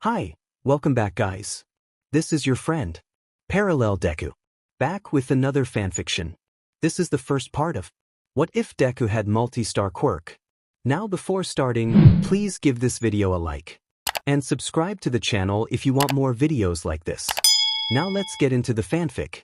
Hi, welcome back guys. This is your friend, Parallel Deku. Back with another fanfiction. This is the first part of What If Deku Had Multi-Star Quirk? Now before starting, please give this video a like. And subscribe to the channel if you want more videos like this. Now let's get into the fanfic.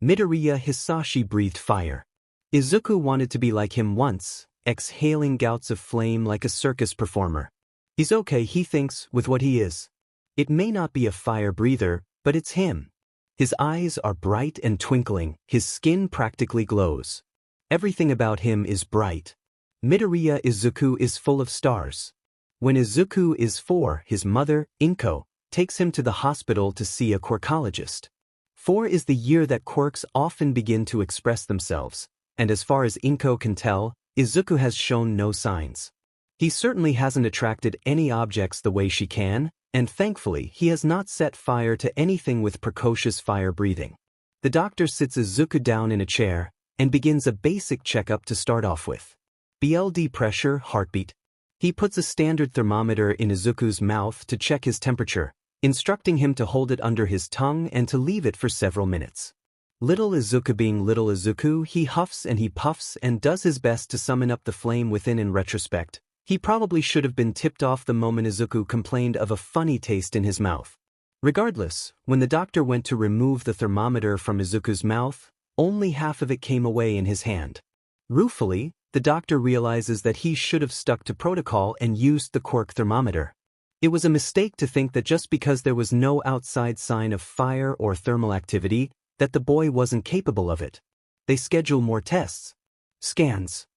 Midoriya Hisashi breathed fire. Izuku wanted to be like him once, exhaling gouts of flame like a circus performer. He's okay, he thinks, with what he is. It may not be a fire breather, but it's him. His eyes are bright and twinkling, his skin practically glows. Everything about him is bright. Midoriya Izuku is full of stars. When Izuku is 4, his mother, Inko, takes him to the hospital to see a quirkologist. 4 is the year that quirks often begin to express themselves, and as far as Inko can tell, Izuku has shown no signs. He certainly hasn't attracted any objects the way she can, and thankfully he has not set fire to anything with precocious fire breathing. The doctor sits Izuku down in a chair and begins a basic checkup to start off with. BLD pressure, heartbeat. He puts a standard thermometer in Izuku's mouth to check his temperature, instructing him to hold it under his tongue and to leave it for several minutes. Little Izuku being little Izuku, he huffs and he puffs and does his best to summon up the flame within. In retrospect, he probably should have been tipped off the moment Izuku complained of a funny taste in his mouth. Regardless, when the doctor went to remove the thermometer from Izuku's mouth, only half of it came away in his hand. Ruefully, the doctor realizes that he should have stuck to protocol and used the Quirk thermometer. It was a mistake to think that just because there was no outside sign of fire or thermal activity, that the boy wasn't capable of it. They schedule more tests. Scans.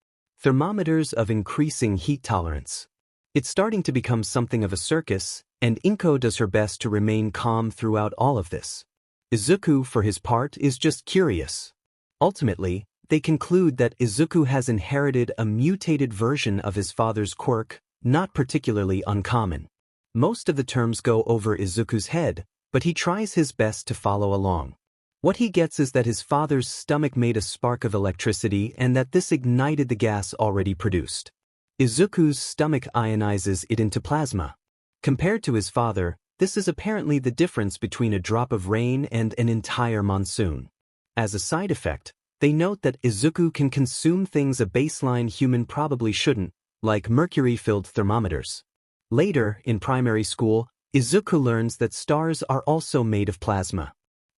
Thermometers of increasing heat tolerance. It's starting to become something of a circus, and Inko does her best to remain calm throughout all of this. Izuku, for his part, is just curious. Ultimately, they conclude that Izuku has inherited a mutated version of his father's quirk, not particularly uncommon. Most of the terms go over Izuku's head, but he tries his best to follow along. What he gets is that his father's stomach made a spark of electricity and that this ignited the gas already produced. Izuku's stomach ionizes it into plasma. Compared to his father, this is apparently the difference between a drop of rain and an entire monsoon. As a side effect, they note that Izuku can consume things a baseline human probably shouldn't, like mercury-filled thermometers. Later, in primary school, Izuku learns that stars are also made of plasma.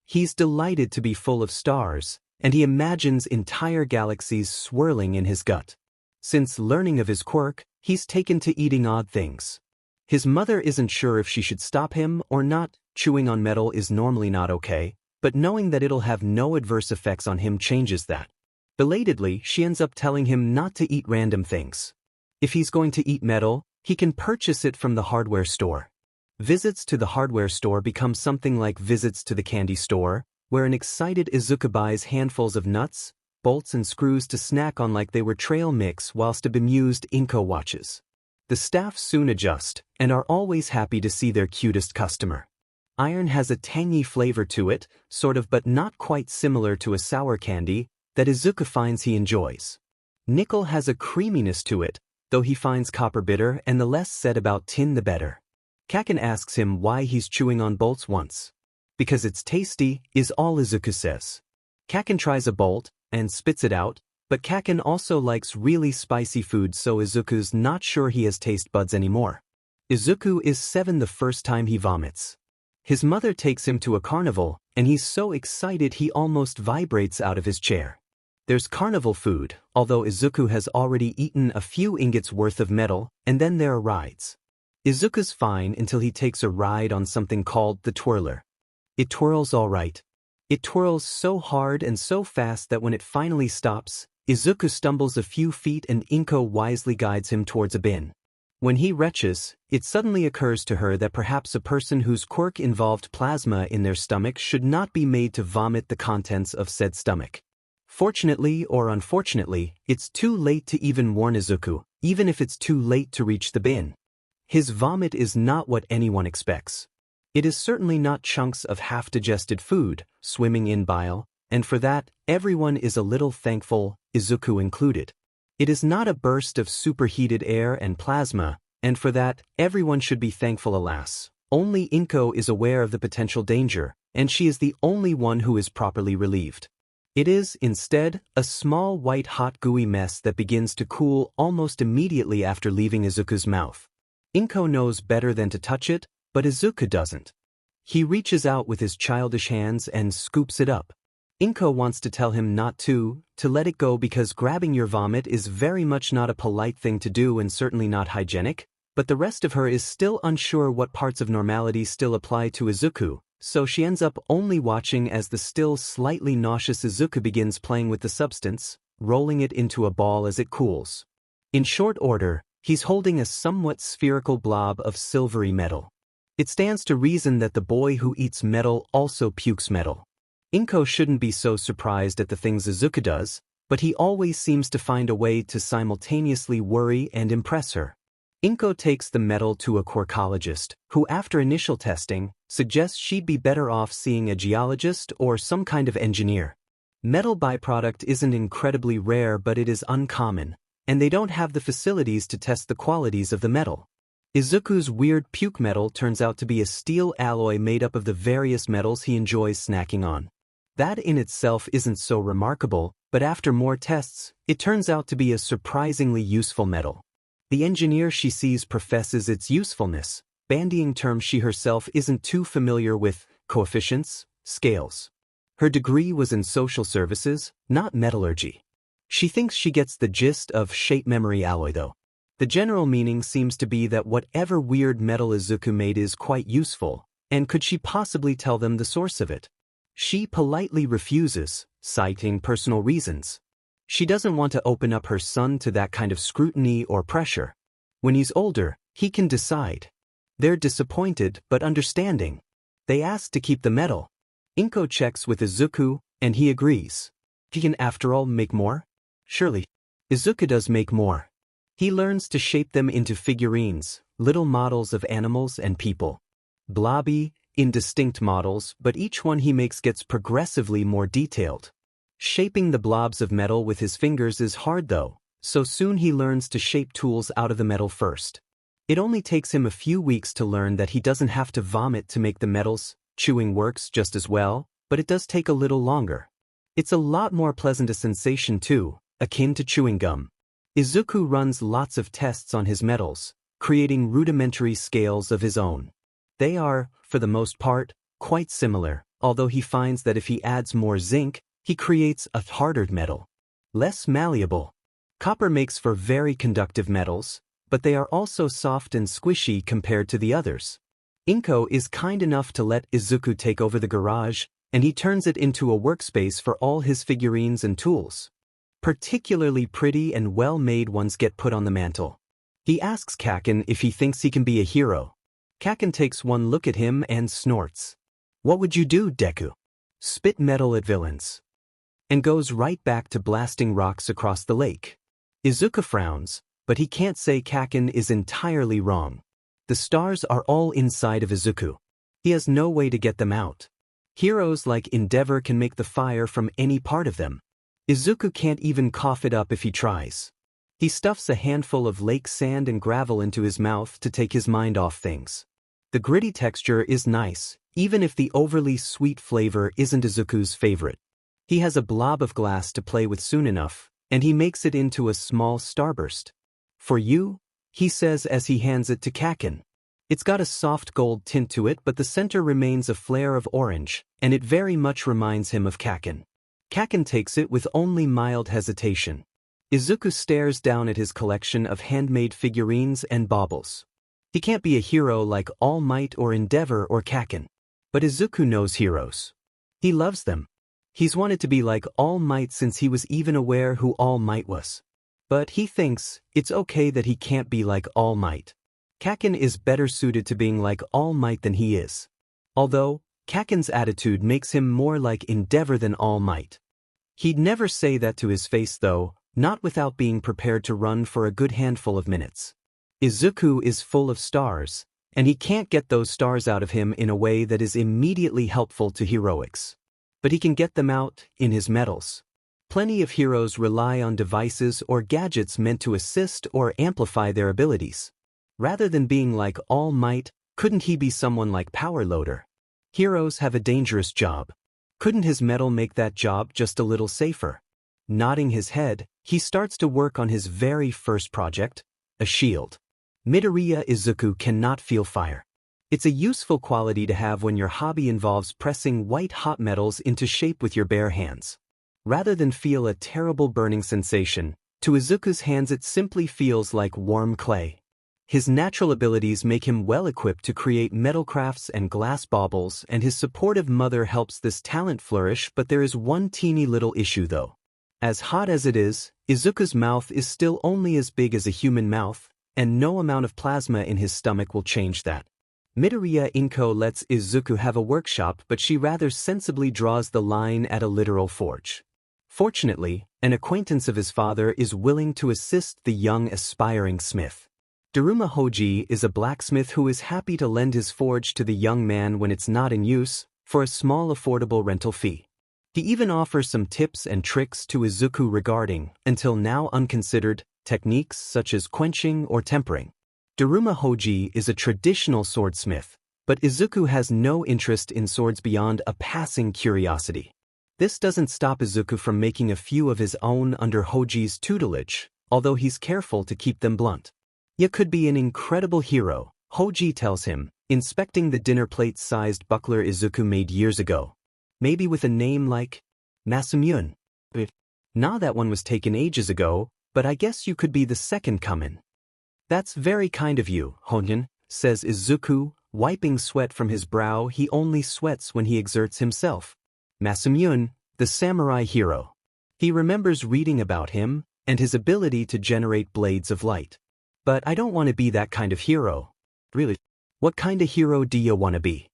He's delighted to be full of stars, and he imagines entire galaxies swirling in his gut. Since learning of his quirk, he's taken to eating odd things. His mother isn't sure if she should stop him or not. Chewing on metal is normally not okay, but knowing that it'll have no adverse effects on him changes that. Belatedly, she ends up telling him not to eat random things. If he's going to eat metal, he can purchase it from the hardware store. Visits to the hardware store become something like visits to the candy store, where an excited Izuku buys handfuls of nuts, bolts and screws to snack on like they were trail mix whilst a bemused Inko watches. The staff soon adjust, and are always happy to see their cutest customer. Iron has a tangy flavor to it, sort of but not quite similar to a sour candy, that Izuku finds he enjoys. Nickel has a creaminess to it, though he finds copper bitter, and the less said about tin the better. Kaken asks him why he's chewing on bolts once. Because it's tasty, is all Izuku says. Kaken tries a bolt, and spits it out, but Kaken also likes really spicy food, so Izuku's not sure he has taste buds anymore. Izuku is 7 the first time he vomits. His mother takes him to a carnival, and he's so excited he almost vibrates out of his chair. There's carnival food, although Izuku has already eaten a few ingots worth of metal, and then there are rides. Izuku's fine until he takes a ride on something called the twirler. It twirls all right. It twirls so hard and so fast that when it finally stops, Izuku stumbles a few feet and Inko wisely guides him towards a bin. When he retches, it suddenly occurs to her that perhaps a person whose quirk involved plasma in their stomach should not be made to vomit the contents of said stomach. Fortunately or unfortunately, it's too late to even warn Izuku, even if it's too late to reach the bin. His vomit is not what anyone expects. It is certainly not chunks of half-digested food, swimming in bile, and for that, everyone is a little thankful, Izuku included. It is not a burst of superheated air and plasma, and for that, everyone should be thankful alas. Only Inko is aware of the potential danger, and she is the only one who is properly relieved. It is, instead, a small white hot gooey mess that begins to cool almost immediately after leaving Izuku's mouth. Inko knows better than to touch it, but Izuku doesn't. He reaches out with his childish hands and scoops it up. Inko wants to tell him not to let it go because grabbing your vomit is very much not a polite thing to do and certainly not hygienic, but the rest of her is still unsure what parts of normality still apply to Izuku, so she ends up only watching as the still slightly nauseous Izuku begins playing with the substance, rolling it into a ball as it cools. In short order, he's holding a somewhat spherical blob of silvery metal. It stands to reason that the boy who eats metal also pukes metal. Inko shouldn't be so surprised at the things Izuku does, but he always seems to find a way to simultaneously worry and impress her. Inko takes the metal to a quirkologist, who after initial testing, suggests she'd be better off seeing a geologist or some kind of engineer. Metal byproduct isn't incredibly rare but it is uncommon, and they don't have the facilities to test the qualities of the metal. Izuku's weird puke metal turns out to be a steel alloy made up of the various metals he enjoys snacking on. That in itself isn't so remarkable, but after more tests, it turns out to be a surprisingly useful metal. The engineer she sees professes its usefulness, bandying terms she herself isn't too familiar with: coefficients, scales. Her degree was in social services, not metallurgy. She thinks she gets the gist of shape memory alloy though. The general meaning seems to be that whatever weird metal Izuku made is quite useful, and could she possibly tell them the source of it? She politely refuses, citing personal reasons. She doesn't want to open up her son to that kind of scrutiny or pressure. When he's older, he can decide. They're disappointed but understanding. They ask to keep the metal. Inko checks with Izuku, and he agrees. He can after all make more? Surely. Izuku does make more. He learns to shape them into figurines, little models of animals and people. Blobby, indistinct models, but each one he makes gets progressively more detailed. Shaping the blobs of metal with his fingers is hard though, so soon he learns to shape tools out of the metal first. It only takes him a few weeks to learn that he doesn't have to vomit to make the metals. Chewing works just as well, but it does take a little longer. It's a lot more pleasant a sensation too, akin to chewing gum. Izuku runs lots of tests on his metals, creating rudimentary scales of his own. They are, for the most part, quite similar, although he finds that if he adds more zinc, he creates a harder metal. Less malleable. Copper makes for very conductive metals, but they are also soft and squishy compared to the others. Inko is kind enough to let Izuku take over the garage, and he turns it into a workspace for all his figurines and tools. Particularly pretty and well-made ones get put on the mantle. He asks Kaken if he thinks he can be a hero. Kaken takes one look at him and snorts. "What would you do, Deku?" "Spit metal at villains." And goes right back to blasting rocks across the lake. Izuku frowns, but he can't say Kaken is entirely wrong. The stars are all inside of Izuku. He has no way to get them out. Heroes like Endeavor can make the fire from any part of them. Izuku can't even cough it up if he tries. He stuffs a handful of lake sand and gravel into his mouth to take his mind off things. The gritty texture is nice, even if the overly sweet flavor isn't Izuku's favorite. He has a blob of glass to play with soon enough, and he makes it into a small starburst. "For you," he says as he hands it to Kaken. It's got a soft gold tint to it, but the center remains a flare of orange, and it very much reminds him of Kaken. Kaken takes it with only mild hesitation. Izuku stares down at his collection of handmade figurines and baubles. He can't be a hero like All Might or Endeavor or Kaken. But Izuku knows heroes. He loves them. He's wanted to be like All Might since he was even aware who All Might was. But he thinks it's okay that he can't be like All Might. Kaken is better suited to being like All Might than he is. Although, Kaken's attitude makes him more like Endeavor than All Might. He'd never say that to his face though, not without being prepared to run for a good handful of minutes. Izuku is full of stars, and he can't get those stars out of him in a way that is immediately helpful to heroics. But he can get them out in his metals. Plenty of heroes rely on devices or gadgets meant to assist or amplify their abilities. Rather than being like All Might, Couldn't he be someone like Power Loader? Heroes have a dangerous job. Couldn't his medal make that job just a little safer? Nodding his head, he starts to work on his very first project, a shield. Midoriya Izuku cannot feel fire. It's a useful quality to have when your hobby involves pressing white-hot metals into shape with your bare hands. Rather than feel a terrible burning sensation, to Izuku's hands it simply feels like warm clay. His natural abilities make him well-equipped to create metal crafts and glass baubles, and his supportive mother helps this talent flourish, but there is one teeny little issue though. As hot as it is, Izuku's mouth is still only as big as a human mouth, and no amount of plasma in his stomach will change that. Midoriya Inko lets Izuku have a workshop, but she rather sensibly draws the line at a literal forge. Fortunately, an acquaintance of his father is willing to assist the young aspiring smith. Daruma Hoji is a blacksmith who is happy to lend his forge to the young man when it's not in use, for a small affordable rental fee. He even offers some tips and tricks to Izuku regarding, until now unconsidered, techniques such as quenching or tempering. Daruma Hoji is a traditional swordsmith, but Izuku has no interest in swords beyond a passing curiosity. This doesn't stop Izuku from making a few of his own under Hoji's tutelage, although he's careful to keep them blunt. "You could be an incredible hero," Hoji tells him, inspecting the dinner plate-sized buckler Izuku made years ago. "Maybe with a name like Masamune. Nah, that one was taken ages ago, but I guess you could be the second comin'." "That's very kind of you, Honjin," says Izuku, wiping sweat from his brow. He only sweats when he exerts himself. Masamune, the samurai hero. He remembers reading about him, and his ability to generate blades of light. "But I don't want to be that kind of hero." "Really? What kind of hero do you want to be?"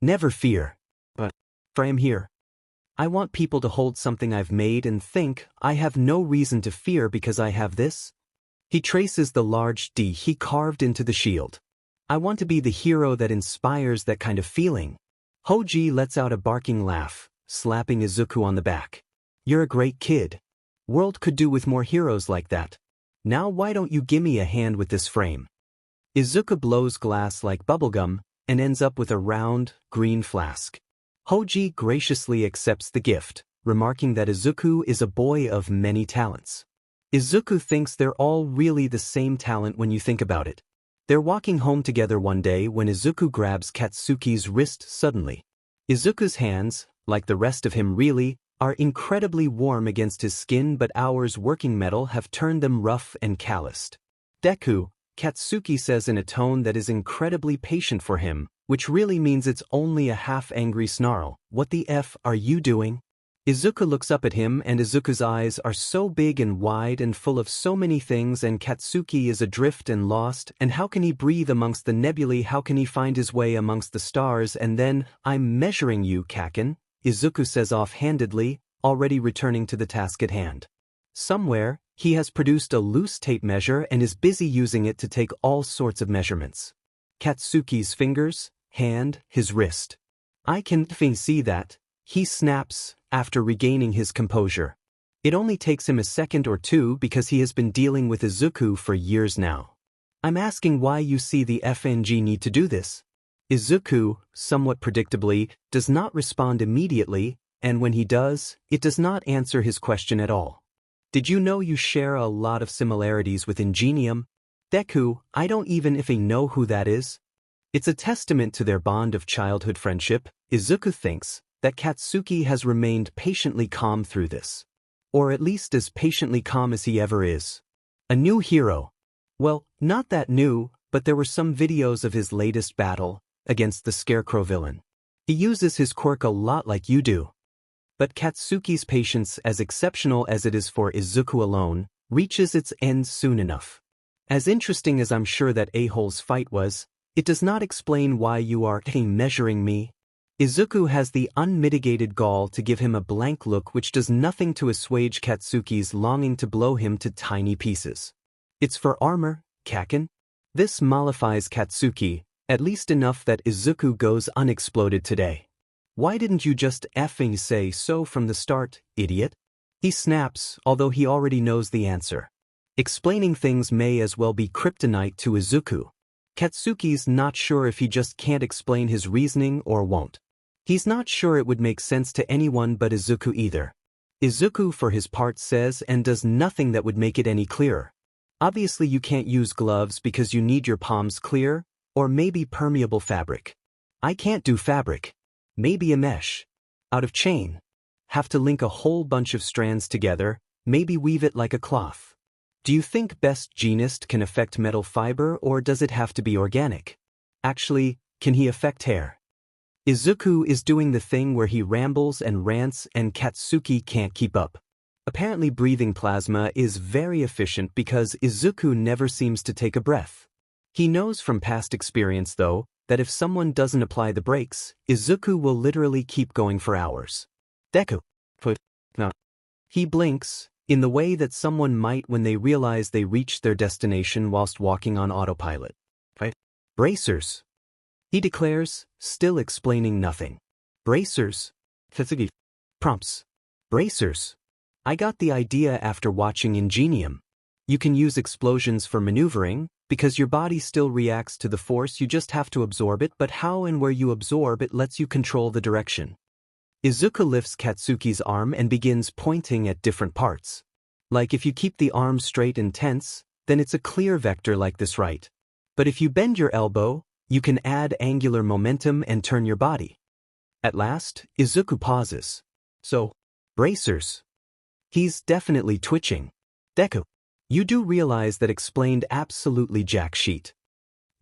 "Never fear. But I am here. I want people to hold something I've made and think I have no reason to fear because I have this." He traces the large D he carved into the shield. "I want to be the hero that inspires that kind of feeling." Hoji lets out a barking laugh, slapping Izuku on the back. "You're a great kid. World could do with more heroes like that. Now why don't you gimme a hand with this frame?" Izuku blows glass like bubblegum, and ends up with a round, green flask. Hoji graciously accepts the gift, remarking that Izuku is a boy of many talents. Izuku thinks they're all really the same talent when you think about it. They're walking home together one day when Izuku grabs Katsuki's wrist suddenly. Izuku's hands, like the rest of him really, are incredibly warm against his skin, but hours working metal have turned them rough and calloused. "Deku," Katsuki says in a tone that is incredibly patient for him, which really means it's only a half-angry snarl. "What the F are you doing?" Izuku looks up at him, and Izuku's eyes are so big and wide and full of so many things, and Katsuki is adrift and lost, and how can he breathe amongst the nebulae, how can he find his way amongst the stars, and then, "I'm measuring you, Kaken," Izuku says off-handedly, already returning to the task at hand. Somewhere, he has produced a loose tape measure and is busy using it to take all sorts of measurements. Katsuki's fingers, hand, his wrist. "I can see that," he snaps, after regaining his composure. It only takes him a second or two because he has been dealing with Izuku for years now. "I'm asking why you see the FNG need to do this." Izuku, somewhat predictably, does not respond immediately, and when he does, it does not answer his question at all. "Did you know you share a lot of similarities with Ingenium?" "Deku, I don't even if I know who that is." It's a testament to their bond of childhood friendship, Izuku thinks, that Katsuki has remained patiently calm through this. Or at least as patiently calm as he ever is. A new hero. Well, not that new, but there were some videos of his latest battle, against the Scarecrow villain. He uses his quirk a lot like you do. But Katsuki's patience, as exceptional as it is for Izuku alone, reaches its end soon enough. As interesting as I'm sure that a-hole's fight was, it does not explain why you are measuring me. Izuku has the unmitigated gall to give him a blank look, which does nothing to assuage Katsuki's longing to blow him to tiny pieces. "It's for armor, Kaken." This mollifies Katsuki, at least enough that Izuku goes unexploded today. "Why didn't you just effing say so from the start, idiot?" He snaps, although he already knows the answer. Explaining things may as well be kryptonite to Izuku. Katsuki's not sure if he just can't explain his reasoning or won't. He's not sure it would make sense to anyone but Izuku either. Izuku for his part says and does nothing that would make it any clearer. Obviously you can't use gloves because you need your palms clear, or maybe permeable fabric. I can't do fabric. Maybe a mesh. Out of chain. Have to link a whole bunch of strands together, maybe weave it like a cloth. Do you think best genist can affect metal fiber or does it have to be organic? Actually, can he affect hair? Izuku is doing the thing where he rambles and rants and Katsuki can't keep up. Apparently breathing plasma is very efficient because Izuku never seems to take a breath. He knows from past experience though, that if someone doesn't apply the brakes, Izuku will literally keep going for hours. Deku. No. He blinks, in the way that someone might when they realize they reached their destination whilst walking on autopilot. Bracers. He declares, still explaining nothing. Bracers. Tetsugi. Prompts. Bracers. I got the idea after watching Ingenium. You can use explosions for maneuvering, because your body still reacts to the force, you just have to absorb it, but how and where you absorb it lets you control the direction. Izuku lifts Katsuki's arm and begins pointing at different parts. Like if you keep the arm straight and tense, then it's a clear vector like this, right? But if you bend your elbow, you can add angular momentum and turn your body. At last, Izuku pauses. So, bracers. He's definitely twitching. Deku. You do realize that explained absolutely jack shit.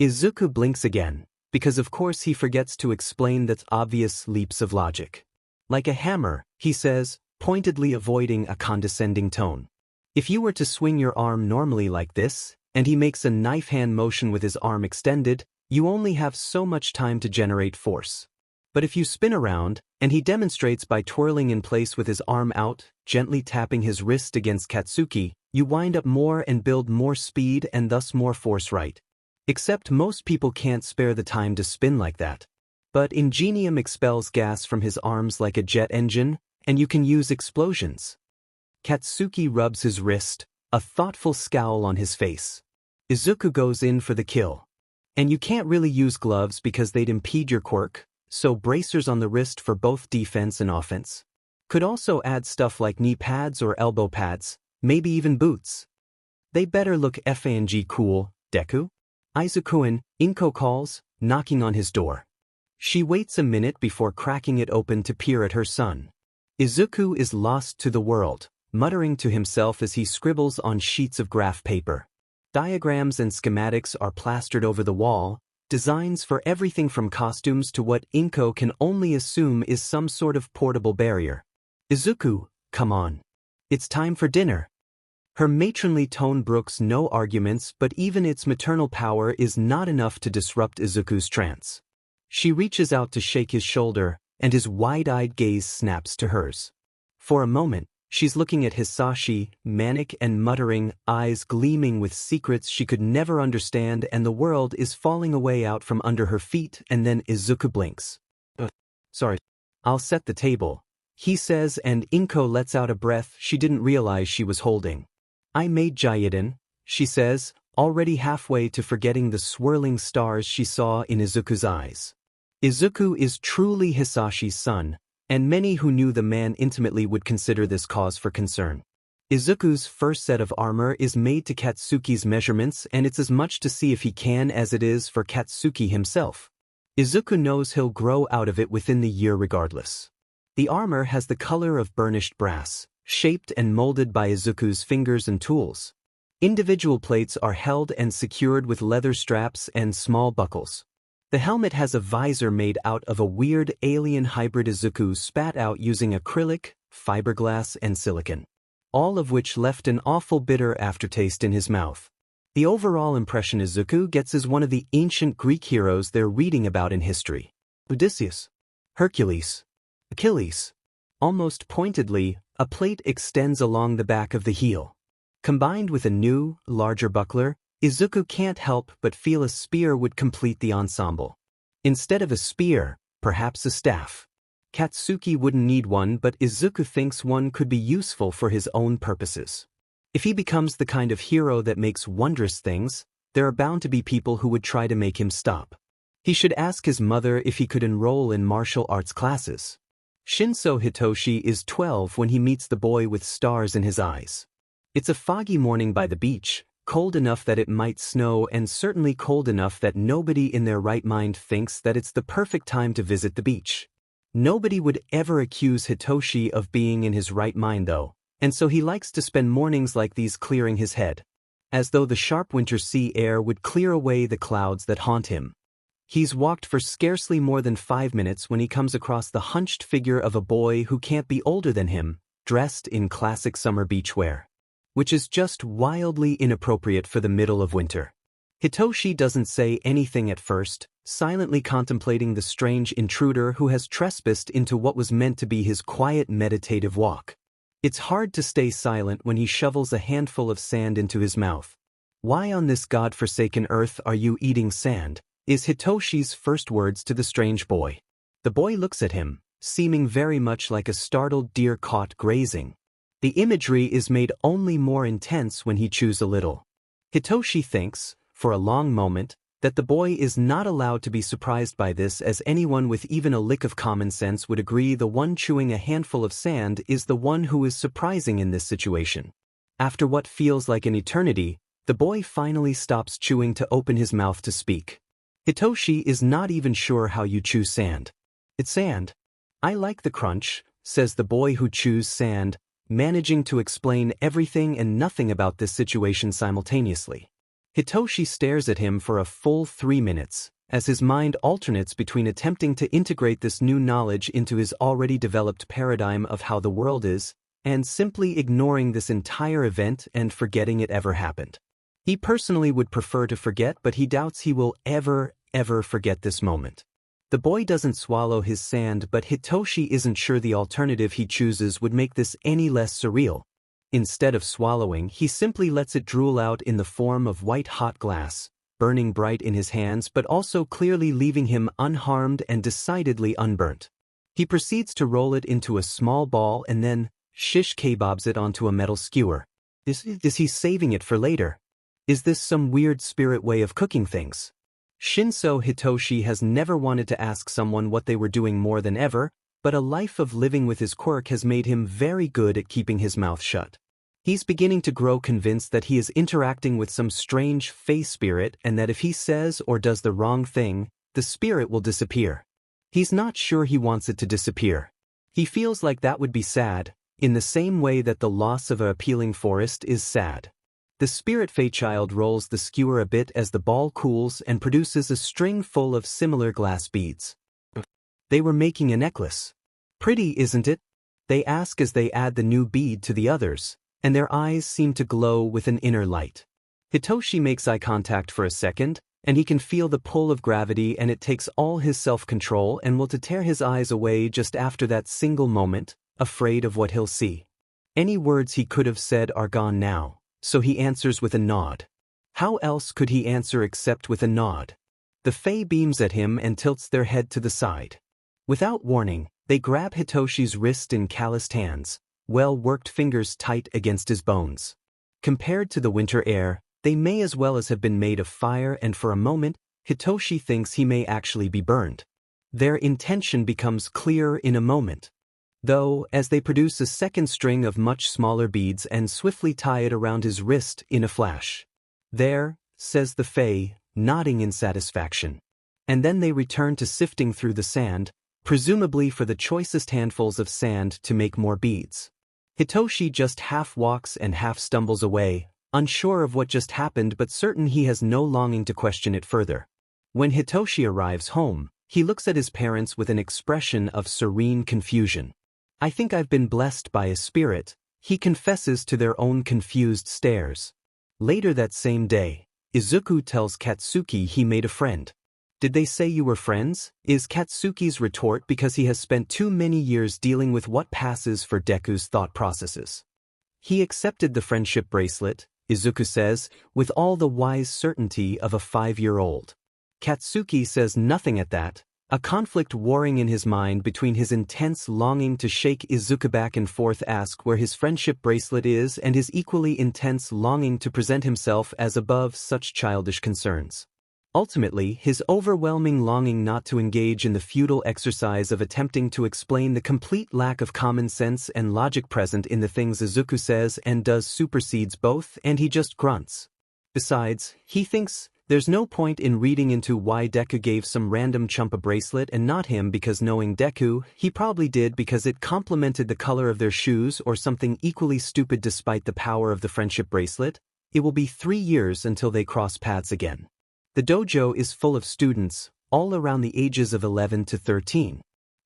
Izuku blinks again, because of course he forgets to explain that obvious leaps of logic. Like a hammer, he says, pointedly avoiding a condescending tone. If you were to swing your arm normally like this, and he makes a knife hand motion with his arm extended, you only have so much time to generate force. But if you spin around, and he demonstrates by twirling in place with his arm out, gently tapping his wrist against Katsuki, you wind up more and build more speed and thus more force, right? Except most people can't spare the time to spin like that. But Ingenium expels gas from his arms like a jet engine, and you can use explosions. Katsuki rubs his wrist, a thoughtful scowl on his face. Izuku goes in for the kill. And you can't really use gloves because they'd impede your quirk, so bracers on the wrist for both defense and offense. Could also add stuff like knee pads or elbow pads, maybe even boots. They better look FANG cool, Deku. Izuku Inko calls, knocking on his door. She waits a minute before cracking it open to peer at her son. Izuku is lost to the world, muttering to himself as he scribbles on sheets of graph paper. Diagrams and schematics are plastered over the wall, designs for everything from costumes to what Inko can only assume is some sort of portable barrier. Izuku, come on. It's time for dinner. Her matronly tone brooks no arguments, but even its maternal power is not enough to disrupt Izuku's trance. She reaches out to shake his shoulder, and his wide-eyed gaze snaps to hers. For a moment, she's looking at Hisashi, manic and muttering, eyes gleaming with secrets she could never understand, and the world is falling away out from under her feet, and then Izuku blinks. Sorry. I'll set the table, he says, and Inko lets out a breath she didn't realize she was holding. I made Jaiden, she says, already halfway to forgetting the swirling stars she saw in Izuku's eyes. Izuku is truly Hisashi's son, and many who knew the man intimately would consider this cause for concern. Izuku's first set of armor is made to Katsuki's measurements, and it's as much to see if he can as it is for Katsuki himself. Izuku knows he'll grow out of it within the year regardless. The armor has the color of burnished brass, shaped and molded by Izuku's fingers and tools. Individual plates are held and secured with leather straps and small buckles. The helmet has a visor made out of a weird alien hybrid Izuku spat out using acrylic, fiberglass, and silicon, all of which left an awful bitter aftertaste in his mouth. The overall impression Izuku gets is one of the ancient Greek heroes they're reading about in history. Odysseus, Hercules, Achilles. Almost pointedly, a plate extends along the back of the heel. Combined with a new, larger buckler, Izuku can't help but feel a spear would complete the ensemble. Instead of a spear, perhaps a staff. Katsuki wouldn't need one, but Izuku thinks one could be useful for his own purposes. If he becomes the kind of hero that makes wondrous things, there are bound to be people who would try to make him stop. He should ask his mother if he could enroll in martial arts classes. Shinso Hitoshi is 12 when he meets the boy with stars in his eyes. It's a foggy morning by the beach, cold enough that it might snow and certainly cold enough that nobody in their right mind thinks that it's the perfect time to visit the beach. Nobody would ever accuse Hitoshi of being in his right mind though, and so he likes to spend mornings like these clearing his head. As though the sharp winter sea air would clear away the clouds that haunt him. He's walked for scarcely more than 5 minutes when he comes across the hunched figure of a boy who can't be older than him, dressed in classic summer beach wear. Which is just wildly inappropriate for the middle of winter. Hitoshi doesn't say anything at first, silently contemplating the strange intruder who has trespassed into what was meant to be his quiet meditative walk. It's hard to stay silent when he shovels a handful of sand into his mouth. "Why on this god-forsaken earth are you eating sand?" is Hitoshi's first words to the strange boy. The boy looks at him, seeming very much like a startled deer caught grazing. The imagery is made only more intense when he chews a little. Hitoshi thinks, for a long moment, that the boy is not allowed to be surprised by this, as anyone with even a lick of common sense would agree the one chewing a handful of sand is the one who is surprising in this situation. After what feels like an eternity, the boy finally stops chewing to open his mouth to speak. Hitoshi is not even sure how you chew sand. "It's sand. I like the crunch," says the boy who chews sand, managing to explain everything and nothing about this situation simultaneously. Hitoshi stares at him for a full 3 minutes, as his mind alternates between attempting to integrate this new knowledge into his already developed paradigm of how the world is, and simply ignoring this entire event and forgetting it ever happened. He personally would prefer to forget, but he doubts he will ever forget this moment. The boy doesn't swallow his sand, but Hitoshi isn't sure the alternative he chooses would make this any less surreal. Instead of swallowing, he simply lets it drool out in the form of white-hot glass, burning bright in his hands but also clearly leaving him unharmed and decidedly unburnt. He proceeds to roll it into a small ball and then shish kebabs it onto a metal skewer. Is he saving it for later? Is this some weird spirit way of cooking things? Shinso Hitoshi has never wanted to ask someone what they were doing more than ever, but a life of living with his quirk has made him very good at keeping his mouth shut. He's beginning to grow convinced that he is interacting with some strange face spirit and that if he says or does the wrong thing, the spirit will disappear. He's not sure he wants it to disappear. He feels like that would be sad, in the same way that the loss of an appealing forest is sad. The spirit Faechild rolls the skewer a bit as the ball cools and produces a string full of similar glass beads. They were making a necklace. "Pretty, isn't it?" they ask as they add the new bead to the others, and their eyes seem to glow with an inner light. Hitoshi makes eye contact for a second, and he can feel the pull of gravity, and it takes all his self-control and will to tear his eyes away just after that single moment, afraid of what he'll see. Any words he could have said are gone now, so he answers with a nod. How else could he answer except with a nod? The Fae beams at him and tilts their head to the side. Without warning, they grab Hitoshi's wrist in calloused hands, well-worked fingers tight against his bones. Compared to the winter air, they may as well have been made of fire, and for a moment, Hitoshi thinks he may actually be burned. Their intention becomes clear in a moment, though, as they produce a second string of much smaller beads and swiftly tie it around his wrist in a flash. "There," says the Fae, nodding in satisfaction. And then they return to sifting through the sand, presumably for the choicest handfuls of sand to make more beads. Hitoshi just half walks and half stumbles away, unsure of what just happened but certain he has no longing to question it further. When Hitoshi arrives home, he looks at his parents with an expression of serene confusion. "I think I've been blessed by a spirit," he confesses to their own confused stares. Later that same day, Izuku tells Katsuki he made a friend. "Did they say you were friends?" is Katsuki's retort because he has spent too many years dealing with what passes for Deku's thought processes. "He accepted the friendship bracelet," Izuku says, with all the wise certainty of a 5-year-old. Katsuki says nothing at that, A conflict warring in his mind between his intense longing to shake Izuku back and forth, ask where his friendship bracelet is, and his equally intense longing to present himself as above such childish concerns. Ultimately, his overwhelming longing not to engage in the futile exercise of attempting to explain the complete lack of common sense and logic present in the things Izuku says and does supersedes both, and he just grunts. Besides, he thinks there's no point in reading into why Deku gave some random chump a bracelet and not him, because knowing Deku, he probably did because it complemented the color of their shoes or something equally stupid. Despite the power of the friendship bracelet, it will be 3 years until they cross paths again. The dojo is full of students, all around the ages of 11 to 13.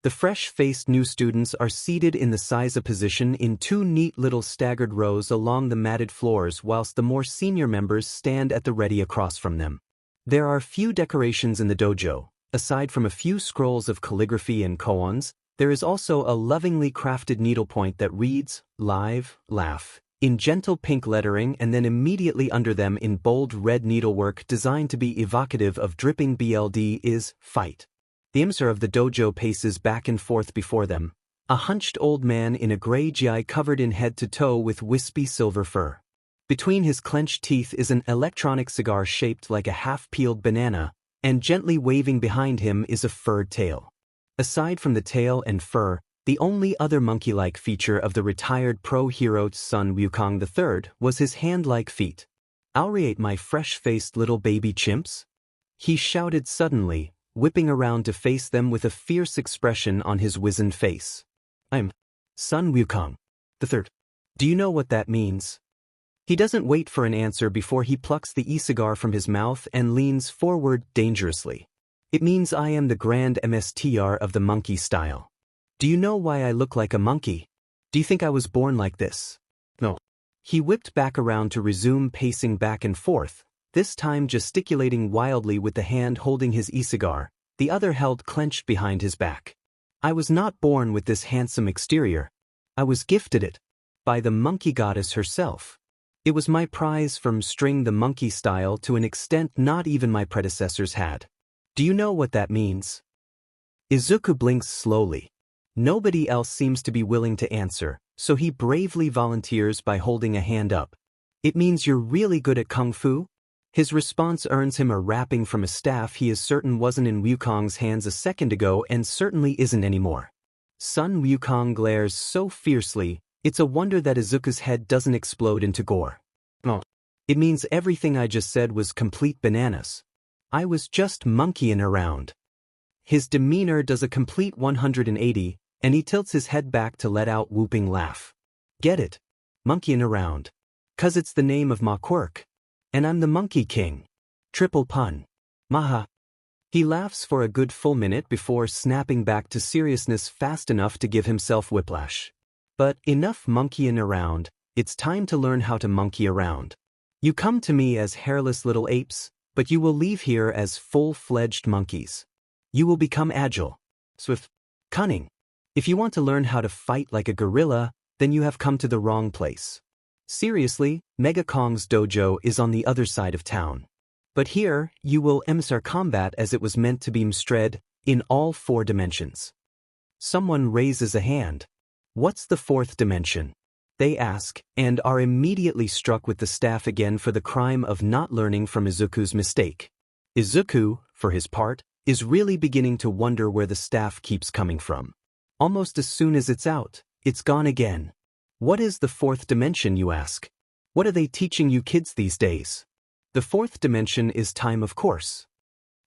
The fresh-faced new students are seated in the Seiza position in 2 neat little staggered rows along the matted floors, whilst the more senior members stand at the ready across from them. There are few decorations in the dojo. Aside from a few scrolls of calligraphy and koans, there is also a lovingly crafted needlepoint that reads, "Live, Laugh," in gentle pink lettering, and then immediately under them in bold red needlework designed to be evocative of dripping BLD is "Fight." The emissary of the dojo paces back and forth before them, a hunched old man in a gray gi covered in head to toe with wispy silver fur. Between his clenched teeth is an electronic cigar shaped like a half-peeled banana, and gently waving behind him is a furred tail. Aside from the tail and fur, the only other monkey-like feature of the retired pro-hero Sun Wukong III was his hand-like feet. "Auriate my fresh-faced little baby chimps?" he shouted suddenly, whipping around to face them with a fierce expression on his wizened face. "I'm Sun Wukong III. Do you know what that means?" He doesn't wait for an answer before he plucks the e-cigar from his mouth and leans forward dangerously. "It means I am the Grand Mstr of the monkey style. Do you know why I look like a monkey? Do you think I was born like this? No." He whipped back around to resume pacing back and forth, this time gesticulating wildly with the hand holding his e-cigar, the other held clenched behind his back. "I was not born with this handsome exterior. I was gifted it by the monkey goddess herself. It was my prize from String the monkey style to an extent not even my predecessors had. Do you know what that means?" Izuku blinks slowly. Nobody else seems to be willing to answer, so he bravely volunteers by holding a hand up. "It means you're really good at kung fu?" His response earns him a rapping from a staff he is certain wasn't in Wukong's hands a second ago and certainly isn't anymore. Sun Wukong glares so fiercely, it's a wonder that Izuku's head doesn't explode into gore. "Oh, it means everything I just said was complete bananas. I was just monkeying around." His demeanor does a complete 180, and he tilts his head back to let out whooping laugh. "Get it? Monkeying around. 'Cause it's the name of my quirk. And I'm the Monkey King. Triple pun. Maha." He laughs for a good full minute before snapping back to seriousness fast enough to give himself whiplash. "But enough monkeying around, it's time to learn how to monkey around. You come to me as hairless little apes, but you will leave here as full-fledged monkeys. You will become agile, swift, cunning. If you want to learn how to fight like a gorilla, then you have come to the wrong place. Seriously, Mega Kong's dojo is on the other side of town. But here, you will emissary combat as it was meant to be mstred, in all 4 dimensions." Someone raises a hand. "What's the 4th dimension?" they ask, and are immediately struck with the staff again for the crime of not learning from Izuku's mistake. Izuku, for his part, is really beginning to wonder where the staff keeps coming from. Almost as soon as it's out, it's gone again. What is the 4th dimension, you ask? What are they teaching you kids these days? The 4th dimension is time, of course.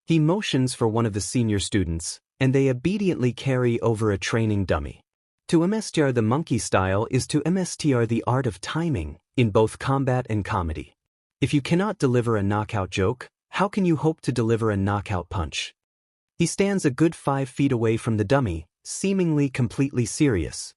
He motions for one of the senior students, and they obediently carry over a training dummy. To mstr the monkey style is to mstr the art of timing, in both combat and comedy. If you cannot deliver a knockout joke, how can you hope to deliver a knockout punch? He stands a good 5 feet away from the dummy, seemingly completely serious.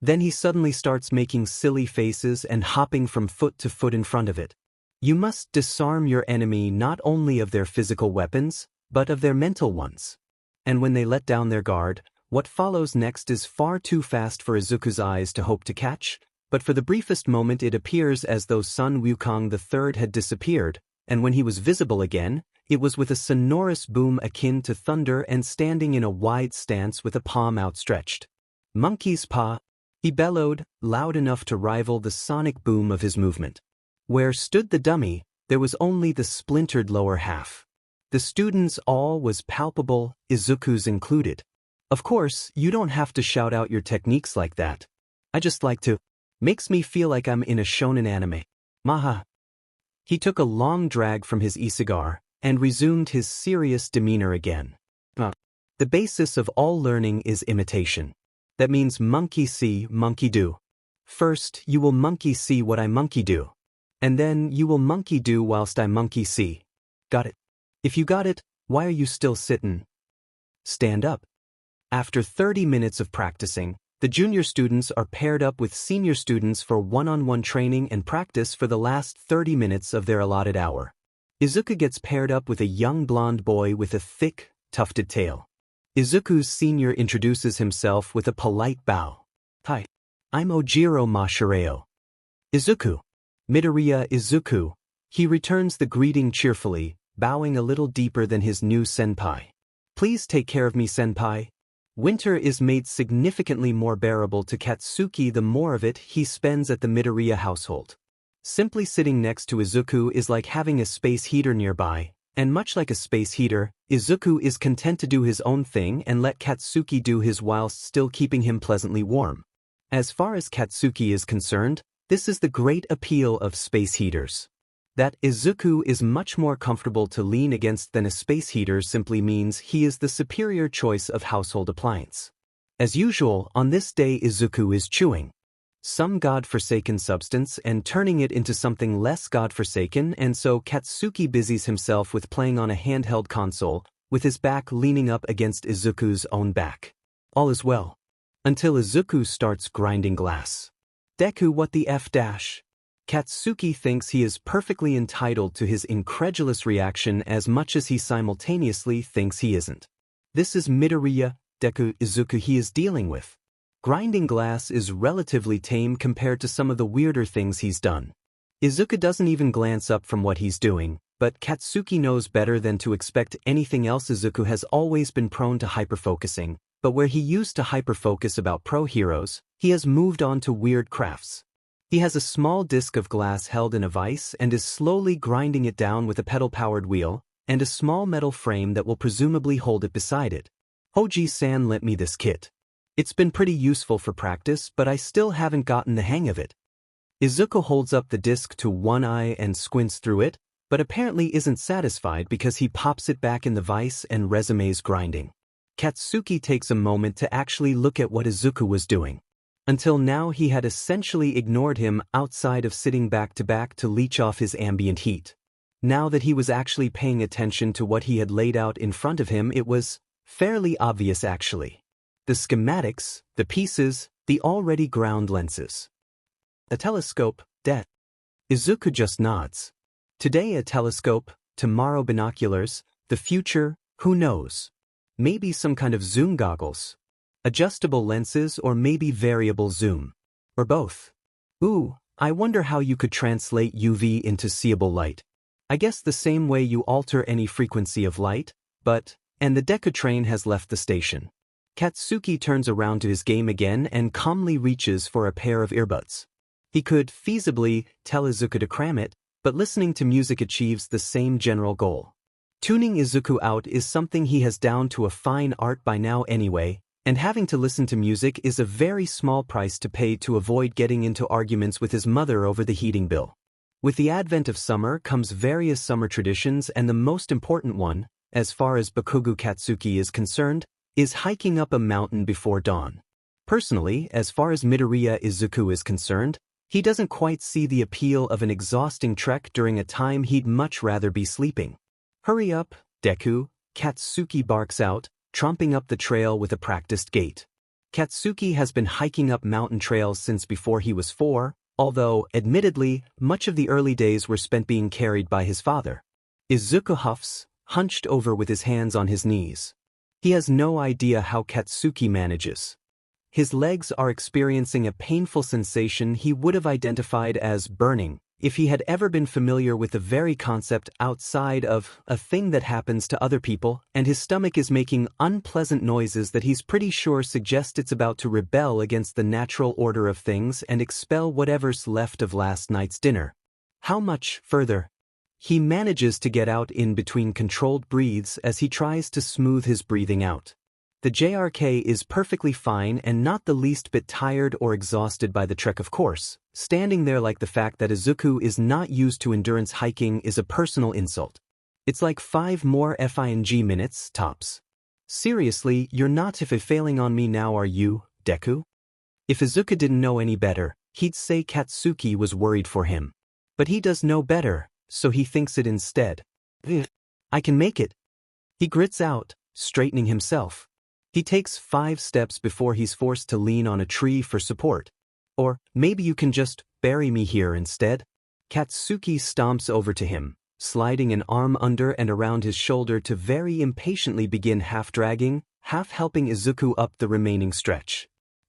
Then he suddenly starts making silly faces and hopping from foot to foot in front of it. You must disarm your enemy not only of their physical weapons, but of their mental ones. And when they let down their guard, what follows next is far too fast for Izuku's eyes to hope to catch, but for the briefest moment it appears as though Sun Wukong III had disappeared, and when he was visible again, It was with a sonorous boom akin to thunder and standing in a wide stance with a palm outstretched. Monkey's paw, he bellowed, loud enough to rival the sonic boom of his movement. Where stood the dummy, there was only the splintered lower half. The students' all was palpable, Izuku's included. Of course, you don't have to shout out your techniques like that. I just like to. Makes me feel like I'm in a shonen anime. Maha. He took a long drag from his e-cigar and resumed his serious demeanor again. The basis of all learning is imitation. That means monkey see, monkey do. First, you will monkey see what I monkey do. And then you will monkey do whilst I monkey see. Got it? If you got it, why are you still sittin'? Stand up. After 30 minutes of practicing, the junior students are paired up with senior students for one-on-one training and practice for the last 30 minutes of their allotted hour. Izuku gets paired up with a young blonde boy with a thick, tufted tail. Izuku's senior introduces himself with a polite bow. Hi. I'm Ojiro Mashireo. Izuku. Midoriya Izuku. He returns the greeting cheerfully, bowing a little deeper than his new senpai. Please take care of me, senpai. Winter is made significantly more bearable to Katsuki the more of it he spends at the Midoriya household. Simply sitting next to Izuku is like having a space heater nearby, and much like a space heater, Izuku is content to do his own thing and let Katsuki do his whilst still keeping him pleasantly warm. As far as Katsuki is concerned, this is the great appeal of space heaters. That Izuku is much more comfortable to lean against than a space heater simply means he is the superior choice of household appliance. As usual, on this day Izuku is chewing some god-forsaken substance and turning it into something less god-forsaken, and so Katsuki busies himself with playing on a handheld console, with his back leaning up against Izuku's own back. All is well. Until Izuku starts grinding glass. Deku, what the F dash? Katsuki thinks he is perfectly entitled to his incredulous reaction as much as he simultaneously thinks he isn't. This is Midoriya, Deku, Izuku he is dealing with. Grinding glass is relatively tame compared to some of the weirder things he's done. Izuku doesn't even glance up from what he's doing, but Katsuki knows better than to expect anything else. Izuku has always been prone to hyperfocusing, but where he used to hyperfocus about pro heroes, he has moved on to weird crafts. He has a small disc of glass held in a vise and is slowly grinding it down with a pedal-powered wheel, and a small metal frame that will presumably hold it beside it. Hoji-san lent me this kit. It's been pretty useful for practice, but I still haven't gotten the hang of it. Izuku holds up the disc to one eye and squints through it, but apparently isn't satisfied because he pops it back in the vise and resumes grinding. Katsuki takes a moment to actually look at what Izuku was doing. Until now he had essentially ignored him outside of sitting back to leech off his ambient heat. Now that he was actually paying attention to what he had laid out in front of him, it was fairly obvious actually. The schematics, the pieces, the already ground lenses. A telescope, det. Izuku just nods. Today a telescope, tomorrow binoculars, the future, who knows? Maybe some kind of zoom goggles. Adjustable lenses or maybe variable zoom. Or both. Ooh, I wonder how you could translate UV into seeable light. I guess the same way you alter any frequency of light, but, and the Deku train has left the station. Katsuki turns around to his game again and calmly reaches for a pair of earbuds. He could feasibly tell Izuku to cram it, but listening to music achieves the same general goal. Tuning Izuku out is something he has down to a fine art by now anyway, and having to listen to music is a very small price to pay to avoid getting into arguments with his mother over the heating bill. With the advent of summer comes various summer traditions, and the most important one, as far as Bakugo Katsuki is concerned, is hiking up a mountain before dawn. Personally, as far as Midoriya Izuku is concerned, he doesn't quite see the appeal of an exhausting trek during a time he'd much rather be sleeping. Hurry up, Deku, Katsuki barks out, tromping up the trail with a practiced gait. Katsuki has been hiking up mountain trails since before he was 4, although, admittedly, much of the early days were spent being carried by his father. Izuku huffs, hunched over with his hands on his knees. He has no idea how Katsuki manages. His legs are experiencing a painful sensation he would have identified as burning if he had ever been familiar with the very concept outside of a thing that happens to other people, and his stomach is making unpleasant noises that he's pretty sure suggest it's about to rebel against the natural order of things and expel whatever's left of last night's dinner. How much further? He manages to get out in between controlled breaths as he tries to smooth his breathing out. The JRK is perfectly fine and not the least bit tired or exhausted by the trek, of course. Standing there like the fact that Izuku is not used to endurance hiking is a personal insult. It's like 5 more FING minutes, tops. Seriously, you're not failing on me now, are you, Deku? If Izuku didn't know any better, he'd say Katsuki was worried for him. But he does know better, so he thinks it instead. I can make it. He grits out, straightening himself. He takes 5 steps before he's forced to lean on a tree for support. Or, maybe you can just bury me here instead? Katsuki stomps over to him, sliding an arm under and around his shoulder to very impatiently begin half-dragging, half-helping Izuku up the remaining stretch.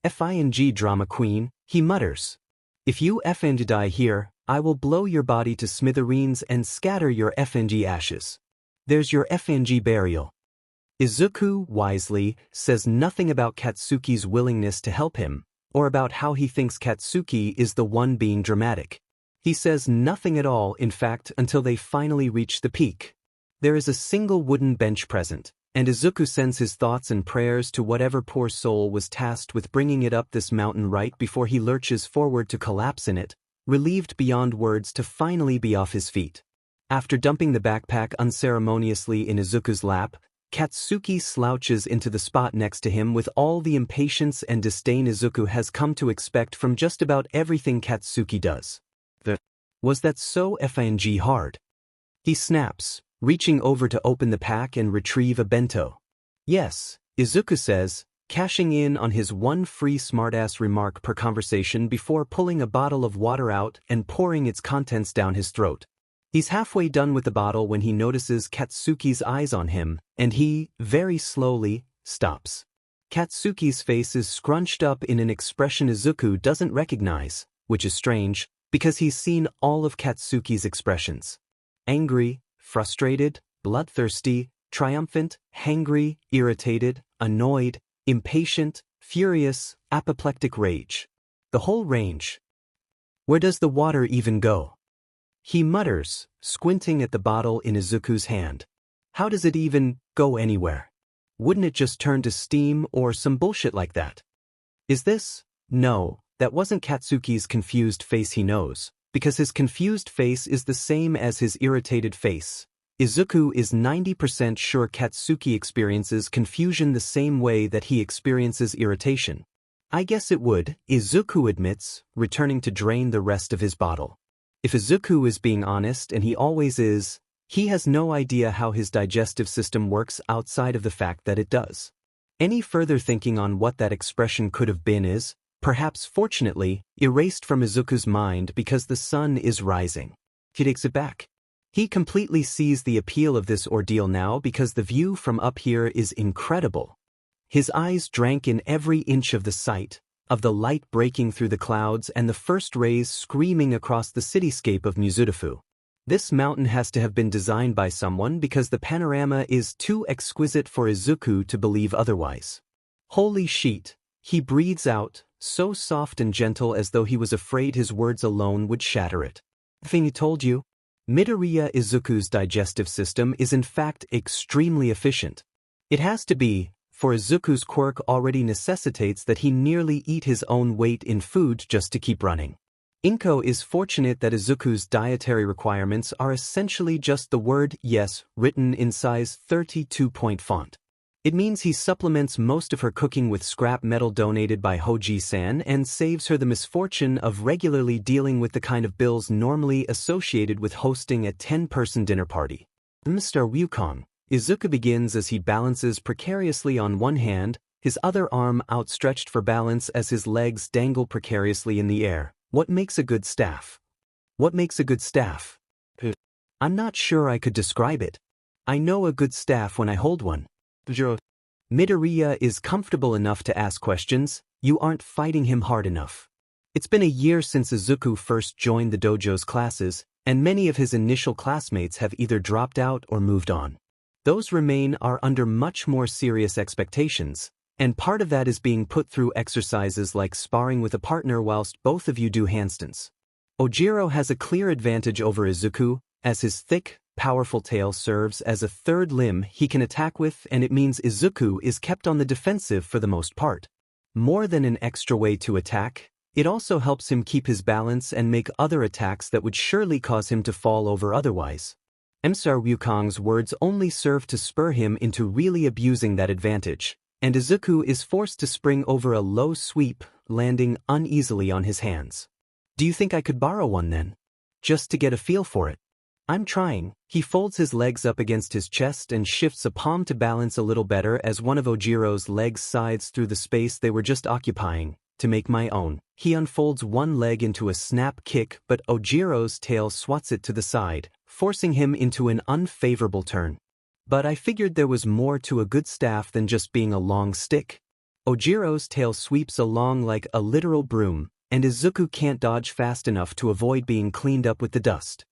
FING drama queen, he mutters. If you FNG die here, I will blow your body to smithereens and scatter your FNG ashes. There's your FNG burial. Izuku, wisely, says nothing about Katsuki's willingness to help him, or about how he thinks Katsuki is the one being dramatic. He says nothing at all, in fact, until they finally reach the peak. There is a single wooden bench present, and Izuku sends his thoughts and prayers to whatever poor soul was tasked with bringing it up this mountain right before he lurches forward to collapse in it, relieved beyond words to finally be off his feet. After dumping the backpack unceremoniously in Izuku's lap, Katsuki slouches into the spot next to him with all the impatience and disdain Izuku has come to expect from just about everything Katsuki does. Was that so FING hard? He snaps, reaching over to open the pack and retrieve a bento. Yes, Izuku says, cashing in on his one free smartass remark per conversation before pulling a bottle of water out and pouring its contents down his throat. He's halfway done with the bottle when he notices Katsuki's eyes on him, and he, very slowly, stops. Katsuki's face is scrunched up in an expression Izuku doesn't recognize, which is strange, because he's seen all of Katsuki's expressions. Angry, frustrated, bloodthirsty, triumphant, hangry, irritated, annoyed, impatient, furious, apoplectic rage. The whole range. Where does the water even go? He mutters, squinting at the bottle in Izuku's hand. How does it even go anywhere? Wouldn't it just turn to steam or some bullshit like that? Is this? No, that wasn't Katsuki's confused face, he knows, because his confused face is the same as his irritated face. Izuku is 90% sure Katsuki experiences confusion the same way that he experiences irritation. I guess it would, Izuku admits, returning to drain the rest of his bottle. If Izuku is being honest, and he always is, he has no idea how his digestive system works outside of the fact that it does. Any further thinking on what that expression could have been is, perhaps fortunately, erased from Izuku's mind because the sun is rising. He takes it back. He completely sees the appeal of this ordeal now because the view from up here is incredible. His eyes drank in every inch of the sight, of the light breaking through the clouds and the first rays screaming across the cityscape of Mizudafu. This mountain has to have been designed by someone because the panorama is too exquisite for Izuku to believe otherwise. Holy shit, he breathes out, so soft and gentle as though he was afraid his words alone would shatter it. The thing he told you? Midoriya Izuku's digestive system is in fact extremely efficient. It has to be, for Izuku's quirk already necessitates that he nearly eat his own weight in food just to keep running. Inko is fortunate that Izuku's dietary requirements are essentially just the word yes written in size 32-point font. It means he supplements most of her cooking with scrap metal donated by Hoji-san and saves her the misfortune of regularly dealing with the kind of bills normally associated with hosting a 10-person dinner party. Mr. Wukong. Izuku begins as he balances precariously on one hand, his other arm outstretched for balance as his legs dangle precariously in the air. What makes a good staff? What makes a good staff? I'm not sure I could describe it. I know a good staff when I hold one. Midoriya is comfortable enough to ask questions, you aren't fighting him hard enough. It's been a year since Izuku first joined the dojo's classes, and many of his initial classmates have either dropped out or moved on. Those remain are under much more serious expectations, and part of that is being put through exercises like sparring with a partner whilst both of you do handstands. Ojiro has a clear advantage over Izuku, as his thick, powerful tail serves as a third limb he can attack with, and it means Izuku is kept on the defensive for the most part. More than an extra way to attack, it also helps him keep his balance and make other attacks that would surely cause him to fall over otherwise. Msar Wukong's words only serve to spur him into really abusing that advantage, and Izuku is forced to spring over a low sweep, landing uneasily on his hands. Do you think I could borrow one then? Just to get a feel for it. I'm trying. He folds his legs up against his chest and shifts a palm to balance a little better as one of Ojiro's legs slides through the space they were just occupying. To make my own, he unfolds one leg into a snap kick, but Ojiro's tail swats it to the side, forcing him into an unfavorable turn. But I figured there was more to a good staff than just being a long stick. Ojiro's tail sweeps along like a literal broom, and Izuku can't dodge fast enough to avoid being cleaned up with the dust.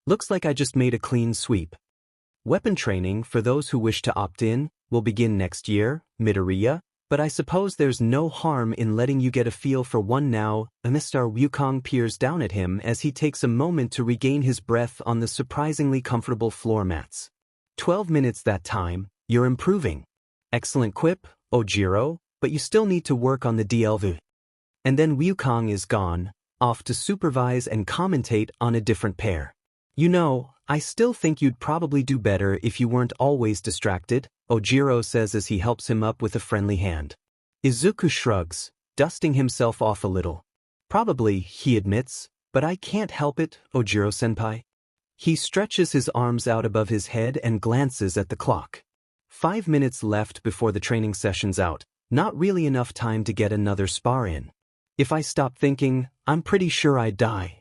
Looks like I just made a clean sweep. Weapon training, for those who wish to opt in, will begin next year, Midoriya, but I suppose there's no harm in letting you get a feel for one now. Mr. Wukong peers down at him as he takes a moment to regain his breath on the surprisingly comfortable floor mats. 12 minutes that time, you're improving. Excellent quip, Ojiro, but you still need to work on the DLV. And then Wukong is gone, off to supervise and commentate on a different pair. You know, I still think you'd probably do better if you weren't always distracted, Ojiro says as he helps him up with a friendly hand. Izuku shrugs, dusting himself off a little. Probably, he admits, but I can't help it, Ojiro-senpai. He stretches his arms out above his head and glances at the clock. 5 minutes left before the training session's out, not really enough time to get another spar in. If I stop thinking, I'm pretty sure I'd die.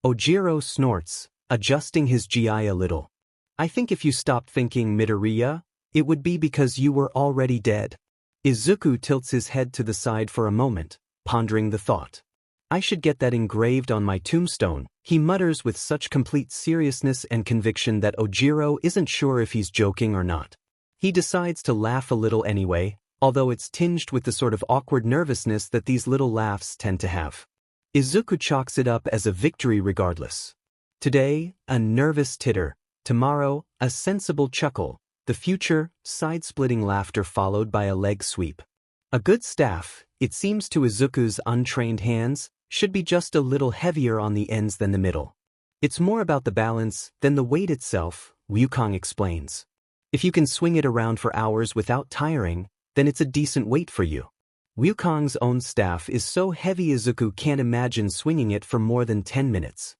Ojiro snorts, adjusting his GI a little. I think if you stopped thinking, Midoriya, it would be because you were already dead. Izuku tilts his head to the side for a moment, pondering the thought. I should get that engraved on my tombstone, he mutters with such complete seriousness and conviction that Ojiro isn't sure if he's joking or not. He decides to laugh a little anyway, although it's tinged with the sort of awkward nervousness that these little laughs tend to have. Izuku chalks it up as a victory regardless. Today, a nervous titter. Tomorrow, a sensible chuckle. The future, side-splitting laughter followed by a leg sweep. A good staff, it seems to Izuku's untrained hands, should be just a little heavier on the ends than the middle. It's more about the balance than the weight itself, Wukong explains. If you can swing it around for hours without tiring, then it's a decent weight for you. Wukong's own staff is so heavy Izuku can't imagine swinging it for more than 10 minutes.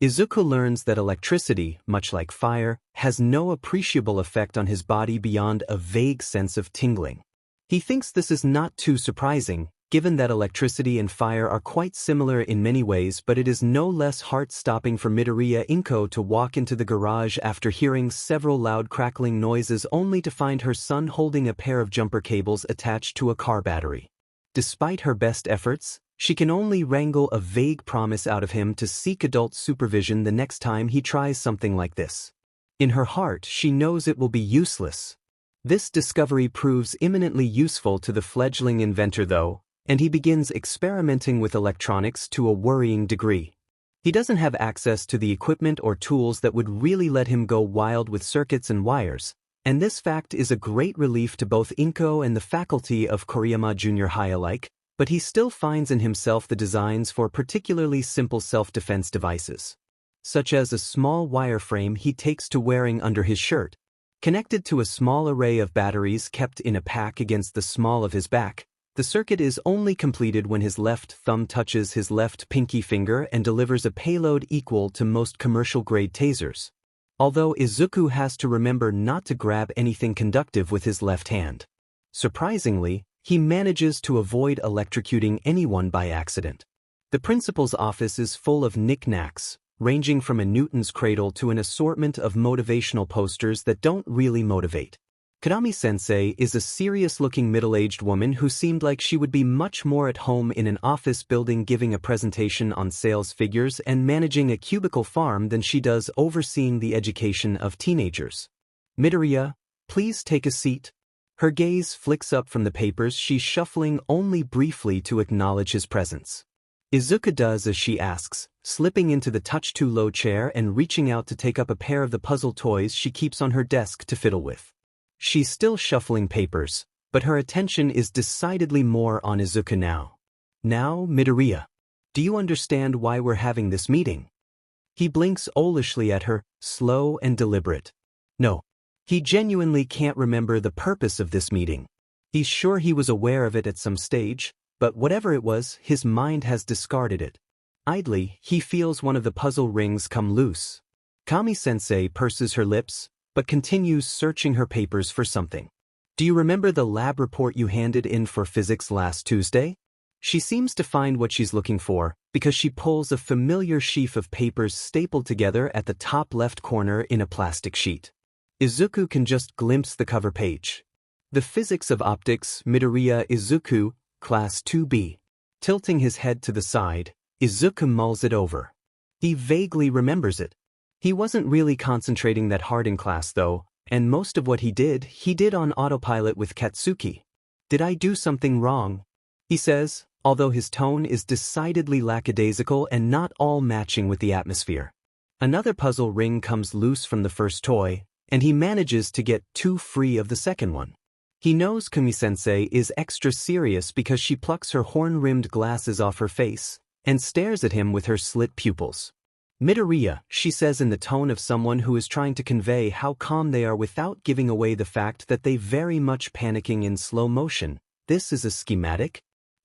Izuku learns that electricity, much like fire, has no appreciable effect on his body beyond a vague sense of tingling. He thinks this is not too surprising, given that electricity and fire are quite similar in many ways, but it is no less heart-stopping for Midoriya Inko to walk into the garage after hearing several loud crackling noises only to find her son holding a pair of jumper cables attached to a car battery. Despite her best efforts, she can only wrangle a vague promise out of him to seek adult supervision the next time he tries something like this. In her heart, she knows it will be useless. This discovery proves imminently useful to the fledgling inventor though, and he begins experimenting with electronics to a worrying degree. He doesn't have access to the equipment or tools that would really let him go wild with circuits and wires, and this fact is a great relief to both Inko and the faculty of Koriyama Junior High alike, but he still finds in himself the designs for particularly simple self-defense devices, such as a small wireframe he takes to wearing under his shirt, connected to a small array of batteries kept in a pack against the small of his back. The circuit is only completed when his left thumb touches his left pinky finger and delivers a payload equal to most commercial-grade tasers. Although Izuku has to remember not to grab anything conductive with his left hand. Surprisingly, he manages to avoid electrocuting anyone by accident. The principal's office is full of knickknacks, ranging from a Newton's cradle to an assortment of motivational posters that don't really motivate. Kanami-sensei is a serious-looking middle-aged woman who seemed like she would be much more at home in an office building giving a presentation on sales figures and managing a cubicle farm than she does overseeing the education of teenagers. Midoriya, please take a seat. Her gaze flicks up from the papers she's shuffling only briefly to acknowledge his presence. Izuku does as she asks, slipping into the touch-too-low chair and reaching out to take up a pair of the puzzle toys she keeps on her desk to fiddle with. She's still shuffling papers, but her attention is decidedly more on Izuku now. Now, Midoriya, do you understand why we're having this meeting? He blinks owlishly at her, slow and deliberate. No. He genuinely can't remember the purpose of this meeting. He's sure he was aware of it at some stage, but whatever it was, his mind has discarded it. Idly, he feels one of the puzzle rings come loose. Kami-sensei purses her lips, but continues searching her papers for something. Do you remember the lab report you handed in for physics last Tuesday? She seems to find what she's looking for, because she pulls a familiar sheaf of papers stapled together at the top left corner in a plastic sheet. Izuku can just glimpse the cover page. The Physics of Optics, Midoriya Izuku, Class 2B. Tilting his head to the side, Izuku mulls it over. He vaguely remembers it. He wasn't really concentrating that hard in class though, and most of what he did on autopilot with Katsuki. Did I do something wrong? He says, although his tone is decidedly lackadaisical and not all matching with the atmosphere. Another puzzle ring comes loose from the first toy, and he manages to get two free of the second one. He knows Kami-sensei is extra serious because she plucks her horn-rimmed glasses off her face and stares at him with her slit pupils. Midoriya, she says in the tone of someone who is trying to convey how calm they are without giving away the fact that they very much panicking in slow motion. This is a schematic?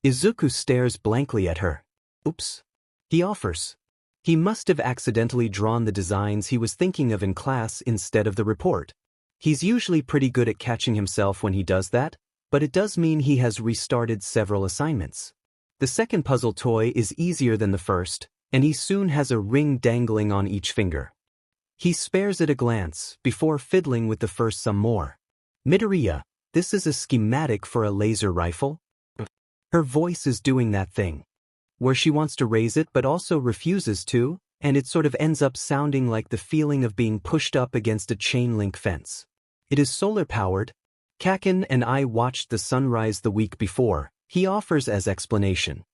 Izuku stares blankly at her. Oops. He offers. He must have accidentally drawn the designs he was thinking of in class instead of the report. He's usually pretty good at catching himself when he does that, but it does mean he has restarted several assignments. The second puzzle toy is easier than the first, and he soon has a ring dangling on each finger. He spares it a glance before fiddling with the first some more. Midoriya, this is a schematic for a laser rifle? Her voice is doing that thing where she wants to raise it but also refuses to, and it sort of ends up sounding like the feeling of being pushed up against a chain-link fence. It is solar-powered. Kaken and I watched the sunrise the week before, he offers as explanation.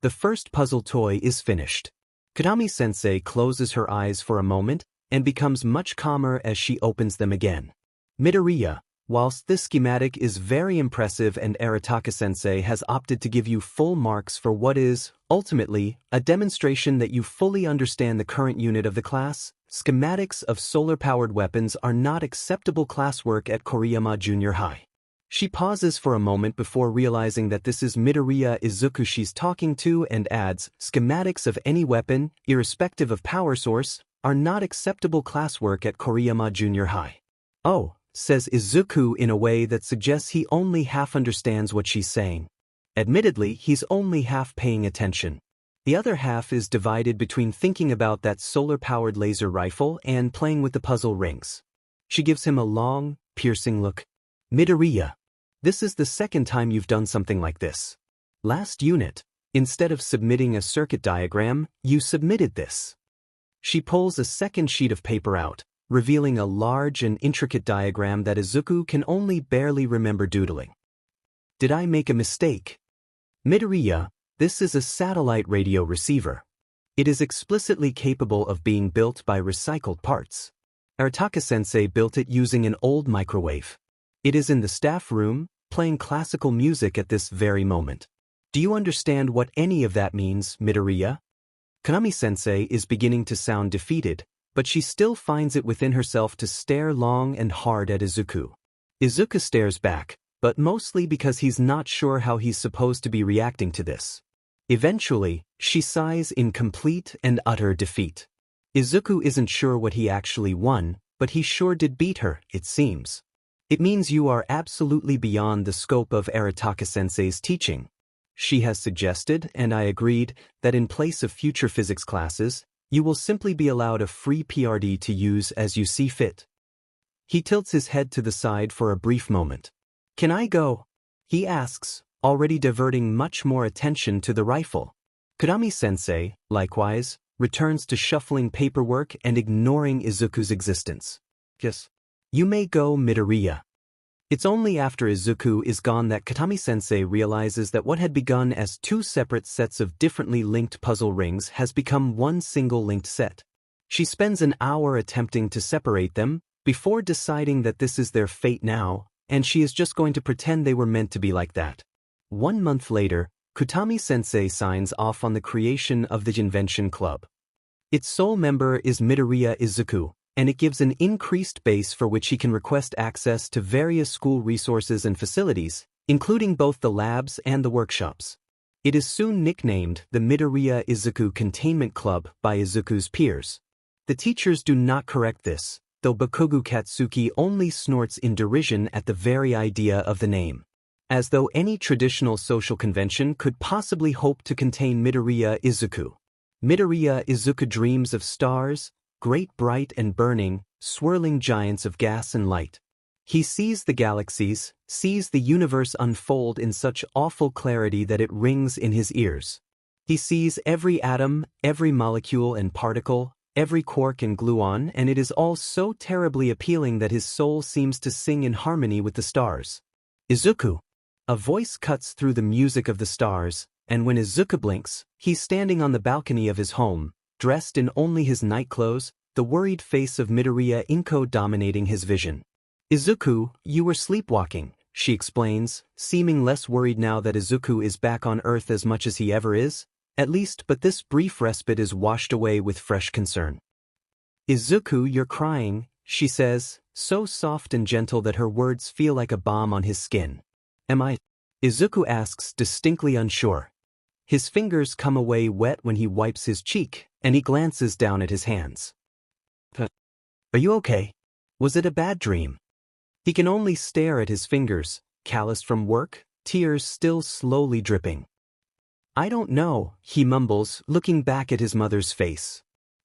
The first puzzle toy is finished. Kanami-sensei closes her eyes for a moment and becomes much calmer as she opens them again. Midoriya, whilst this schematic is very impressive and Arataka-sensei has opted to give you full marks for what is, ultimately, a demonstration that you fully understand the current unit of the class, schematics of solar-powered weapons are not acceptable classwork at Koriyama Junior High. She pauses for a moment before realizing that this is Midoriya Izuku she's talking to and adds, schematics of any weapon, irrespective of power source, are not acceptable classwork at Koriyama Junior High. Oh, says Izuku in a way that suggests he only half understands what she's saying. Admittedly, he's only half paying attention. The other half is divided between thinking about that solar-powered laser rifle and playing with the puzzle rings. She gives him a long, piercing look. Midoriya, this is the second time you've done something like this. Last unit, instead of submitting a circuit diagram, you submitted this. She pulls a second sheet of paper out, revealing a large and intricate diagram that Izuku can only barely remember doodling. Did I make a mistake? Midoriya, this is a satellite radio receiver. It is explicitly capable of being built by recycled parts. Arataka-sensei built it using an old microwave. It is in the staff room, playing classical music at this very moment. Do you understand what any of that means, Midoriya? Kanami-sensei is beginning to sound defeated, but she still finds it within herself to stare long and hard at Izuku. Izuku stares back, but mostly because he's not sure how he's supposed to be reacting to this. Eventually, she sighs in complete and utter defeat. Izuku isn't sure what he actually won, but he sure did beat her, it seems. It means you are absolutely beyond the scope of Arataka-sensei's teaching. She has suggested, and I agreed, that in place of future physics classes, you will simply be allowed a free PRD to use as you see fit. He tilts his head to the side for a brief moment. Can I go? He asks, already diverting much more attention to the rifle. Kurami-sensei, likewise, returns to shuffling paperwork and ignoring Izuku's existence. Yes. You may go, Midoriya. It's only after Izuku is gone that Katami-sensei realizes that what had begun as two separate sets of differently linked puzzle rings has become one single linked set. She spends an hour attempting to separate them, before deciding that this is their fate now, and she is just going to pretend they were meant to be like that. 1 month later, Kutami-sensei signs off on the creation of the Invention Club. Its sole member is Midoriya Izuku, and it gives an increased base for which he can request access to various school resources and facilities, including both the labs and the workshops. It is soon nicknamed the Midoriya Izuku Containment Club by Izuku's peers. The teachers do not correct this, though Bakugo Katsuki only snorts in derision at the very idea of the name. As though any traditional social convention could possibly hope to contain Midoriya Izuku. Midoriya Izuku dreams of stars, great bright and burning, swirling giants of gas and light. He sees the galaxies, sees the universe unfold in such awful clarity that it rings in his ears. He sees every atom, every molecule and particle, every quark and gluon, and it is all so terribly appealing that his soul seems to sing in harmony with the stars. Izuku. A voice cuts through the music of the stars, and when Izuku blinks, he's standing on the balcony of his home, dressed in only his nightclothes, the worried face of Midoriya Inko dominating his vision. Izuku, you were sleepwalking, she explains, seeming less worried now that Izuku is back on Earth as much as he ever is, at least, but this brief respite is washed away with fresh concern. Izuku, you're crying, she says, so soft and gentle that her words feel like a balm on his skin. Am I? Izuku asks, distinctly unsure. His fingers come away wet when he wipes his cheek, and he glances down at his hands. Are you okay? Was it a bad dream? He can only stare at his fingers, calloused from work, tears still slowly dripping. I don't know, he mumbles, looking back at his mother's face.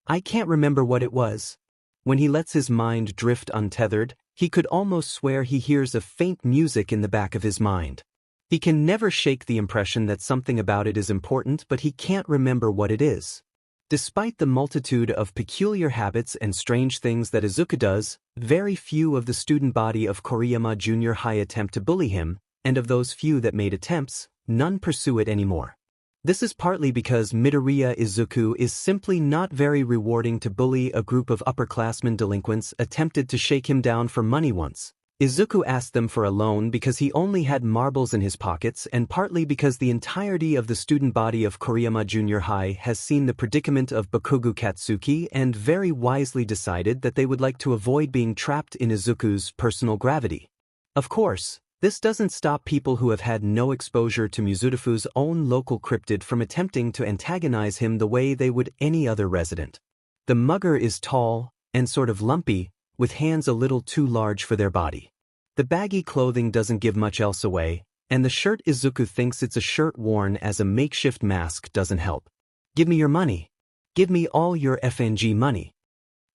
I can't remember what it was. When he lets his mind drift untethered, he could almost swear he hears a faint music in the back of his mind. He can never shake the impression that something about it is important, but he can't remember what it is. Despite the multitude of peculiar habits and strange things that Izuku does, very few of the student body of Koriyama Junior High attempt to bully him, and of those few that made attempts, none pursue it anymore. This is partly because Midoriya Izuku is simply not very rewarding to bully. A group of upperclassmen delinquents attempted to shake him down for money once. Izuku asked them for a loan because he only had marbles in his pockets, and partly because the entirety of the student body of Koriyama Junior High has seen the predicament of Bakugo Katsuki and very wisely decided that they would like to avoid being trapped in Izuku's personal gravity. Of course, this doesn't stop people who have had no exposure to Mizutafu's own local cryptid from attempting to antagonize him the way they would any other resident. The mugger is tall and sort of lumpy, with hands a little too large for their body. The baggy clothing doesn't give much else away, and the shirt Izuku thinks it's a shirt worn as a makeshift mask doesn't help. Give me your money. Give me all your FNG money.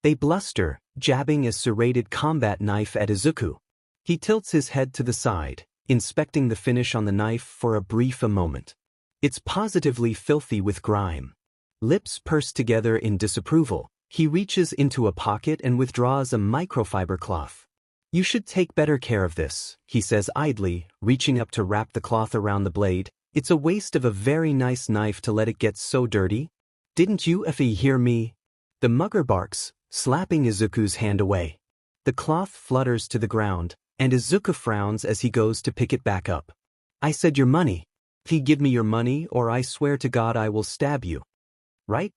They bluster, jabbing a serrated combat knife at Izuku. He tilts his head to the side, inspecting the finish on the knife for a brief moment. It's positively filthy with grime. Lips pursed together in disapproval, he reaches into a pocket and withdraws a microfiber cloth. You should take better care of this, he says idly, reaching up to wrap the cloth around the blade. It's a waste of a very nice knife to let it get so dirty. Didn't you hear me? The mugger barks, slapping Izuku's hand away. The cloth flutters to the ground, and Izuku frowns as he goes to pick it back up. I said your money. Give me your money or I swear to God I will stab you. Right,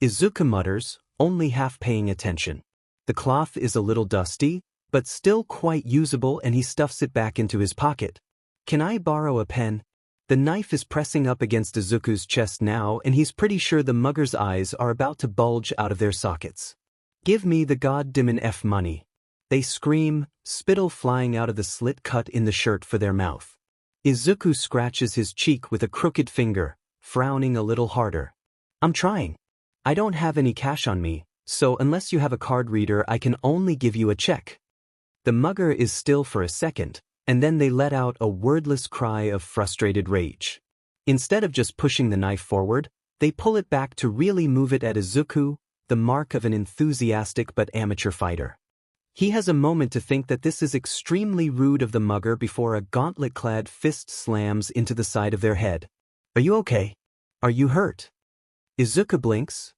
Izuku mutters, only half paying attention. The cloth is a little dusty, but still quite usable, and he stuffs it back into his pocket. Can I borrow a pen? The knife is pressing up against Izuku's chest now, and he's pretty sure the mugger's eyes are about to bulge out of their sockets. Give me the goddamn F money. They scream, spittle flying out of the slit cut in the shirt for their mouth. Izuku scratches his cheek with a crooked finger, frowning a little harder. I'm trying. I don't have any cash on me, so unless you have a card reader I can only give you a check. The mugger is still for a second, and then they let out a wordless cry of frustrated rage. Instead of just pushing the knife forward, they pull it back to really move it at Izuku, the mark of an enthusiastic but amateur fighter. He has a moment to think that this is extremely rude of the mugger before a gauntlet-clad fist slams into the side of their head. Are you okay? Are you hurt? Izuku blinks,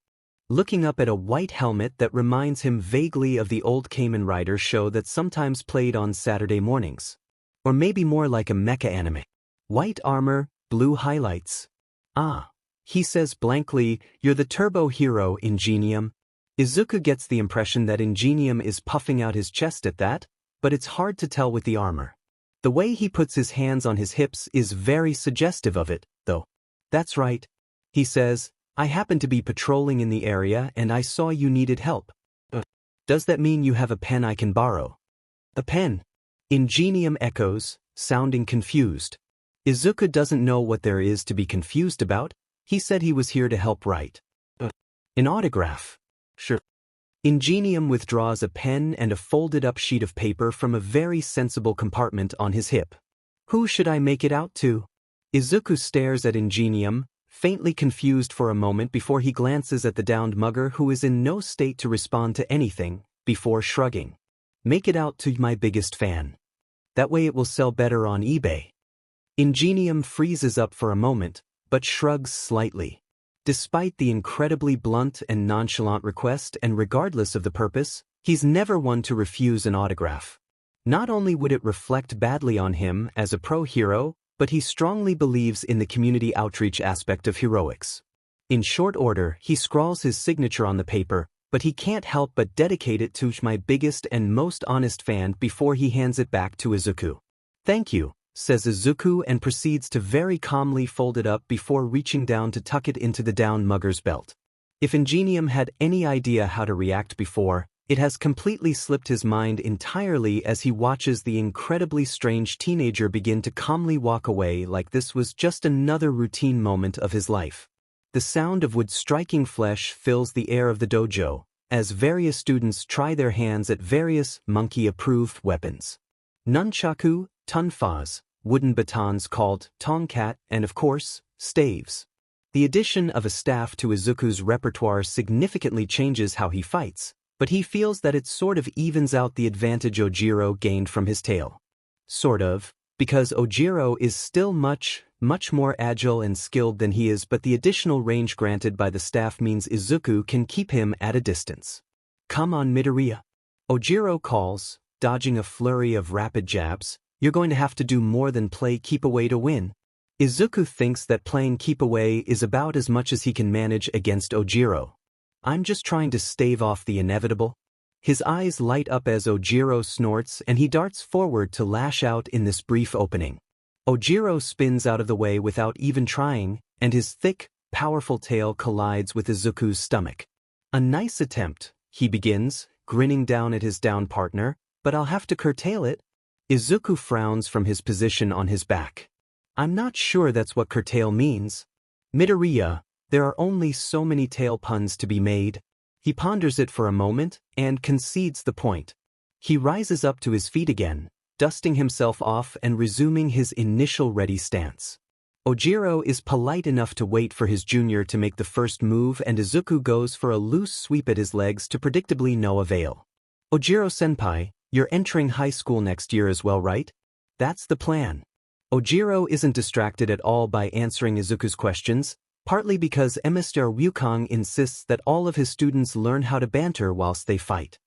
looking up at a white helmet that reminds him vaguely of the old Kamen Rider show that sometimes played on Saturday mornings. Or maybe more like a mecha anime. White armor, blue highlights. Ah, he says blankly, you're the turbo hero, Ingenium. Izuku gets the impression that Ingenium is puffing out his chest at that, but it's hard to tell with the armor. The way he puts his hands on his hips is very suggestive of it, though. That's right, he says, I happened to be patrolling in the area and I saw you needed help. Does that mean you have a pen I can borrow? A pen? Ingenium echoes, sounding confused. Izuku doesn't know what there is to be confused about. He said he was here to help write. An autograph. Sure. Ingenium withdraws a pen and a folded-up sheet of paper from a very sensible compartment on his hip. Who should I make it out to? Izuku stares at Ingenium, faintly confused for a moment before he glances at the downed mugger who is in no state to respond to anything, before shrugging. Make it out to my biggest fan. That way it will sell better on eBay. Ingenium freezes up for a moment, but shrugs slightly. Despite the incredibly blunt and nonchalant request and regardless of the purpose, he's never one to refuse an autograph. Not only would it reflect badly on him as a pro-hero, but he strongly believes in the community outreach aspect of heroics. In short order, he scrawls his signature on the paper, but he can't help but dedicate it to my biggest and most honest fan before he hands it back to Izuku. Thank you, says Izuku and proceeds to very calmly fold it up before reaching down to tuck it into the down mugger's belt. If Ingenium had any idea how to react before, it has completely slipped his mind entirely as he watches the incredibly strange teenager begin to calmly walk away like this was just another routine moment of his life. The sound of wood striking flesh fills the air of the dojo, as various students try their hands at various monkey-approved weapons. Nunchaku, tunfas, wooden batons called tongkat, and of course, staves. The addition of a staff to Izuku's repertoire significantly changes how he fights, but he feels that it sort of evens out the advantage Ojiro gained from his tail. Sort of, because Ojiro is still much more agile and skilled than he is, but the additional range granted by the staff means Izuku can keep him at a distance. Come on, Midoriya. Ojiro calls, dodging a flurry of rapid jabs. You're going to have to do more than play keep away to win. Izuku thinks that playing keep away is about as much as he can manage against Ojiro. I'm just trying to stave off the inevitable. His eyes light up as Ojiro snorts and he darts forward to lash out in this brief opening. Ojiro spins out of the way without even trying, and his thick, powerful tail collides with Izuku's stomach. A nice attempt, he begins, grinning down at his down partner, but I'll have to curtail it. Izuku frowns from his position on his back. I'm not sure that's what curtail means. Midoriya, there are only so many tail puns to be made. He ponders it for a moment and concedes the point. He rises up to his feet again, dusting himself off and resuming his initial ready stance. Ojiro is polite enough to wait for his junior to make the first move, and Izuku goes for a loose sweep at his legs to predictably no avail. Ojiro-senpai, you're entering high school next year as well, right? That's the plan. Ojiro isn't distracted at all by answering Izuku's questions, partly because Mr. Wukong insists that all of his students learn how to banter whilst they fight.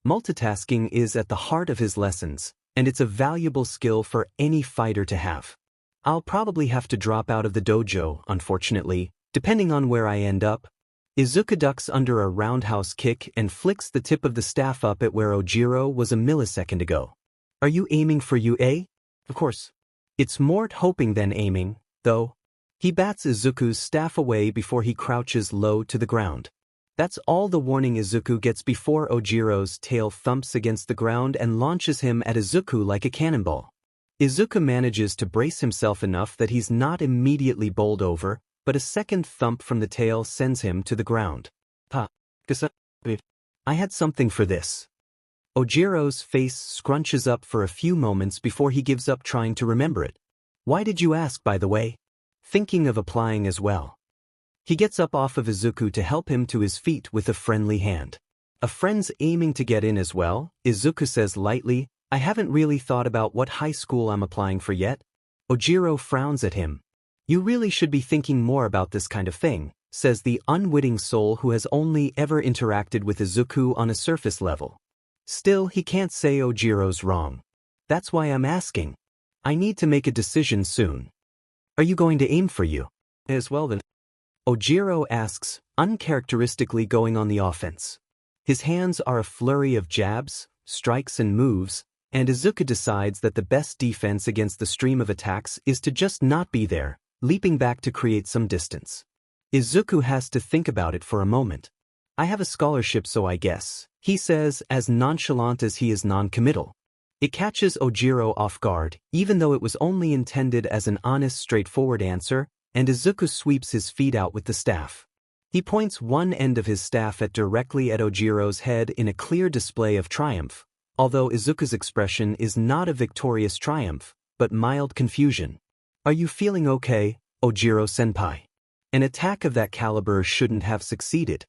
Multitasking is at the heart of his lessons, and it's a valuable skill for any fighter to have. I'll probably have to drop out of the dojo, unfortunately, depending on where I end up. Izuku ducks under a roundhouse kick and flicks the tip of the staff up at where Ojiro was a millisecond ago. Are you aiming for you, eh? Of course. It's more hoping than aiming, though. He bats Izuku's staff away before he crouches low to the ground. That's all the warning Izuku gets before Ojiro's tail thumps against the ground and launches him at Izuku like a cannonball. Izuku manages to brace himself enough that he's not immediately bowled over, but a second thump from the tail sends him to the ground. I had something for this. Ojiro's face scrunches up for a few moments before he gives up trying to remember it. Why did you ask, by the way? Thinking of applying as well. He gets up off of Izuku to help him to his feet with a friendly hand. A friend's aiming to get in as well, Izuku says lightly. I haven't really thought about what high school I'm applying for yet. Ojiro frowns at him. You really should be thinking more about this kind of thing, says the unwitting soul who has only ever interacted with Izuku on a surface level. Still, he can't say Ojiro's wrong. That's why I'm asking. I need to make a decision soon. Are you going to aim for you? As well then. Ojiro asks, uncharacteristically going on the offense. His hands are a flurry of jabs, strikes and moves, and Izuku decides that the best defense against the stream of attacks is to just not be there, leaping back to create some distance. Izuku has to think about it for a moment. I have a scholarship, so I guess, he says, as nonchalant as he is non-committal. It catches Ojiro off guard, even though it was only intended as an honest, straightforward answer, and Izuku sweeps his feet out with the staff. He points one end of his staff directly at Ojiro's head in a clear display of triumph, although Izuku's expression is not a victorious triumph, but mild confusion. Are you feeling okay, Ojiro-senpai? An attack of that caliber shouldn't have succeeded.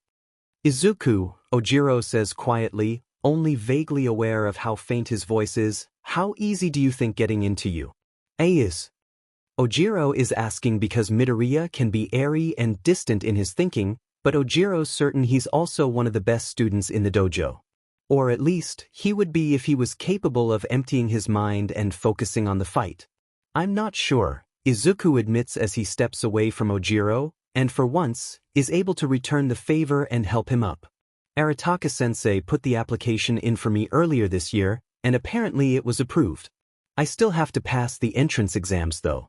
Izuku, Ojiro says quietly, only vaguely aware of how faint his voice is. How easy do you think getting into you? Is. Ojiro is asking because Midoriya can be airy and distant in his thinking, but Ojiro's certain he's also one of the best students in the dojo. Or at least, he would be if he was capable of emptying his mind and focusing on the fight. I'm not sure, Izuku admits as he steps away from Ojiro, and for once, is able to return the favor and help him up. Arataka-sensei put the application in for me earlier this year, and apparently it was approved. I still have to pass the entrance exams though.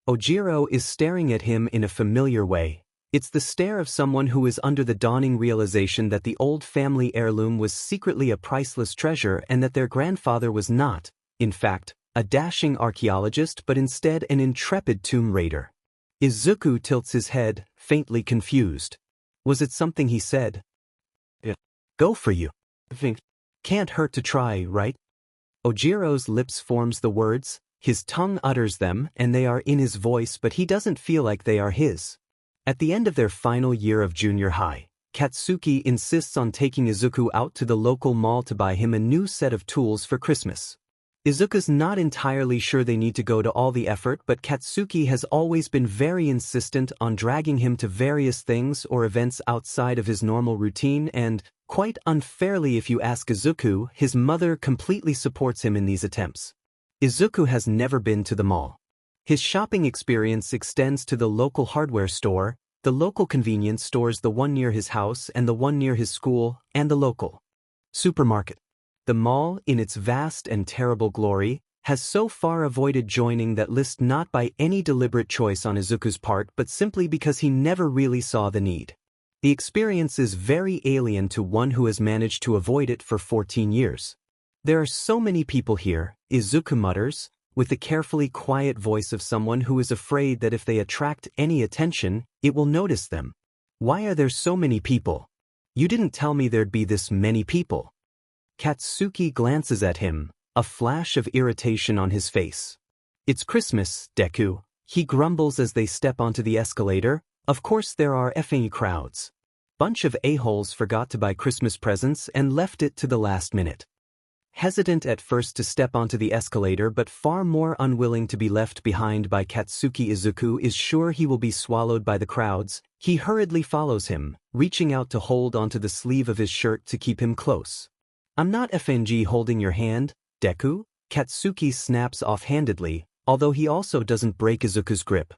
Ojiro is staring at him in a familiar way. It's the stare of someone who is under the dawning realization that the old family heirloom was secretly a priceless treasure and that their grandfather was not, in fact, a dashing archaeologist but instead an intrepid tomb raider. Izuku tilts his head, faintly confused. Was it something he said? Yeah. Go for you. Think. Can't hurt to try, right? Ojiro's lips forms the words, his tongue utters them, and they are in his voice, but he doesn't feel like they are his. At the end of their final year of junior high, Katsuki insists on taking Izuku out to the local mall to buy him a new set of tools for Christmas. Izuku's not entirely sure they need to go to all the effort, but Katsuki has always been very insistent on dragging him to various things or events outside of his normal routine and, quite unfairly if you ask Izuku, his mother completely supports him in these attempts. Izuku has never been to the mall. His shopping experience extends to the local hardware store, the local convenience stores, the one near his house and the one near his school, and the local supermarket. The mall, in its vast and terrible glory, has so far avoided joining that list, not by any deliberate choice on Izuku's part but simply because he never really saw the need. The experience is very alien to one who has managed to avoid it for 14 years. There are so many people here, Izuku mutters, with the carefully quiet voice of someone who is afraid that if they attract any attention, it will notice them. Why are there so many people? You didn't tell me there'd be this many people. Katsuki glances at him, a flash of irritation on his face. It's Christmas, Deku, he grumbles as they step onto the escalator. Of course there are effing crowds. Bunch of a-holes forgot to buy Christmas presents and left it to the last minute. Hesitant at first to step onto the escalator but far more unwilling to be left behind by Katsuki, Izuku is sure he will be swallowed by the crowds. He hurriedly follows him, reaching out to hold onto the sleeve of his shirt to keep him close. I'm not FNG holding your hand, Deku, Katsuki snaps offhandedly, although he also doesn't break Izuku's grip.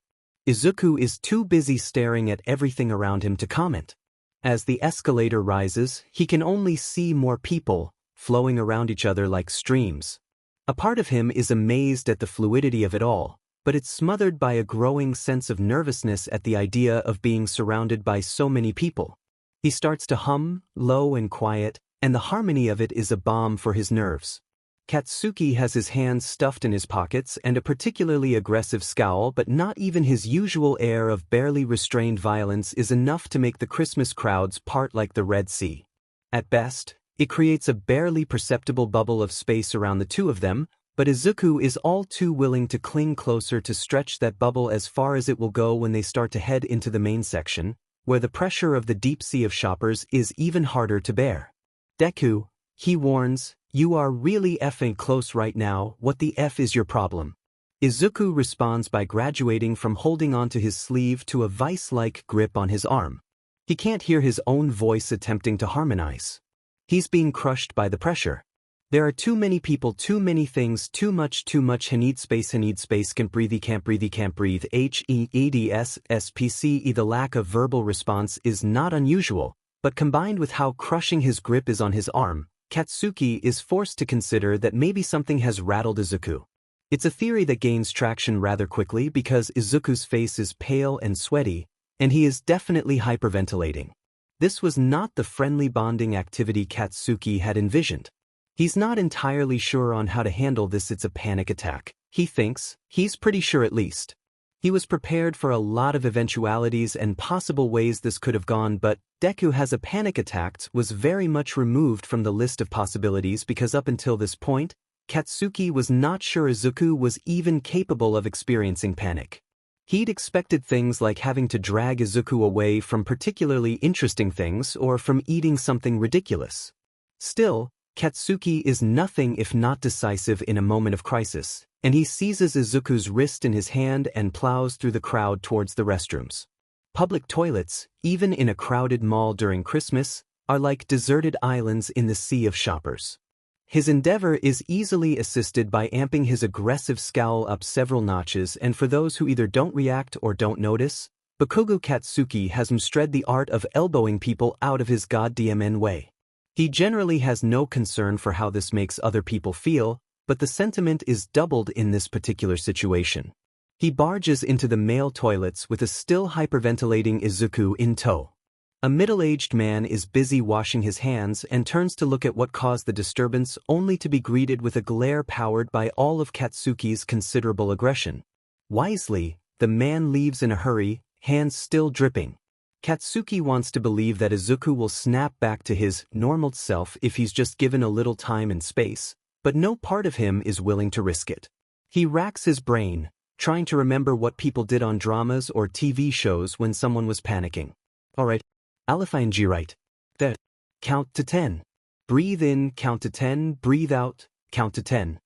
Izuku is too busy staring at everything around him to comment. As the escalator rises, he can only see more people, flowing around each other like streams. A part of him is amazed at the fluidity of it all, but it's smothered by a growing sense of nervousness at the idea of being surrounded by so many people. He starts to hum, low and quiet, and the harmony of it is a balm for his nerves. Katsuki has his hands stuffed in his pockets and a particularly aggressive scowl, but not even his usual air of barely restrained violence is enough to make the Christmas crowds part like the Red Sea. At best, It creates a barely perceptible bubble of space around the two of them, but Izuku is all too willing to cling closer to stretch that bubble as far as it will go when they start to head into the main section, where the pressure of the deep sea of shoppers is even harder to bear. Deku, he warns, you are really effing close right now, what the F is your problem? Izuku responds by graduating from holding onto his sleeve to a vice-like grip on his arm. He can't hear his own voice attempting to harmonize. He's being crushed by the pressure. There are too many people, too many things, too much, he needs space, can't breathe, HEADSSPCE. The lack of verbal response is not unusual, but combined with how crushing his grip is on his arm, Katsuki is forced to consider that maybe something has rattled Izuku. It's a theory that gains traction rather quickly because Izuku's face is pale and sweaty, and he is definitely hyperventilating. This was not the friendly bonding activity Katsuki had envisioned. He's not entirely sure on how to handle this. It's a panic attack, he thinks. He's pretty sure at least. He was prepared for a lot of eventualities and possible ways this could have gone, but Deku has a panic attack was very much removed from the list of possibilities because up until this point, Katsuki was not sure Izuku was even capable of experiencing panic. He'd expected things like having to drag Izuku away from particularly interesting things or from eating something ridiculous. Still, Katsuki is nothing if not decisive in a moment of crisis, and he seizes Izuku's wrist in his hand and plows through the crowd towards the restrooms. Public toilets, even in a crowded mall during Christmas, are like deserted islands in the sea of shoppers. His endeavor is easily assisted by amping his aggressive scowl up several notches, and for those who either don't react or don't notice, Bakugo Katsuki has mastered the art of elbowing people out of his goddamn way. He generally has no concern for how this makes other people feel, but the sentiment is doubled in this particular situation. He barges into the male toilets with a still hyperventilating Izuku in tow. A middle-aged man is busy washing his hands and turns to look at what caused the disturbance, only to be greeted with a glare powered by all of Katsuki's considerable aggression. Wisely, the man leaves in a hurry, hands still dripping. Katsuki wants to believe that Izuku will snap back to his normal self if he's just given a little time and space, but no part of him is willing to risk it. He racks his brain, trying to remember what people did on dramas or TV shows when someone was panicking. Alright, I'll find you right. There. Count to 10. Breathe in, count to 10, breathe out, count to 10.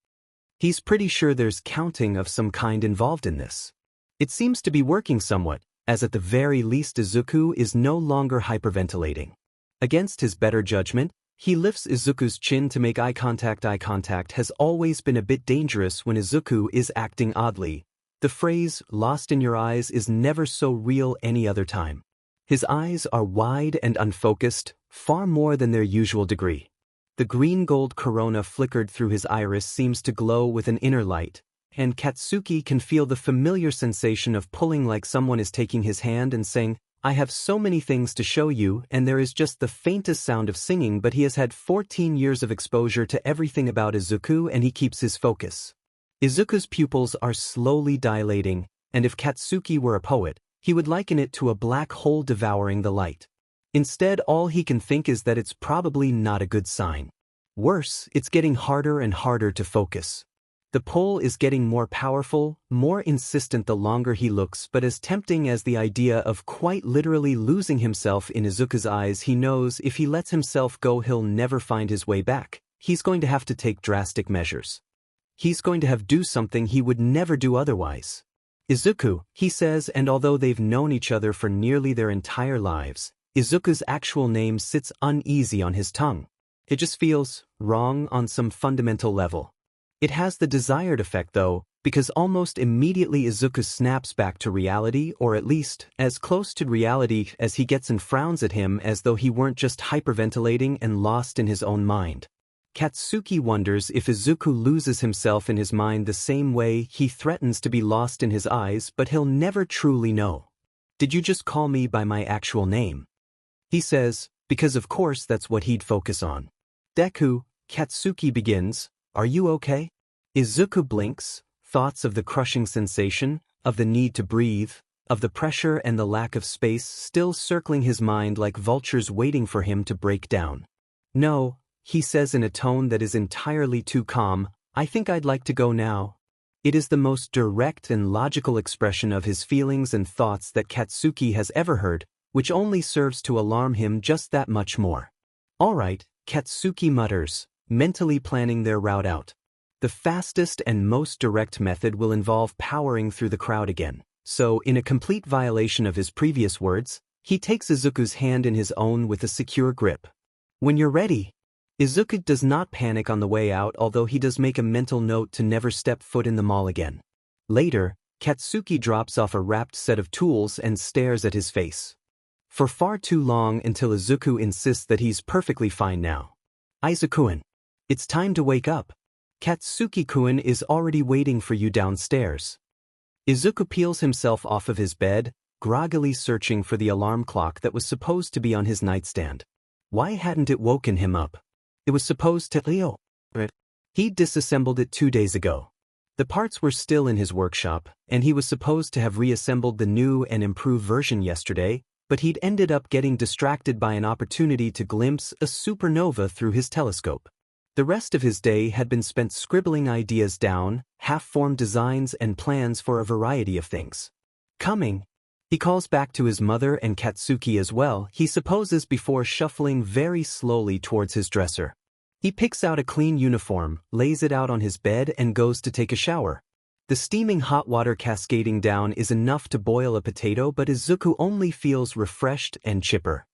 He's pretty sure there's counting of some kind involved in this. It seems to be working somewhat, as at the very least Izuku is no longer hyperventilating. Against his better judgment, he lifts Izuku's chin to make eye contact. Eye contact has always been a bit dangerous when Izuku is acting oddly. The phrase, lost in your eyes, is never so real any other time. His eyes are wide and unfocused, far more than their usual degree. The green-gold corona flickered through his iris seems to glow with an inner light, and Katsuki can feel the familiar sensation of pulling like someone is taking his hand and saying, I have so many things to show you, and there is just the faintest sound of singing, but he has had 14 years of exposure to everything about Izuku and he keeps his focus. Izuku's pupils are slowly dilating, and if Katsuki were a poet, he would liken it to a black hole devouring the light. Instead, all he can think is that it's probably not a good sign. Worse, it's getting harder and harder to focus. The pull is getting more powerful, more insistent the longer he looks, but as tempting as the idea of quite literally losing himself in Izuku's eyes, he knows if he lets himself go he'll never find his way back. He's going to have to take drastic measures. He's going to have to do something he would never do otherwise. Izuku, he says, and although they've known each other for nearly their entire lives, Izuku's actual name sits uneasy on his tongue. It just feels wrong on some fundamental level. It has the desired effect though, because almost immediately Izuku snaps back to reality, or at least, as close to reality as he gets, and frowns at him as though he weren't just hyperventilating and lost in his own mind. Katsuki wonders if Izuku loses himself in his mind the same way he threatens to be lost in his eyes, but he'll never truly know. Did you just call me by my actual name? He says, because of course that's what he'd focus on. Deku, Katsuki begins, are you okay? Izuku blinks, thoughts of the crushing sensation, of the need to breathe, of the pressure and the lack of space still circling his mind like vultures waiting for him to break down. No, he says in a tone that is entirely too calm, I think I'd like to go now. It is the most direct and logical expression of his feelings and thoughts that Katsuki has ever heard, which only serves to alarm him just that much more. All right, Katsuki mutters, mentally planning their route out. The fastest and most direct method will involve powering through the crowd again. So, in a complete violation of his previous words, he takes Izuku's hand in his own with a secure grip. When you're ready. Izuku does not panic on the way out, although he does make a mental note to never step foot in the mall again. Later, Katsuki drops off a wrapped set of tools and stares at his face. For far too long until Izuku insists that he's perfectly fine now. Izuku-kun, it's time to wake up. Katsuki-kun is already waiting for you downstairs. Izuku peels himself off of his bed, groggily searching for the alarm clock that was supposed to be on his nightstand. Why hadn't it woken him up? It was supposed to Leo. He disassembled it 2 days ago. The parts were still in his workshop, and he was supposed to have reassembled the new and improved version yesterday, but he'd ended up getting distracted by an opportunity to glimpse a supernova through his telescope. The rest of his day had been spent scribbling ideas down, half-formed designs and plans for a variety of things. Coming. He calls back to his mother and Katsuki as well, he supposes, before shuffling very slowly towards his dresser. He picks out a clean uniform, lays it out on his bed and goes to take a shower. The steaming hot water cascading down is enough to boil a potato, but Izuku only feels refreshed and chipper.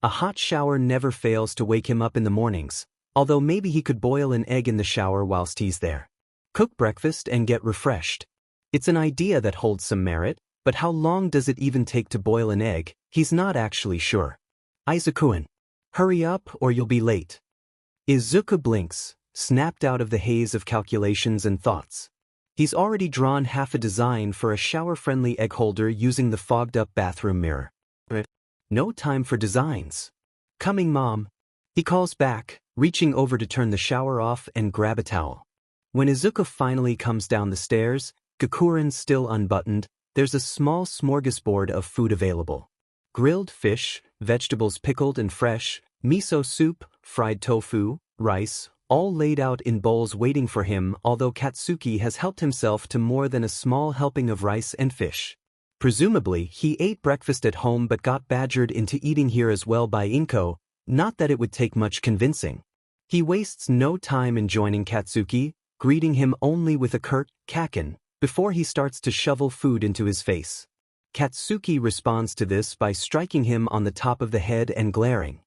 A hot shower never fails to wake him up in the mornings, although maybe he could boil an egg in the shower whilst he's there. Cook breakfast and get refreshed. It's an idea that holds some merit, but how long does it even take to boil an egg? He's not actually sure. Izuku-kun, hurry up or you'll be late. Izuku blinks, snapped out of the haze of calculations and thoughts. He's already drawn half a design for a shower-friendly egg holder using the fogged-up bathroom mirror. No time for designs. Coming, Mom. He calls back, reaching over to turn the shower off and grab a towel. When Izuku finally comes down the stairs, Gakurin still unbuttoned, there's a small smorgasbord of food available. Grilled fish, vegetables pickled and fresh, miso soup, fried tofu, rice, all laid out in bowls waiting for him, although Katsuki has helped himself to more than a small helping of rice and fish. Presumably, he ate breakfast at home but got badgered into eating here as well by Inko, not that it would take much convincing. He wastes no time in joining Katsuki, greeting him only with a curt "kaken," before he starts to shovel food into his face. Katsuki responds to this by striking him on the top of the head and glaring.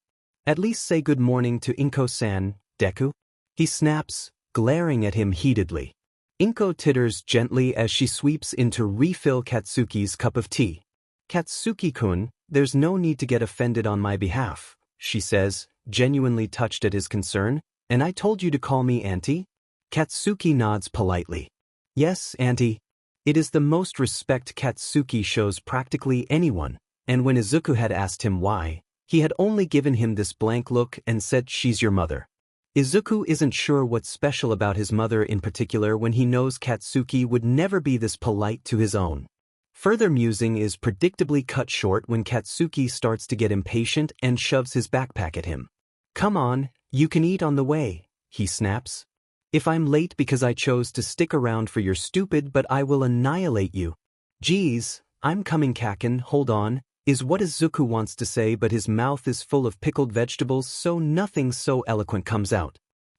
At least say good morning to Inko-san, Deku. He snaps, glaring at him heatedly. Inko titters gently as she sweeps in to refill Katsuki's cup of tea. Katsuki-kun, there's no need to get offended on my behalf, she says, genuinely touched at his concern, and I told you to call me Auntie? Katsuki nods politely. Yes, Auntie. It is the most respect Katsuki shows practically anyone, and when Izuku had asked him why, he had only given him this blank look and said, she's your mother. Izuku isn't sure what's special about his mother in particular when he knows Katsuki would never be this polite to his own. Further musing is predictably cut short when Katsuki starts to get impatient and shoves his backpack at him. Come on, you can eat on the way, he snaps. If I'm late because I chose to stick around for your stupid but I will annihilate you. Geez, I'm coming, Kaken, hold on, is what Izuku wants to say, but his mouth is full of pickled vegetables, so nothing so eloquent comes out.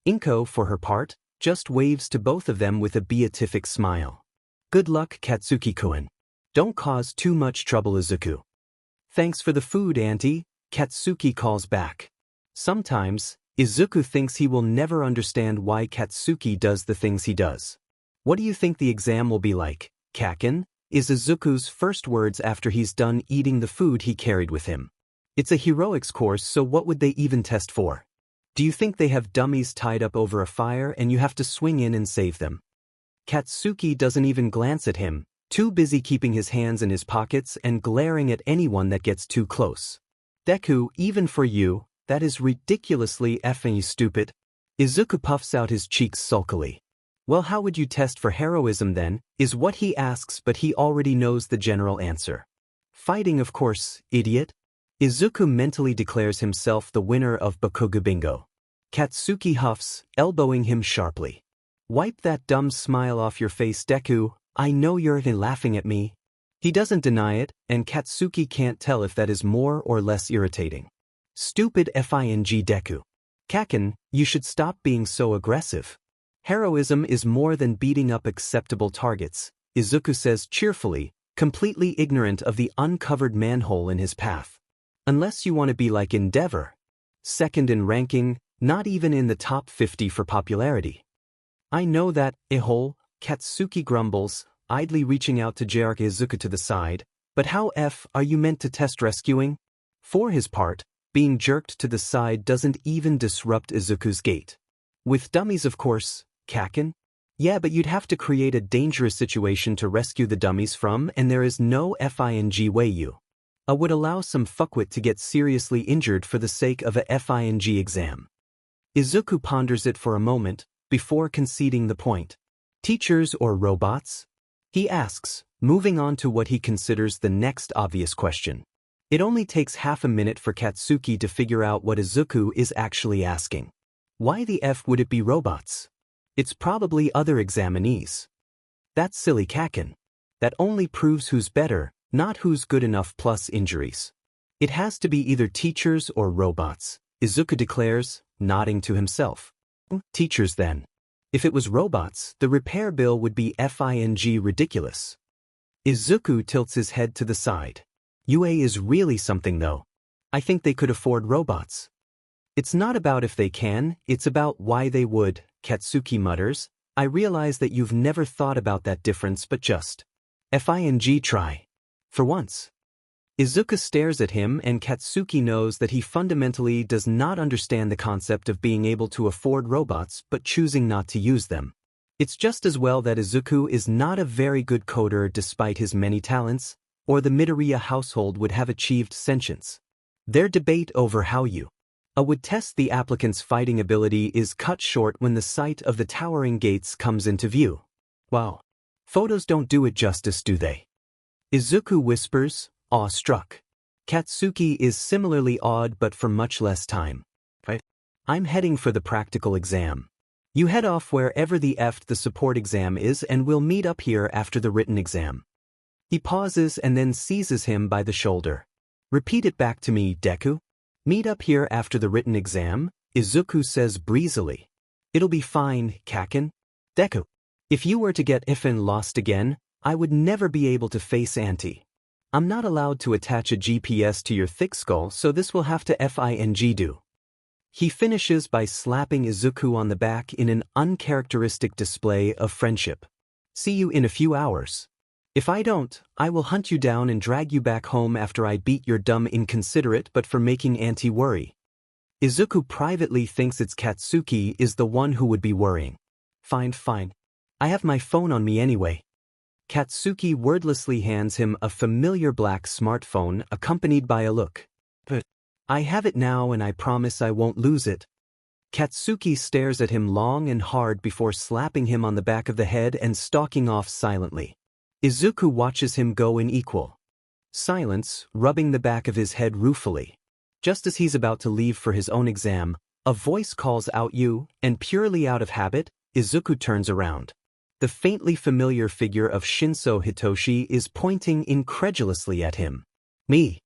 Inko, for her part, just waves to both of them with a beatific smile. Good luck, Katsuki-kun. Don't cause too much trouble, Izuku. Thanks for the food, Auntie, Katsuki calls back. Sometimes, Izuku thinks he will never understand why Katsuki does the things he does. What do you think the exam will be like, Kaken? Is Izuku's first words after he's done eating the food he carried with him. It's a heroics course, so what would they even test for? Do you think they have dummies tied up over a fire and you have to swing in and save them? Katsuki doesn't even glance at him, too busy keeping his hands in his pockets and glaring at anyone that gets too close. Deku, even for you, that is ridiculously effing stupid. Izuku puffs out his cheeks sulkily. Well, how would you test for heroism then, is what he asks, but he already knows the general answer. Fighting, of course, idiot. Izuku mentally declares himself the winner of Bakugo Bingo. Katsuki huffs, elbowing him sharply. Wipe that dumb smile off your face, Deku. I know you're laughing at me. He doesn't deny it, and Katsuki can't tell if that is more or less irritating. Stupid fing Deku. Kaken, you should stop being so aggressive. Heroism is more than beating up acceptable targets, Izuku says cheerfully, completely ignorant of the uncovered manhole in his path. Unless you want to be like Endeavor. Second in ranking, not even in the top 50 for popularity. I know that, hole, Katsuki grumbles, idly reaching out to jerk Izuku to the side, but how are you meant to test rescuing? For his part, being jerked to the side doesn't even disrupt Izuku's gait. With dummies of course, Kaken? Yeah, but you'd have to create a dangerous situation to rescue the dummies from, and there is no fing way you would allow some fuckwit to get seriously injured for the sake of a fing exam. Izuku ponders it for a moment, before conceding the point. Teachers or robots? He asks, moving on to what he considers the next obvious question. It only takes half a minute for Katsuki to figure out what Izuku is actually asking. Why the F would it be robots? It's probably other examinees. That's silly, Kaken. That only proves who's better, not who's good enough plus injuries. It has to be either teachers or robots, Izuku declares, nodding to himself. Teachers then. If it was robots, the repair bill would be fing ridiculous. Izuku tilts his head to the side. UA is really something though. I think they could afford robots. It's not about if they can, it's about why they would, Katsuki mutters. I realize that you've never thought about that difference but just fing try. For once. Izuku stares at him and Katsuki knows that he fundamentally does not understand the concept of being able to afford robots but choosing not to use them. It's just as well that Izuku is not a very good coder despite his many talents, or the Midoriya household would have achieved sentience. Their debate over how you would test the applicant's fighting ability is cut short when the sight of the towering gates comes into view. Wow. Photos don't do it justice, do they? Izuku whispers, awe-struck. Katsuki is similarly awed but for much less time. I'm heading for the practical exam. You head off wherever the support exam is and we'll meet up here after the written exam. He pauses and then seizes him by the shoulder. Repeat it back to me, Deku. Meet up here after the written exam, Izuku says breezily. It'll be fine, Kaken. Deku. If you were to get lost again, I would never be able to face Auntie. I'm not allowed to attach a GPS to your thick skull, so this will have to fing do. He finishes by slapping Izuku on the back in an uncharacteristic display of friendship. See you in a few hours. If I don't, I will hunt you down and drag you back home after I beat your dumb inconsiderate but for making Auntie worry. Izuku privately thinks it's Katsuki is the one who would be worrying. Fine. I have my phone on me anyway. Katsuki wordlessly hands him a familiar black smartphone accompanied by a look. But I have it now and I promise I won't lose it. Katsuki stares at him long and hard before slapping him on the back of the head and stalking off silently. Izuku watches him go in equal silence, rubbing the back of his head ruefully. Just as he's about to leave for his own exam, a voice calls out you, and purely out of habit, Izuku turns around. The faintly familiar figure of Shinso Hitoshi is pointing incredulously at him. Me.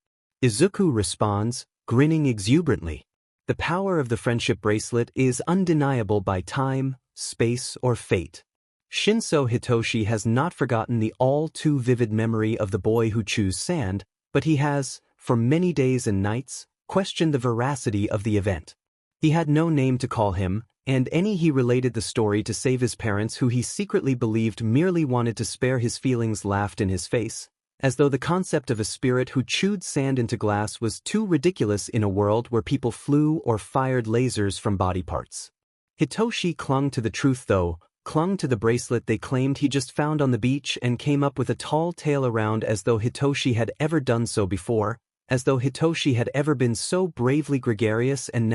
Izuku responds, grinning exuberantly. The power of the friendship bracelet is undeniable by time, space, or fate. Shinso Hitoshi has not forgotten the all-too vivid memory of the boy who chews sand, but he has, for many days and nights, questioned the veracity of the event. He had no name to call him, and any he related the story to save his parents who he secretly believed merely wanted to spare his feelings laughed in his face, as though the concept of a spirit who chewed sand into glass was too ridiculous in a world where people flew or fired lasers from body parts. Hitoshi clung to the truth though, clung to the bracelet they claimed he just found on the beach and came up with a tall tale around as though Hitoshi had ever done so before, as though Hitoshi had ever been so bravely gregarious and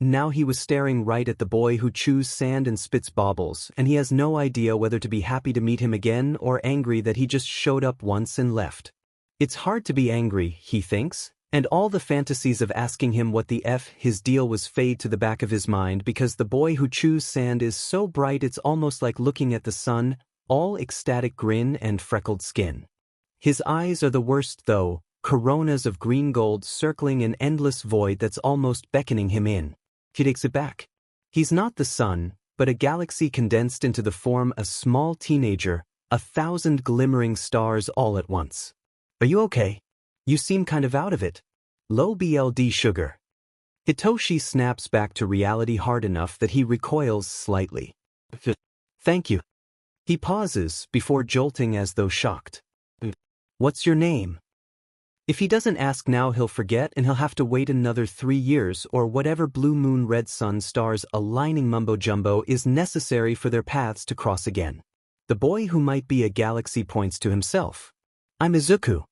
now he was staring right at the boy who chews sand and spits baubles and he has no idea whether to be happy to meet him again or angry that he just showed up once and left. It's hard to be angry, he thinks, And all the fantasies of asking him what the F his deal was fade to the back of his mind because the boy who chews sand is so bright it's almost like looking at the sun, all ecstatic grin and freckled skin. His eyes are the worst though, coronas of green gold circling an endless void that's almost beckoning him in. He takes it back. He's not the sun, but a galaxy condensed into the form a small teenager, 1,000 glimmering stars all at once. Are you okay? You seem kind of out of it. Low BLD sugar. Hitoshi snaps back to reality hard enough that he recoils slightly. Thank you. He pauses before jolting as though shocked. What's your name? If he doesn't ask now he'll forget and he'll have to wait another 3 years or whatever blue moon red sun stars aligning mumbo-jumbo is necessary for their paths to cross again. The boy who might be a galaxy points to himself. I'm Izuku.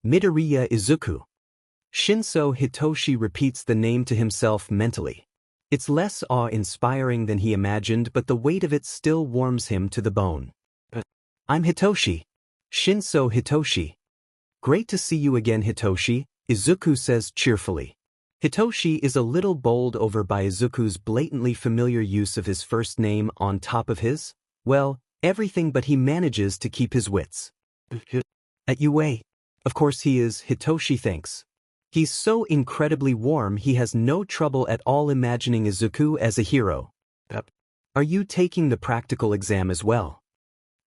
Midoriya Izuku. Shinso Hitoshi repeats the name to himself mentally. It's less awe-inspiring than he imagined, but the weight of it still warms him to the bone. I'm Hitoshi. Shinso Hitoshi. Great to see you again, Hitoshi, Izuku says cheerfully. Hitoshi is a little bowled over by Izuku's blatantly familiar use of his first name on top of his, well, everything, but he manages to keep his wits. At UA. Of course he is, Hitoshi thinks. He's so incredibly warm he has no trouble at all imagining Izuku as a hero. Are you taking the practical exam as well?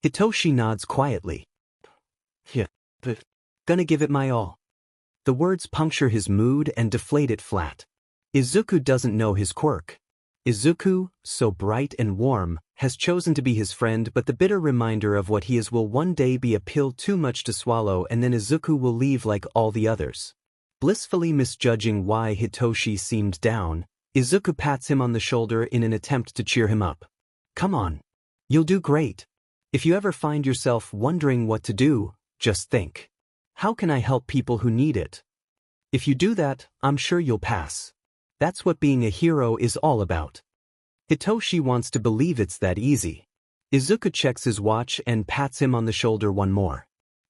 Hitoshi nods quietly. Yeah. Gonna give it my all. The words puncture his mood and deflate it flat. Izuku doesn't know his quirk. Izuku, so bright and warm, has chosen to be his friend, but the bitter reminder of what he is will one day be a pill too much to swallow, and then Izuku will leave like all the others. Blissfully misjudging why Hitoshi seemed down, Izuku pats him on the shoulder in an attempt to cheer him up. Come on. You'll do great. If you ever find yourself wondering what to do, just think. How can I help people who need it? If you do that, I'm sure you'll pass. That's what being a hero is all about. Hitoshi wants to believe it's that easy. Izuku checks his watch and pats him on the shoulder one more.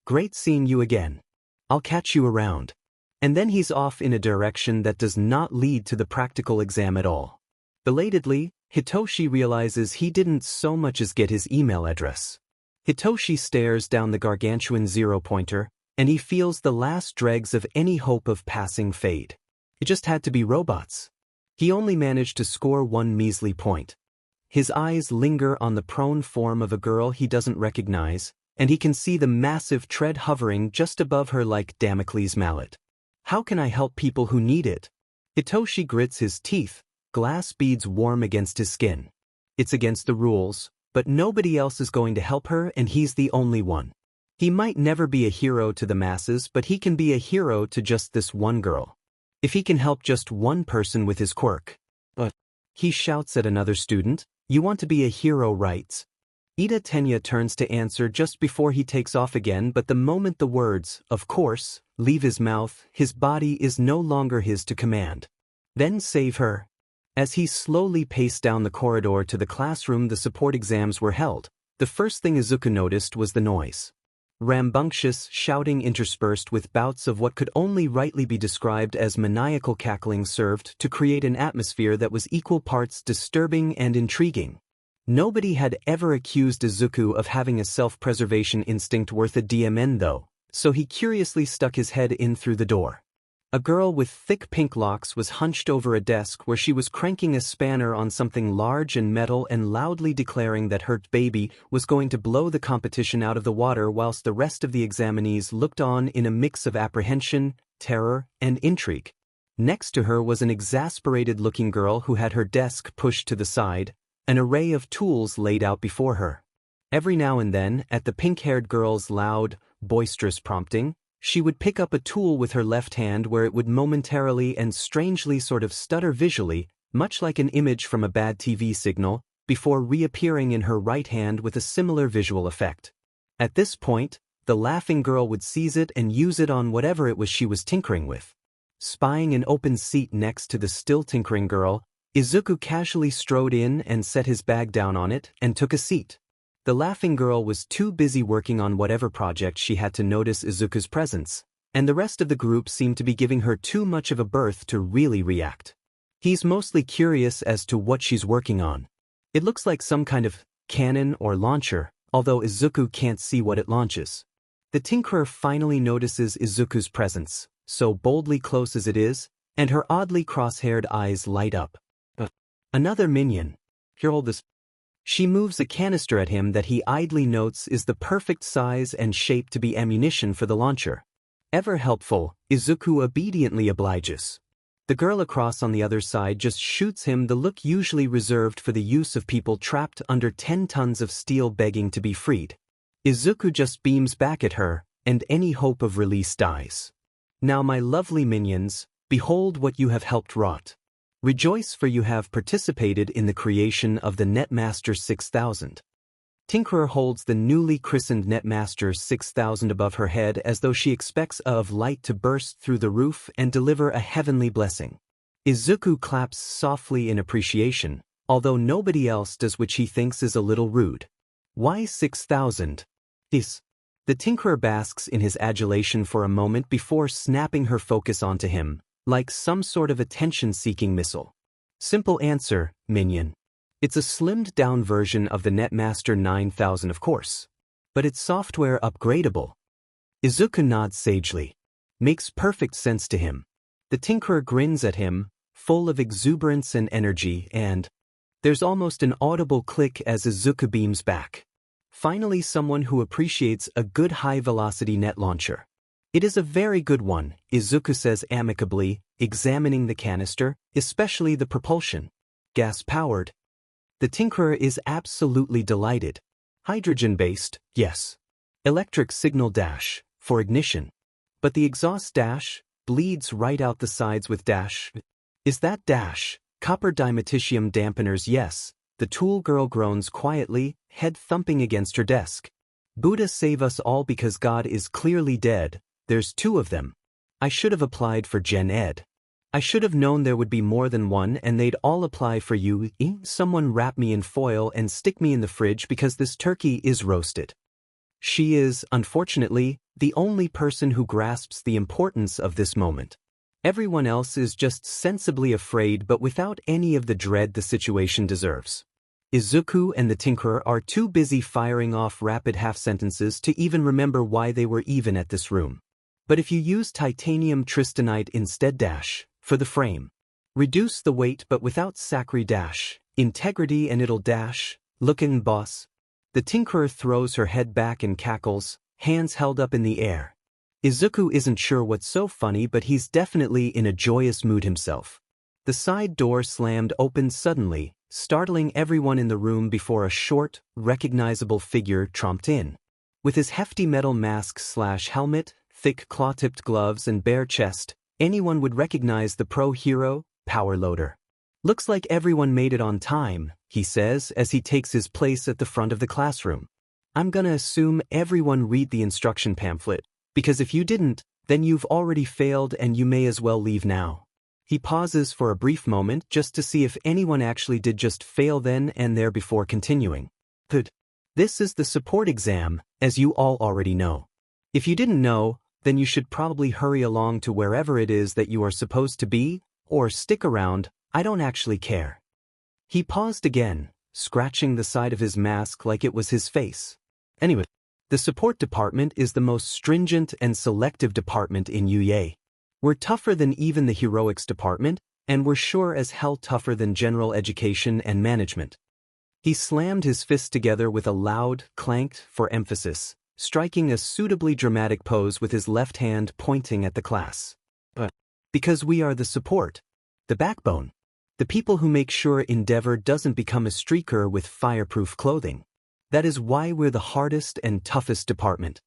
Great seeing you again. I'll catch you around. And then he's off in a direction that does not lead to the practical exam at all. Belatedly, Hitoshi realizes he didn't so much as get his email address. Hitoshi stares down the gargantuan zero-pointer, and he feels the last dregs of any hope of passing fade. It just had to be robots. He only managed to score one measly point. His eyes linger on the prone form of a girl he doesn't recognize, and he can see the massive tread hovering just above her like Damocles' mallet. How can I help people who need it? Hitoshi grits his teeth, glass beads warm against his skin. It's against the rules, but nobody else is going to help her and he's the only one. He might never be a hero to the masses, but he can be a hero to just this one girl. If he can help just one person with his quirk. But he shouts at another student, you want to be a hero, right? Ida Tenya turns to answer just before he takes off again, but the moment the words, of course, leave his mouth, his body is no longer his to command. Then save her. As he slowly paced down the corridor to the classroom the support exams were held, the first thing Izuku noticed was the noise. Rambunctious shouting interspersed with bouts of what could only rightly be described as maniacal cackling served to create an atmosphere that was equal parts disturbing and intriguing. Nobody had ever accused Izuku of having a self-preservation instinct worth a DMN though, so he curiously stuck his head in through the door. A girl with thick pink locks was hunched over a desk where she was cranking a spanner on something large and metal and loudly declaring that her baby was going to blow the competition out of the water, whilst the rest of the examinees looked on in a mix of apprehension, terror, and intrigue. Next to her was an exasperated-looking girl who had her desk pushed to the side, an array of tools laid out before her. Every now and then, at the pink-haired girl's loud, boisterous prompting, she would pick up a tool with her left hand where it would momentarily and strangely sort of stutter visually, much like an image from a bad TV signal, before reappearing in her right hand with a similar visual effect. At this point, the laughing girl would seize it and use it on whatever it was she was tinkering with. Spying an open seat next to the still tinkering girl, Izuku casually strode in and set his bag down on it and took a seat. The laughing girl was too busy working on whatever project she had to notice Izuku's presence, and the rest of the group seem to be giving her too much of a berth to really react. He's mostly curious as to what she's working on. It looks like some kind of cannon or launcher, although Izuku can't see what it launches. The tinkerer finally notices Izuku's presence, so boldly close as it is, and her oddly cross-haired eyes light up. Another minion. Here, hold this. She moves a canister at him that he idly notes is the perfect size and shape to be ammunition for the launcher. Ever helpful, Izuku obediently obliges. The girl across on the other side just shoots him the look usually reserved for the use of people trapped under 10 tons of steel begging to be freed. Izuku just beams back at her, and any hope of release dies. Now my lovely minions, behold what you have helped wrought. Rejoice, for you have participated in the creation of the Netmaster 6000. Tinkerer holds the newly christened Netmaster 6000 above her head as though she expects a of light to burst through the roof and deliver a heavenly blessing. Izuku claps softly in appreciation, although nobody else does, which he thinks is a little rude. Why 6000? The tinkerer basks in his adulation for a moment before snapping her focus onto him, like some sort of attention-seeking missile. Simple answer, minion. It's a slimmed-down version of the Netmaster 9000, of course. But it's software upgradable. Izuku nods sagely. Makes perfect sense to him. The tinkerer grins at him, full of exuberance and energy, and there's almost an audible click as Izuku beams back. Finally, someone who appreciates a good high-velocity net launcher. It is a very good one, Izuku says amicably, examining the canister, especially the propulsion. Gas-powered. The tinkerer is absolutely delighted. Hydrogen-based, yes. Electric signal dash, for ignition. But the exhaust dash bleeds right out the sides with dash. Is that dash? Copper dimetitium dampeners, yes. The tool girl groans quietly, head thumping against her desk. Buddha save us all because God is clearly dead. There's 2 of them. I should have applied for Gen Ed. I should have known there would be more than one and they'd all apply for you. Someone wrap me in foil and stick me in the fridge because this turkey is roasted. She is, unfortunately, the only person who grasps the importance of this moment. Everyone else is just sensibly afraid but without any of the dread the situation deserves. Izuku and the tinkerer are too busy firing off rapid half-sentences to even remember why they were even at this room. But if you use titanium tristanite instead dash, for the frame. Reduce the weight but without sacri dash, integrity and it'll dash, lookin' boss. The tinkerer throws her head back and cackles, hands held up in the air. Izuku isn't sure what's so funny but he's definitely in a joyous mood himself. The side door slammed open suddenly, startling everyone in the room before a short, recognizable figure tromped in. With his hefty metal mask/helmet, thick claw-tipped gloves and bare chest, anyone would recognize the pro-hero, Power Loader. Looks like everyone made it on time, he says as he takes his place at the front of the classroom. I'm gonna assume everyone read the instruction pamphlet, because if you didn't, then you've already failed and you may as well leave now. He pauses for a brief moment just to see if anyone actually did just fail then and there before continuing. Good. This is the support exam, as you all already know. If you didn't know, then you should probably hurry along to wherever it is that you are supposed to be, or stick around, I don't actually care. He paused again, scratching the side of his mask like it was his face. Anyway, the support department is the most stringent and selective department in UA. We're tougher than even the heroics department, and we're sure as hell tougher than general education and management. He slammed his fists together with a loud clank for emphasis, striking a suitably dramatic pose with his left hand pointing at the class. But because we are the support, the backbone, the people who make sure Endeavor doesn't become a streaker with fireproof clothing. That is why we're the hardest and toughest department.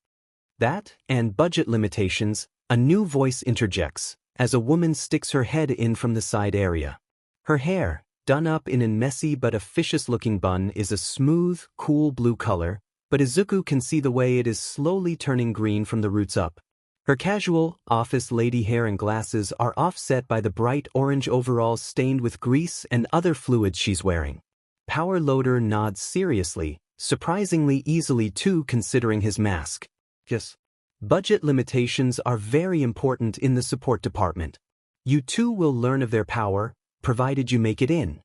That, and budget limitations, a new voice interjects, as a woman sticks her head in from the side area. Her hair, done up in a messy but officious-looking bun, is a smooth, cool blue color, but Izuku can see the way it is slowly turning green from the roots up. Her casual, office lady hair and glasses are offset by the bright orange overalls stained with grease and other fluids she's wearing. Power Loader nods seriously, surprisingly easily too considering his mask. Yes. Budget limitations are very important in the support department. You too will learn of their power, provided you make it in.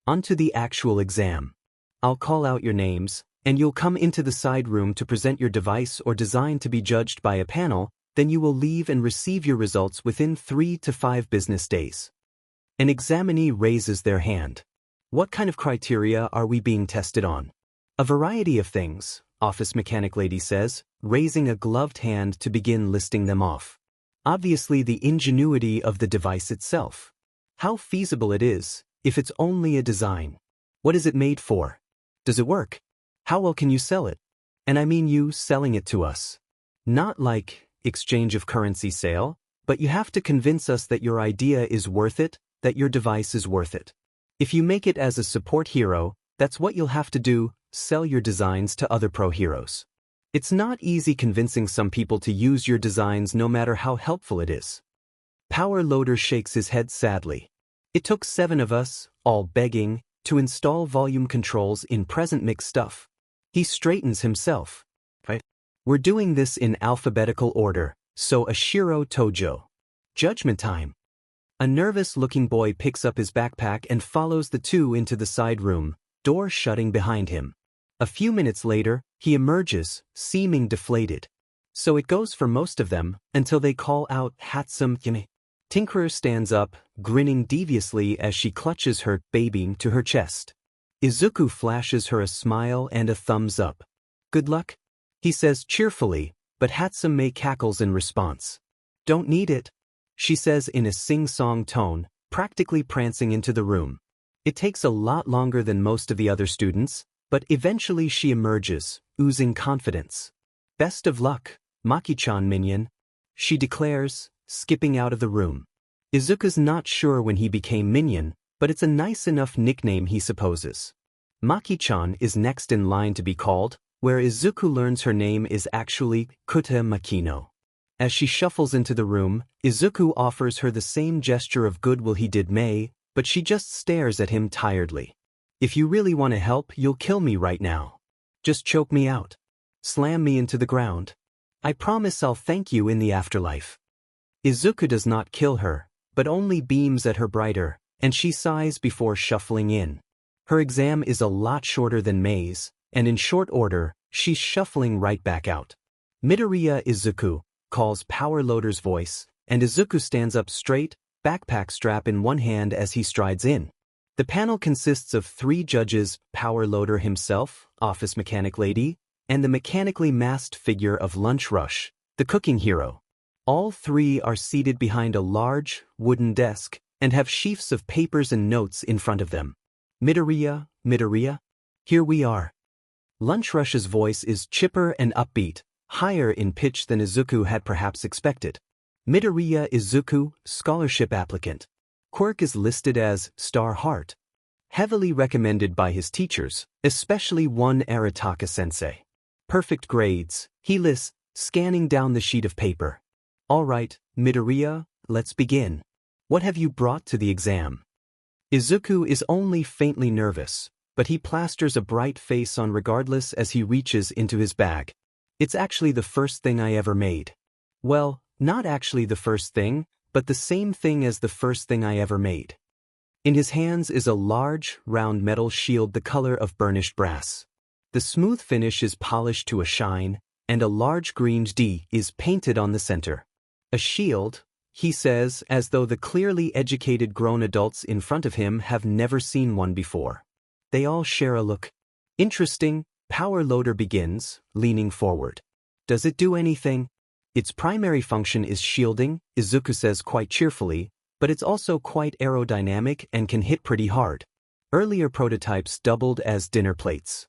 Onto the actual exam. I'll call out your names, and you'll come into the side room to present your device or design to be judged by a panel, then you will leave and receive your results within 3 to 5 business days. An examinee raises their hand. What kind of criteria are we being tested on? A variety of things, office mechanic lady says, raising a gloved hand to begin listing them off. Obviously the ingenuity of the device itself. How feasible it is, if it's only a design. What is it made for? Does it work? How well can you sell it? And I mean you selling it to us. Not like exchange of currency sale, but you have to convince us that your idea is worth it, that your device is worth it. If you make it as a support hero, that's what you'll have to do, sell your designs to other pro heroes. It's not easy convincing some people to use your designs no matter how helpful it is. Power Loader shakes his head sadly. It took 7 of us, all begging, to install volume controls in present mix stuff. He straightens himself. Right? We're doing this in alphabetical order, so Ashiro Tojo. Judgment time. A nervous-looking boy picks up his backpack and follows the two into the side room, door shutting behind him. A few minutes later, he emerges, seeming deflated. So it goes for most of them, until they call out Hatsum Yime. Tinkerer stands up, grinning deviously as she clutches her baby to her chest. Izuku flashes her a smile and a thumbs up. Good luck, he says cheerfully, but Hatsume cackles in response. Don't need it, she says in a sing-song tone, practically prancing into the room. It takes a lot longer than most of the other students, but eventually she emerges, oozing confidence. Best of luck, Maki-chan minion, she declares, skipping out of the room. Izuku's not sure when he became minion, but it's a nice enough nickname he supposes. Maki-chan is next in line to be called, where Izuku learns her name is actually Kuta Makino. As she shuffles into the room, Izuku offers her the same gesture of goodwill he did May, but she just stares at him tiredly. If you really want to help, you'll kill me right now. Just choke me out. Slam me into the ground. I promise I'll thank you in the afterlife. Izuku does not kill her, but only beams at her brighter, and she sighs before shuffling in. Her exam is a lot shorter than May's, and in short order, she's shuffling right back out. Midoriya Izuku, calls Power Loader's voice, and Izuku stands up straight, backpack strap in one hand as he strides in. The panel consists of 3 judges, Power Loader himself, office mechanic lady, and the mechanically masked figure of Lunch Rush, the cooking hero. All 3 are seated behind a large, wooden desk, and have sheafs of papers and notes in front of them. Midoriya, here we are. Lunch Rush's voice is chipper and upbeat, higher in pitch than Izuku had perhaps expected. Midoriya Izuku, scholarship applicant. Quirk is listed as Star Heart. Heavily recommended by his teachers, especially one Arataka-sensei. Perfect grades, he lists, scanning down the sheet of paper. All right, Midoriya, let's begin. What have you brought to the exam? Izuku is only faintly nervous, but he plasters a bright face on regardless as he reaches into his bag. It's actually the first thing I ever made. Well, not actually the first thing, but the same thing as the first thing I ever made. In his hands is a large, round metal shield the color of burnished brass. The smooth finish is polished to a shine, and a large green D is painted on the center. A shield, he says, as though the clearly educated grown adults in front of him have never seen one before. They all share a look. Interesting, Power Loader begins, leaning forward. Does it do anything? Its primary function is shielding, Izuku says quite cheerfully, but it's also quite aerodynamic and can hit pretty hard. Earlier prototypes doubled as dinner plates.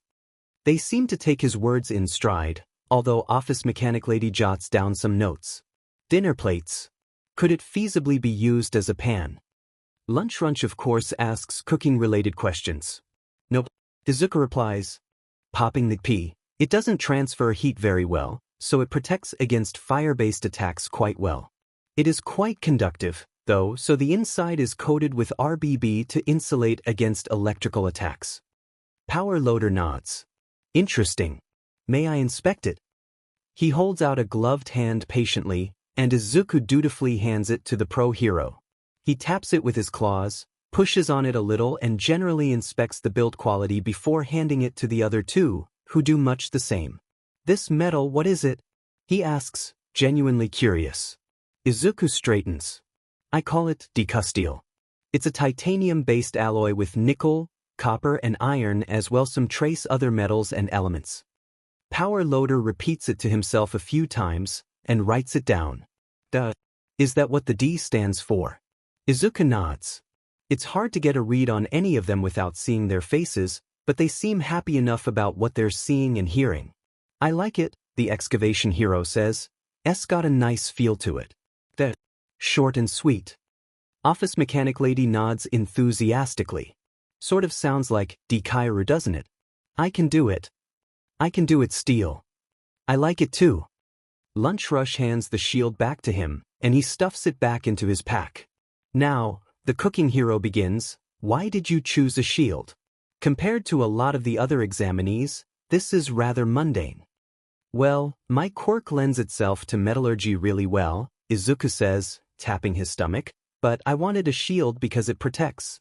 They seem to take his words in stride, although office mechanic lady jots down some notes. Dinner plates. Could it feasibly be used as a pan? Lunch Runch of course asks cooking-related questions. Nope. Izuku replies. Popping the P. It doesn't transfer heat very well, so it protects against fire-based attacks quite well. It is quite conductive, though, so the inside is coated with RBB to insulate against electrical attacks. Power Loader nods. Interesting. May I inspect it? He holds out a gloved hand patiently, and Izuku dutifully hands it to the pro hero. He taps it with his claws, pushes on it a little and generally inspects the build quality before handing it to the other two, who do much the same. "This metal, what is it?" he asks, genuinely curious. Izuku straightens. "I call it Deku. It's a titanium-based alloy with nickel, copper and iron as well some trace other metals and elements." Power Loader repeats it to himself a few times, and writes it down. "Duh. Is that what the D stands for?" Izuku nods. It's hard to get a read on any of them without seeing their faces, but they seem happy enough about what they're seeing and hearing. "I like it," the excavation hero says. "It's got a nice feel to it." "Duh. Short and sweet." Office mechanic lady nods enthusiastically. "Sort of sounds like Deku, doesn't it?" "I can do it. I can do it, Steel." "I like it too." Lunch Rush hands the shield back to him, and he stuffs it back into his pack. Now, the cooking hero begins. "Why did you choose a shield? Compared to a lot of the other examinees, this is rather mundane." "Well, my quirk lends itself to metallurgy really well," Izuku says, tapping his stomach, "but I wanted a shield because it protects."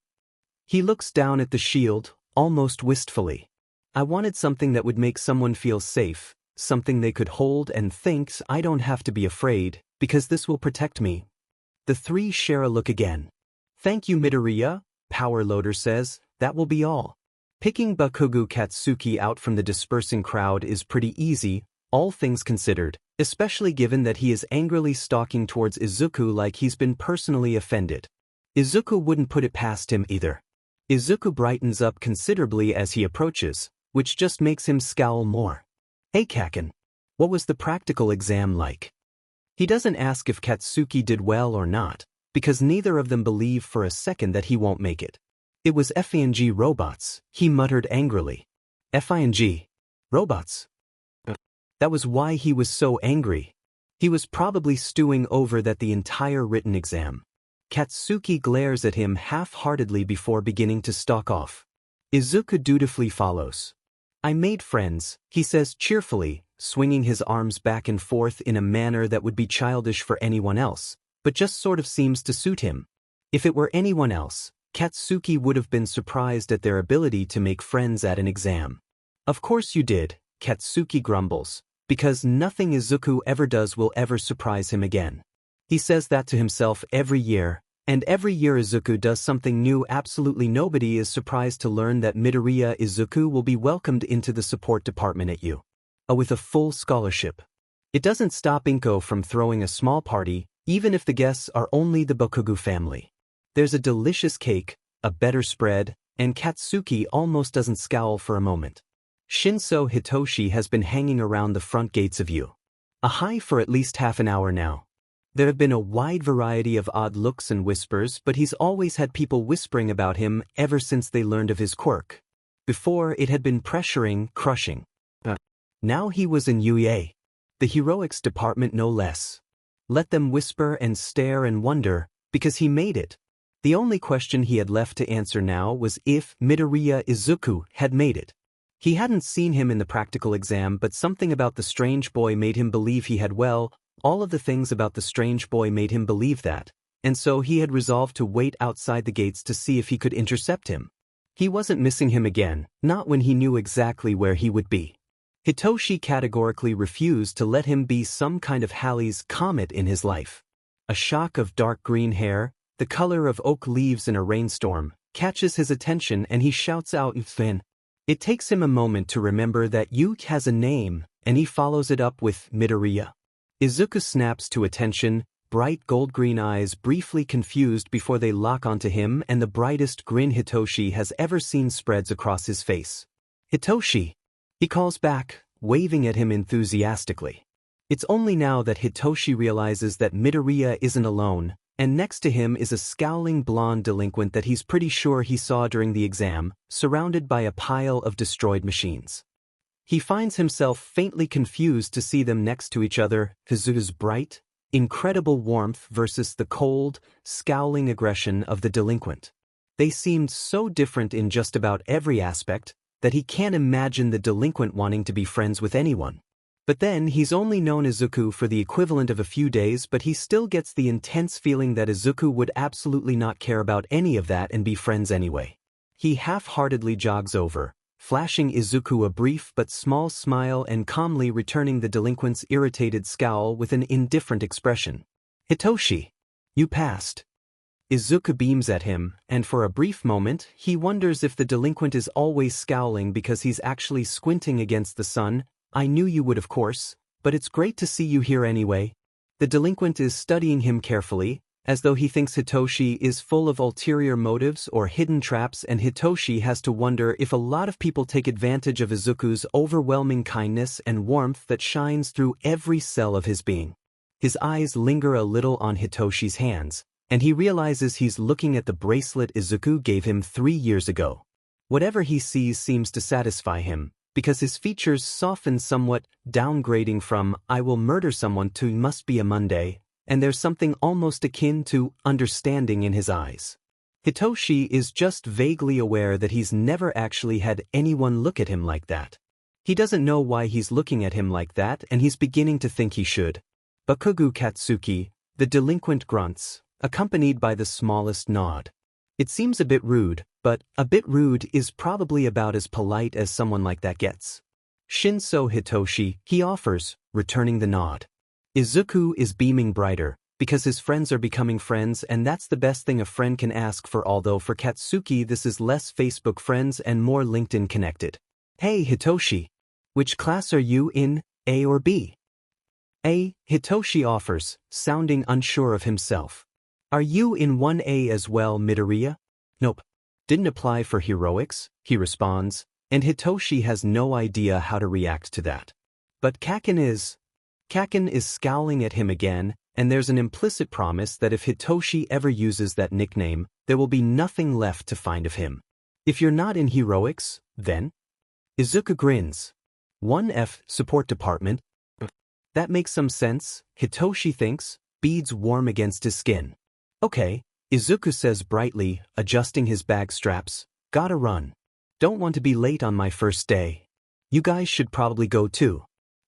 He looks down at the shield, almost wistfully. "I wanted something that would make someone feel safe, something they could hold and thinks I don't have to be afraid, because this will protect me." The three share a look again. "Thank you, Midoriya," Power Loader says, "that will be all." Picking Bakugo Katsuki out from the dispersing crowd is pretty easy, all things considered, especially given that he is angrily stalking towards Izuku like he's been personally offended. Izuku wouldn't put it past him either. Izuku brightens up considerably as he approaches, which just makes him scowl more. "Hey Kaken, what was the practical exam like?" He doesn't ask if Katsuki did well or not, because neither of them believe for a second that he won't make it. "It was FING robots," he muttered angrily. "FING? Robots?" That was why he was so angry. He was probably stewing over that the entire written exam. Katsuki glares at him half-heartedly before beginning to stalk off. Izuku dutifully follows. "I made friends," he says cheerfully, swinging his arms back and forth in a manner that would be childish for anyone else, but just sort of seems to suit him. If it were anyone else, Katsuki would have been surprised at their ability to make friends at an exam. "Of course you did," Katsuki grumbles, because nothing Izuku ever does will ever surprise him again. He says that to himself every year, and every year Izuku does something new. Absolutely nobody is surprised to learn that Midoriya Izuku will be welcomed into the support department at U. With a full scholarship. It doesn't stop Inko from throwing a small party, even if the guests are only the Bakugo family. There's a delicious cake, a better spread, and Katsuki almost doesn't scowl for a moment. Shinso Hitoshi has been hanging around the front gates of U. High for at least half an hour now. There have been a wide variety of odd looks and whispers, but he's always had people whispering about him ever since they learned of his quirk. Before, it had been pressuring, crushing. Now he was in UEA. The heroics department no less. Let them whisper and stare and wonder, because he made it. The only question he had left to answer now was if Midoriya Izuku had made it. He hadn't seen him in the practical exam, but something about the strange boy made him believe he had. Well, all of the things about the strange boy made him believe that, and so he had resolved to wait outside the gates to see if he could intercept him. He wasn't missing him again, not when he knew exactly where he would be. Hitoshi categorically refused to let him be some kind of Halley's Comet in his life. A shock of dark green hair, the color of oak leaves in a rainstorm, catches his attention and he shouts out "Fin." It takes him a moment to remember that Yuke has a name, and he follows it up with Midoriya. Izuku snaps to attention, bright gold-green eyes briefly confused before they lock onto him, and the brightest grin Hitoshi has ever seen spreads across his face. "Hitoshi!" he calls back, waving at him enthusiastically. It's only now that Hitoshi realizes that Midoriya isn't alone, and next to him is a scowling blonde delinquent that he's pretty sure he saw during the exam, surrounded by a pile of destroyed machines. He finds himself faintly confused to see them next to each other, Izuku's bright, incredible warmth versus the cold, scowling aggression of the delinquent. They seemed so different in just about every aspect that he can't imagine the delinquent wanting to be friends with anyone. But then he's only known Izuku for the equivalent of a few days, but he still gets the intense feeling that Izuku would absolutely not care about any of that and be friends anyway. He half-heartedly jogs over, flashing Izuku a brief but small smile and calmly returning the delinquent's irritated scowl with an indifferent expression. "Hitoshi, you passed." Izuku beams at him, and for a brief moment, he wonders if the delinquent is always scowling because he's actually squinting against the sun. "I knew you would, of course, but it's great to see you here anyway." The delinquent is studying him carefully, as though he thinks Hitoshi is full of ulterior motives or hidden traps, and Hitoshi has to wonder if a lot of people take advantage of Izuku's overwhelming kindness and warmth that shines through every cell of his being. His eyes linger a little on Hitoshi's hands, and he realizes he's looking at the bracelet Izuku gave him 3 years ago. Whatever he sees seems to satisfy him, because his features soften somewhat, downgrading from "I will murder someone" to "must be a Monday," and there's something almost akin to understanding in his eyes. Hitoshi is just vaguely aware that he's never actually had anyone look at him like that. He doesn't know why he's looking at him like that, and he's beginning to think he should. "Bakugu Katsuki," the delinquent grunts, accompanied by the smallest nod. It seems a bit rude, but a bit rude is probably about as polite as someone like that gets. "Shinso Hitoshi," he offers, returning the nod. Izuku is beaming brighter, because his friends are becoming friends, and that's the best thing a friend can ask for, although for Katsuki this is less Facebook friends and more LinkedIn connected. "Hey Hitoshi, which class are you in, A or B?" "A," Hitoshi offers, sounding unsure of himself. "Are you in 1A as well, Midoriya?" "Nope. Didn't apply for heroics," he responds, and Hitoshi has no idea how to react to that. But Kaken is scowling at him again, and there's an implicit promise that if Hitoshi ever uses that nickname, there will be nothing left to find of him. "If you're not in heroics, then?" Izuku grins. 1F, support department. That makes some sense, Hitoshi thinks, beads warm against his skin. "Okay," Izuku says brightly, adjusting his bag straps. "Gotta run. Don't want to be late on my first day. You guys should probably go too.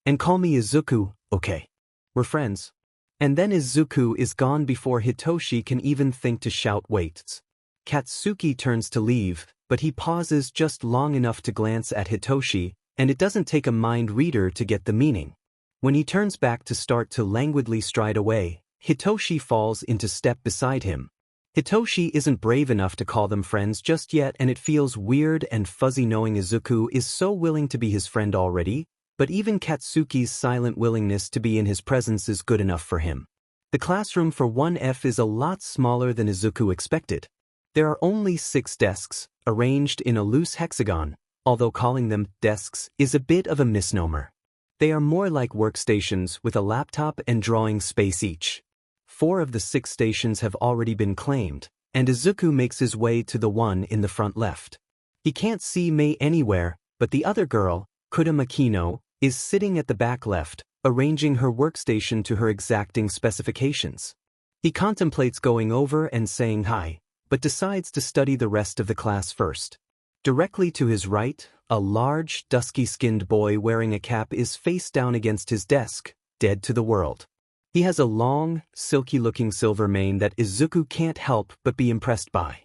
And call me Izuku, okay? We're friends." And then Izuku is gone before Hitoshi can even think to shout "wait." Katsuki turns to leave, but he pauses just long enough to glance at Hitoshi, and it doesn't take a mind reader to get the meaning. When he turns back to start to languidly stride away, Hitoshi falls into step beside him. Hitoshi isn't brave enough to call them friends just yet, and it feels weird and fuzzy knowing Izuku is so willing to be his friend already, but even Katsuki's silent willingness to be in his presence is good enough for him. The classroom for 1F is a lot smaller than Izuku expected. There are only 6 desks, arranged in a loose hexagon, although calling them desks is a bit of a misnomer. They are more like workstations with a laptop and drawing space each. 4 of the 6 stations have already been claimed, and Izuku makes his way to the one in the front left. He can't see Mei anywhere, but the other girl, Kuda Makino, is sitting at the back left, arranging her workstation to her exacting specifications. He contemplates going over and saying hi, but decides to study the rest of the class first. Directly to his right, a large, dusky-skinned boy wearing a cap is face down against his desk, dead to the world. He has a long, silky-looking silver mane that Izuku can't help but be impressed by.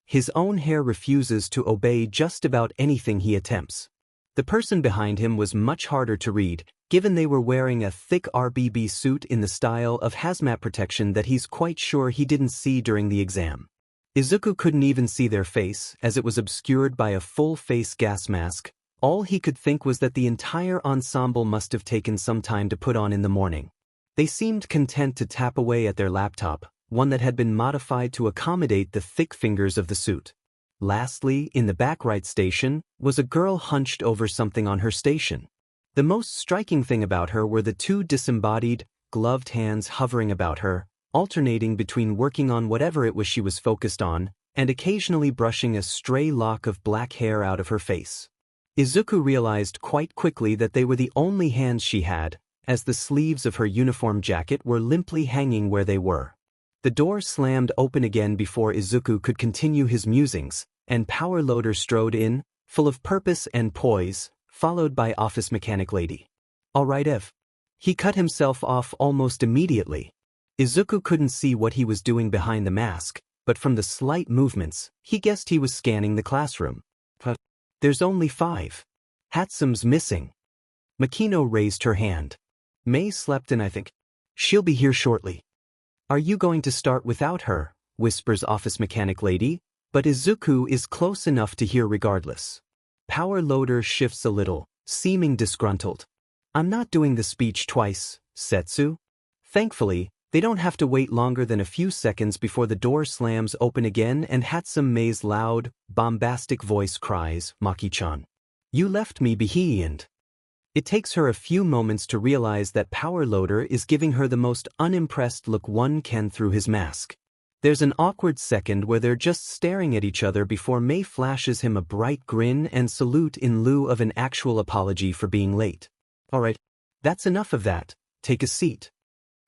His own hair refuses to obey just about anything he attempts. The person behind him was much harder to read, given they were wearing a thick RBB suit in the style of hazmat protection that he's quite sure he didn't see during the exam. Izuku couldn't even see their face, as it was obscured by a full-face gas mask. All he could think was that the entire ensemble must have taken some time to put on in the morning. They seemed content to tap away at their laptop, one that had been modified to accommodate the thick fingers of the suit. Lastly, in the back right station, was a girl hunched over something on her station. The most striking thing about her were the 2 disembodied, gloved hands hovering about her, alternating between working on whatever it was she was focused on, and occasionally brushing a stray lock of black hair out of her face. Izuku realized quite quickly that they were the only hands she had, as the sleeves of her uniform jacket were limply hanging where they were. The door slammed open again before Izuku could continue his musings, and Power Loader strode in, full of purpose and poise, followed by Office Mechanic Lady. Alright Ev. He cut himself off almost immediately. Izuku couldn't see what he was doing behind the mask, but from the slight movements, he guessed he was scanning the classroom. But there's only 5. Hatsume's missing. Makino raised her hand. May slept in, I think. She'll be here shortly. Are you going to start without her? Whispers office mechanic lady, but Izuku is close enough to hear regardless. Power loader shifts a little, seeming disgruntled. I'm not doing the speech twice, Setsu. Thankfully, they don't have to wait longer than a few seconds before the door slams open again and Hatsume Mei's loud, bombastic voice cries, Maki-chan. You left me behind. It takes her a few moments to realize that Power Loader is giving her the most unimpressed look one can through his mask. There's an awkward second where they're just staring at each other before Mei flashes him a bright grin and salute in lieu of an actual apology for being late. Alright, that's enough of that, take a seat.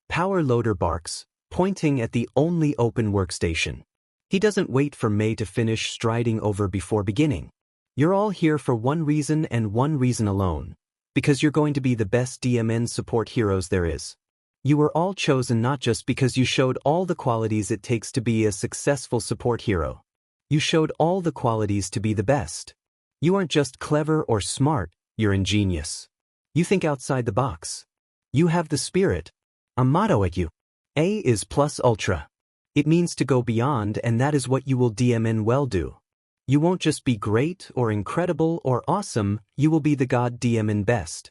Power Loader barks, pointing at the only open workstation. He doesn't wait for Mei to finish striding over before beginning. You're all here for one reason and one reason alone. Because you're going to be the best DMN support heroes there is. You were all chosen not just because you showed all the qualities it takes to be a successful support hero. You showed all the qualities to be the best. You aren't just clever or smart, you're ingenious. You think outside the box. You have the spirit. A motto at you. A is plus ultra. It means to go beyond, and that is what you will DMN well do. You won't just be great or incredible or awesome, you will be the god DMN best.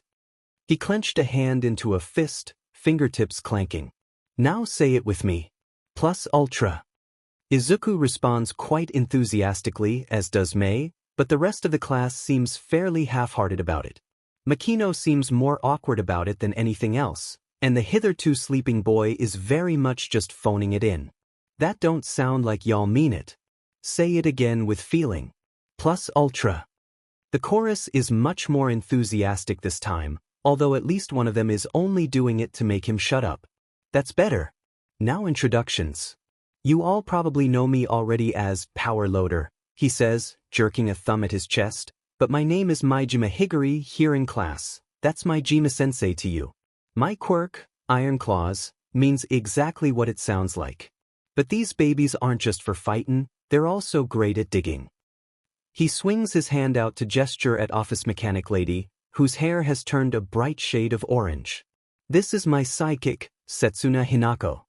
He clenched a hand into a fist, fingertips clanking. Now say it with me. Plus ultra. Izuku responds quite enthusiastically, as does Mei, but the rest of the class seems fairly half-hearted about it. Makino seems more awkward about it than anything else, and the hitherto sleeping boy is very much just phoning it in. That don't sound like y'all mean it. Say it again with feeling. Plus ultra. The chorus is much more enthusiastic this time, although at least one of them is only doing it to make him shut up. That's better. Now introductions. You all probably know me already as Power Loader, he says, jerking a thumb at his chest, but my name is Maijima Higuri here in class. That's Maijima Sensei to you. My quirk, Iron Claws, means exactly what it sounds like. But these babies aren't just for fightin', they're also great at digging. He swings his hand out to gesture at office mechanic lady, whose hair has turned a bright shade of orange. This is my sidekick, Setsuna Hinako.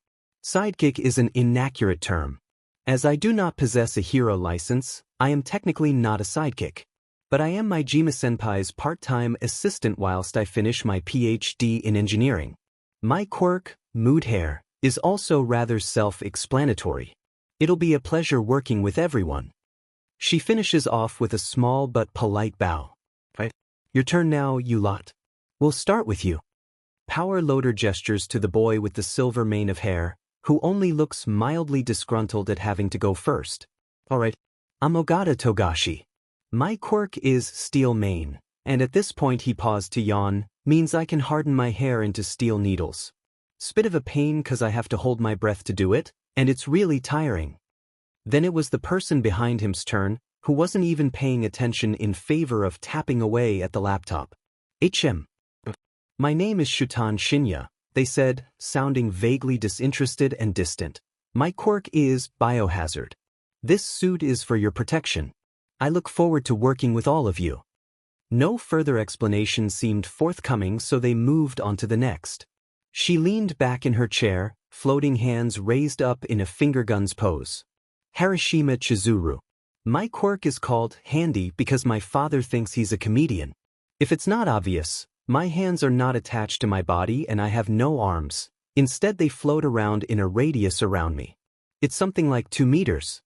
Sidekick is an inaccurate term. As I do not possess a hero license, I am technically not a sidekick. But I am Maijima Senpai's part-time assistant whilst I finish my PhD in engineering. My quirk, mood hair, is also rather self-explanatory. It'll be a pleasure working with everyone. She finishes off with a small but polite bow. Right? Your turn now, you lot. We'll start with you. Power Loader gestures to the boy with the silver mane of hair, who only looks mildly disgruntled at having to go first. Alright, I'm Ogata Togashi. My quirk is steel mane, and at this point he paused to yawn, means I can harden my hair into steel needles. Spit of a pain cause I have to hold my breath to do it, and it's really tiring. Then it was the person behind him's turn, who wasn't even paying attention in favor of tapping away at the laptop. My name is Shutan Shinya, they said, sounding vaguely disinterested and distant. My quirk is biohazard. This suit is for your protection. I look forward to working with all of you. No further explanation seemed forthcoming, so they moved on to the next. She leaned back in her chair, floating hands raised up in a finger guns pose. Harashima Chizuru. My quirk is called handy because my father thinks he's a comedian. If it's not obvious, my hands are not attached to my body and I have no arms. Instead they float around in a radius around me. It's something like 2 meters.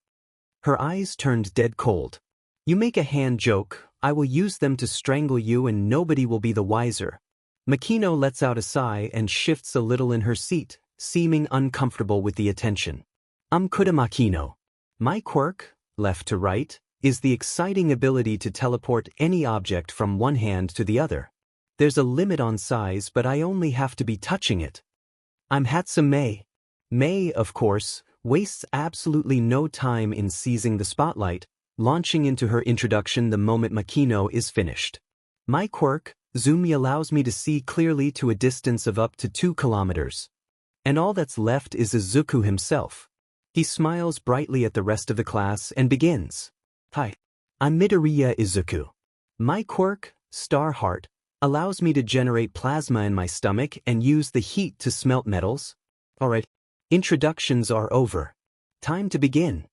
Her eyes turned dead cold. You make a hand joke, I will use them to strangle you and nobody will be the wiser. Makino lets out a sigh and shifts a little in her seat, seeming uncomfortable with the attention. Kuda Makino. My quirk, left to right, is the exciting ability to teleport any object from one hand to the other. There's a limit on size, but I only have to be touching it. I'm Hatsume Mei. Mei, of course, wastes absolutely no time in seizing the spotlight, launching into her introduction the moment Makino is finished. My quirk, Zumi allows me to see clearly to a distance of up to 2 kilometers. And all that's left is Izuku himself. He smiles brightly at the rest of the class and begins. Hi. I'm Midoriya Izuku. My quirk, Star Heart, allows me to generate plasma in my stomach and use the heat to smelt metals. Alright. Introductions are over. Time to begin.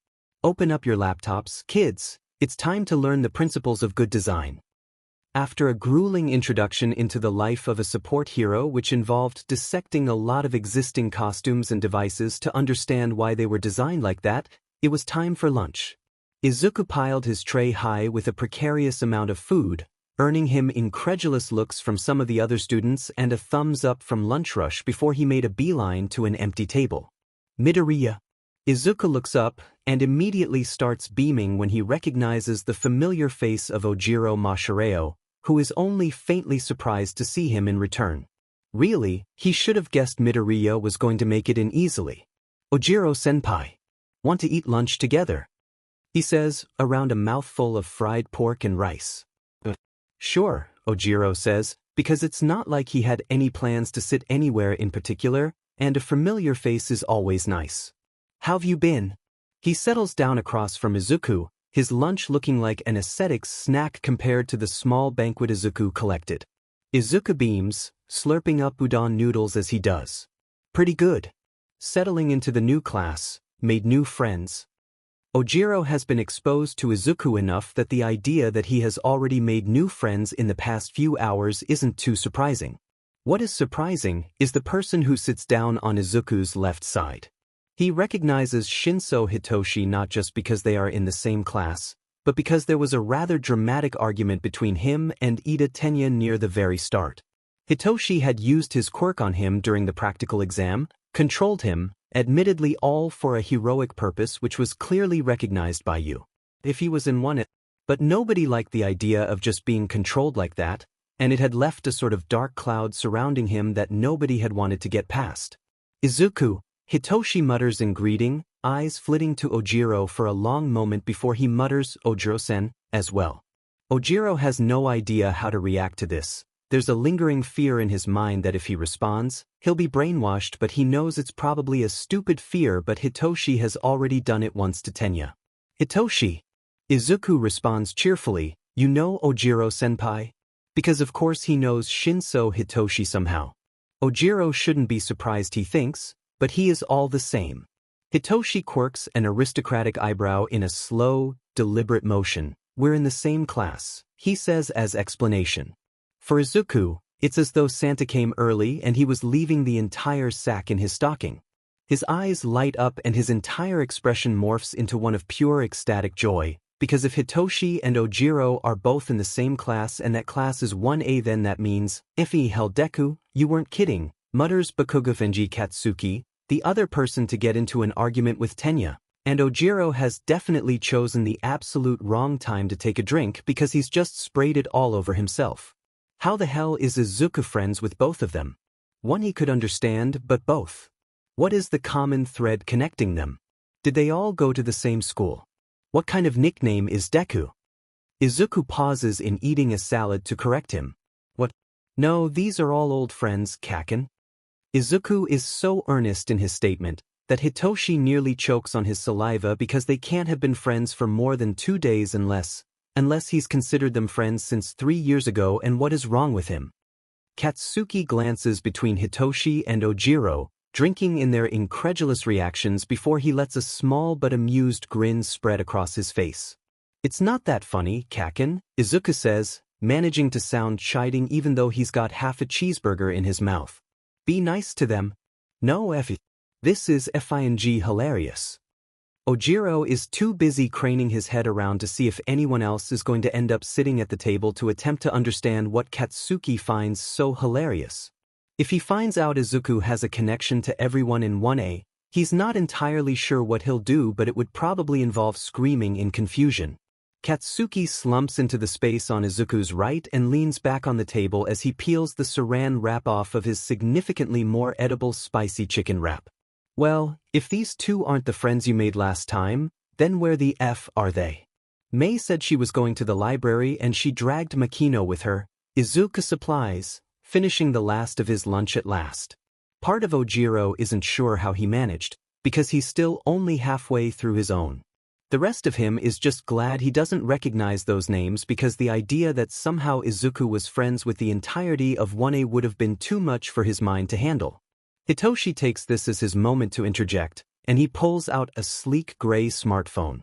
Open up your laptops, kids. It's time to learn the principles of good design. After a grueling introduction into the life of a support hero which involved dissecting a lot of existing costumes and devices to understand why they were designed like that, it was time for lunch. Izuku piled his tray high with a precarious amount of food, earning him incredulous looks from some of the other students and a thumbs up from Lunch Rush before he made a beeline to an empty table. Midoriya. Izuku looks up and immediately starts beaming when he recognizes the familiar face of Ojiro Mashireo, who is only faintly surprised to see him in return. Really, he should have guessed Midoriya was going to make it in easily. Ojiro-senpai. Want to eat lunch together? He says, around a mouthful of fried pork and rice. Sure, Ojiro says, because it's not like he had any plans to sit anywhere in particular, and a familiar face is always nice. How've you been? He settles down across from Izuku, his lunch looking like an ascetic's snack compared to the small banquet Izuku collected. Izuku beams, slurping up udon noodles as he does. Pretty good. Settling into the new class, made new friends. Ojiro has been exposed to Izuku enough that the idea that he has already made new friends in the past few hours isn't too surprising. What is surprising is the person who sits down on Izuku's left side. He recognizes Shinso Hitoshi not just because they are in the same class, but because there was a rather dramatic argument between him and Ida Tenya near the very start. Hitoshi had used his quirk on him during the practical exam, controlled him, admittedly all for a heroic purpose which was clearly recognized by you. If he was in one, but nobody liked the idea of just being controlled like that, and it had left a sort of dark cloud surrounding him that nobody had wanted to get past. Izuku, Hitoshi mutters in greeting, eyes flitting to Ojiro for a long moment before he mutters Ojiro-sen as well. Ojiro has no idea how to react to this. There's a lingering fear in his mind that if he responds, he'll be brainwashed, but he knows it's probably a stupid fear, but Hitoshi has already done it once to Tenya. Hitoshi. Izuku responds cheerfully, you know Ojiro-senpai? Because of course he knows Shinso Hitoshi somehow. Ojiro shouldn't be surprised, he thinks, but he is all the same. Hitoshi quirks an aristocratic eyebrow in a slow, deliberate motion. We're in the same class, he says as explanation. For Izuku, it's as though Santa came early and he was leaving the entire sack in his stocking. His eyes light up and his entire expression morphs into one of pure ecstatic joy, because if Hitoshi and Ojiro are both in the same class and that class is 1A, then that means, if he held Deku, you weren't kidding, mutters Bakugafenji Katsuki, the other person to get into an argument with Tenya, and Ojiro has definitely chosen the absolute wrong time to take a drink because he's just sprayed it all over himself. How the hell is Izuku friends with both of them? One he could understand, but both. What is the common thread connecting them? Did they all go to the same school? What kind of nickname is Deku? Izuku pauses in eating a salad to correct him. What? No, these are all old friends, Kaken. Izuku is so earnest in his statement that Hitoshi nearly chokes on his saliva because they can't have been friends for more than 2 days unless he's considered them friends since 3 years ago, and what is wrong with him? Katsuki glances between Hitoshi and Ojiro, drinking in their incredulous reactions before he lets a small but amused grin spread across his face. It's not that funny, Kaken, Izuku says, managing to sound chiding even though he's got half a cheeseburger in his mouth. Be nice to them. No Effie. This is FING hilarious. Ojiro is too busy craning his head around to see if anyone else is going to end up sitting at the table to attempt to understand what Katsuki finds so hilarious. If he finds out Izuku has a connection to everyone in 1A, he's not entirely sure what he'll do, but it would probably involve screaming in confusion. Katsuki slumps into the space on Izuku's right and leans back on the table as he peels the saran wrap off of his significantly more edible spicy chicken wrap. Well, if these two aren't the friends you made last time, then where the F are they? Mei said she was going to the library and she dragged Makino with her. Izuku supplies, finishing the last of his lunch at last. Part of Ojiro isn't sure how he managed, because he's still only halfway through his own. The rest of him is just glad he doesn't recognize those names because the idea that somehow Izuku was friends with the entirety of 1A would have been too much for his mind to handle. Hitoshi takes this as his moment to interject, and he pulls out a sleek gray smartphone.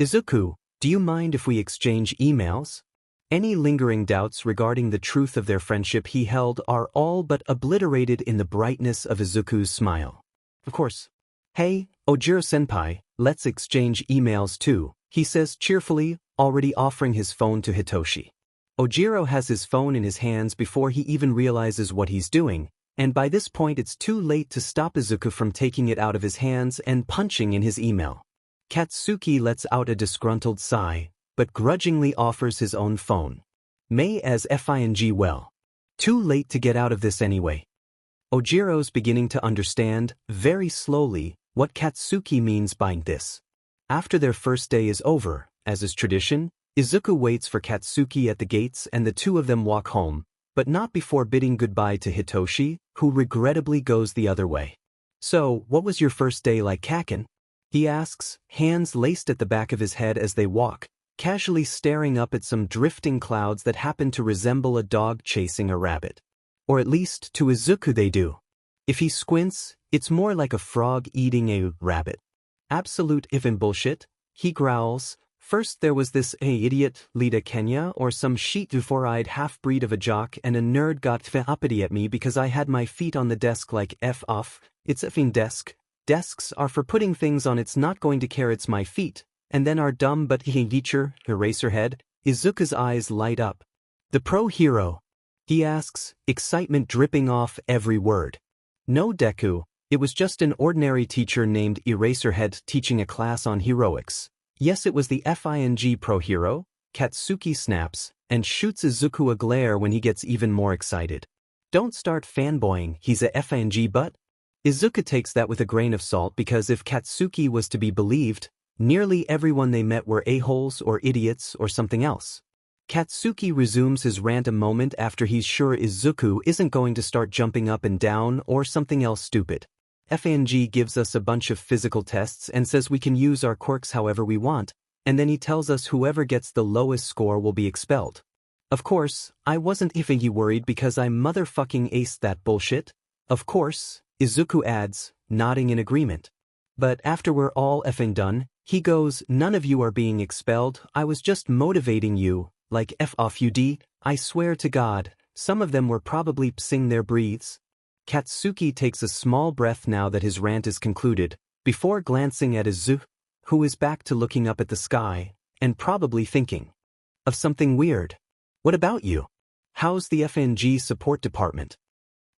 Izuku, do you mind if we exchange emails? Any lingering doubts regarding the truth of their friendship he held are all but obliterated in the brightness of Izuku's smile. Of course. Hey, Ojiro-senpai, let's exchange emails too, he says cheerfully, already offering his phone to Hitoshi. Ojiro has his phone in his hands before he even realizes what he's doing, and by this point it's too late to stop Izuku from taking it out of his hands and punching in his email. Katsuki lets out a disgruntled sigh, but grudgingly offers his own phone. May as FING well. Too late to get out of this anyway. Ojiro's beginning to understand, very slowly, what Katsuki means by this. After their first day is over, as is tradition, Izuku waits for Katsuki at the gates and the two of them walk home, but not before bidding goodbye to Hitoshi, who regrettably goes the other way. So, what was your first day like, Kaken? He asks, hands laced at the back of his head as they walk, casually staring up at some drifting clouds that happen to resemble a dog chasing a rabbit. Or at least, to Izuku they do. If he squints, it's more like a frog eating a rabbit. Absolute if-and bullshit, he growls. First there was this idiot, Lita Kenya, or some sheet-four-eyed half-breed of a jock, and a nerd got uppity at me because I had my feet on the desk like F off, it's effing desk. Desks are for putting things on, it's not going to care, it's my feet. And then our dumb but teacher, Eraserhead, Izuku's eyes light up. The pro-hero? He asks, excitement dripping off every word. No, Deku, it was just an ordinary teacher named Eraserhead teaching a class on heroics. Yes, it was the FING pro-hero. Katsuki snaps, and shoots Izuku a glare when he gets even more excited. Don't start fanboying, he's a FING but? Izuku takes that with a grain of salt because if Katsuki was to be believed, nearly everyone they met were a-holes or idiots or something else. Katsuki resumes his rant a moment after he's sure Izuku isn't going to start jumping up and down or something else stupid. FING gives us a bunch of physical tests and says we can use our quirks however we want, and then he tells us whoever gets the lowest score will be expelled. Of course, I wasn't effing worried because I motherfucking aced that bullshit. Of course, Izuku adds, nodding in agreement. But after we're all effing done, he goes, none of you are being expelled, I was just motivating you. Like F off UD, I swear to God, some of them were probably psing their breathes. Katsuki takes a small breath now that his rant is concluded, before glancing at Izuku, who is back to looking up at the sky, and probably thinking of something weird. What about you? How's the FNG support department?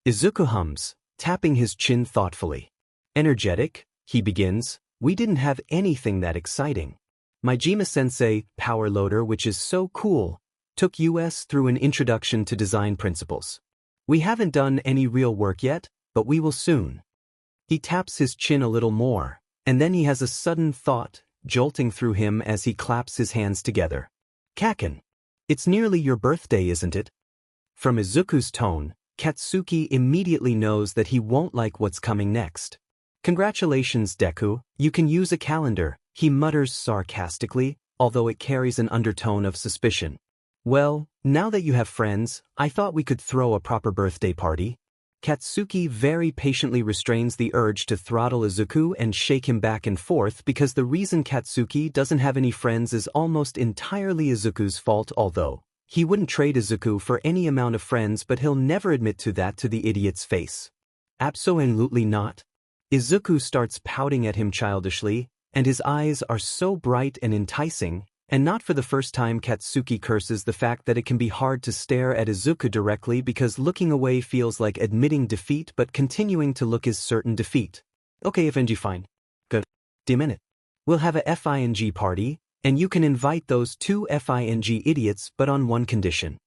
Izuku hums, tapping his chin thoughtfully. Energetic, he begins, we didn't have anything that exciting. My Jima-sensei, Power Loader, which is so cool, took us through an introduction to design principles. We haven't done any real work yet, but we will soon. He taps his chin a little more, and then he has a sudden thought, jolting through him as he claps his hands together. Kaken, it's nearly your birthday, isn't it? From Izuku's tone, Katsuki immediately knows that he won't like what's coming next. Congratulations, Deku, you can use a calendar, he mutters sarcastically, although it carries an undertone of suspicion. Well, now that you have friends, I thought we could throw a proper birthday party. Katsuki very patiently restrains the urge to throttle Izuku and shake him back and forth because the reason Katsuki doesn't have any friends is almost entirely Izuku's fault, although he wouldn't trade Izuku for any amount of friends, but he'll never admit to that to the idiot's face. Absolutely not. Izuku starts pouting at him childishly, and his eyes are so bright and enticing, and not for the first time Katsuki curses the fact that it can be hard to stare at Izuku directly because looking away feels like admitting defeat, but continuing to look is certain defeat. Okay, FNG, fine. Good. Damn it. We'll have a FING party, and you can invite those two FING idiots, but on one condition.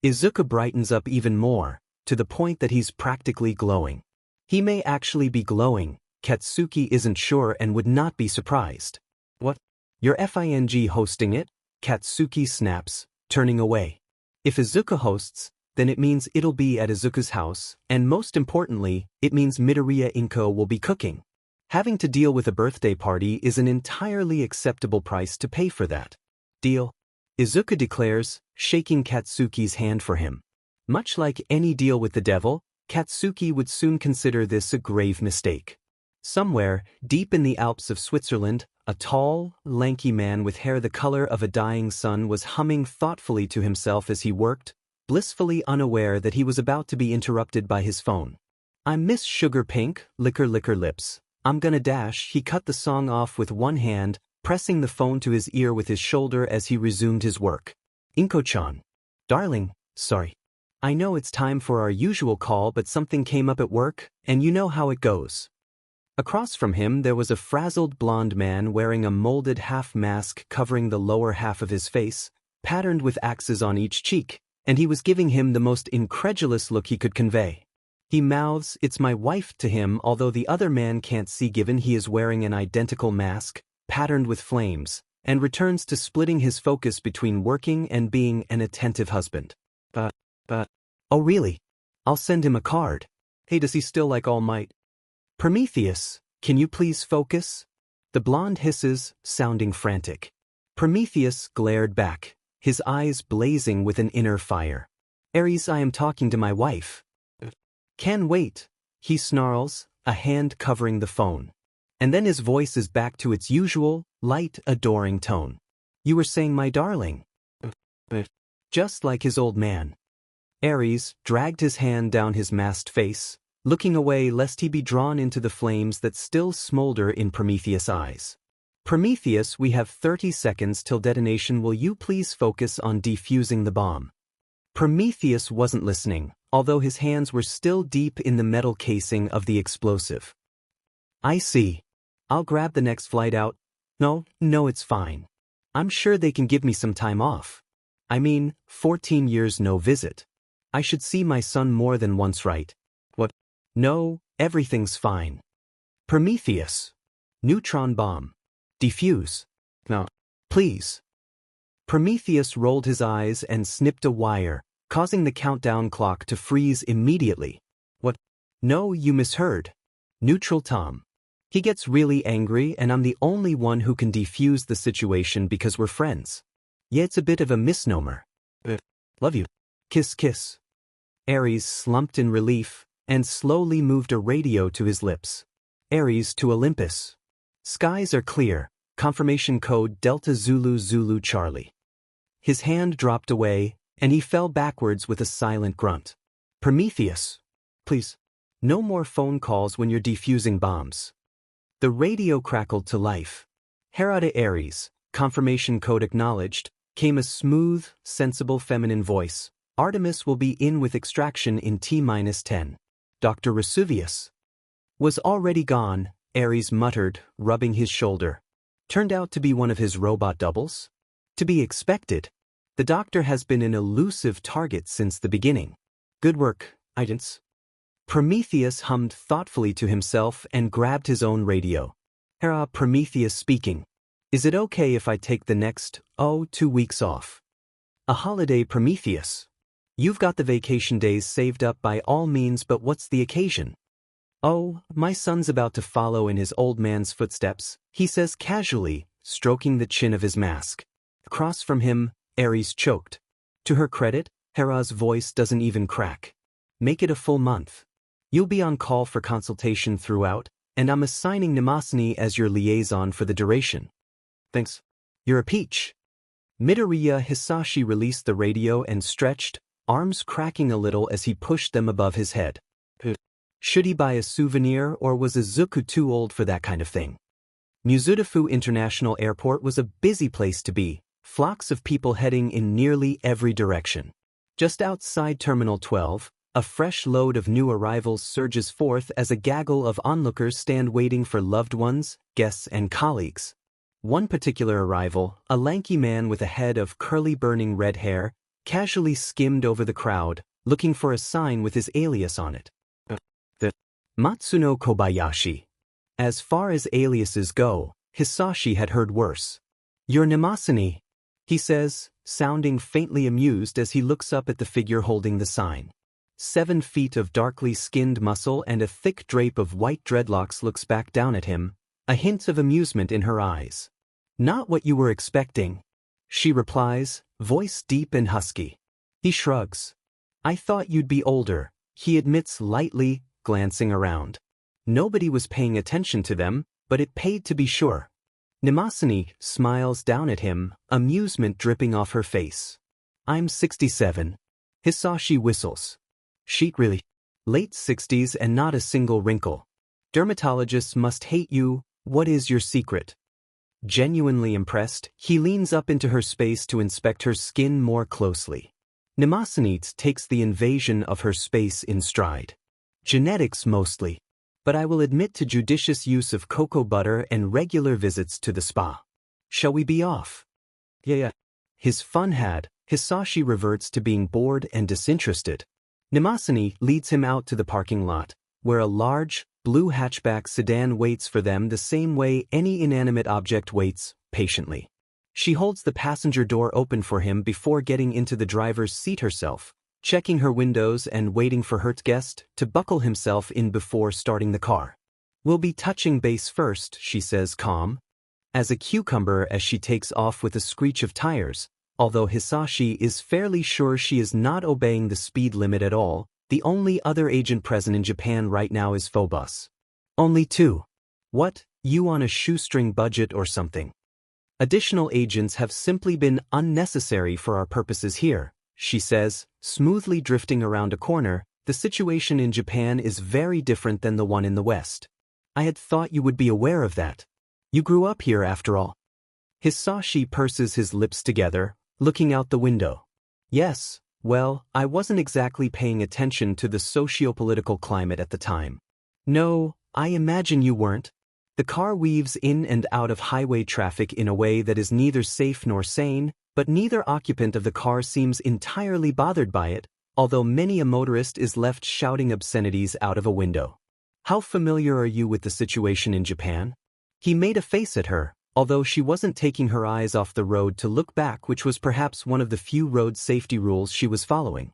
Izuku brightens up even more, to the point that he's practically glowing. He may actually be glowing, Katsuki isn't sure and would not be surprised. What? You're FING hosting it? Katsuki snaps, turning away. If Izuku hosts, then it means it'll be at Izuku's house, and most importantly, it means Midoriya Inko will be cooking. Having to deal with a birthday party is an entirely acceptable price to pay for that. Deal? Izuku declares, shaking Katsuki's hand for him. Much like any deal with the devil, Katsuki would soon consider this a grave mistake. Somewhere, deep in the Alps of Switzerland, a tall, lanky man with hair the color of a dying sun was humming thoughtfully to himself as he worked, blissfully unaware that he was about to be interrupted by his phone. "I'm Miss Sugar Pink, liquor lips. I'm gonna dash." He cut the song off with one hand, pressing the phone to his ear with his shoulder as he resumed his work. "Inko-chan. Darling, sorry. I know it's time for our usual call, but something came up at work, and you know how it goes." Across from him there was a frazzled blonde man wearing a molded half-mask covering the lower half of his face, patterned with axes on each cheek, and he was giving him the most incredulous look he could convey. He mouths, "It's my wife," to him, although the other man can't see given he is wearing an identical mask, patterned with flames, and returns to splitting his focus between working and being an attentive husband. But, oh really? I'll send him a card. Hey, does he still like All Might? Prometheus, can you please focus? The blonde hisses, sounding frantic. Prometheus glared back, his eyes blazing with an inner fire. "Ares, I am talking to my wife." "Can wait," he snarls, a hand covering the phone. And then his voice is back to its usual, light, adoring tone. "You were saying my darling." Just like his old man. Ares dragged his hand down his masked face, looking away lest he be drawn into the flames that still smolder in Prometheus' eyes. "Prometheus, we have 30 seconds till detonation. Will you please focus on defusing the bomb?" Prometheus wasn't listening, although his hands were still deep in the metal casing of the explosive. "I see. I'll grab the next flight out." No, it's fine. I'm sure they can give me some time off. I mean, 14 years no visit. I should see my son more than once, right?" "What? No, everything's fine." "Prometheus. Neutron bomb. Defuse. No. Please." Prometheus rolled his eyes and snipped a wire, causing the countdown clock to freeze immediately. "What? No, you misheard. Neutral Tom. He gets really angry and I'm the only one who can defuse the situation because we're friends. Yeah, it's a bit of a misnomer. Love you. Kiss kiss." Ares slumped in relief and slowly moved a radio to his lips. "Ares to Olympus. Skies are clear. Confirmation code Delta Zulu Zulu Charlie." His hand dropped away, and he fell backwards with a silent grunt. "Prometheus. Please. No more phone calls when you're defusing bombs." The radio crackled to life. "Hera to Ares, confirmation code acknowledged," came a smooth, sensible feminine voice. "Artemis will be in with extraction in T-10. Dr. Vesuvius." "Was already gone," Ares muttered, rubbing his shoulder. "Turned out to be one of his robot doubles? To be expected. The doctor has been an elusive target since the beginning. Good work, agents." Prometheus hummed thoughtfully to himself and grabbed his own radio. "Hera, Prometheus speaking. Is it okay if I take the next, 2 weeks off?" "A holiday, Prometheus. You've got the vacation days saved up by all means, but what's the occasion?" "Oh, my son's about to follow in his old man's footsteps," he says casually, stroking the chin of his mask. Across from him, Ares choked. To her credit, Hera's voice doesn't even crack. "Make it a full month. You'll be on call for consultation throughout, and I'm assigning Mnemosyne as your liaison for the duration." "Thanks. You're a peach." Midoriya Hisashi released the radio and stretched, arms cracking a little as he pushed them above his head. Should he buy a souvenir, or was Izuku too old for that kind of thing? Mizudafu International Airport was a busy place to be, flocks of people heading in nearly every direction. Just outside Terminal 12, a fresh load of new arrivals surges forth as a gaggle of onlookers stand waiting for loved ones, guests, and colleagues. One particular arrival, a lanky man with a head of curly burning red hair, casually skimmed over the crowd, looking for a sign with his alias on it. The Matsuno Kobayashi. As far as aliases go, Hisashi had heard worse. "Your Mnemosyne." he says, sounding faintly amused as he looks up at the figure holding the sign. 7 feet of darkly skinned muscle and a thick drape of white dreadlocks looks back down at him, a hint of amusement in her eyes. Not what you were expecting, she replies, voice deep and husky. He shrugs. I thought you'd be older, he admits lightly, glancing around. Nobody was paying attention to them, but it paid to be sure. Nemasani smiles down at him, amusement dripping off her face. I'm 67. Hisashi whistles. Sheet really? Late 60s and not a single wrinkle. Dermatologists must hate you, what is your secret? Genuinely impressed, he leans up into her space to inspect her skin more closely. Nemasani takes the invasion of her space in stride. Genetics mostly. But I will admit to judicious use of cocoa butter and regular visits to the spa. Shall we be off? Yeah. His fun had, Hisashi reverts to being bored and disinterested. Nemasani leads him out to the parking lot, where a large, blue hatchback sedan waits for them the same way any inanimate object waits, patiently. She holds the passenger door open for him before getting into the driver's seat herself, checking her windows and waiting for her guest to buckle himself in before starting the car. We'll be touching base first, she says calm. As a cucumber as she takes off with a screech of tires, although Hisashi is fairly sure she is not obeying the speed limit at all, the only other agent present in Japan right now is Phobos. Only 2. What, you on a shoestring budget or something? Additional agents have simply been unnecessary for our purposes here, she says, smoothly drifting around a corner. The situation in Japan is very different than the one in the West. I had thought you would be aware of that. You grew up here after all. Hisashi purses his lips together, looking out the window. Yes, well, I wasn't exactly paying attention to the socio-political climate at the time. No, I imagine you weren't. The car weaves in and out of highway traffic in a way that is neither safe nor sane, but neither occupant of the car seems entirely bothered by it, although many a motorist is left shouting obscenities out of a window. How familiar are you with the situation in Japan? He made a face at her, although she wasn't taking her eyes off the road to look back, which was perhaps one of the few road safety rules she was following.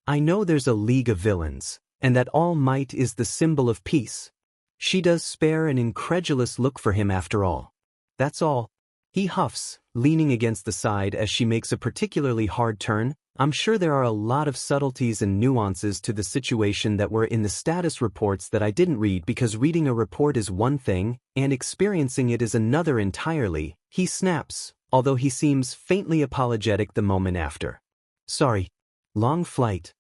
I know there's a league of villains, and that all might is the symbol of peace. She does spare an incredulous look for him after all. That's all. He huffs, leaning against the side as she makes a particularly hard turn. I'm sure there are a lot of subtleties and nuances to the situation that were in the status reports that I didn't read, because reading a report is one thing, and experiencing it is another entirely, he snaps, although he seems faintly apologetic the moment after. Sorry. Long flight.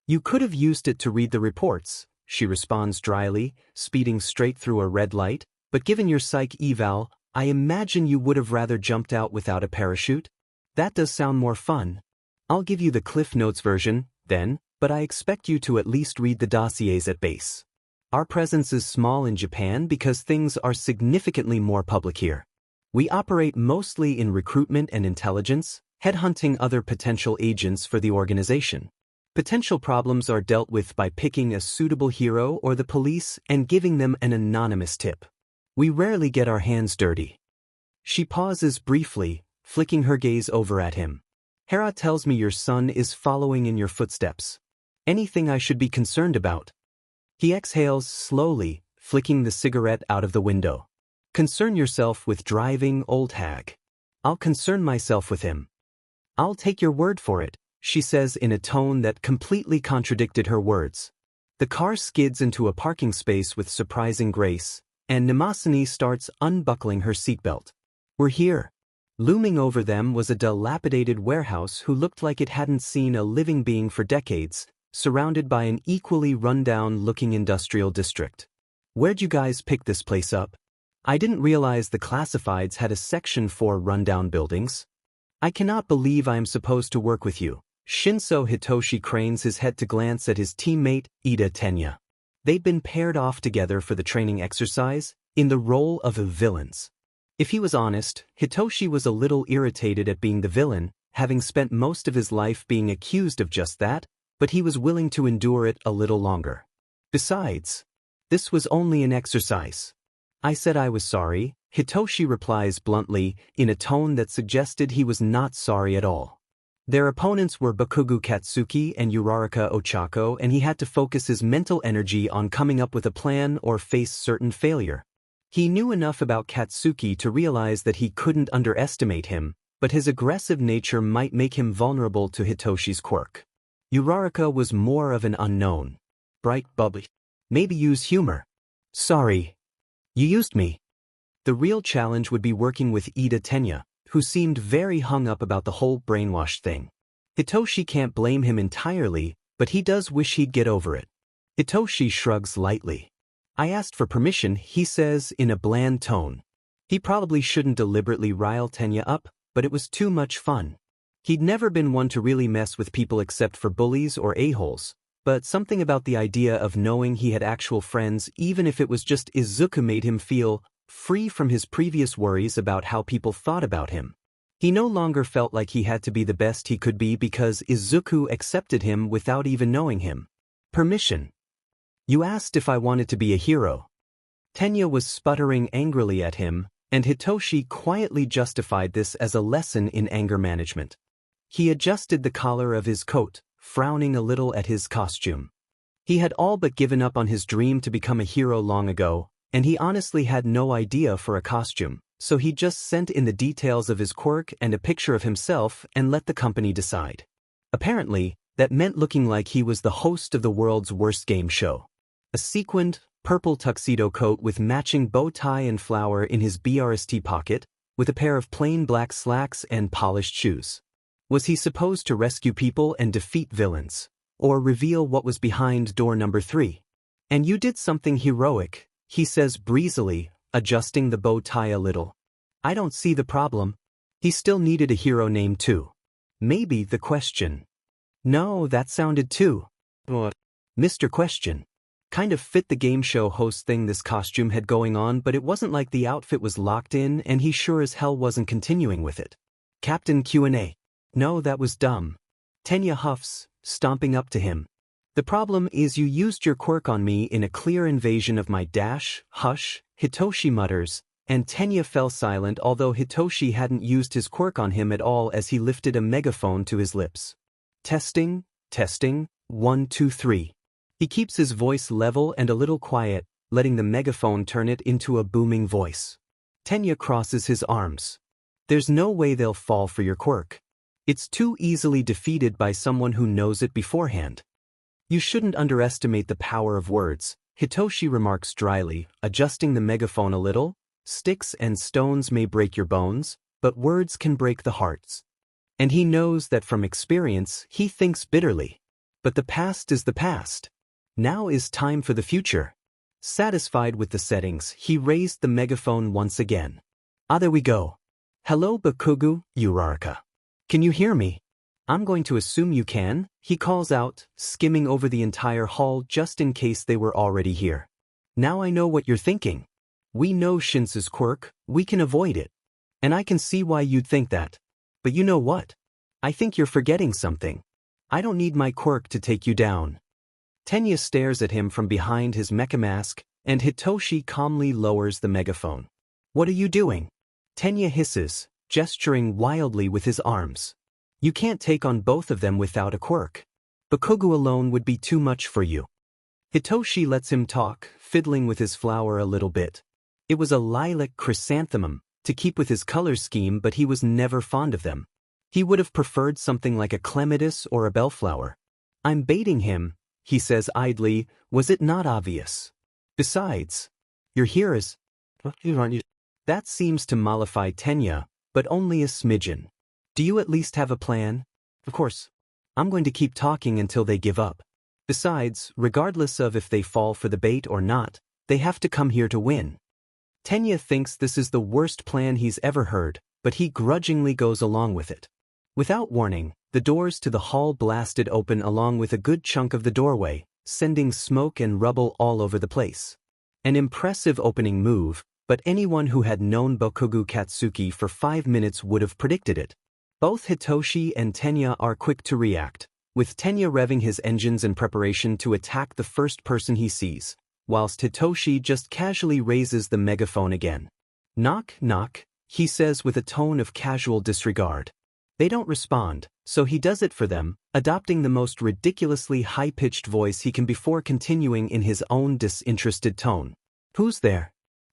You could have used it to read the reports, she responds dryly, speeding straight through a red light, but given your psych eval, I imagine you would have rather jumped out without a parachute? That does sound more fun. I'll give you the Cliff Notes version, then, but I expect you to at least read the dossiers at base. Our presence is small in Japan because things are significantly more public here. We operate mostly in recruitment and intelligence, headhunting other potential agents for the organization. Potential problems are dealt with by picking a suitable hero or the police and giving them an anonymous tip. We rarely get our hands dirty. She pauses briefly, flicking her gaze over at him. Hera tells me your son is following in your footsteps. Anything I should be concerned about? He exhales slowly, flicking the cigarette out of the window. Concern yourself with driving, old hag. I'll concern myself with him. I'll take your word for it, she says in a tone that completely contradicted her words. The car skids into a parking space with surprising grace, and Nemasani starts unbuckling her seatbelt. We're here. Looming over them was a dilapidated warehouse who looked like it hadn't seen a living being for decades, surrounded by an equally run-down-looking industrial district. Where'd you guys pick this place up? I didn't realize the classifieds had a section for rundown buildings. I cannot believe I am supposed to work with you. Shinso Hitoshi cranes his head to glance at his teammate, Ida Tenya. They'd been paired off together for the training exercise, in the role of villains. If he was honest, Hitoshi was a little irritated at being the villain, having spent most of his life being accused of just that, but he was willing to endure it a little longer. Besides, this was only an exercise. I said I was sorry, Hitoshi replies bluntly, in a tone that suggested he was not sorry at all. Their opponents were Bakugo Katsuki and Uraraka Ochako, and he had to focus his mental energy on coming up with a plan or face certain failure. He knew enough about Katsuki to realize that he couldn't underestimate him, but his aggressive nature might make him vulnerable to Hitoshi's quirk. Uraraka was more of an unknown. Bright, bubbly. Maybe use humor. Sorry. You used me. The real challenge would be working with Ida Tenya, who seemed very hung up about the whole brainwash thing. Hitoshi can't blame him entirely, but he does wish he'd get over it. Hitoshi shrugs lightly. I asked for permission, he says in a bland tone. He probably shouldn't deliberately rile Tenya up, but it was too much fun. He'd never been one to really mess with people except for bullies or a-holes, but something about the idea of knowing he had actual friends, even if it was just Izuku, made him feel free from his previous worries about how people thought about him. He no longer felt like he had to be the best he could be because Izuku accepted him without even knowing him. Permission. You asked if I wanted to be a hero. Tenya was sputtering angrily at him, and Hitoshi quietly justified this as a lesson in anger management. He adjusted the collar of his coat, frowning a little at his costume. He had all but given up on his dream to become a hero long ago, and he honestly had no idea for a costume, so he just sent in the details of his quirk and a picture of himself and let the company decide. Apparently, that meant looking like he was the host of the world's worst game show. A sequined, purple tuxedo coat with matching bow tie and flower in his BRST pocket, with a pair of plain black slacks and polished shoes. Was he supposed to rescue people and defeat villains, or reveal what was behind door number 3? And you did something heroic, he says breezily, adjusting the bow tie a little. I don't see the problem. He still needed a hero name too. Maybe the Question. No, that sounded too. What? Mr. Question. Kind of fit the game show host thing this costume had going on, but it wasn't like the outfit was locked in and he sure as hell wasn't continuing with it. Captain Q&A. No, that was dumb. Tenya huffs, stomping up to him. The problem is you used your quirk on me in a clear invasion of my dash, hush, Hitoshi mutters, and Tenya fell silent although Hitoshi hadn't used his quirk on him at all as he lifted a megaphone to his lips. Testing, 1, 2, 3. He keeps his voice level and a little quiet, letting the megaphone turn it into a booming voice. Tenya crosses his arms. There's no way they'll fall for your quirk. It's too easily defeated by someone who knows it beforehand. You shouldn't underestimate the power of words, Hitoshi remarks dryly, adjusting the megaphone a little. Sticks and stones may break your bones, but words can break the hearts. And he knows that from experience. He thinks bitterly. But the past is the past. Now is time for the future. Satisfied with the settings, he raised the megaphone once again. Ah, there we go. Hello Bakugo, Uraraka. Can you hear me? I'm going to assume you can, he calls out, skimming over the entire hall just in case they were already here. Now I know what you're thinking. We know Shinso's quirk, we can avoid it. And I can see why you'd think that. But you know what? I think you're forgetting something. I don't need my quirk to take you down. Tenya stares at him from behind his mecha mask, and Hitoshi calmly lowers the megaphone. What are you doing? Tenya hisses, gesturing wildly with his arms. You can't take on both of them without a quirk. Bakugo alone would be too much for you. Hitoshi lets him talk, fiddling with his flower a little bit. It was a lilac chrysanthemum, to keep with his color scheme, but he was never fond of them. He would have preferred something like a clematis or a bellflower. I'm baiting him, he says idly, was it not obvious? Besides, you're here as... That seems to mollify Tenya, but only a smidgen. Do you at least have a plan? Of course. I'm going to keep talking until they give up. Besides, regardless of if they fall for the bait or not, they have to come here to win. Tenya thinks this is the worst plan he's ever heard, but he grudgingly goes along with it. Without warning, the doors to the hall blasted open along with a good chunk of the doorway, sending smoke and rubble all over the place. An impressive opening move, but anyone who had known Bakugo Katsuki for 5 minutes would have predicted it. Both Hitoshi and Tenya are quick to react, with Tenya revving his engines in preparation to attack the first person he sees, whilst Hitoshi just casually raises the megaphone again. Knock, knock, he says with a tone of casual disregard. They don't respond, so he does it for them, adopting the most ridiculously high-pitched voice he can before continuing in his own disinterested tone. Who's there?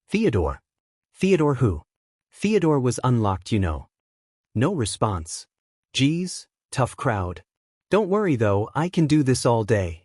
Theodore. Theodore who? Theodore was unlocked, you know. No response. Geez, tough crowd. Don't worry though, I can do this all day.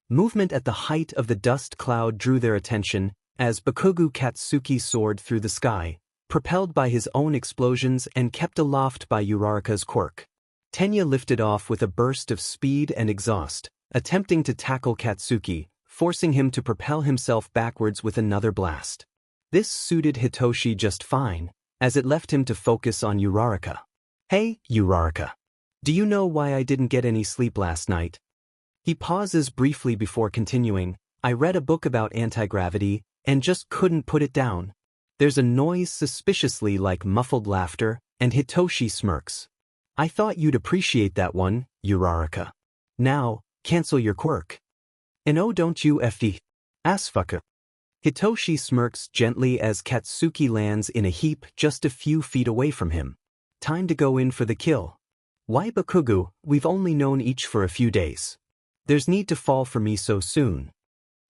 Movement at the height of the dust cloud drew their attention as Bakugo Katsuki soared through the sky, propelled by his own explosions and kept aloft by Uraraka's quirk. Tenya lifted off with a burst of speed and exhaust, attempting to tackle Katsuki, forcing him to propel himself backwards with another blast. This suited Hitoshi just fine, as it left him to focus on Uraraka. Hey, Uraraka. Do you know why I didn't get any sleep last night? He pauses briefly before continuing. I read a book about anti-gravity and just couldn't put it down. There's a noise suspiciously like muffled laughter, and Hitoshi smirks. I thought you'd appreciate that one, Uraraka. Now, cancel your quirk. And oh, don't you effie. Assfucker. Hitoshi smirks gently as Katsuki lands in a heap just a few feet away from him. Time to go in for the kill. Why Bakugo, we've only known each for a few days. There's need to fall for me so soon.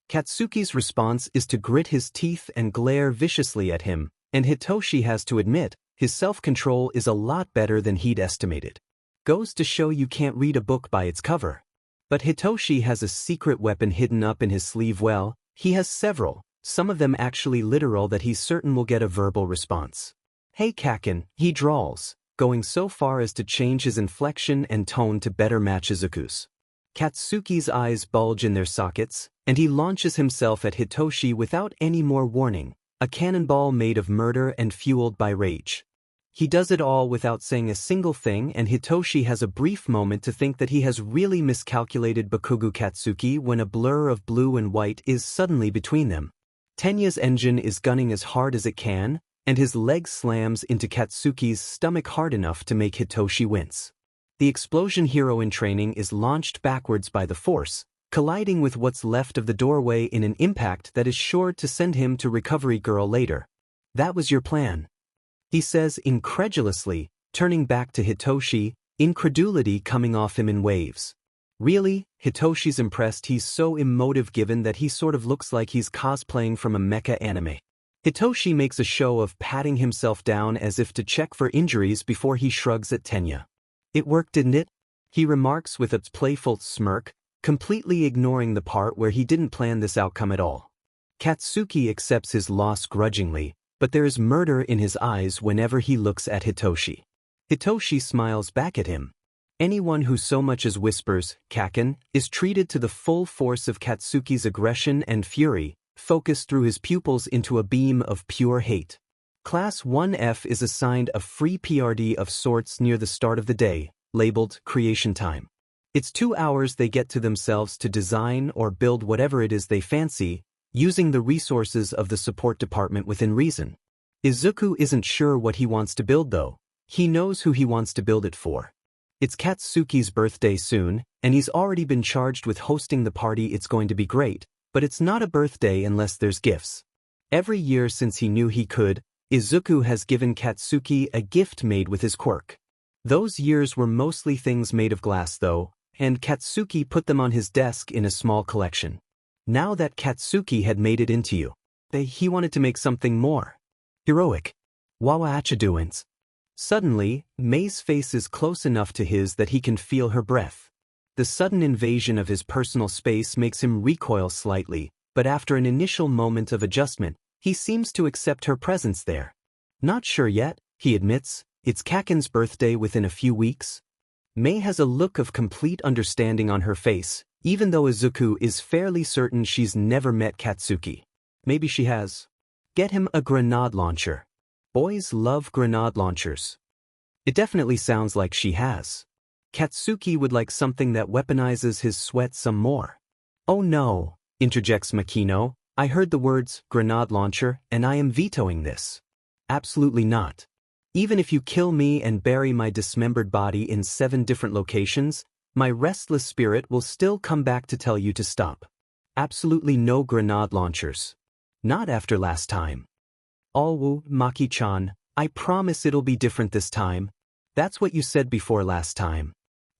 Katsuki's response is to grit his teeth and glare viciously at him, and Hitoshi has to admit, his self-control is a lot better than he'd estimated. Goes to show you can't read a book by its cover. But Hitoshi has a secret weapon hidden up in his sleeve. Well, he has several, some of them actually literal that he's certain will get a verbal response. Hey Kaken, he drawls, going so far as to change his inflection and tone to better match Izuku's. Katsuki's eyes bulge in their sockets, and he launches himself at Hitoshi without any more warning, a cannonball made of murder and fueled by rage. He does it all without saying a single thing, and Hitoshi has a brief moment to think that he has really miscalculated Bakugo Katsuki when a blur of blue and white is suddenly between them. Tenya's engine is gunning as hard as it can, and his leg slams into Katsuki's stomach hard enough to make Hitoshi wince. The explosion hero in training is launched backwards by the force, colliding with what's left of the doorway in an impact that is sure to send him to Recovery Girl later. That was your plan, he says incredulously, turning back to Hitoshi, incredulity coming off him in waves. Really? Hitoshi's impressed. He's so emotive given that he sort of looks like he's cosplaying from a mecha anime. Hitoshi makes a show of patting himself down as if to check for injuries before he shrugs at Tenya. It worked, didn't it? He remarks with a playful smirk, completely ignoring the part where he didn't plan this outcome at all. Katsuki accepts his loss grudgingly, but there is murder in his eyes whenever he looks at Hitoshi. Hitoshi smiles back at him. Anyone who so much as whispers, Kaken, is treated to the full force of Katsuki's aggression and fury, focused through his pupils into a beam of pure hate. Class 1F is assigned a free PRD of sorts near the start of the day, labeled Creation Time. It's 2 hours they get to themselves to design or build whatever it is they fancy, using the resources of the support department within reason. Izuku isn't sure what he wants to build though. He knows who he wants to build it for. It's Katsuki's birthday soon, and he's already been charged with hosting the party. It's going to be great, but it's not a birthday unless there's gifts. Every year since he knew he could, Izuku has given Katsuki a gift made with his quirk. Those years were mostly things made of glass though, and Katsuki put them on his desk in a small collection. Now that Katsuki had made it into you, he wanted to make something more heroic. Wawachaduins. Suddenly, Mei's face is close enough to his that he can feel her breath. The sudden invasion of his personal space makes him recoil slightly, but after an initial moment of adjustment, he seems to accept her presence there. Not sure yet, he admits, it's Kaken's birthday within a few weeks. Mei has a look of complete understanding on her face, even though Izuku is fairly certain she's never met Katsuki. Maybe she has. Get him a grenade launcher. Boys love grenade launchers. It definitely sounds like she has. Katsuki would like something that weaponizes his sweat some more. Oh no, interjects Makino. I heard the words grenade launcher and I am vetoing this. Absolutely not. Even if you kill me and bury my dismembered body in 7 different locations, my restless spirit will still come back to tell you to stop. Absolutely no grenade launchers. Not after last time. Alwu, Maki-chan, I promise it'll be different this time. That's what you said before last time.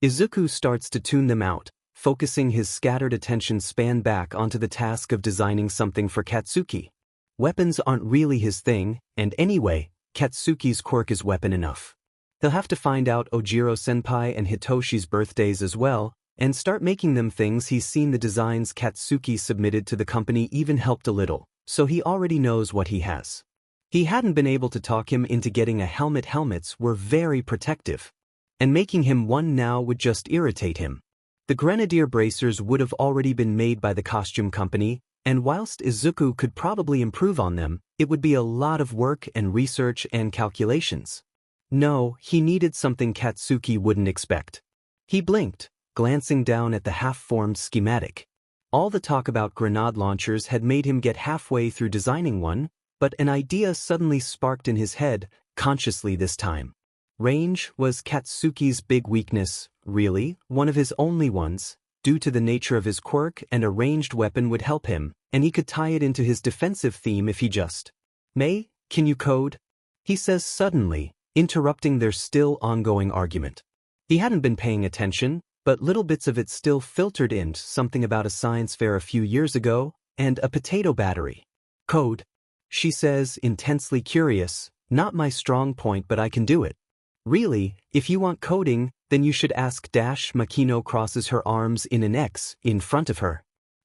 Izuku starts to tune them out, focusing his scattered attention span back onto the task of designing something for Katsuki. Weapons aren't really his thing, and anyway, Katsuki's quirk is weapon enough. He'll have to find out Ojiro-senpai and Hitoshi's birthdays as well, and start making them things. He's seen the designs Katsuki submitted to the company even helped a little, so he already knows what he has. He hadn't been able to talk him into getting a helmet. Helmets were very protective, and making him one now would just irritate him. The grenadier bracers would have already been made by the costume company, and whilst Izuku could probably improve on them, it would be a lot of work and research and calculations. No, he needed something Katsuki wouldn't expect. He blinked, glancing down at the half-formed schematic. All the talk about grenade launchers had made him get halfway through designing one, but an idea suddenly sparked in his head, consciously this time. Range was Katsuki's big weakness, really, one of his only ones. Due to the nature of his quirk, and a ranged weapon would help him, and he could tie it into his defensive theme if he just. May, can you code? He says suddenly, interrupting their still ongoing argument. He hadn't been paying attention, but little bits of it still filtered in, something about a science fair a few years ago, and a potato battery. Code, she says, intensely curious, not my strong point but I can do it. Really, if you want coding, then you should ask Makino crosses her arms in an X in front of her.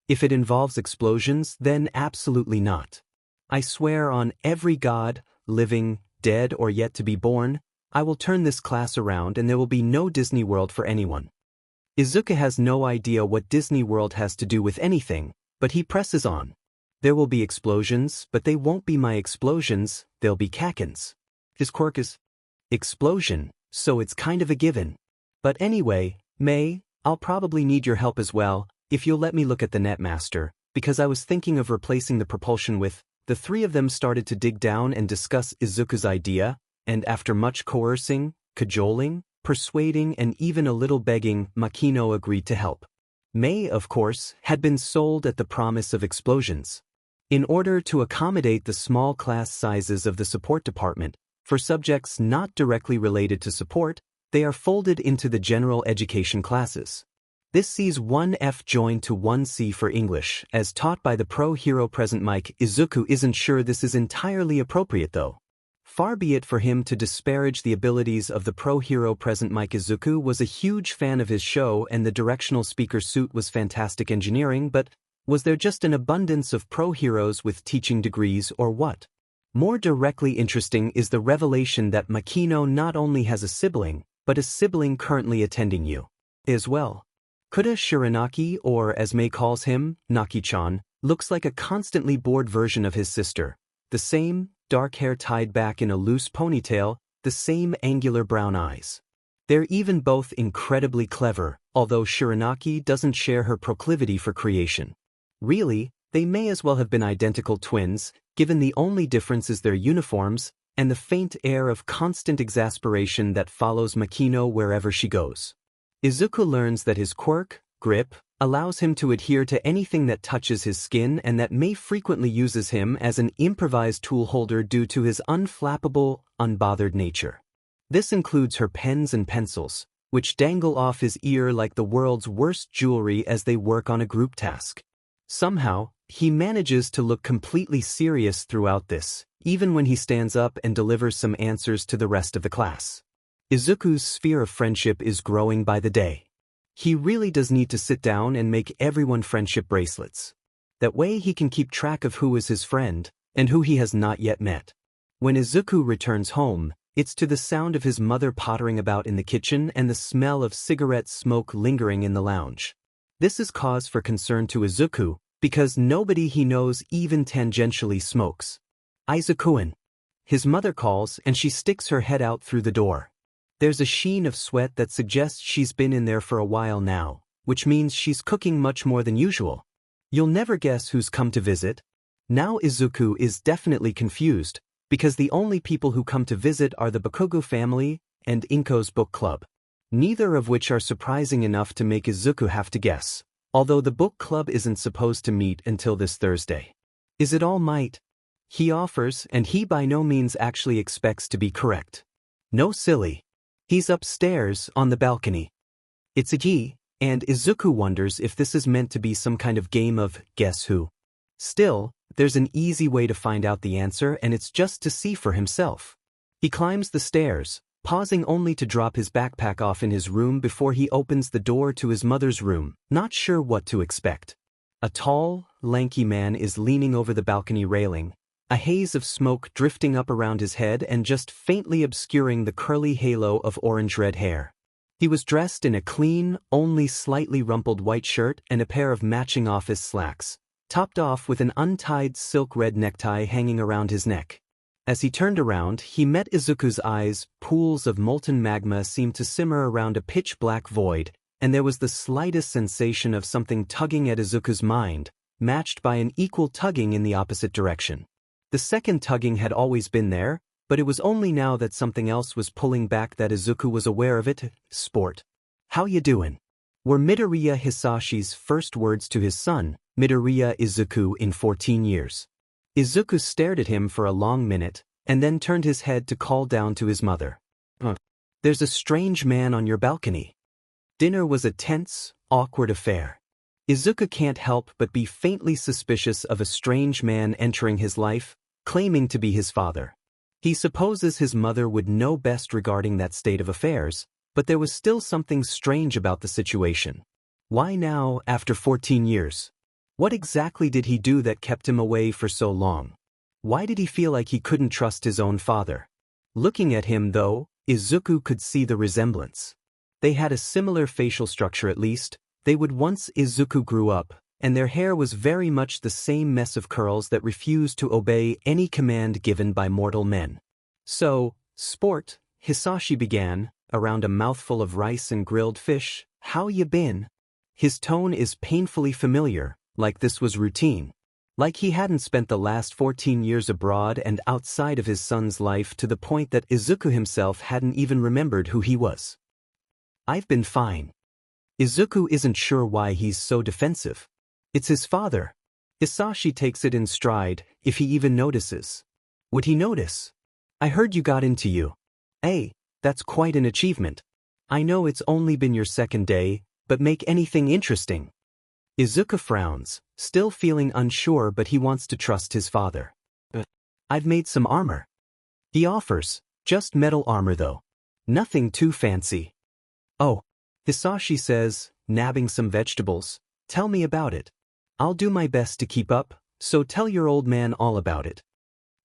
If it involves explosions, then absolutely not. I swear on every god, living, dead or yet to be born, I will turn this class around and there will be no Disney World for anyone. Izuku has no idea what Disney World has to do with anything, but he presses on. There will be explosions, but they won't be my explosions, they'll be Kaken's. His quirk is explosion, so it's kind of a given. But anyway, May, I'll probably need your help as well, if you'll let me look at the Netmaster, because I was thinking of replacing the propulsion with. The three of them started to dig down and discuss Izuku's idea, and after much coercing, cajoling, persuading and even a little begging, Makino agreed to help. May, of course, had been sold at the promise of explosions. In order to accommodate the small class sizes of the support department, for subjects not directly related to support, they are folded into the general education classes. This sees 1F joined to 1C for English, as taught by the pro-hero present Mike. Izuku isn't sure this is entirely appropriate though. Far be it for him to disparage the abilities of the pro-hero present Mike. Izuku was a huge fan of his show and the directional speaker suit was fantastic engineering, but was there just an abundance of pro-heroes with teaching degrees or what? More directly interesting is the revelation that Makino not only has a sibling, but a sibling currently attending you as well. Kuda Shiranaki, or as May calls him, Naki-chan, looks like a constantly bored version of his sister. The same, dark hair tied back in a loose ponytail, the same angular brown eyes. They're even both incredibly clever, although Shiranaki doesn't share her proclivity for creation. Really, they may as well have been identical twins, given the only difference is their uniforms, and the faint air of constant exasperation that follows Makino wherever she goes. Izuku learns that his quirk, grip, allows him to adhere to anything that touches his skin and that May frequently uses him as an improvised tool holder due to his unflappable, unbothered nature. This includes her pens and pencils, which dangle off his ear like the world's worst jewelry as they work on a group task. Somehow, he manages to look completely serious throughout this, even when he stands up and delivers some answers to the rest of the class. Izuku's sphere of friendship is growing by the day. He really does need to sit down and make everyone friendship bracelets. That way he can keep track of who is his friend, and who he has not yet met. When Izuku returns home, it's to the sound of his mother pottering about in the kitchen and the smell of cigarette smoke lingering in the lounge. This is cause for concern to Izuku, because nobody he knows even tangentially smokes. Izuku-an. His mother calls and she sticks her head out through the door. There's a sheen of sweat that suggests she's been in there for a while now, which means she's cooking much more than usual. You'll never guess who's come to visit. Now Izuku is definitely confused, because the only people who come to visit are the Bakugo family and Inko's book club. Neither of which are surprising enough to make Izuku have to guess, although the book club isn't supposed to meet until this Thursday. Is it All Might? he offers, and he by no means actually expects to be correct. No silly. He's upstairs, on the balcony. It's a he, and Izuku wonders if this is meant to be some kind of game of guess who. Still, there's an easy way to find out the answer, and it's just to see for himself. He climbs the stairs, pausing only to drop his backpack off in his room before he opens the door to his mother's room, not sure what to expect. A tall, lanky man is leaning over the balcony railing, a haze of smoke drifting up around his head and just faintly obscuring the curly halo of orange-red hair. He was dressed in a clean, only slightly rumpled white shirt and a pair of matching office slacks, topped off with an untied silk red necktie hanging around his neck. As he turned around, he met Izuku's eyes. Pools of molten magma seemed to simmer around a pitch-black void, and there was the slightest sensation of something tugging at Izuku's mind, matched by an equal tugging in the opposite direction. The second tugging had always been there, but it was only now that something else was pulling back that Izuku was aware of it. Sport. How you doing? Were Midoriya Hisashi's first words to his son, Midoriya Izuku, in 14 years. Izuku stared at him for a long minute, and then turned his head to call down to his mother. There's a strange man on your balcony. Dinner was a tense, awkward affair. Izuku can't help but be faintly suspicious of a strange man entering his life, claiming to be his father. He supposes his mother would know best regarding that state of affairs, but there was still something strange about the situation. Why now, after 14 years? What exactly did he do that kept him away for so long? Why did he feel like he couldn't trust his own father? Looking at him, though, Izuku could see the resemblance. They had a similar facial structure at least. They would once Izuku grew up, and their hair was very much the same mess of curls that refused to obey any command given by mortal men. So, sport, Hisashi began, around a mouthful of rice and grilled fish, how you been? His tone is painfully familiar, like this was routine. Like he hadn't spent the last 14 years abroad and outside of his son's life to the point that Izuku himself hadn't even remembered who he was. I've been fine. Izuku isn't sure why he's so defensive. It's his father. Hisashi takes it in stride, if he even notices. Would he notice? I heard you got into you. Hey, that's quite an achievement. I know it's only been your second day, but make anything interesting. Izuku frowns, still feeling unsure, but he wants to trust his father. I've made some armor. He offers, just metal armor though. Nothing too fancy. Oh, Hisashi says, nabbing some vegetables. Tell me about it. I'll do my best to keep up, so tell your old man all about it.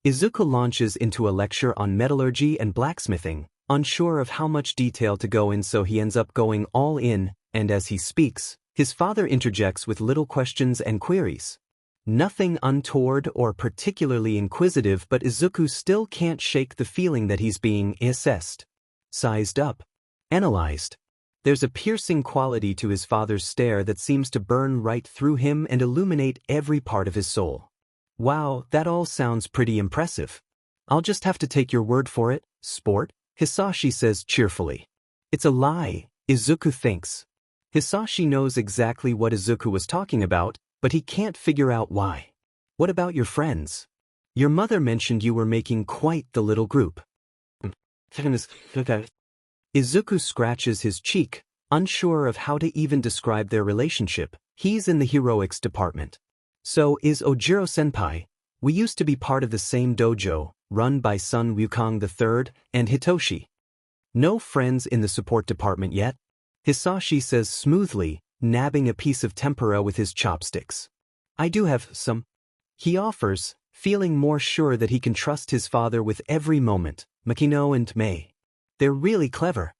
Izuku launches into a lecture on metallurgy and blacksmithing, unsure of how much detail to go in, so he ends up going all in, and as he speaks, his father interjects with little questions and queries. Nothing untoward or particularly inquisitive, but Izuku still can't shake the feeling that he's being assessed, sized up, analyzed. There's a piercing quality to his father's stare that seems to burn right through him and illuminate every part of his soul. Wow, that all sounds pretty impressive. I'll just have to take your word for it, sport, Hisashi says cheerfully. It's a lie, Izuku thinks. Hisashi knows exactly what Izuku was talking about, but he can't figure out why. What about your friends? Your mother mentioned you were making quite the little group. Izuku scratches his cheek, unsure of how to even describe their relationship. He's in the heroics department. So is Ojiro-senpai. We used to be part of the same dojo, run by Sun Wukong III and Hitoshi. No friends in the support department yet? Hisashi says smoothly, nabbing a piece of tempura with his chopsticks. I do have some. He offers, feeling more sure that he can trust his father with every moment. Makino and Mei. They're really clever.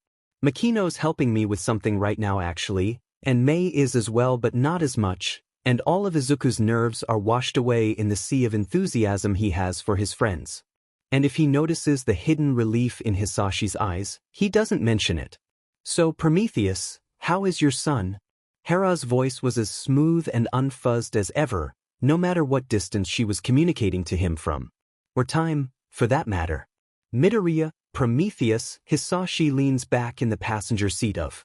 Makino's helping me with something right now actually, and Mei is as well, but not as much, and all of Izuku's nerves are washed away in the sea of enthusiasm he has for his friends. And if he notices the hidden relief in Hisashi's eyes, he doesn't mention it. So Prometheus, how is your son? Hera's voice was as smooth and unfuzzed as ever, no matter what distance she was communicating to him from. Or time, for that matter. Midoriya, Prometheus, Hisashi leans back in the passenger seat of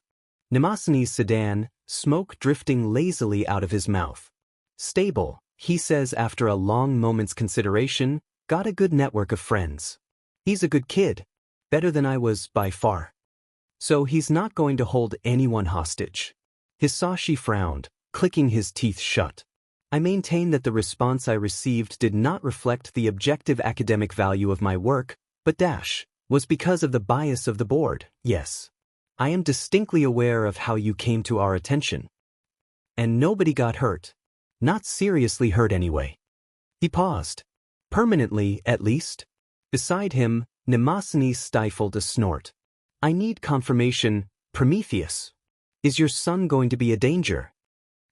Namasane's sedan, smoke drifting lazily out of his mouth. Stable, he says after a long moment's consideration, Got a good network of friends. He's a good kid. Better than I was, by far. So he's not going to hold anyone hostage. Hisashi frowned, clicking his teeth shut. I maintain that the response I received did not reflect the objective academic value of my work, but was because of the bias of the board, yes. I am distinctly aware of how you came to our attention. And nobody got hurt. Not seriously hurt anyway. He paused. Permanently, at least. Beside him, Nemasani stifled a snort. I need confirmation, Prometheus. Is your son going to be a danger?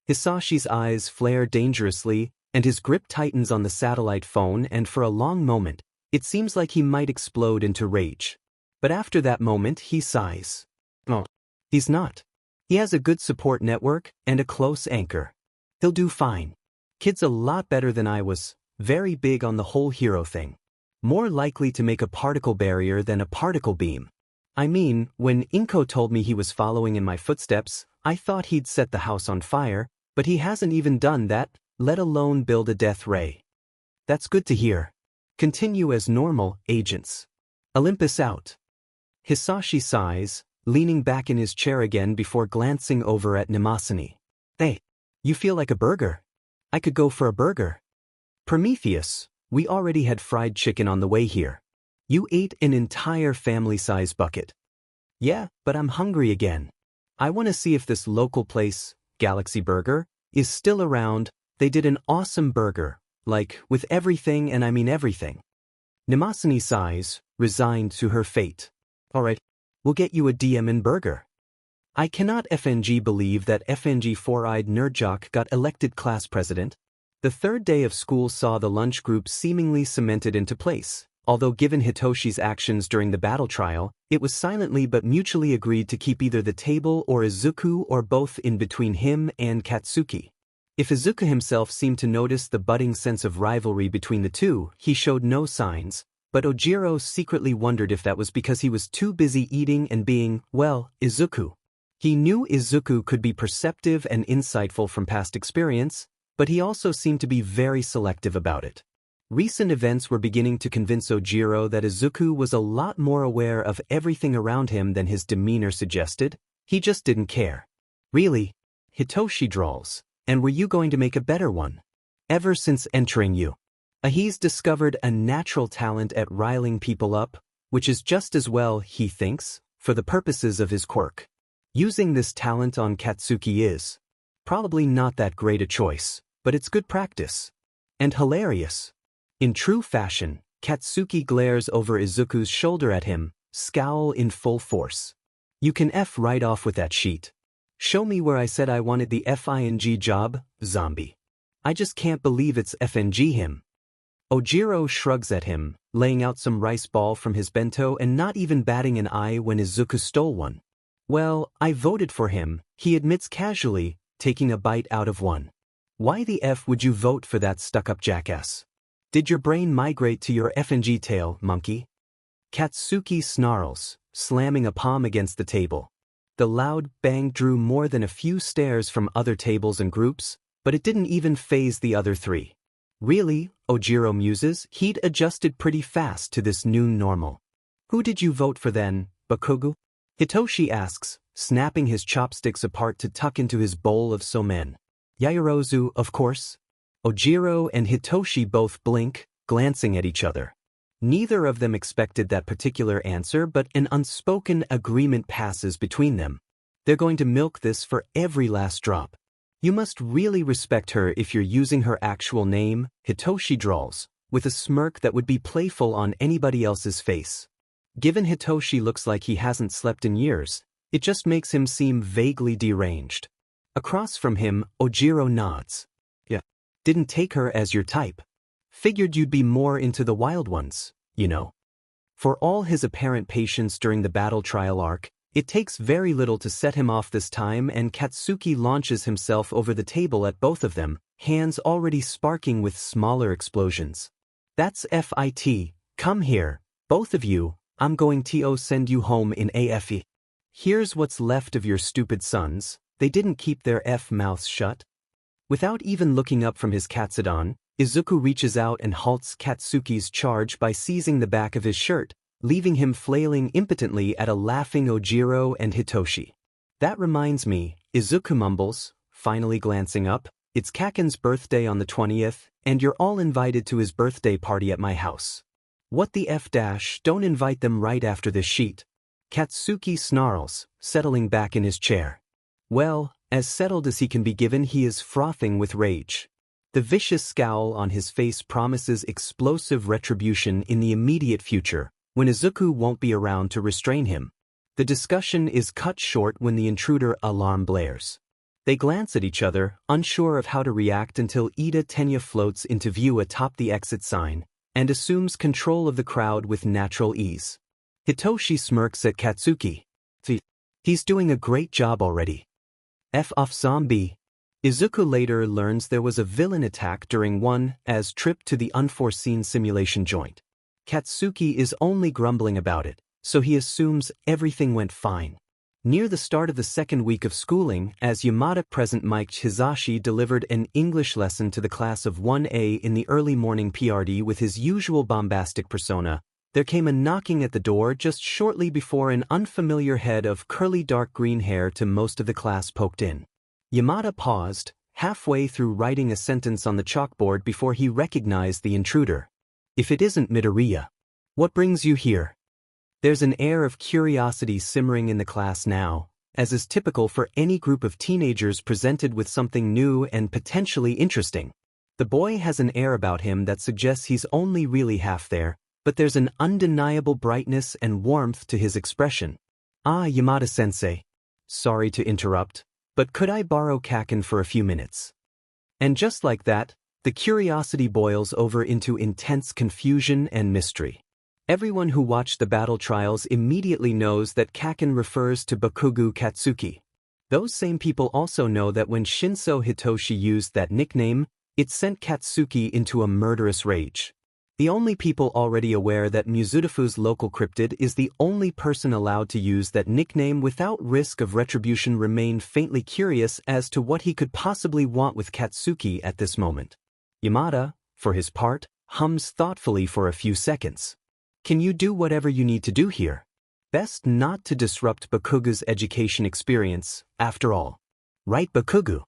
Hisashi's eyes flare dangerously, and his grip tightens on the satellite phone, and for a long moment, it seems like he might explode into rage. But after that moment, he sighs. Oh, he's not. He has a good support network and a close anchor. He'll do fine. Kid's a lot better than I was, very big on the whole hero thing. More likely to make a particle barrier than a particle beam. I mean, when Inko told me he was following in my footsteps, I thought he'd set the house on fire, but he hasn't even done that, let alone build a death ray. That's good to hear. Continue as normal, agents. Olympus out. Hisashi sighs, leaning back in his chair again before glancing over at Nemasani. Hey, you feel like a burger? I could go for a burger. Prometheus, we already had fried chicken on the way here. You ate an entire family-size bucket. Yeah, but I'm hungry again. I want to see if this local place, Galaxy Burger, is still around. They did an awesome burger, like, with everything, and I mean everything. Nemasani sighs, resigned to her fate. Alright, we'll get you a DM burger. I cannot FNG believe that FNG four-eyed nerdjock got elected class president. The third day of school saw the lunch group seemingly cemented into place. Although given Hitoshi's actions during the battle trial, it was silently but mutually agreed to keep either the table or Izuku or both in between him and Katsuki. If Izuku himself seemed to notice the budding sense of rivalry between the two, he showed no signs, but Ojiro secretly wondered if that was because he was too busy eating and being, well, Izuku. He knew Izuku could be perceptive and insightful from past experience, but he also seemed to be very selective about it. Recent events were beginning to convince Ojiro that Izuku was a lot more aware of everything around him than his demeanor suggested. He just didn't care. Really? Hitoshi drawls. And were you going to make a better one? Ever since entering you. He's discovered a natural talent at riling people up, which is just as well, he thinks, for the purposes of his quirk. Using this talent on Katsuki is probably not that great a choice, but it's good practice. And hilarious. In true fashion, Katsuki glares over Izuku's shoulder at him, scowl in full force. You can F right off with that sheet. Show me where I said I wanted the FING job, zombie. I just can't believe it's FNG him. Ojiro shrugs at him, laying out some rice ball from his bento and not even batting an eye when Izuku stole one. Well, I voted for him, he admits casually, taking a bite out of one. Why the F would you vote for that stuck-up jackass? Did your brain migrate to your FNG tail, monkey? Katsuki snarls, slamming a palm against the table. The loud bang drew more than a few stares from other tables and groups, but it didn't even faze the other three. Really, Ojiro muses, he'd adjusted pretty fast to this new normal. Who did you vote for then, Bakugo? Hitoshi asks, snapping his chopsticks apart to tuck into his bowl of somen. Yaoyorozu, of course. Ojiro and Hitoshi both blink, glancing at each other. Neither of them expected that particular answer, but an unspoken agreement passes between them. They're going to milk this for every last drop. You must really respect her if you're using her actual name, Hitoshi drawls, with a smirk that would be playful on anybody else's face. Given Hitoshi looks like he hasn't slept in years, it just makes him seem vaguely deranged. Across from him, Ojiro nods. Yeah. Didn't take her as your type. Figured you'd be more into the wild ones, you know. For all his apparent patience during the battle trial arc, it takes very little to set him off this time, and Katsuki launches himself over the table at both of them, hands already sparking with smaller explosions. That's FIT, come here, both of you, I'm going to send you home in AFE. Here's what's left of your stupid sons, they didn't keep their F mouths shut. Without even looking up from his katsudon, Izuku reaches out and halts Katsuki's charge by seizing the back of his shirt, leaving him flailing impotently at a laughing Ojiro and Hitoshi. That reminds me, Izuku mumbles, finally glancing up, it's Kaken's birthday on the 20th, and you're all invited to his birthday party at my house. What the F-? Don't invite them right after this sheet. Katsuki snarls, settling back in his chair. Well, as settled as he can be given, he is frothing with rage. The vicious scowl on his face promises explosive retribution in the immediate future, when Izuku won't be around to restrain him. The discussion is cut short when the intruder alarm blares. They glance at each other, unsure of how to react until Ida Tenya floats into view atop the exit sign, and assumes control of the crowd with natural ease. Hitoshi smirks at Katsuki. He's doing a great job already. F off zombie. Izuku later learns there was a villain attack during one's trip to the unforeseen simulation joint. Katsuki is only grumbling about it, so he assumes everything went fine. Near the start of the second week of schooling, as Yamada present Mike Hisashi delivered an English lesson to the class of 1A in the early morning PRD with his usual bombastic persona, there came a knocking at the door just shortly before an unfamiliar head of curly dark green hair to most of the class poked in. Yamada paused, halfway through writing a sentence on the chalkboard before he recognized the intruder. If it isn't Midoriya, what brings you here? There's an air of curiosity simmering in the class now, as is typical for any group of teenagers presented with something new and potentially interesting. The boy has an air about him that suggests he's only really half there, but there's an undeniable brightness and warmth to his expression. Ah, Yamada-sensei. Sorry to interrupt, but could I borrow Kaken for a few minutes? And just like that, the curiosity boils over into intense confusion and mystery. Everyone who watched the battle trials immediately knows that Kaken refers to Bakugo Katsuki. Those same people also know that when Shinso Hitoshi used that nickname, it sent Katsuki into a murderous rage. The only people already aware that Muzutafu's local cryptid is the only person allowed to use that nickname without risk of retribution remain faintly curious as to what he could possibly want with Katsuki at this moment. Yamada, for his part, hums thoughtfully for a few seconds. Can you do whatever you need to do here? Best not to disrupt Bakugo's education experience, after all. Right, Bakugo?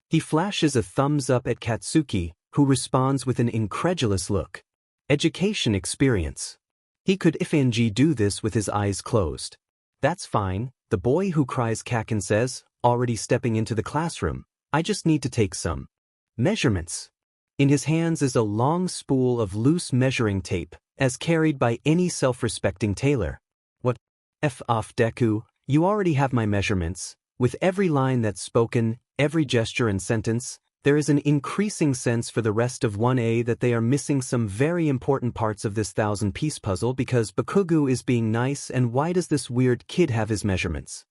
He flashes a thumbs up at Katsuki, who responds with an incredulous look. Education experience. He could ifng do this with his eyes closed. That's fine, the boy who cries Kaken says, already stepping into the classroom. I just need to take some measurements. In his hands is a long spool of loose measuring tape, as carried by any self-respecting tailor. What? F off, Deku, you already have my measurements. With every line that's spoken, every gesture and sentence, there is an increasing sense for the rest of 1A that they are missing some very important parts of this 1,000-piece puzzle because Bakugo is being nice, and why does this weird kid have his measurements?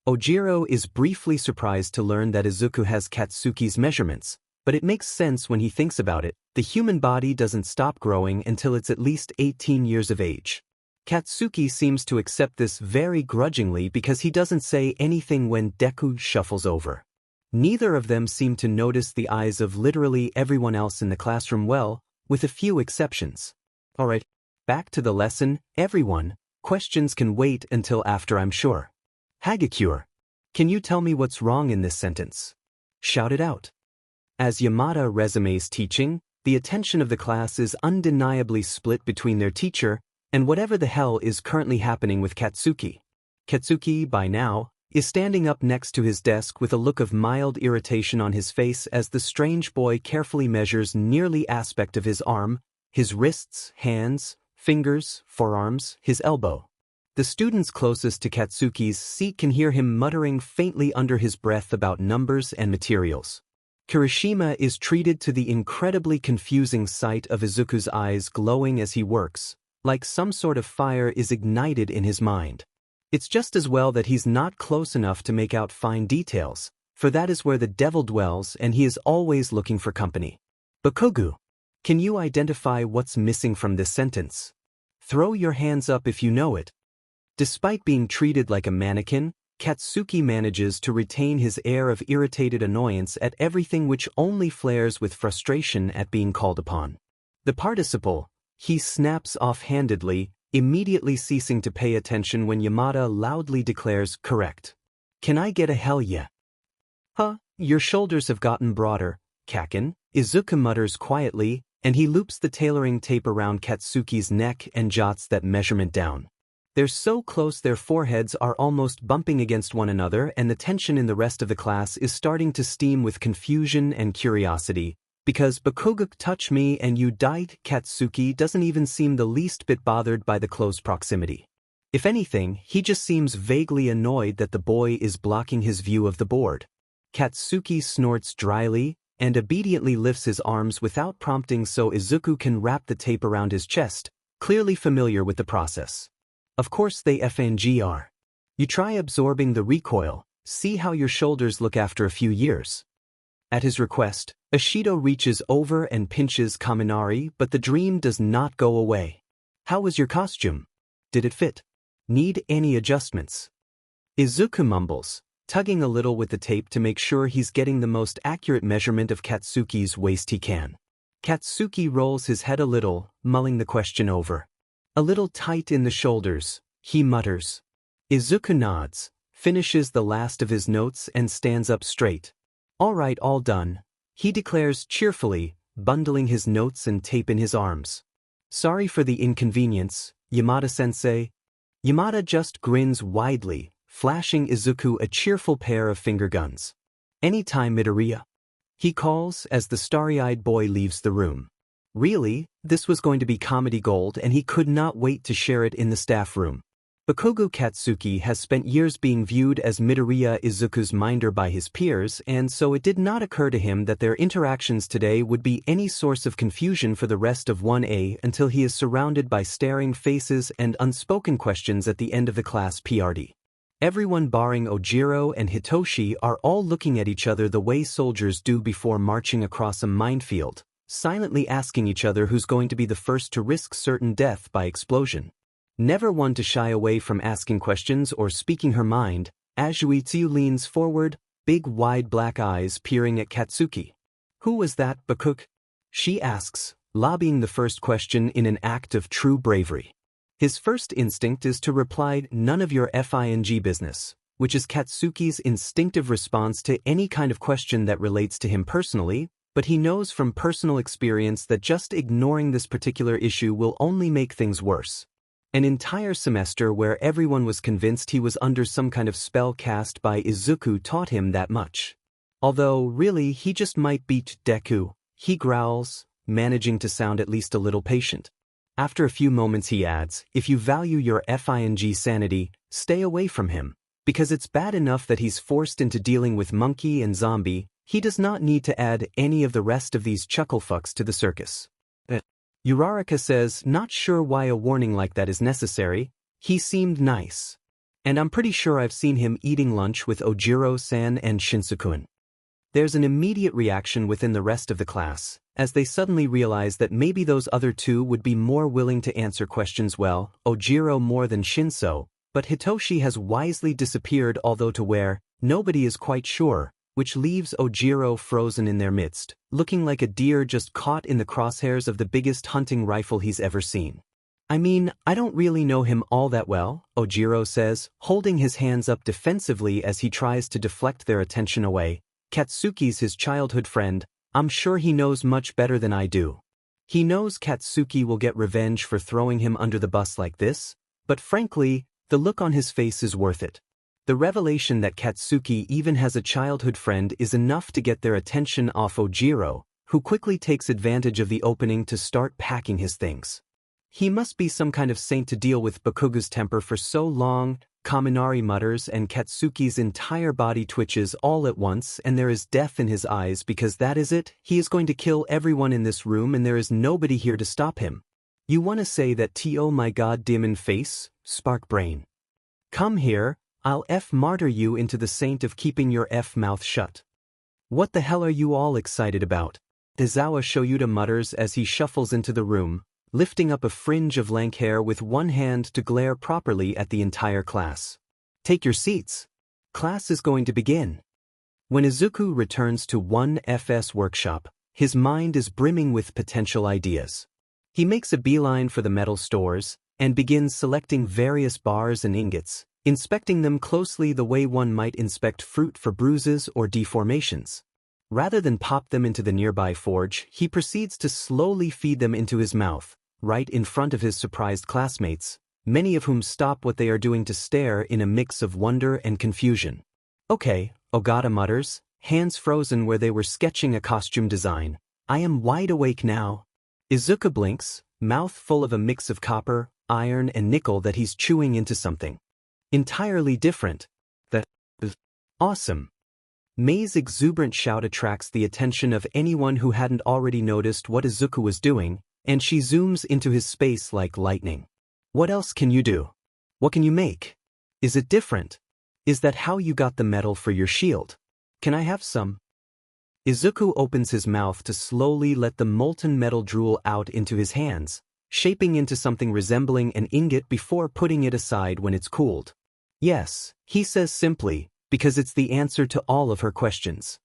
Ojiro is briefly surprised to learn that Izuku has Katsuki's measurements, but it makes sense when he thinks about it. The human body doesn't stop growing until it's at least 18 years of age. Katsuki seems to accept this very grudgingly because he doesn't say anything when Deku shuffles over. Neither of them seem to notice the eyes of literally everyone else in the classroom well, with a few exceptions. Alright, back to the lesson, everyone. Questions can wait until after, I'm sure. Hagakure, can you tell me what's wrong in this sentence? Shout it out. As Yamada resumes teaching, the attention of the class is undeniably split between their teacher and whatever the hell is currently happening with Katsuki. Katsuki, by now, is standing up next to his desk with a look of mild irritation on his face as the strange boy carefully measures nearly aspect of his arm, his wrists, hands, fingers, forearms, his elbow. The students closest to Katsuki's seat can hear him muttering faintly under his breath about numbers and materials. Kirishima is treated to the incredibly confusing sight of Izuku's eyes glowing as he works, like some sort of fire is ignited in his mind. It's just as well that he's not close enough to make out fine details, for that is where the devil dwells and he is always looking for company. Bakugo, can you identify what's missing from this sentence? Throw your hands up if you know it. Despite being treated like a mannequin, Katsuki manages to retain his air of irritated annoyance at everything which only flares with frustration at being called upon. The participle, he snaps offhandedly, immediately ceasing to pay attention when Yamada loudly declares correct. Can I get a hell yeah? Huh, your shoulders have gotten broader, Kaken, Izuku mutters quietly, and he loops the tailoring tape around Katsuki's neck and jots that measurement down. They're so close their foreheads are almost bumping against one another, and the tension in the rest of the class is starting to steam with confusion and curiosity, because Bakuguk touch me and you died. Katsuki doesn't even seem the least bit bothered by the close proximity. If anything, he just seems vaguely annoyed that the boy is blocking his view of the board. Katsuki snorts dryly and obediently lifts his arms without prompting so Izuku can wrap the tape around his chest, clearly familiar with the process. Of course they are. You try absorbing the recoil, see how your shoulders look after a few years. At his request, Ashido reaches over and pinches Kaminari, but the dream does not go away. How was your costume? Did it fit? Need any adjustments? Izuku mumbles, tugging a little with the tape to make sure he's getting the most accurate measurement of Katsuki's waist he can. Katsuki rolls his head a little, mulling the question over. A little tight in the shoulders, he mutters. Izuku nods, finishes the last of his notes and stands up straight. All right, all done, he declares cheerfully, bundling his notes and tape in his arms. Sorry for the inconvenience, Yamada-sensei. Yamada just grins widely, flashing Izuku a cheerful pair of finger guns. Anytime, Midoriya, he calls as the starry-eyed boy leaves the room. Really, this was going to be comedy gold and he could not wait to share it in the staff room. Bakugo Katsuki has spent years being viewed as Midoriya Izuku's minder by his peers, and so it did not occur to him that their interactions today would be any source of confusion for the rest of 1A until he is surrounded by staring faces and unspoken questions at the end of the class PRD. Everyone barring Ojiro and Hitoshi are all looking at each other the way soldiers do before marching across a minefield, silently asking each other who's going to be the first to risk certain death by explosion. Never one to shy away from asking questions or speaking her mind, Azuitsu leans forward, big wide black eyes peering at Katsuki. Who was that, Bakuk? She asks, lobbying the first question in an act of true bravery. His first instinct is to reply, none of your FING business, which is Katsuki's instinctive response to any kind of question that relates to him personally, but he knows from personal experience that just ignoring this particular issue will only make things worse. An entire semester where everyone was convinced he was under some kind of spell cast by Izuku taught him that much. Although, really, he just might beat Deku, he growls, managing to sound at least a little patient. After a few moments he adds, if you value your FING sanity, stay away from him, because it's bad enough that he's forced into dealing with monkey and zombie. He does not need to add any of the rest of these chucklefucks to the circus. Uraraka says, not sure why a warning like that is necessary. He seemed nice. And I'm pretty sure I've seen him eating lunch with Ojiro-san and Shinso-kun. There's an immediate reaction within the rest of the class, as they suddenly realize that maybe those other two would be more willing to answer questions well, Ojiro more than Shinso, but Hitoshi has wisely disappeared, although to where, nobody is quite sure, which leaves Ojiro frozen in their midst, looking like a deer just caught in the crosshairs of the biggest hunting rifle he's ever seen. I mean, I don't really know him all that well, Ojiro says, holding his hands up defensively as he tries to deflect their attention away. Katsuki's his childhood friend, I'm sure he knows much better than I do. He knows Katsuki will get revenge for throwing him under the bus like this, but frankly, the look on his face is worth it. The revelation that Katsuki even has a childhood friend is enough to get their attention off Ojiro, who quickly takes advantage of the opening to start packing his things. He must be some kind of saint to deal with Bakugo's temper for so long, Kaminari mutters, and Katsuki's entire body twitches all at once, and there is death in his eyes because that is it, he is going to kill everyone in this room and there is nobody here to stop him. You want to say that oh my god demon face, spark brain. Come here, I'll martyr you into the saint of keeping your mouth shut. What the hell are you all excited about? Izawa Shoyuta mutters as he shuffles into the room, lifting up a fringe of lank hair with one hand to glare properly at the entire class. Take your seats. Class is going to begin. When Izuku returns to 1FS workshop, his mind is brimming with potential ideas. He makes a beeline for the metal stores and begins selecting various bars and ingots, inspecting them closely the way one might inspect fruit for bruises or deformations. Rather than pop them into the nearby forge, he proceeds to slowly feed them into his mouth, right in front of his surprised classmates, many of whom stop what they are doing to stare in a mix of wonder and confusion. Okay, Ogata mutters, hands frozen where they were sketching a costume design. I am wide awake now. Izuku blinks, mouth full of a mix of copper, iron and nickel that he's chewing into something entirely different. That is awesome. Mei's exuberant shout attracts the attention of anyone who hadn't already noticed what Izuku was doing, and she zooms into his space like lightning. What else can you do? What can you make? Is it different? Is that how you got the metal for your shield? Can I have some? Izuku opens his mouth to slowly let the molten metal drool out into his hands, shaping into something resembling an ingot before putting it aside when it's cooled. Yes, he says simply, because it's the answer to all of her questions.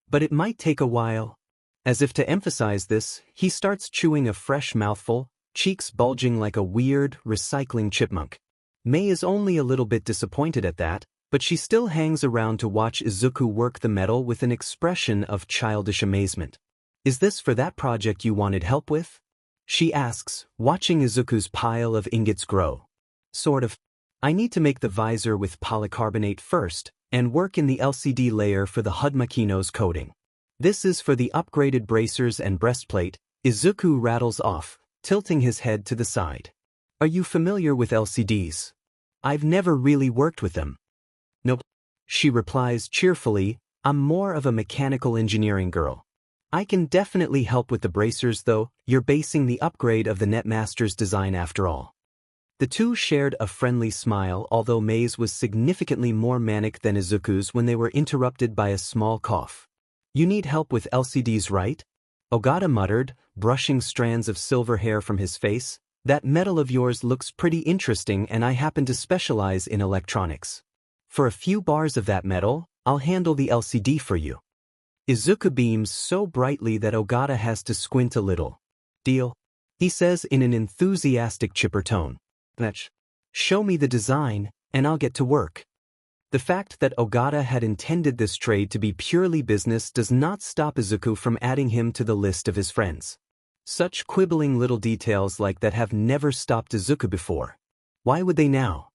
But it might take a while. As if to emphasize this, he starts chewing a fresh mouthful, cheeks bulging like a weird, recycling chipmunk. Mei is only a little bit disappointed at that, but she still hangs around to watch Izuku work the metal with an expression of childish amazement. Is this for that project you wanted help with? She asks, watching Izuku's pile of ingots grow. Sort of. I need to make the visor with polycarbonate first, and work in the LCD layer for the HUD Makino's coating. This is for the upgraded bracers and breastplate, Izuku rattles off, tilting his head to the side. Are you familiar with LCDs? I've never really worked with them. Nope. She replies cheerfully, I'm more of a mechanical engineering girl. I can definitely help with the bracers though, you're basing the upgrade of the Netmaster's design after all. The two shared a friendly smile, although Mei's was significantly more manic than Izuku's when they were interrupted by a small cough. You need help with LCDs, right? Ogata muttered, brushing strands of silver hair from his face. That metal of yours looks pretty interesting and I happen to specialize in electronics. For a few bars of that metal, I'll handle the LCD for you. Izuku beams so brightly that Ogata has to squint a little. Deal? He says in an enthusiastic chipper tone. Show me the design, and I'll get to work. The fact that Ogata had intended this trade to be purely business does not stop Izuku from adding him to the list of his friends. Such quibbling little details like that have never stopped Izuku before. Why would they now?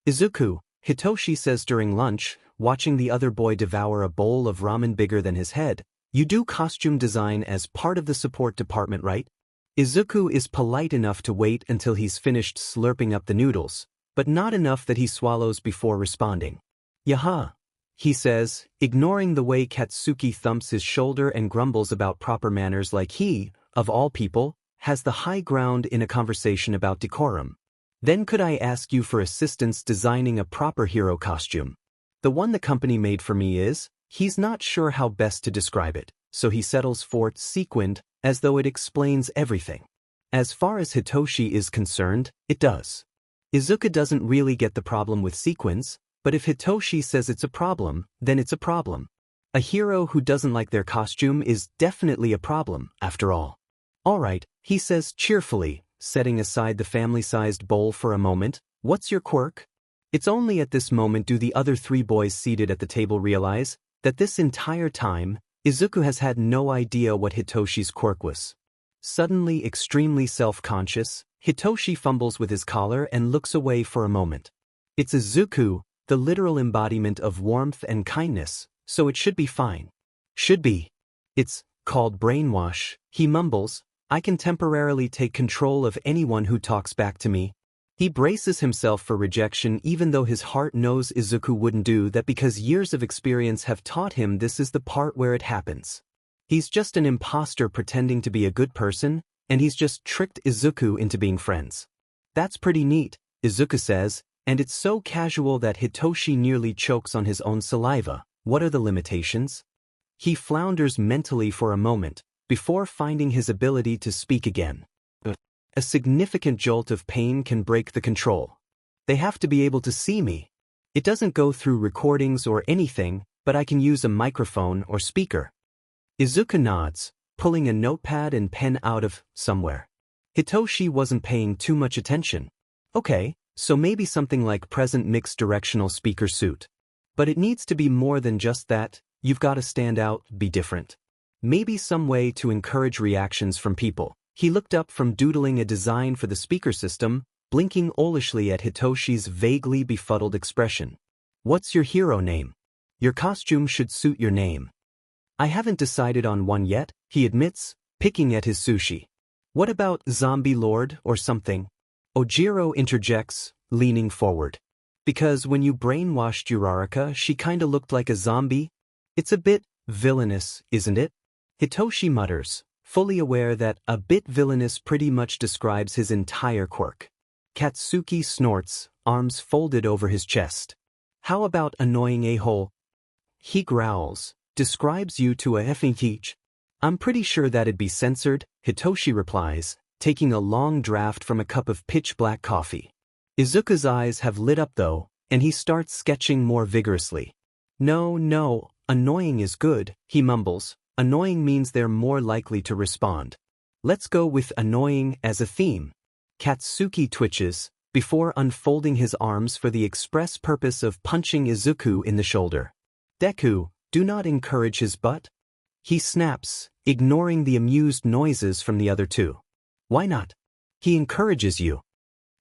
Izuku, Hitoshi says during lunch, watching the other boy devour a bowl of ramen bigger than his head, you do costume design as part of the support department, right? Izuku is polite enough to wait until he's finished slurping up the noodles, but not enough that he swallows before responding. Yaha, he says, ignoring the way Katsuki thumps his shoulder and grumbles about proper manners like he, of all people, has the high ground in a conversation about decorum. Then could I ask you for assistance designing a proper hero costume? The one the company made for me is, he's not sure how best to describe it, so he settles for sequined, as though it explains everything. As far as Hitoshi is concerned, it does. Izuku doesn't really get the problem with sequins, but if Hitoshi says it's a problem, then it's a problem. A hero who doesn't like their costume is definitely a problem, after all. Alright, he says cheerfully, setting aside the family-sized bowl for a moment, what's your quirk? It's only at this moment do the other three boys seated at the table realize that this entire time, Izuku has had no idea what Hitoshi's quirk was. Suddenly extremely self-conscious, Hitoshi fumbles with his collar and looks away for a moment. It's Izuku, the literal embodiment of warmth and kindness, so it should be fine. Should be. It's called brainwash, he mumbles, I can temporarily take control of anyone who talks back to me. He braces himself for rejection even though his heart knows Izuku wouldn't do that because years of experience have taught him this is the part where it happens. He's just an imposter pretending to be a good person, and he's just tricked Izuku into being friends. That's pretty neat, Izuku says, and it's so casual that Hitoshi nearly chokes on his own saliva. What are the limitations? He flounders mentally for a moment, before finding his ability to speak again. A significant jolt of pain can break the control. They have to be able to see me. It doesn't go through recordings or anything, but I can use a microphone or speaker. Izuku nods, pulling a notepad and pen out of somewhere. Hitoshi wasn't paying too much attention. Okay, so maybe something like present mixed directional speaker suit. But it needs to be more than just that. You've got to stand out, be different. Maybe some way to encourage reactions from people. He looked up from doodling a design for the speaker system, blinking owlishly at Hitoshi's vaguely befuddled expression. What's your hero name? Your costume should suit your name. I haven't decided on one yet, he admits, picking at his sushi. What about Zombie Lord or something? Ojiro interjects, leaning forward. Because when you brainwashed Uraraka, she kinda looked like a zombie? It's a bit villainous, isn't it? Hitoshi mutters, fully aware that a bit villainous pretty much describes his entire quirk. Katsuki snorts, arms folded over his chest. How about annoying a-hole? He growls, describes you to a effing teach. I'm pretty sure that'd be censored, Hitoshi replies, taking a long draft from a cup of pitch-black coffee. Izuku's eyes have lit up though, and he starts sketching more vigorously. No, annoying is good, he mumbles. Annoying means they're more likely to respond. Let's go with annoying as a theme. Katsuki twitches, before unfolding his arms for the express purpose of punching Izuku in the shoulder. Deku, do not encourage his butt. He snaps, ignoring the amused noises from the other two. Why not? He encourages you.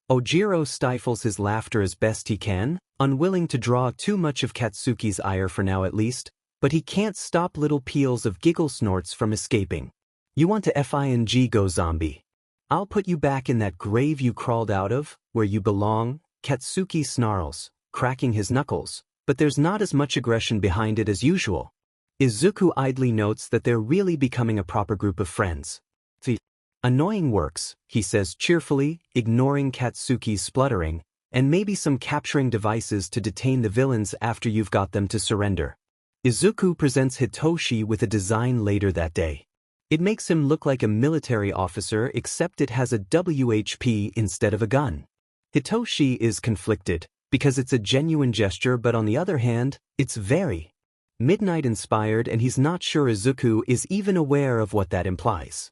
Ojiro stifles his laughter as best he can, unwilling to draw too much of Katsuki's ire for now at least, but he can't stop little peals of giggle snorts from escaping. You want to FING go zombie. I'll put you back in that grave you crawled out of, where you belong, Katsuki snarls, cracking his knuckles, but there's not as much aggression behind it as usual. Izuku idly notes that they're really becoming a proper group of friends. The annoying works, he says cheerfully, ignoring Katsuki's spluttering, and maybe some capturing devices to detain the villains after you've got them to surrender. Izuku presents Hitoshi with a design later that day. It makes him look like a military officer except it has a WHP instead of a gun. Hitoshi is conflicted, because it's a genuine gesture but on the other hand, it's very Midnight inspired and he's not sure Izuku is even aware of what that implies.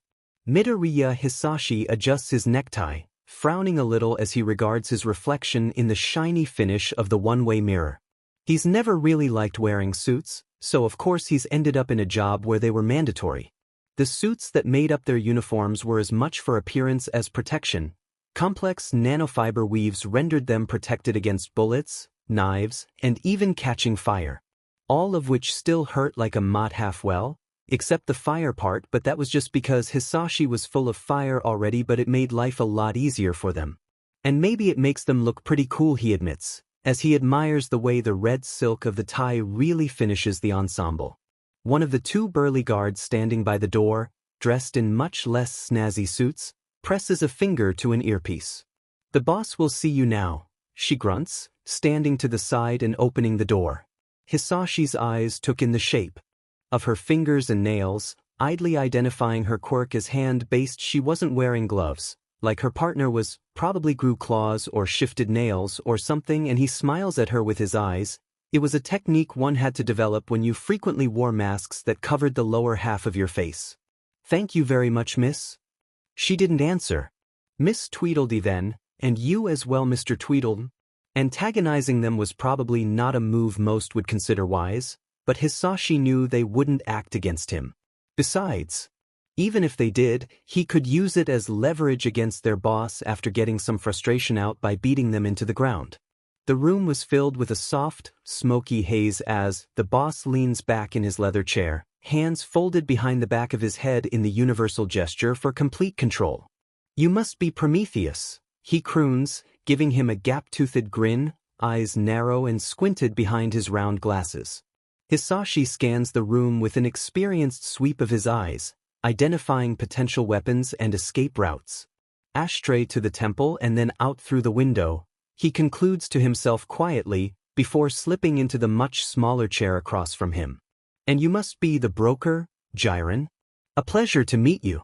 Midoriya Hisashi adjusts his necktie, frowning a little as he regards his reflection in the shiny finish of the one-way mirror. He's never really liked wearing suits, so of course he's ended up in a job where they were mandatory. The suits that made up their uniforms were as much for appearance as protection. Complex nanofiber weaves rendered them protected against bullets, knives, and even catching fire. All of which still hurt like a mott half-well, except the fire part, but that was just because Hisashi was full of fire already, but it made life a lot easier for them. And maybe it makes them look pretty cool, he admits, as he admires the way the red silk of the tie really finishes the ensemble. One of the two burly guards standing by the door, dressed in much less snazzy suits, presses a finger to an earpiece. The boss will see you now, she grunts, standing to the side and opening the door. Hisashi's eyes took in the shape of her fingers and nails, idly identifying her quirk as hand-based. She wasn't wearing gloves, like her partner was, probably grew claws or shifted nails or something, and he smiles at her with his eyes. It was a technique one had to develop when you frequently wore masks that covered the lower half of your face. Thank you very much, miss. She didn't answer. Miss Tweedledee then, and you as well, Mr. Tweedledum. Antagonizing them was probably not a move most would consider wise, but Hisashi knew they wouldn't act against him. Besides, even if they did, he could use it as leverage against their boss after getting some frustration out by beating them into the ground. The room was filled with a soft, smoky haze as the boss leans back in his leather chair, hands folded behind the back of his head in the universal gesture for complete control. You must be Prometheus, he croons, giving him a gap-toothed grin, eyes narrow and squinted behind his round glasses. Hisashi scans the room with an experienced sweep of his eyes, identifying potential weapons and escape routes. Ashtray to the temple and then out through the window, he concludes to himself quietly, before slipping into the much smaller chair across from him. And you must be the broker, Jiren? A pleasure to meet you.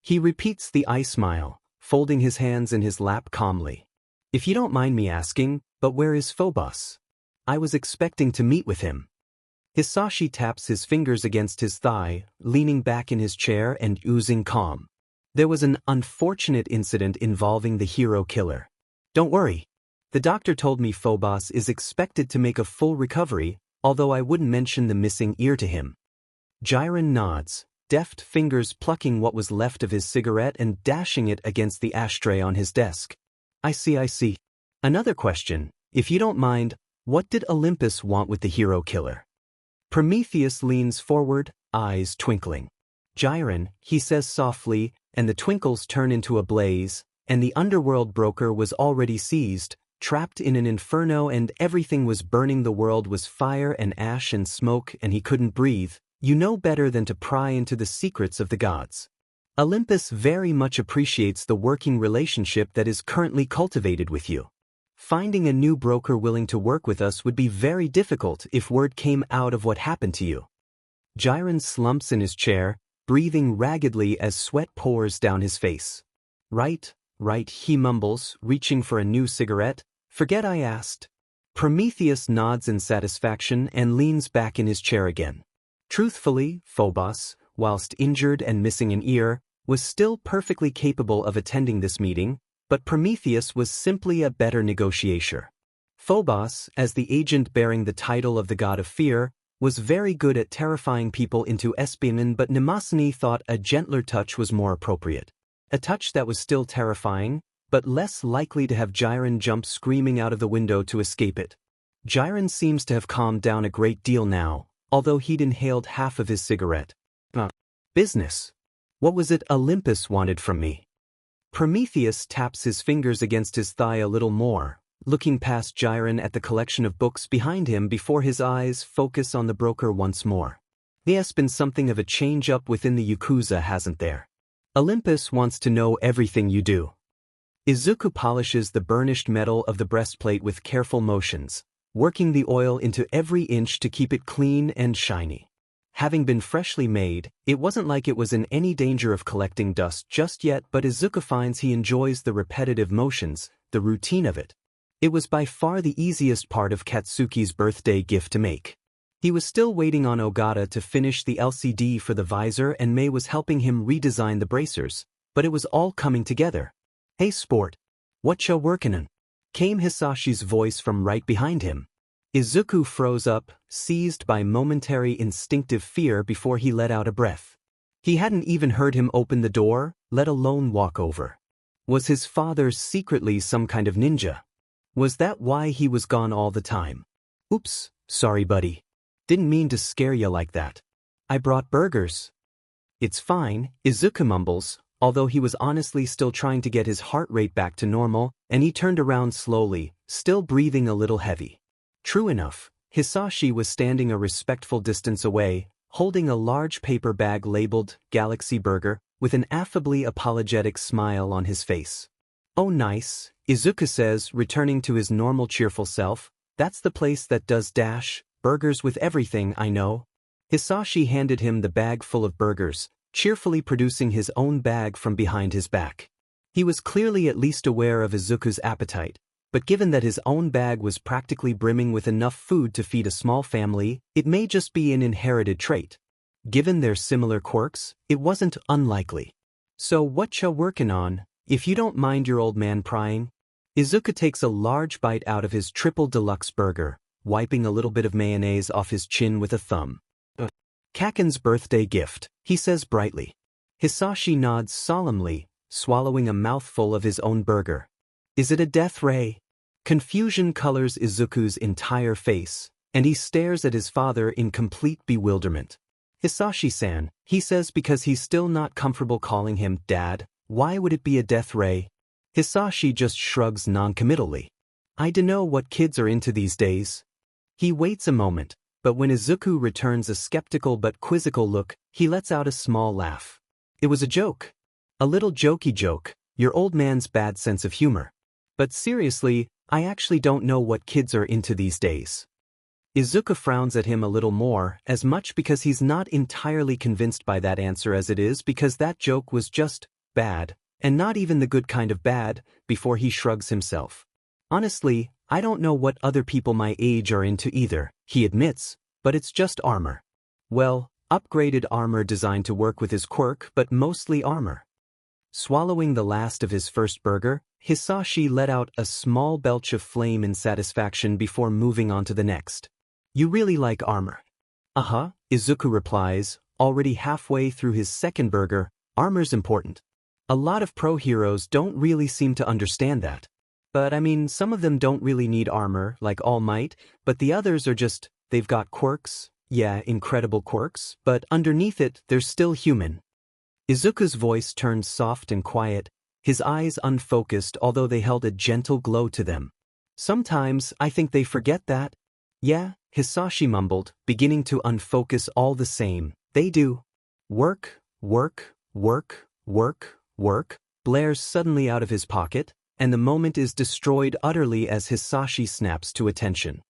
He repeats the eye smile, folding his hands in his lap calmly. If you don't mind me asking, but where is Phobos? I was expecting to meet with him. Hisashi taps his fingers against his thigh, leaning back in his chair and oozing calm. There was an unfortunate incident involving the hero killer. Don't worry. The doctor told me Phobos is expected to make a full recovery, although I wouldn't mention the missing ear to him. Jiren nods, deft fingers plucking what was left of his cigarette and dashing it against the ashtray on his desk. I see. Another question, if you don't mind, what did Olympus want with the hero killer? Prometheus leans forward, eyes twinkling. Jiren, he says softly, and the twinkles turn into a blaze, and the Underworld broker was already seized, trapped in an inferno, and everything was burning. The world was fire and ash and smoke, and he couldn't breathe. You know better than to pry into the secrets of the gods. Olympus very much appreciates the working relationship that is currently cultivated with you. Finding a new broker willing to work with us would be very difficult if word came out of what happened to you. Jiren slumps in his chair, breathing raggedly as sweat pours down his face. Right, he mumbles, reaching for a new cigarette. Forget I asked. Prometheus nods in satisfaction and leans back in his chair again. Truthfully, Phobos, whilst injured and missing an ear, was still perfectly capable of attending this meeting, but Prometheus was simply a better negotiator. Phobos, as the agent bearing the title of the god of fear, was very good at terrifying people into espionage, but Mnemosyne thought a gentler touch was more appropriate. A touch that was still terrifying, but less likely to have Jiren jump screaming out of the window to escape it. Jiren seems to have calmed down a great deal now, although he'd inhaled half of his cigarette. Business. What was it Olympus wanted from me? Prometheus taps his fingers against his thigh a little more, looking past Jiren at the collection of books behind him before his eyes focus on the broker once more. There's been something of a change-up within the Yakuza, hasn't there? Olympus wants to know everything you do. Izuku polishes the burnished metal of the breastplate with careful motions, working the oil into every inch to keep it clean and shiny. Having been freshly made, it wasn't like it was in any danger of collecting dust just yet, but Izuku finds he enjoys the repetitive motions, the routine of it. It was by far the easiest part of Katsuki's birthday gift to make. He was still waiting on Ogata to finish the LCD for the visor, and Mei was helping him redesign the bracers, but it was all coming together. Hey sport, what ya workin' on? Came Hisashi's voice from right behind him. Izuku froze up, seized by momentary instinctive fear before he let out a breath. He hadn't even heard him open the door, let alone walk over. Was his father secretly some kind of ninja? Was that why he was gone all the time? Oops, sorry buddy. Didn't mean to scare ya like that. I brought burgers. It's fine, Izuku mumbles, although he was honestly still trying to get his heart rate back to normal, and he turned around slowly, still breathing a little heavy. True enough, Hisashi was standing a respectful distance away, holding a large paper bag labeled Galaxy Burger, with an affably apologetic smile on his face. Oh nice, Izuku says, returning to his normal cheerful self. That's the place that does burgers with everything, I know. Hisashi handed him the bag full of burgers, cheerfully producing his own bag from behind his back. He was clearly at least aware of Izuku's appetite, but given that his own bag was practically brimming with enough food to feed a small family, it may just be an inherited trait. Given their similar quirks, it wasn't unlikely. So what ya workin' on, if you don't mind your old man prying? Izuku takes a large bite out of his triple deluxe burger, wiping a little bit of mayonnaise off his chin with a thumb. Kaken's birthday gift, he says brightly. Hisashi nods solemnly, swallowing a mouthful of his own burger. Is it a death ray? Confusion colors Izuku's entire face, and he stares at his father in complete bewilderment. Hisashi-san, he says because he's still not comfortable calling him Dad. Why would it be a death ray? Hisashi just shrugs noncommittally. I dunno what kids are into these days. He waits a moment, but when Izuku returns a skeptical but quizzical look, he lets out a small laugh. It was a joke. A little jokey joke, your old man's bad sense of humor. But seriously, I actually don't know what kids are into these days. Izuku frowns at him a little more, as much because he's not entirely convinced by that answer as it is because that joke was just bad, and not even the good kind of bad, before he shrugs himself. Honestly, I don't know what other people my age are into either, he admits, but it's just armor. Well, upgraded armor designed to work with his quirk, but mostly armor. Swallowing the last of his first burger, Hisashi let out a small belch of flame in satisfaction before moving on to the next. You really like armor? Uh-huh, Izuku replies, already halfway through his second burger. Armor's important. A lot of pro heroes don't really seem to understand that. But I mean, some of them don't really need armor, like All Might, but the others are just, they've got quirks, yeah, incredible quirks, but underneath it, they're still human. Izuku's voice turned soft and quiet, his eyes unfocused although they held a gentle glow to them. Sometimes I think they forget that. Yeah, Hisashi mumbled, beginning to unfocus all the same. They do. Work, work, work, work, work, blares suddenly out of his pocket, and the moment is destroyed utterly as Hisashi snaps to attention.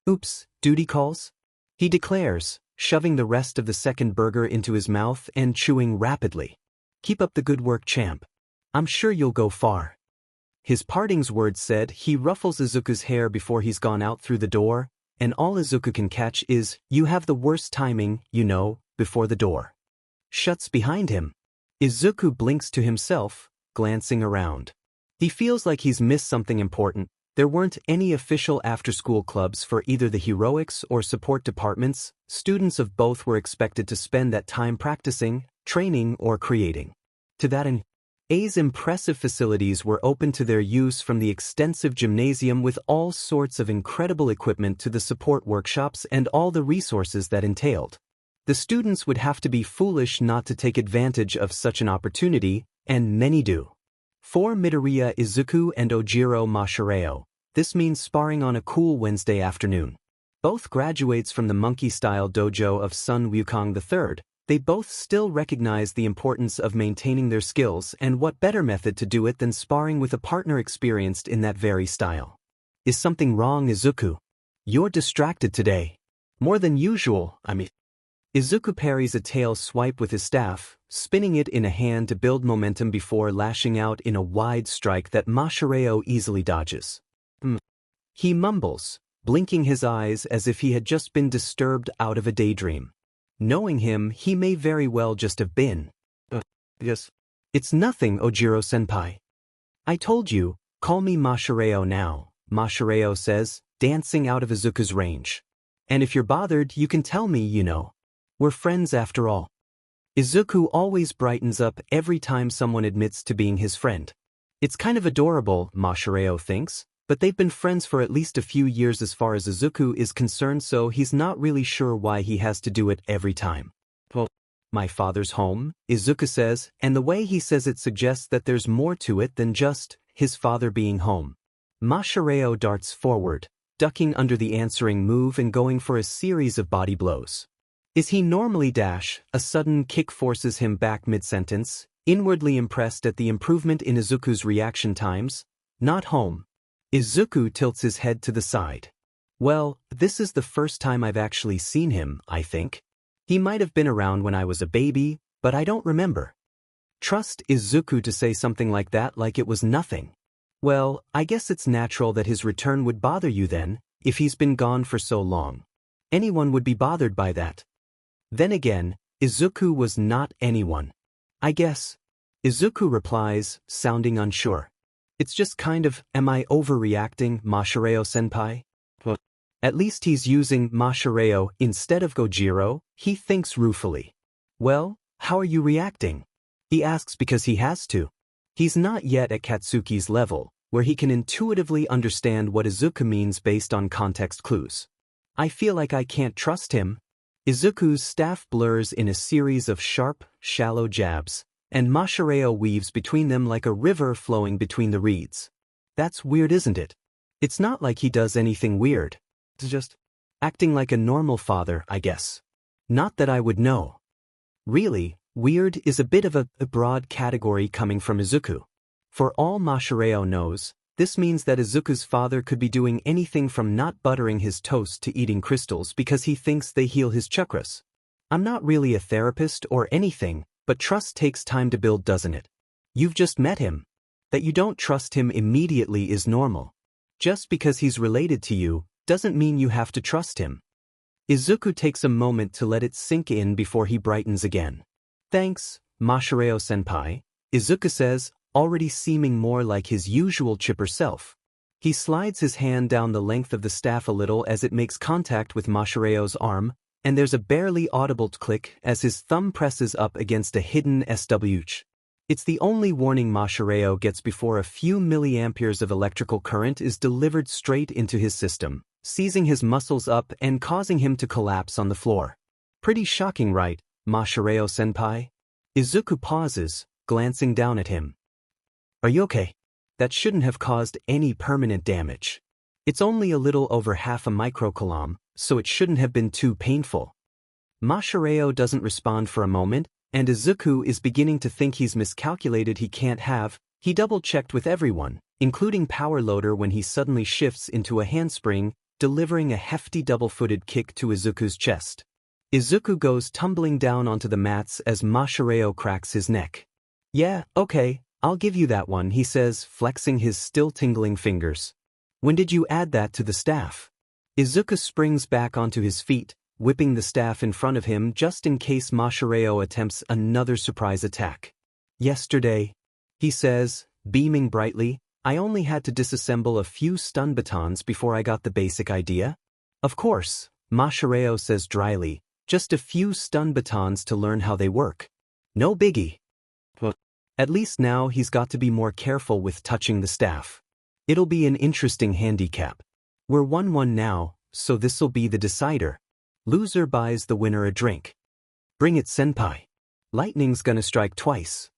Oops, duty calls? He declares, shoving the rest of the second burger into his mouth and chewing rapidly. Keep up the good work, champ. I'm sure you'll go far. His parting's words said, he ruffles Izuku's hair before he's gone out through the door, and all Izuku can catch is, you have the worst timing, you know, before the door shuts behind him. Izuku blinks to himself, glancing around. He feels like he's missed something important. There weren't any official after-school clubs for either the heroics or support departments. Students of both were expected to spend that time practicing, training, or creating. To that end, A's impressive facilities were open to their use, from the extensive gymnasium with all sorts of incredible equipment to the support workshops and all the resources that entailed. The students would have to be foolish not to take advantage of such an opportunity, and many do. For Midoriya Izuku and Ojiro Mashireo, this means sparring on a cool Wednesday afternoon. Both graduates from the monkey-style dojo of Sun Wukong III, they both still recognize the importance of maintaining their skills, and what better method to do it than sparring with a partner experienced in that very style. Is something wrong, Izuku? You're distracted today. More than usual, I mean. Izuku parries a tail swipe with his staff, spinning it in a hand to build momentum before lashing out in a wide strike that Mashireo easily dodges. He mumbles, blinking his eyes as if he had just been disturbed out of a daydream. Knowing him, he may very well just have been. Yes. It's nothing, Ojiro-senpai. I told you, call me Mashireo now, Mashireo says, dancing out of Izuku's range. And if you're bothered, you can tell me, you know. We're friends after all. Izuku always brightens up every time someone admits to being his friend. It's kind of adorable, Mashireo thinks, but they've been friends for at least a few years as far as Izuku is concerned, so he's not really sure why he has to do it every time. Well, my father's home, Izuku says, and the way he says it suggests that there's more to it than just his father being home. Mashireo darts forward, ducking under the answering move and going for a series of body blows. Is he normally dash? A sudden kick forces him back mid-sentence, inwardly impressed at the improvement in Izuku's reaction times. Not home. Izuku tilts his head to the side. Well, this is the first time I've actually seen him, I think. He might have been around when I was a baby, but I don't remember. Trust Izuku to say something like that like it was nothing. Well, I guess it's natural that his return would bother you then, if he's been gone for so long. Anyone would be bothered by that. Then again, Izuku was not anyone. I guess. Izuku replies, sounding unsure. It's just kind of, am I overreacting, Mashireo-senpai? Well, at least he's using Mashireo instead of Gojiro, he thinks ruefully. Well, how are you reacting? He asks because he has to. He's not yet at Katsuki's level, where he can intuitively understand what Izuku means based on context clues. I feel like I can't trust him. Izuku's staff blurs in a series of sharp, shallow jabs, and Mashireo weaves between them like a river flowing between the reeds. That's weird, isn't it? It's not like he does anything weird. It's just acting like a normal father, I guess. Not that I would know. Really, weird is a bit of a broad category coming from Izuku. For all Mashireo knows, this means that Izuku's father could be doing anything from not buttering his toast to eating crystals because he thinks they heal his chakras. I'm not really a therapist or anything, but trust takes time to build, doesn't it? You've just met him. That you don't trust him immediately is normal. Just because he's related to you, doesn't mean you have to trust him. Izuku takes a moment to let it sink in before he brightens again. Thanks, Mashireo-senpai, Izuku says, already seeming more like his usual chipper self. He slides his hand down the length of the staff a little as it makes contact with Mashireo's arm, and there's a barely audible click as his thumb presses up against a hidden SWH. It's the only warning Mashireo gets before a few milliamperes of electrical current is delivered straight into his system, seizing his muscles up and causing him to collapse on the floor. Pretty shocking, right, Mashireo-senpai? Izuku pauses, glancing down at him. Are you okay? That shouldn't have caused any permanent damage. It's only a little over half a microcoulomb, so it shouldn't have been too painful. Mashireo doesn't respond for a moment, and Izuku is beginning to think he's miscalculated. He double-checked with everyone, including Power Loader, when he suddenly shifts into a handspring, delivering a hefty double-footed kick to Izuku's chest. Izuku goes tumbling down onto the mats as Mashireo cracks his neck. Yeah, okay, I'll give you that one, he says, flexing his still-tingling fingers. When did you add that to the staff? Izuku springs back onto his feet, whipping the staff in front of him just in case Mashireo attempts another surprise attack. Yesterday, he says, beaming brightly, I only had to disassemble a few stun batons before I got the basic idea. Of course, Mashireo says dryly, just a few stun batons to learn how they work. No biggie. But at least now he's got to be more careful with touching the staff. It'll be an interesting handicap. We're 1-1 now, so this'll be the decider. Loser buys the winner a drink. Bring it, senpai. Lightning's gonna strike twice.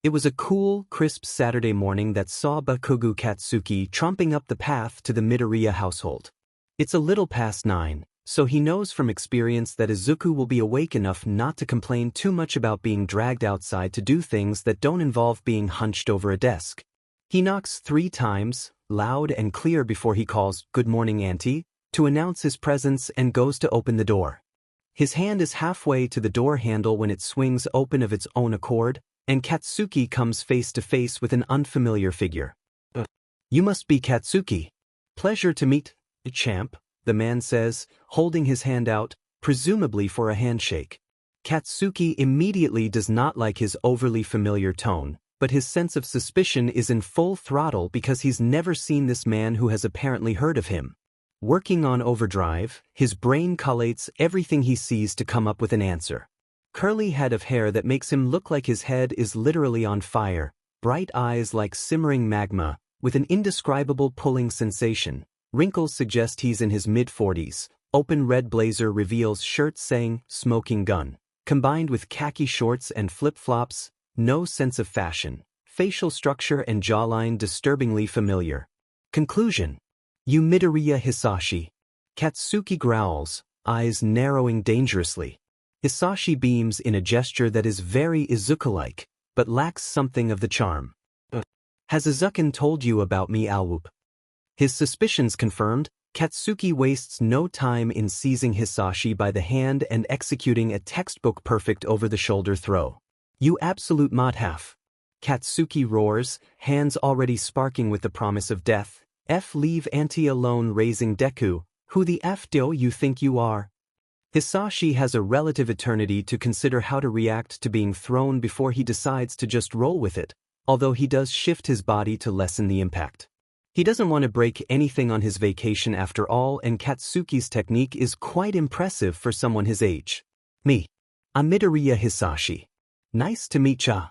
It was a cool, crisp Saturday morning that saw Bakugo Katsuki tromping up the path to the Midoriya household. It's a little past 9, so he knows from experience that Izuku will be awake enough not to complain too much about being dragged outside to do things that don't involve being hunched over a desk. He knocks 3 times, loud and clear, before he calls, "Good morning, Auntie," to announce his presence and goes to open the door. His hand is halfway to the door handle when it swings open of its own accord, and Katsuki comes face to face with an unfamiliar figure. You must be Katsuki. Pleasure to meet, champ, the man says, holding his hand out, presumably for a handshake. Katsuki immediately does not like his overly familiar tone, but his sense of suspicion is in full throttle because he's never seen this man who has apparently heard of him. Working on overdrive, his brain collates everything he sees to come up with an answer. Curly head of hair that makes him look like his head is literally on fire, bright eyes like simmering magma, with an indescribable pulling sensation. Wrinkles suggest he's in his mid-40s. Open red blazer reveals shirt saying, "Smoking gun." Combined with khaki shorts and flip-flops, no sense of fashion. Facial structure and jawline disturbingly familiar. Conclusion. You Midoriya Hisashi. Katsuki growls, eyes narrowing dangerously. Hisashi beams in a gesture that is very Izuku-like, but lacks something of the charm. Has Izuku told you about me, Alwhoop? His suspicions confirmed, Katsuki wastes no time in seizing Hisashi by the hand and executing a textbook-perfect over-the-shoulder throw. You absolute modhalf. Katsuki roars, hands already sparking with the promise of death. Leave Auntie alone, raising Deku. Who the F do you think you are? Hisashi has a relative eternity to consider how to react to being thrown before he decides to just roll with it, although he does shift his body to lessen the impact. He doesn't want to break anything on his vacation after all, and Katsuki's technique is quite impressive for someone his age. I'm Midoriya Hisashi. Nice to meet ya.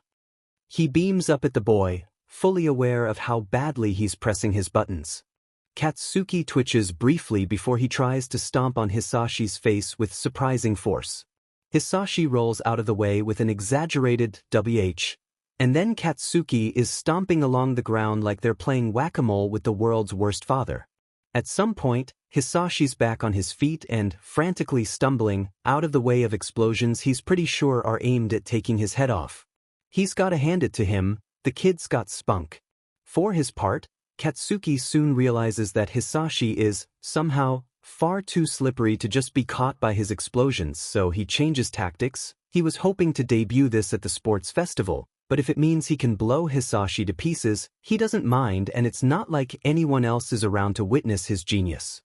He beams up at the boy, fully aware of how badly he's pressing his buttons. Katsuki twitches briefly before he tries to stomp on Hisashi's face with surprising force. Hisashi rolls out of the way with an exaggerated WH, and then Katsuki is stomping along the ground like they're playing whack-a-mole with the world's worst father. At some point, Hisashi's back on his feet and, frantically stumbling, out of the way of explosions he's pretty sure are aimed at taking his head off. He's gotta hand it to him, the kid's got spunk. For his part, Katsuki soon realizes that Hisashi is, somehow, far too slippery to just be caught by his explosions, so he changes tactics. He was hoping to debut this at the sports festival, but if it means he can blow Hisashi to pieces, he doesn't mind, and it's not like anyone else is around to witness his genius.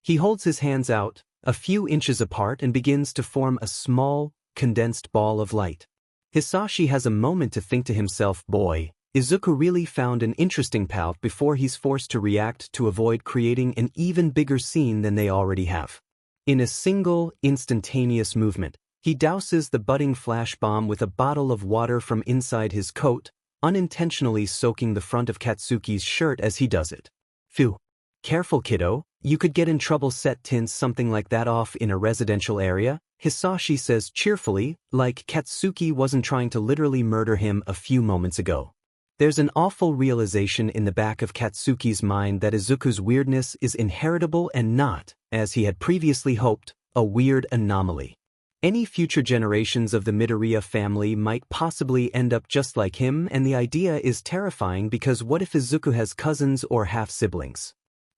He holds his hands out, a few inches apart, and begins to form a small, condensed ball of light. Hisashi has a moment to think to himself, boy, Izuku really found an interesting pal, before he's forced to react to avoid creating an even bigger scene than they already have. In a single, instantaneous movement, he douses the budding flash bomb with a bottle of water from inside his coat, unintentionally soaking the front of Katsuki's shirt as he does it. Phew. Careful, kiddo, you could get in trouble. Set tints something like that off in a residential area, Hisashi says cheerfully, like Katsuki wasn't trying to literally murder him a few moments ago. There's an awful realization in the back of Katsuki's mind that Izuku's weirdness is inheritable and not, as he had previously hoped, a weird anomaly. Any future generations of the Midoriya family might possibly end up just like him, and the idea is terrifying because what if Izuku has cousins or half-siblings?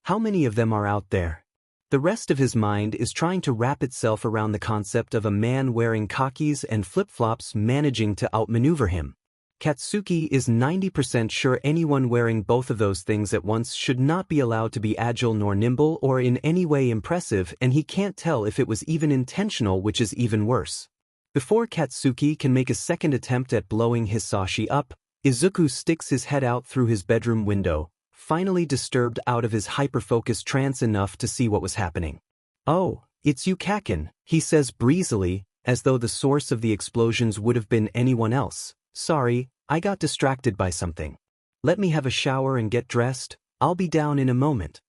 How many of them are out there? The rest of his mind is trying to wrap itself around the concept of a man wearing khakis and flip-flops managing to outmaneuver him. Katsuki is 90% sure anyone wearing both of those things at once should not be allowed to be agile nor nimble or in any way impressive, and he can't tell if it was even intentional, which is even worse. Before Katsuki can make a second attempt at blowing Hisashi up, Izuku sticks his head out through his bedroom window, finally disturbed out of his hyper-focused trance enough to see what was happening. "Oh, it's you, Kaken," he says breezily, as though the source of the explosions would have been anyone else. "Sorry, I got distracted by something. Let me have a shower and get dressed, I'll be down in a moment."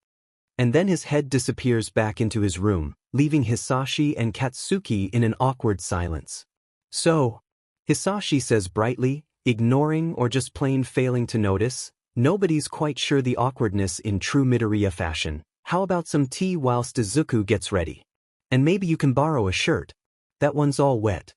And then his head disappears back into his room, leaving Hisashi and Katsuki in an awkward silence. "So," Hisashi says brightly, ignoring or just plain failing to notice, nobody's quite sure the awkwardness in true Midoriya fashion. "How about some tea whilst Izuku gets ready? And maybe you can borrow a shirt. That one's all wet."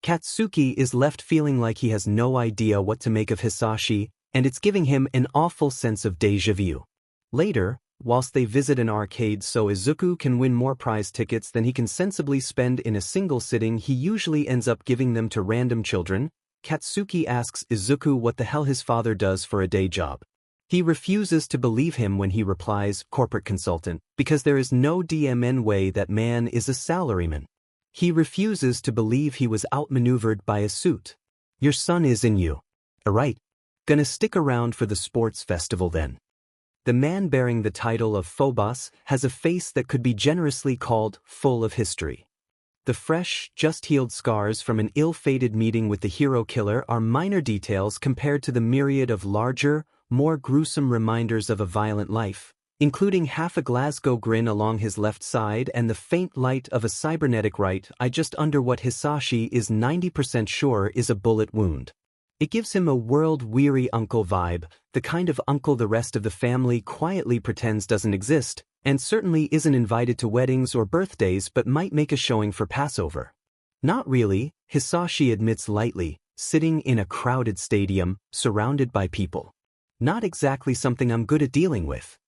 Katsuki is left feeling like he has no idea what to make of Hisashi, and it's giving him an awful sense of déjà vu. Later, whilst they visit an arcade so Izuku can win more prize tickets than he can sensibly spend in a single sitting, he usually ends up giving them to random children. Katsuki asks Izuku what the hell his father does for a day job. He refuses to believe him when he replies, "corporate consultant," because there is no DMN way that man is a salaryman. He refuses to believe he was outmaneuvered by a suit. "Your son is in you. Alright. Gonna stick around for the sports festival then." The man bearing the title of Phobos has a face that could be generously called full of history. The fresh, just-healed scars from an ill-fated meeting with the hero killer are minor details compared to the myriad of larger, more gruesome reminders of a violent life, including half a Glasgow grin along his left side and the faint light of a cybernetic right eye just under what Hisashi is 90% sure is a bullet wound. It gives him a world-weary uncle vibe, the kind of uncle the rest of the family quietly pretends doesn't exist, and certainly isn't invited to weddings or birthdays but might make a showing for Passover. "Not really," Hisashi admits lightly, sitting in a crowded stadium, surrounded by people. "Not exactly something I'm good at dealing with."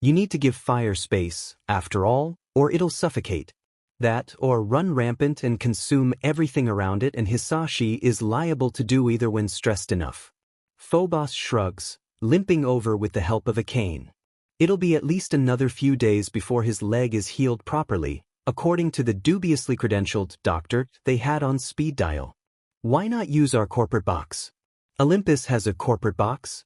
You need to give fire space, after all, or it'll suffocate. That, or run rampant and consume everything around it, and Hisashi is liable to do either when stressed enough. Phobos shrugs, limping over with the help of a cane. It'll be at least another few days before his leg is healed properly, according to the dubiously credentialed doctor they had on speed dial. "Why not use our corporate box?" "Olympus has a corporate box?"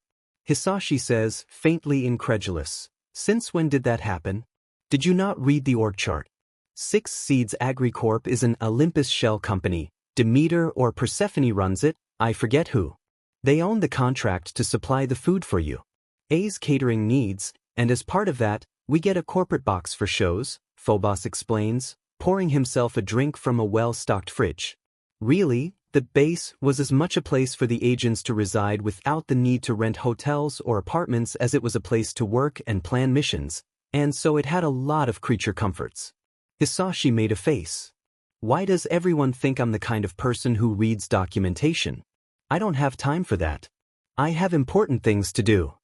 Hisashi says, faintly incredulous. "Since when did that happen? Did you not read the org chart? Six Seeds AgriCorp is an Olympus shell company. Demeter or Persephone runs it, I forget who. They own the contract to supply the food for you. A's catering needs, and as part of that, we get a corporate box for shows," Phobos explains, pouring himself a drink from a well-stocked fridge. Really, the base was as much a place for the agents to reside without the need to rent hotels or apartments as it was a place to work and plan missions, and so it had a lot of creature comforts. Hisashi made a face. "Why does everyone think I'm the kind of person who reads documentation? I don't have time for that. I have important things to do."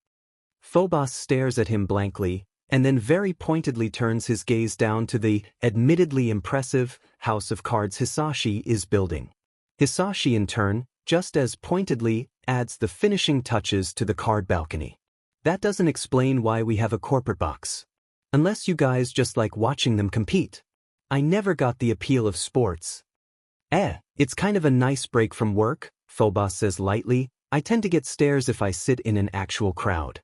Phobos stares at him blankly, and then very pointedly turns his gaze down to the, admittedly impressive, house of cards Hisashi is building. Hisashi, in turn, just as pointedly adds the finishing touches to the card balcony. That doesn't explain why we have a corporate box. Unless you guys just like watching them compete. I never got the appeal of sports. It's kind of a nice break from work, Phobos says lightly. I tend to get stares if I sit in an actual crowd.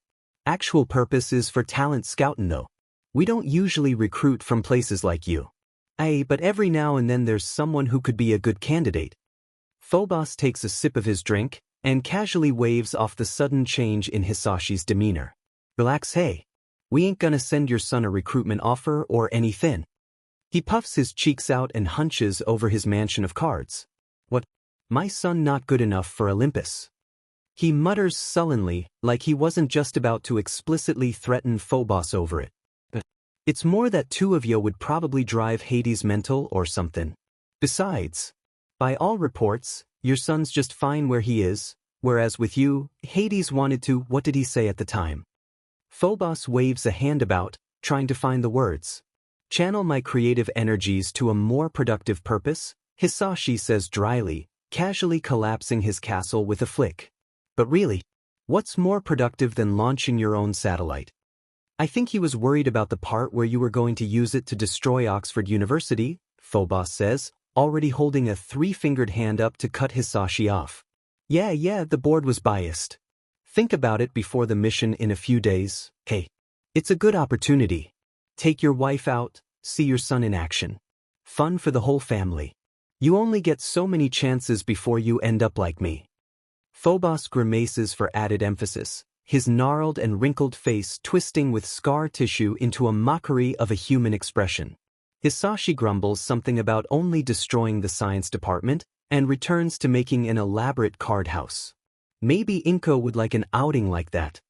Actual purpose is for talent scouting though. We don't usually recruit from places like you. But every now and then there's someone who could be a good candidate. Phobos takes a sip of his drink and casually waves off the sudden change in Hisashi's demeanor. Relax, hey. We ain't gonna send your son a recruitment offer or anything. He puffs his cheeks out and hunches over his mansion of cards. What? My son not good enough for Olympus? He mutters sullenly, like he wasn't just about to explicitly threaten Phobos over it. But it's more that two of you would probably drive Hades mental or something. Besides, by all reports, your son's just fine where he is, whereas with you, Hades wanted to, what did he say at the time? Phobos waves a hand about, trying to find the words. Channel my creative energies to a more productive purpose, Hisashi says dryly, casually collapsing his castle with a flick. But really, what's more productive than launching your own satellite? I think he was worried about the part where you were going to use it to destroy Oxford University, Phobos says, already holding a three-fingered hand up to cut Hisashi off. Yeah, the board was biased. Think about it before the mission in a few days. Hey, it's a good opportunity. Take your wife out, see your son in action. Fun for the whole family. You only get so many chances before you end up like me. Phobos grimaces for added emphasis, his gnarled and wrinkled face twisting with scar tissue into a mockery of a human expression. Hisashi grumbles something about only destroying the science department and returns to making an elaborate card house. Maybe Inko would like an outing like that.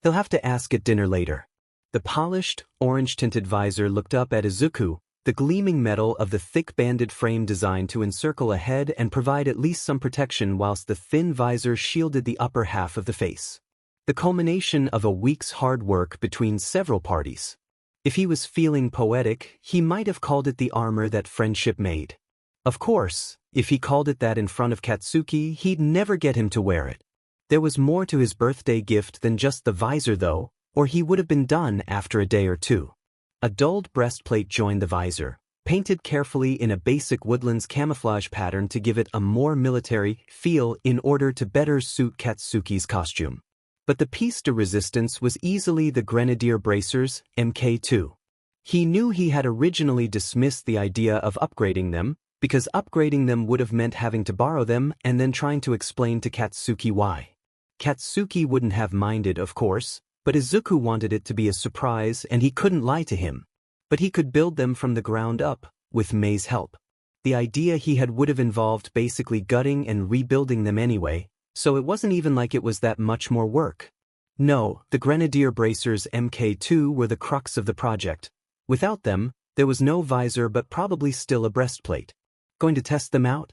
He'll have to ask at dinner later. The polished, orange-tinted visor looked up at Izuku, the gleaming metal of the thick banded frame designed to encircle a head and provide at least some protection whilst the thin visor shielded the upper half of the face. The culmination of a week's hard work between several parties. If he was feeling poetic, he might have called it the armor that friendship made. Of course, if he called it that in front of Katsuki, he'd never get him to wear it. There was more to his birthday gift than just the visor though, or he would have been done after a day or two. A dulled breastplate joined the visor, painted carefully in a basic woodlands camouflage pattern to give it a more military feel in order to better suit Katsuki's costume. But the piece de resistance was easily the Grenadier Bracers, Mk2. He knew he had originally dismissed the idea of upgrading them, because upgrading them would have meant having to borrow them and then trying to explain to Katsuki why. Katsuki wouldn't have minded, of course, but Izuku wanted it to be a surprise and he couldn't lie to him. But he could build them from the ground up, with Mei's help. The idea he had would have involved basically gutting and rebuilding them anyway, so it wasn't even like it was that much more work. No, the Grenadier Bracers Mk2 were the crux of the project. Without them, there was no visor but probably still a breastplate. Going to test them out?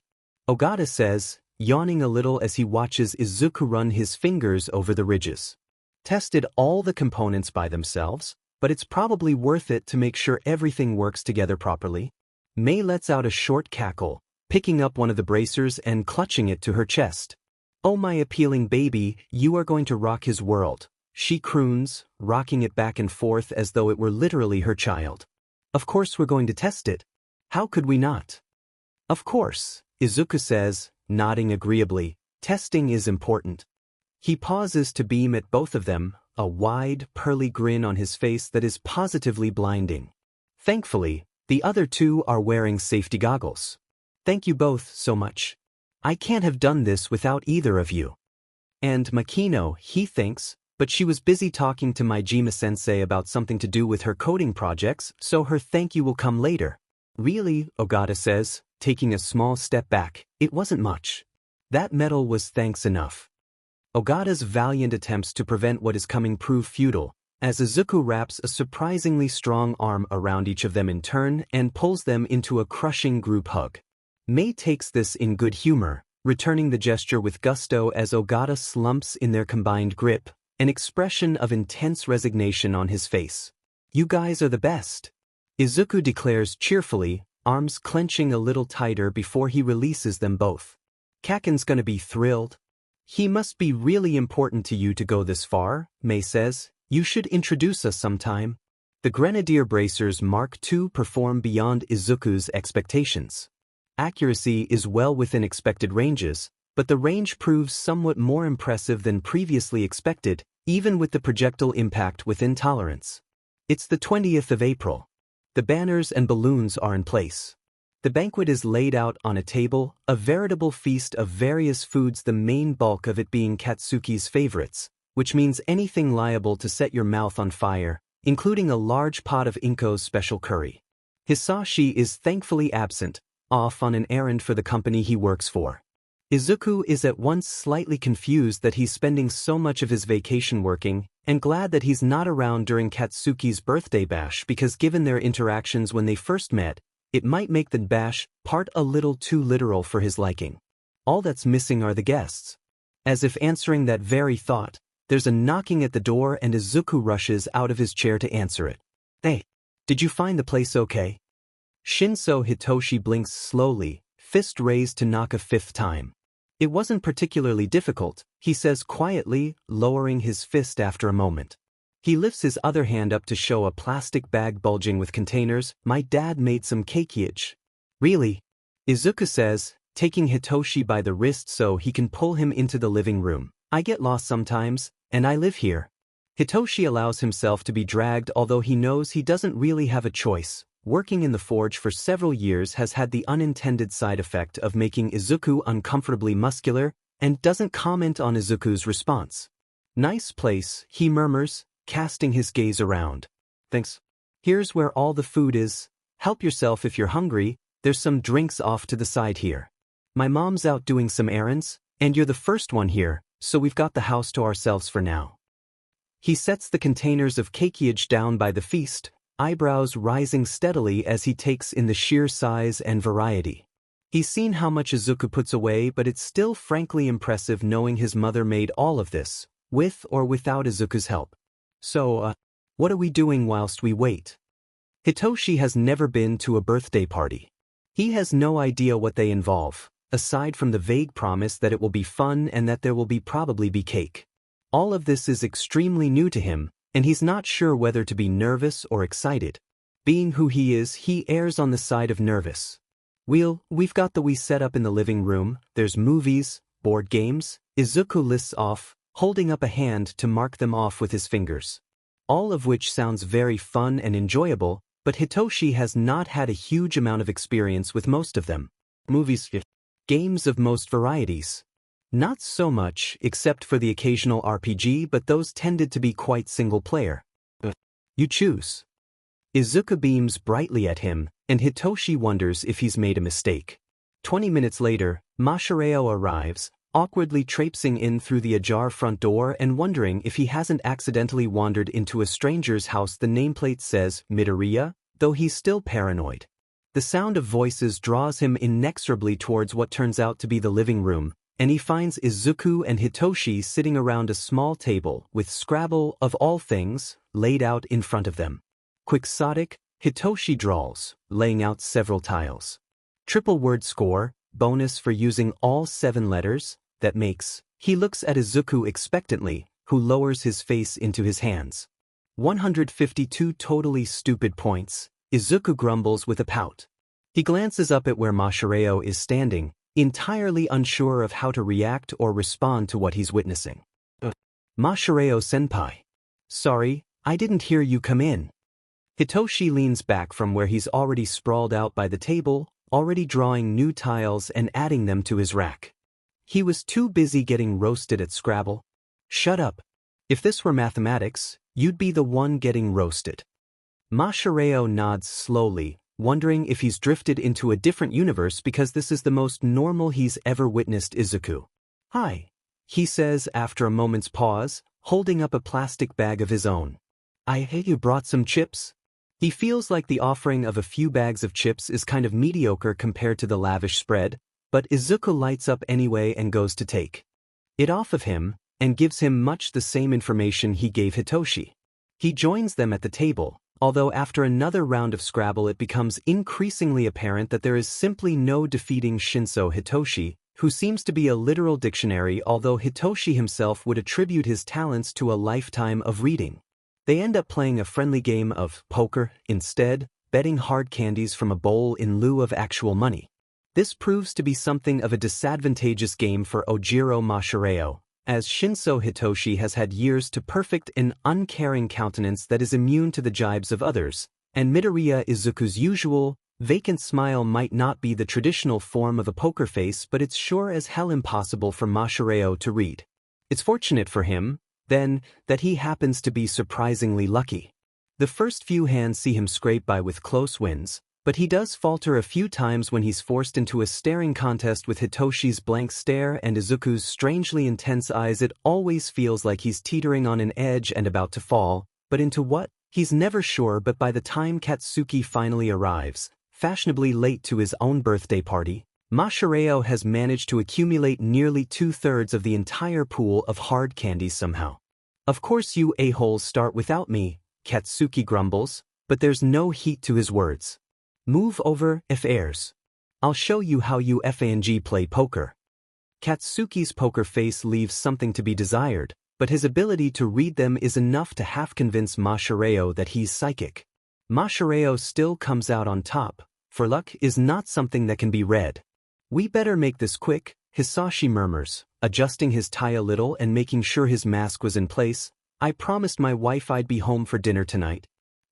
Ogata says, yawning a little as he watches Izuku run his fingers over the ridges. Tested all the components by themselves, but it's probably worth it to make sure everything works together properly. Mei lets out a short cackle, picking up one of the bracers and clutching it to her chest. Oh my appealing baby, you are going to rock his world, she croons, rocking it back and forth as though it were literally her child. Of course we're going to test it. How could we not? Of course, Izuku says, nodding agreeably, testing is important. He pauses to beam at both of them, a wide, pearly grin on his face that is positively blinding. Thankfully, the other two are wearing safety goggles. Thank you both so much. I can't have done this without either of you. And Makino, he thinks, but she was busy talking to Maijima-sensei about something to do with her coding projects, so her thank you will come later. Really, Ogata says, taking a small step back, it wasn't much. That medal was thanks enough. Ogata's valiant attempts to prevent what is coming prove futile, as Izuku wraps a surprisingly strong arm around each of them in turn and pulls them into a crushing group hug. Mei takes this in good humor, returning the gesture with gusto as Ogata slumps in their combined grip, an expression of intense resignation on his face. You guys are the best. Izuku declares cheerfully, arms clenching a little tighter before he releases them both. Kaken's gonna be thrilled. He must be really important to you to go this far, Mei says. You should introduce us sometime. The Grenadier Bracers Mark II perform beyond Izuku's expectations. Accuracy is well within expected ranges, but the range proves somewhat more impressive than previously expected, even with the projectile impact within tolerance. It's the 20th of April. The banners and balloons are in place. The banquet is laid out on a table, a veritable feast of various foods, the main bulk of it being Katsuki's favorites, which means anything liable to set your mouth on fire, including a large pot of Inko's special curry. Hisashi is thankfully absent, off on an errand for the company he works for. Izuku is at once slightly confused that he's spending so much of his vacation working, and glad that he's not around during Katsuki's birthday bash because given their interactions when they first met, it might make the bash part a little too literal for his liking. All that's missing are the guests. As if answering that very thought, there's a knocking at the door and Izuku rushes out of his chair to answer it. Hey, did you find the place okay? Shinso Hitoshi blinks slowly, fist raised to knock a fifth time. It wasn't particularly difficult, he says quietly, lowering his fist after a moment. He lifts his other hand up to show a plastic bag bulging with containers. My dad made some cakeage. Really? Izuku says, taking Hitoshi by the wrist so he can pull him into the living room. I get lost sometimes, and I live here. Hitoshi allows himself to be dragged although he knows he doesn't really have a choice. Working in the forge for several years has had the unintended side effect of making Izuku uncomfortably muscular, and doesn't comment on Izuku's response. Nice place, he murmurs, casting his gaze around. Thanks. Here's where all the food is. Help yourself if you're hungry, there's some drinks off to the side here. My mom's out doing some errands, and you're the first one here, so we've got the house to ourselves for now. He sets the containers of cakeage down by the feast, eyebrows rising steadily as he takes in the sheer size and variety. He's seen how much Izuku puts away, but it's still frankly impressive knowing his mother made all of this, with or without Izuku's help. So, what are we doing whilst we wait? Hitoshi has never been to a birthday party. He has no idea what they involve, aside from the vague promise that it will be fun and that there will probably be cake. All of this is extremely new to him, and he's not sure whether to be nervous or excited. Being who he is, he errs on the side of nervous. We've got the Wii set up in the living room, there's movies, board games, Izuku lists off, holding up a hand to mark them off with his fingers. All of which sounds very fun and enjoyable, but Hitoshi has not had a huge amount of experience with most of them. Movies, games of most varieties. Not so much, except for the occasional RPG, but those tended to be quite single-player. You choose. Izuku beams brightly at him, and Hitoshi wonders if he's made a mistake. 20 minutes later, Masahiro arrives, awkwardly traipsing in through the ajar front door and wondering if he hasn't accidentally wandered into a stranger's house. The nameplate says Midoriya, though he's still paranoid. The sound of voices draws him inexorably towards what turns out to be the living room, and he finds Izuku and Hitoshi sitting around a small table with Scrabble, of all things, laid out in front of them. Quixotic, Hitoshi drawls, laying out several tiles. Triple word score, bonus for using all 7 letters, that makes. He looks at Izuku expectantly, who lowers his face into his hands. 152 totally stupid points, Izuku grumbles with a pout. He glances up at where Masahiro is standing, entirely unsure of how to react or respond to what he's witnessing. Masahiro-senpai. Sorry, I didn't hear you come in. Hitoshi leans back from where he's already sprawled out by the table, already drawing new tiles and adding them to his rack. He was too busy getting roasted at Scrabble. Shut up. If this were mathematics, you'd be the one getting roasted. Masahiro nods slowly, wondering if he's drifted into a different universe because this is the most normal he's ever witnessed Izuku. Hi, he says after a moment's pause, holding up a plastic bag of his own. I heard you brought some chips. He feels like the offering of a few bags of chips is kind of mediocre compared to the lavish spread, but Izuku lights up anyway and goes to take it off of him, and gives him much the same information he gave Hitoshi. He joins them at the table, although after another round of Scrabble it becomes increasingly apparent that there is simply no defeating Shinso Hitoshi, who seems to be a literal dictionary, although Hitoshi himself would attribute his talents to a lifetime of reading. They end up playing a friendly game of poker instead, betting hard candies from a bowl in lieu of actual money. This proves to be something of a disadvantageous game for Ojiro Mashireo, as Shinso Hitoshi has had years to perfect an uncaring countenance that is immune to the jibes of others, and Midoriya Izuku's usual, vacant smile might not be the traditional form of a poker face, but it's sure as hell impossible for Mashireo to read. It's fortunate for him, then, that he happens to be surprisingly lucky. The first few hands see him scrape by with close wins, but he does falter a few times when he's forced into a staring contest with Hitoshi's blank stare and Izuku's strangely intense eyes. It always feels like he's teetering on an edge and about to fall, but into what? He's never sure. But by the time Katsuki finally arrives, fashionably late to his own birthday party, Mashireo has managed to accumulate nearly 2/3 of the entire pool of hard candies somehow. Of course you a-holes start without me, Katsuki grumbles, but there's no heat to his words. Move over, f-airs. I'll show you how you FANG play poker. Katsuki's poker face leaves something to be desired, but his ability to read them is enough to half-convince Mashireo that he's psychic. Mashireo still comes out on top, for luck is not something that can be read. We better make this quick, Hisashi murmurs, adjusting his tie a little and making sure his mask was in place. I promised my wife I'd be home for dinner tonight.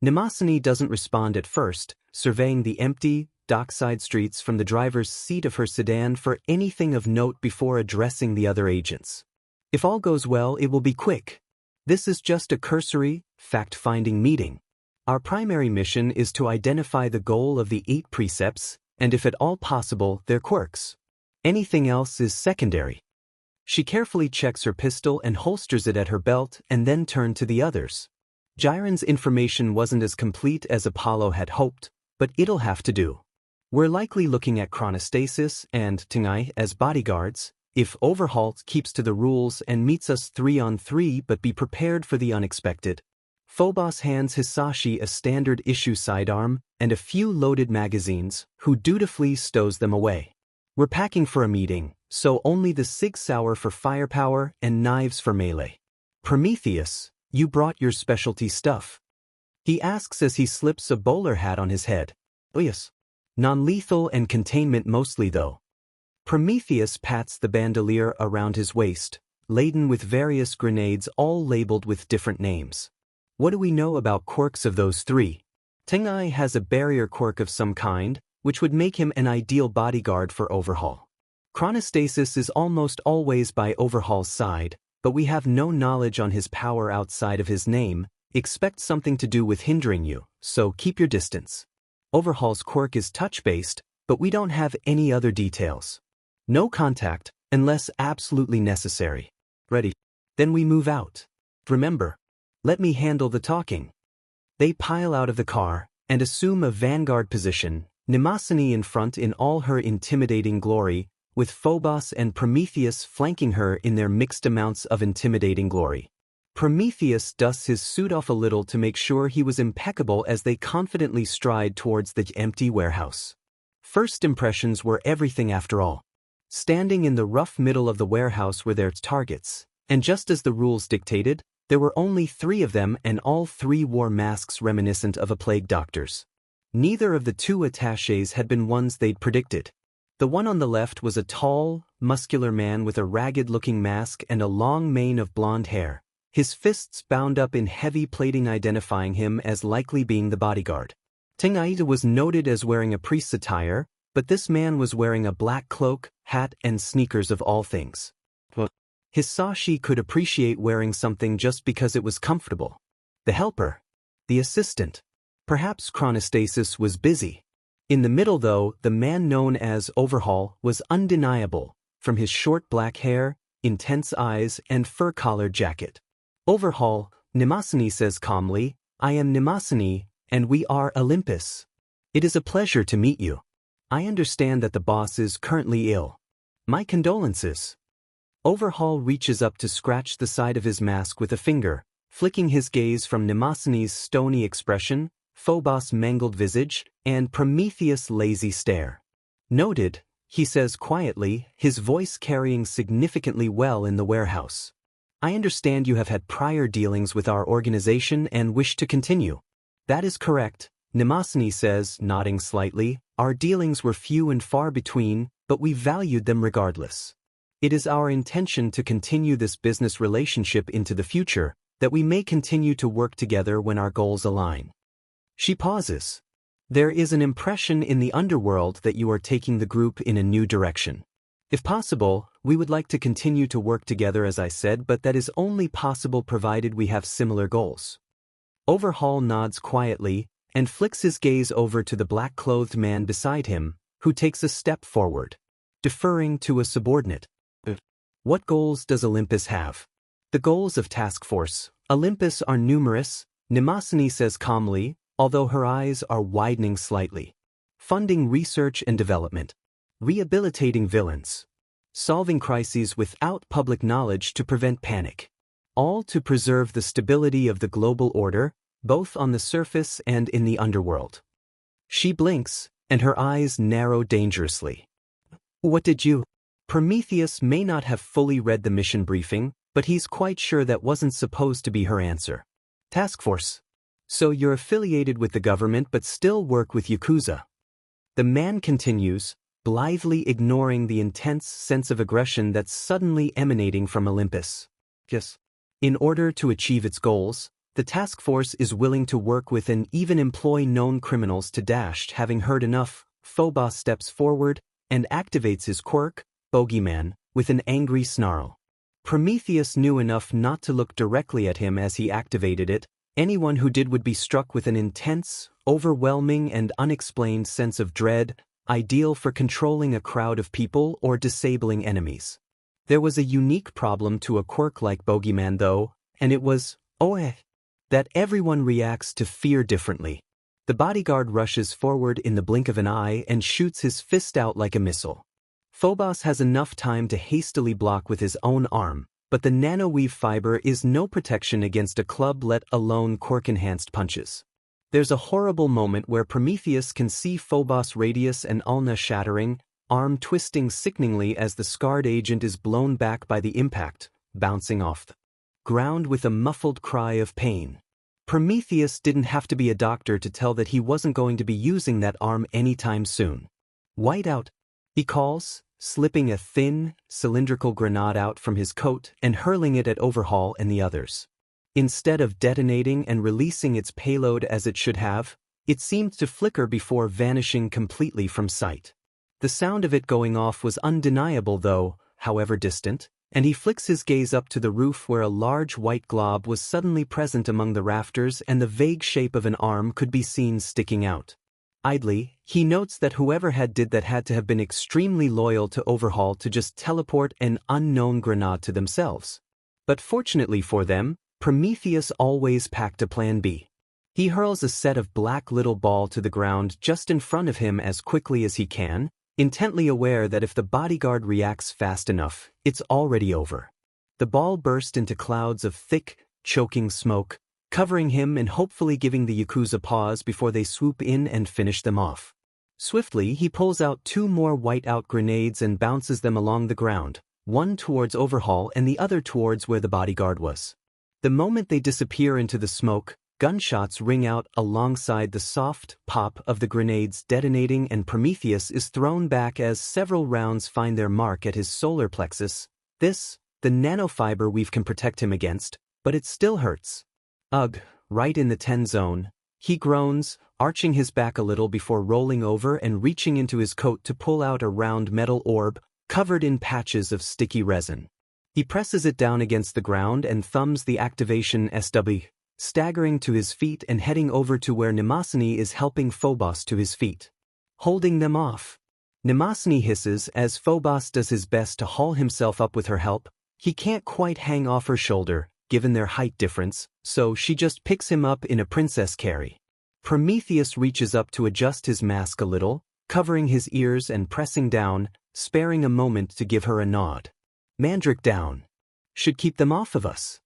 Nimasani doesn't respond at first, surveying the empty, dockside streets from the driver's seat of her sedan for anything of note before addressing the other agents. If all goes well, it will be quick. This is just a cursory, fact-finding meeting. Our primary mission is to identify the goal of the 8 precepts, and if at all possible, their quirks. Anything else is secondary. She carefully checks her pistol and holsters it at her belt and then turned to the others. Jiren's information wasn't as complete as Apollo had hoped, but it'll have to do. We're likely looking at Chronostasis and Tengai as bodyguards. If Overhaul keeps to the rules and meets us 3-on-3, but be prepared for the unexpected. Phobos hands Hisashi a standard issue sidearm and a few loaded magazines, who dutifully stows them away. We're packing for a meeting, so only the Sig Sauer for firepower and knives for melee. Prometheus, you brought your specialty stuff? He asks as he slips a bowler hat on his head. Oh yes. Non-lethal and containment mostly though. Prometheus pats the bandolier around his waist, laden with various grenades all labeled with different names. What do we know about quirks of those 3? Tengai has a barrier quirk of some kind, which would make him an ideal bodyguard for Overhaul. Chronostasis is almost always by Overhaul's side, but we have no knowledge on his power outside of his name. Expect something to do with hindering you, so keep your distance. Overhaul's quirk is touch-based, but we don't have any other details. No contact, unless absolutely necessary. Ready? Then we move out. Remember, let me handle the talking. They pile out of the car and assume a vanguard position, Nimasani in front in all her intimidating glory, with Phobos and Prometheus flanking her in their mixed amounts of intimidating glory. Prometheus dusts his suit off a little to make sure he was impeccable as they confidently stride towards the empty warehouse. First impressions were everything after all. Standing in the rough middle of the warehouse were their targets, and just as the rules dictated, there were only 3 of them and all 3 wore masks reminiscent of a plague doctor's. Neither of the 2 attachés had been ones they'd predicted. The one on the left was a tall, muscular man with a ragged-looking mask and a long mane of blonde hair, his fists bound up in heavy plating identifying him as likely being the bodyguard. Tengai was noted as wearing a priest's attire, but this man was wearing a black cloak, hat and sneakers of all things. Hisashi could appreciate wearing something just because it was comfortable. The helper. The assistant. Perhaps Chronostasis was busy. In the middle though, the man known as Overhaul was undeniable, from his short black hair, intense eyes and fur-collared jacket. Overhaul, Nimasani says calmly, I am Nimasani, and we are Olympus. It is a pleasure to meet you. I understand that the boss is currently ill. My condolences. Overhaul reaches up to scratch the side of his mask with a finger, flicking his gaze from Nimasani's stony expression, Phobos' mangled visage, and Prometheus' lazy stare. Noted, he says quietly, his voice carrying significantly well in the warehouse. I understand you have had prior dealings with our organization and wish to continue. That is correct, Nemasani says, nodding slightly. Our dealings were few and far between, but we valued them regardless. It is our intention to continue this business relationship into the future, that we may continue to work together when our goals align. She pauses. There is an impression in the Underworld that you are taking the group in a new direction. If possible, we would like to continue to work together as I said, but that is only possible provided we have similar goals. Overhaul nods quietly, and flicks his gaze over to the black-clothed man beside him, who takes a step forward, deferring to a subordinate. What goals does Olympus have? The goals of Task Force Olympus are numerous, Nemasani says calmly, although her eyes are widening slightly. Funding research and development. Rehabilitating villains. Solving crises without public knowledge to prevent panic. All to preserve the stability of the global order, both on the surface and in the underworld. She blinks, and her eyes narrow dangerously. What did you? Prometheus may not have fully read the mission briefing, but he's quite sure that wasn't supposed to be her answer. Task Force. So you're affiliated with the government but still work with Yakuza. The man continues, blithely ignoring the intense sense of aggression that's suddenly emanating from Olympus. Yes. In order to achieve its goals, the task force is willing to work with and even employ known criminals to dash. Having heard enough, Phobos steps forward and activates his quirk, Bogeyman, with an angry snarl. Prometheus knew enough not to look directly at him as he activated it. Anyone who did would be struck with an intense, overwhelming and unexplained sense of dread, ideal for controlling a crowd of people or disabling enemies. There was a unique problem to a quirk like Bogeyman though, and it was, that everyone reacts to fear differently. The bodyguard rushes forward in the blink of an eye and shoots his fist out like a missile. Phobos has enough time to hastily block with his own arm, but the nanoweave fiber is no protection against a club, let alone quirk-enhanced punches. There's a horrible moment where Prometheus can see Phobos' radius and ulna shattering, arm twisting sickeningly as the scarred agent is blown back by the impact, bouncing off the ground with a muffled cry of pain. Prometheus didn't have to be a doctor to tell that he wasn't going to be using that arm anytime soon. White out, he calls, slipping a thin, cylindrical grenade out from his coat and hurling it at Overhaul and the others. Instead of detonating and releasing its payload as it should have, it seemed to flicker before vanishing completely from sight. The sound of it going off was undeniable though, however distant, and he flicks his gaze up to the roof where a large white glob was suddenly present among the rafters and the vague shape of an arm could be seen sticking out. Idly, he notes that whoever did that had to have been extremely loyal to Overhaul to just teleport an unknown grenade to themselves. But fortunately for them, Prometheus always packed a plan B. He hurls a set of black little ball to the ground just in front of him as quickly as he can, intently aware that if the bodyguard reacts fast enough, it's already over. The ball burst into clouds of thick, choking smoke, covering him and hopefully giving the Yakuza pause before they swoop in and finish them off. Swiftly, he pulls out 2 more white-out grenades and bounces them along the ground, one towards Overhaul and the other towards where the bodyguard was. The moment they disappear into the smoke, gunshots ring out alongside the soft pop of the grenades detonating, and Prometheus is thrown back as several rounds find their mark at his solar plexus. The nanofiber weave can protect him against, but it still hurts. Ugh, right in the 10 zone. He groans, arching his back a little before rolling over and reaching into his coat to pull out a round metal orb, covered in patches of sticky resin. He presses it down against the ground and thumbs the activation SW, staggering to his feet and heading over to where Nemasani is helping Phobos to his feet. Holding them off. Nemasani hisses as Phobos does his best to haul himself up with her help. He can't quite hang off her shoulder, given their height difference, so she just picks him up in a princess carry. Prometheus reaches up to adjust his mask a little, covering his ears and pressing down, sparing a moment to give her a nod. Mandrake down. Should keep them off of us.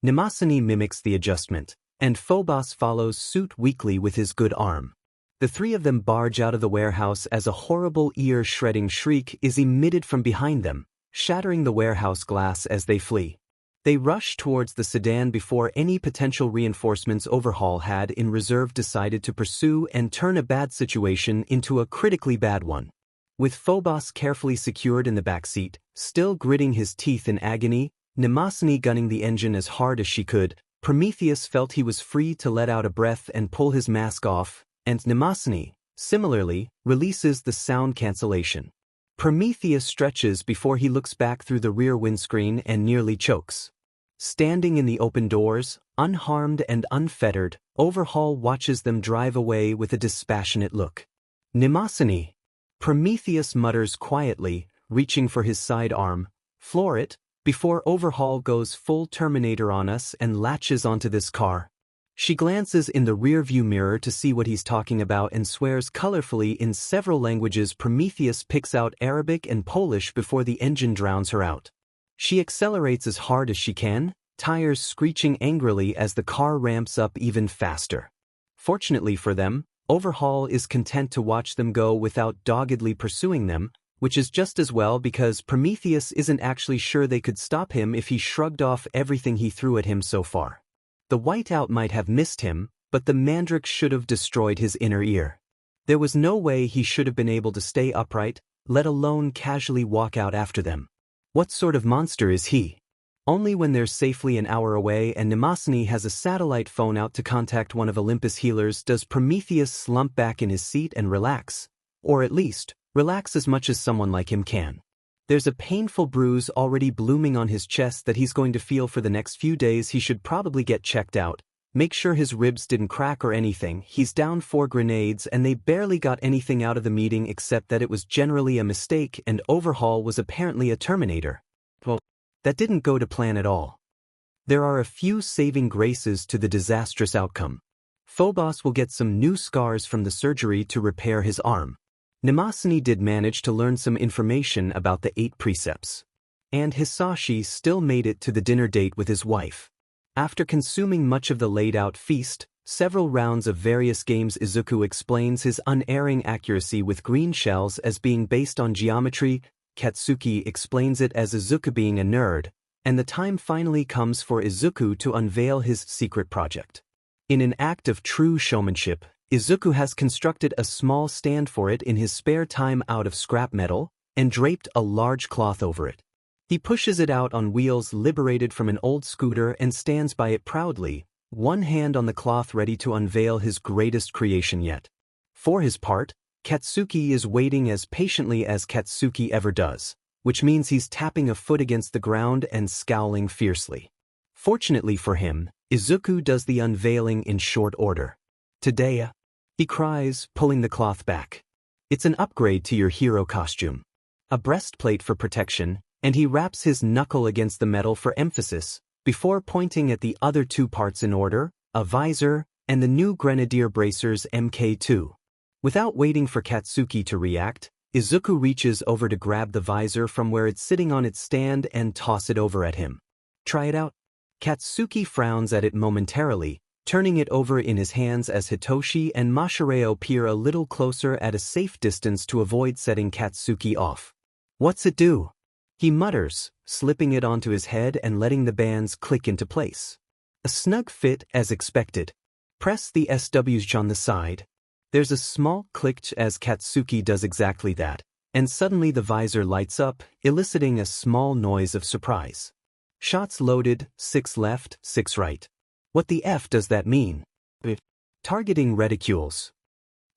Nemasani mimics the adjustment, and Phobos follows suit weakly with his good arm. The three of them barge out of the warehouse as a horrible ear-shredding shriek is emitted from behind them, shattering the warehouse glass as they flee. They rush towards the sedan before any potential reinforcements Overhaul had in reserve decided to pursue and turn a bad situation into a critically bad one. With Phobos carefully secured in the back seat, still gritting his teeth in agony, Mnemosyne gunning the engine as hard as she could, Prometheus felt he was free to let out a breath and pull his mask off, and Mnemosyne, similarly, releases the sound cancellation. Prometheus stretches before he looks back through the rear windscreen and nearly chokes. Standing in the open doors, unharmed and unfettered, Overhaul watches them drive away with a dispassionate look. Mnemosyne! Prometheus mutters quietly, reaching for his sidearm. Floor it, before Overhaul goes full Terminator on us and latches onto this car. She glances in the rearview mirror to see what he's talking about and swears colorfully in several languages. Prometheus picks out Arabic and Polish before the engine drowns her out. She accelerates as hard as she can, tires screeching angrily as the car ramps up even faster. Fortunately for them, Overhaul is content to watch them go without doggedly pursuing them, which is just as well because Prometheus isn't actually sure they could stop him if he shrugged off everything he threw at him so far. The whiteout might have missed him, but the mandrake should have destroyed his inner ear. There was no way he should have been able to stay upright, let alone casually walk out after them. What sort of monster is he? Only when they're safely an hour away and Mnemosyne has a satellite phone out to contact one of Olympus' healers does Prometheus slump back in his seat and relax. Or at least, relax as much as someone like him can. There's a painful bruise already blooming on his chest that he's going to feel for the next few days. He should probably get checked out, make sure his ribs didn't crack or anything. He's down 4 grenades and they barely got anything out of the meeting except that it was generally a mistake and Overhaul was apparently a Terminator. Well, that didn't go to plan at all. There are a few saving graces to the disastrous outcome. Phobos will get some new scars from the surgery to repair his arm. Mnemosyne did manage to learn some information about the 8 precepts. And Hisashi still made it to the dinner date with his wife. After consuming much of the laid-out feast, several rounds of various games, Izuku explains his unerring accuracy with green shells as being based on geometry, Katsuki explains it as Izuku being a nerd, and the time finally comes for Izuku to unveil his secret project. In an act of true showmanship, Izuku has constructed a small stand for it in his spare time out of scrap metal, and draped a large cloth over it. He pushes it out on wheels liberated from an old scooter and stands by it proudly, one hand on the cloth ready to unveil his greatest creation yet. For his part, Katsuki is waiting as patiently as Katsuki ever does, which means he's tapping a foot against the ground and scowling fiercely. Fortunately for him, Izuku does the unveiling in short order. "Today," he cries, pulling the cloth back. "It's an upgrade to your hero costume. A breastplate for protection," and he raps his knuckle against the metal for emphasis, before pointing at the other 2 parts in order, a visor, and the new Grenadier bracers Mk2. Without waiting for Katsuki to react, Izuku reaches over to grab the visor from where it's sitting on its stand and toss it over at him. "Try it out." Katsuki frowns at it momentarily, turning it over in his hands as Hitoshi and Mashireo peer a little closer at a safe distance to avoid setting Katsuki off. "What's it do?" he mutters, slipping it onto his head and letting the bands click into place. A snug fit as expected. Press the SWs on the side. There's a small click as Katsuki does exactly that, and suddenly the visor lights up, eliciting a small noise of surprise. Shots loaded, 6 left, 6 right. What the F does that mean? Targeting reticules.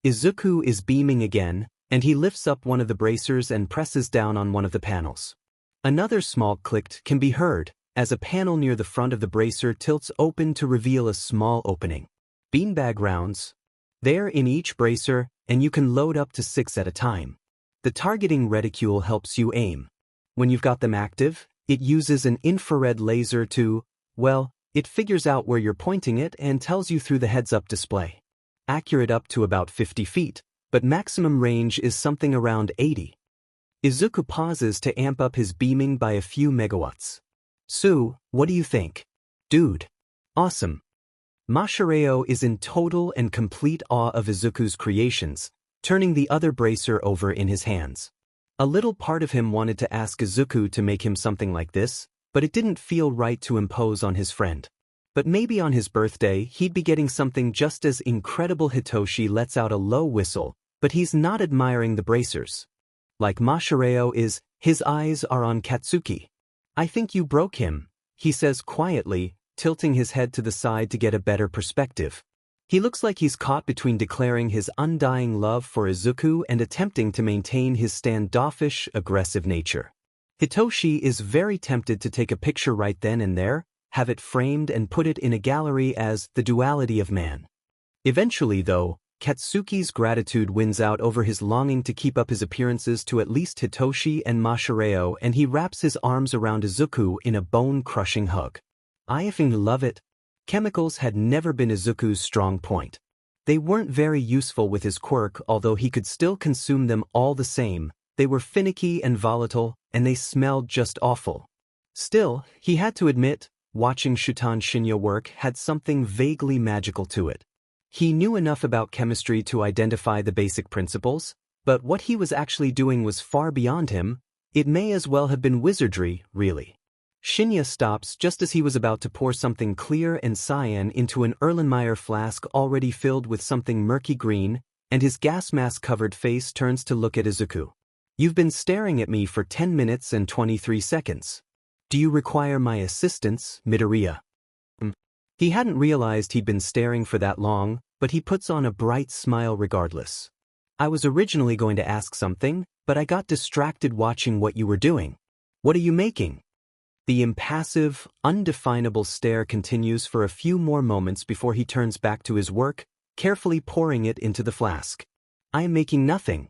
Izuku is beaming again, and he lifts up one of the bracers and presses down on one of the panels. Another small click can be heard, as a panel near the front of the bracer tilts open to reveal a small opening. Beanbag rounds. They're in each bracer, and you can load up to 6 at a time. The targeting reticule helps you aim. When you've got them active, it uses an infrared laser to, well, it figures out where you're pointing it and tells you through the heads-up display. Accurate up to about 50 feet, but maximum range is something around 80. Izuku pauses to amp up his beaming by a few megawatts. "Sue, what do you think?" "Dude. Awesome." Masahiro is in total and complete awe of Izuku's creations, turning the other bracer over in his hands. A little part of him wanted to ask Izuku to make him something like this, but it didn't feel right to impose on his friend. But maybe on his birthday he'd be getting something just as incredible. Hitoshi lets out a low whistle, but he's not admiring the bracers. Like Masahiro is, his eyes are on Katsuki. "I think you broke him," he says quietly, tilting his head to the side to get a better perspective. He looks like he's caught between declaring his undying love for Izuku and attempting to maintain his standoffish, aggressive nature. Hitoshi is very tempted to take a picture right then and there, have it framed and put it in a gallery as the duality of man. Eventually, though, Katsuki's gratitude wins out over his longing to keep up his appearances to at least Hitoshi and Masahiro, and he wraps his arms around Izuku in a bone-crushing hug. "I effing love it." Chemicals had never been Izuku's strong point. They weren't very useful with his quirk, although he could still consume them all the same. They were finicky and volatile, and they smelled just awful. Still, he had to admit, watching Shuton Shinya work had something vaguely magical to it. He knew enough about chemistry to identify the basic principles, but what he was actually doing was far beyond him. It may as well have been wizardry, really. Shinya stops just as he was about to pour something clear and cyan into an Erlenmeyer flask already filled with something murky green, and his gas mask-covered face turns to look at Izuku. "You've been staring at me for 10 minutes and 23 seconds. Do you require my assistance, Midoriya?" He hadn't realized he'd been staring for that long, but he puts on a bright smile regardless. "I was originally going to ask something, but I got distracted watching what you were doing. What are you making?" The impassive, undefinable stare continues for a few more moments before he turns back to his work, carefully pouring it into the flask. "I am making nothing.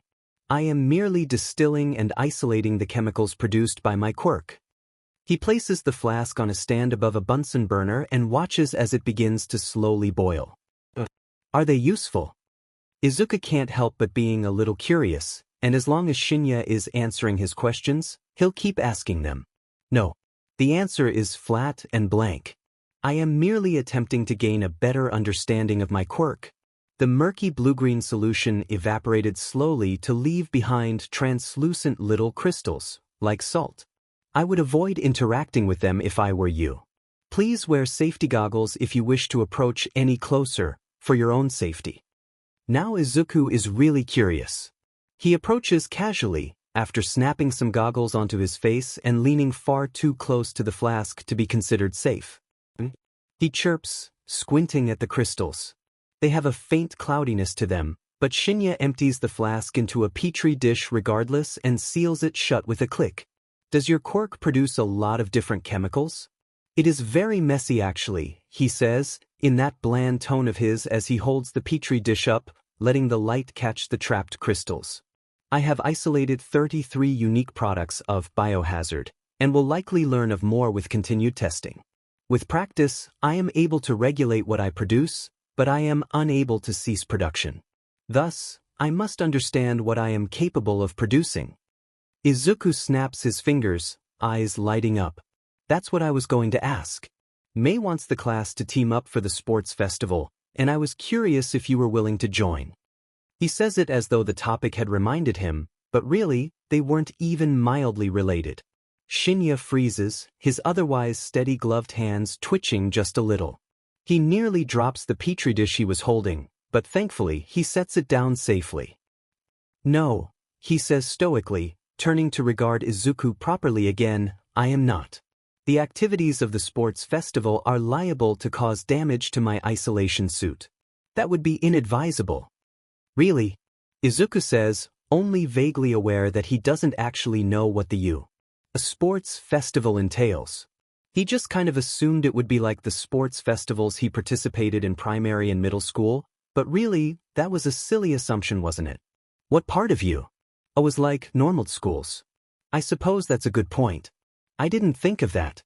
I am merely distilling and isolating the chemicals produced by my quirk." He places the flask on a stand above a Bunsen burner and watches as it begins to slowly boil. "Are they useful?" Izuku can't help but being a little curious, and as long as Shinya is answering his questions, he'll keep asking them. "No." The answer is flat and blank. "I am merely attempting to gain a better understanding of my quirk." The murky blue-green solution evaporated slowly to leave behind translucent little crystals, like salt. "I would avoid interacting with them if I were you. Please wear safety goggles if you wish to approach any closer, for your own safety." Now Izuku is really curious. He approaches casually, after snapping some goggles onto his face and leaning far too close to the flask to be considered safe. He chirps, squinting at the crystals. They have a faint cloudiness to them, but Shinya empties the flask into a petri dish regardless and seals it shut with a click. "Does your quirk produce a lot of different chemicals?" "It is very messy actually," he says, in that bland tone of his as he holds the petri dish up, letting the light catch the trapped crystals. "I have isolated 33 unique products of biohazard, and will likely learn of more with continued testing. With practice, I am able to regulate what I produce, but I am unable to cease production. Thus, I must understand what I am capable of producing." Izuku snaps his fingers, eyes lighting up. "That's what I was going to ask. May wants the class to team up for the sports festival, and I was curious if you were willing to join." He says it as though the topic had reminded him, but really, they weren't even mildly related. Shinya freezes, his otherwise steady gloved hands twitching just a little. He nearly drops the petri dish he was holding, but thankfully he sets it down safely. "No," he says stoically, turning to regard Izuku properly again, "I am not. The activities of the sports festival are liable to cause damage to my isolation suit. That would be inadvisable." "Really?" Izuku says, only vaguely aware that he doesn't actually know what a sports festival entails. He just kind of assumed it would be like the sports festivals he participated in primary and middle school, but really, that was a silly assumption, wasn't it? "What part of you?" "Oh, was like normal schools." "I suppose that's a good point. I didn't think of that."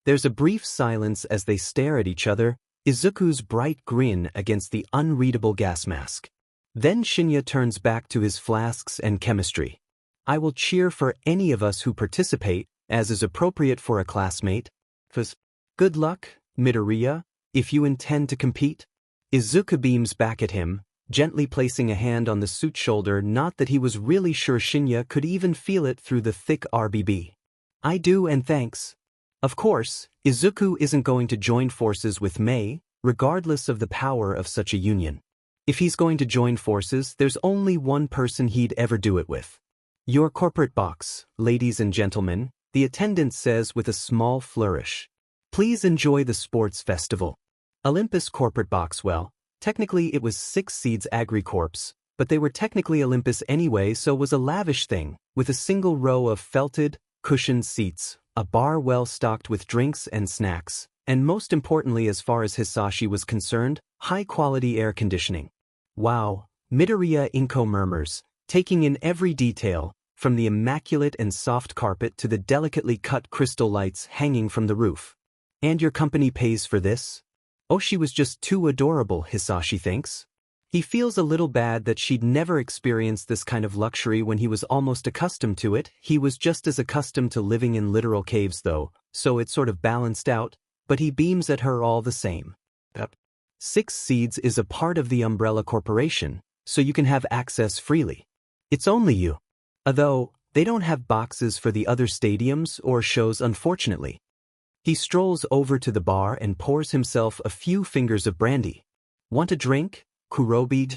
There's a brief silence as they stare at each other, Izuku's bright grin against the unreadable gas mask. Then Shinya turns back to his flasks and chemistry. "I will cheer for any of us who participate, as is appropriate for a classmate. Good luck, Midoriya," if you intend to compete? Izuku beams back at him, gently placing a hand on the suit's shoulder, not that he was really sure Shinya could even feel it through the thick RBB. I do, and thanks. Of course, Izuku isn't going to join forces with Mei, regardless of the power of such a union. If he's going to join forces, there's only one person he'd ever do it with. Your corporate box, ladies and gentlemen, the attendant says with a small flourish. Please enjoy the sports festival. Olympus corporate box. Well, technically it was 6 Seeds Agricorps, but they were technically Olympus anyway, so it was a lavish thing, with a single row of felted, cushioned seats, a bar well stocked with drinks and snacks, and most importantly as far as Hisashi was concerned, high-quality air conditioning. Wow, Midoriya Inko murmurs, taking in every detail, from the immaculate and soft carpet to the delicately cut crystal lights hanging from the roof. And your company pays for this? Oh, she was just too adorable, Hisashi thinks. He feels a little bad that she'd never experienced this kind of luxury when he was almost accustomed to it. He was just as accustomed to living in literal caves though, so it sort of balanced out, but he beams at her all the same. 6 Seeds is a part of the Umbrella Corporation, so you can have access freely. It's only you. Although, they don't have boxes for the other stadiums or shows unfortunately. He strolls over to the bar and pours himself a few fingers of brandy. Want a drink, Kurobi?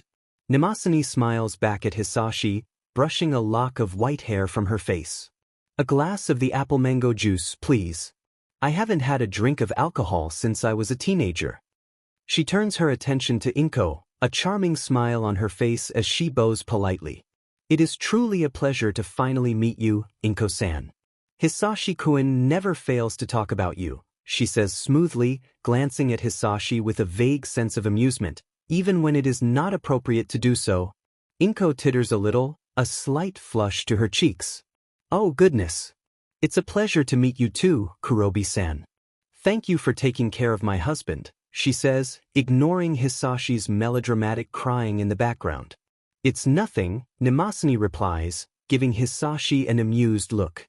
Namasani smiles back at Hisashi, brushing a lock of white hair from her face. A glass of the apple mango juice, please. I haven't had a drink of alcohol since I was a teenager. She turns her attention to Inko, a charming smile on her face as she bows politely. It is truly a pleasure to finally meet you, Inko-san. Hisashi-kun never fails to talk about you, she says smoothly, glancing at Hisashi with a vague sense of amusement, even when it is not appropriate to do so. Inko titters a little, a slight flush to her cheeks. Oh goodness. It's a pleasure to meet you too, Kurobi-san. Thank you for taking care of my husband, she says, ignoring Hisashi's melodramatic crying in the background. It's nothing, Namasani replies, giving Hisashi an amused look.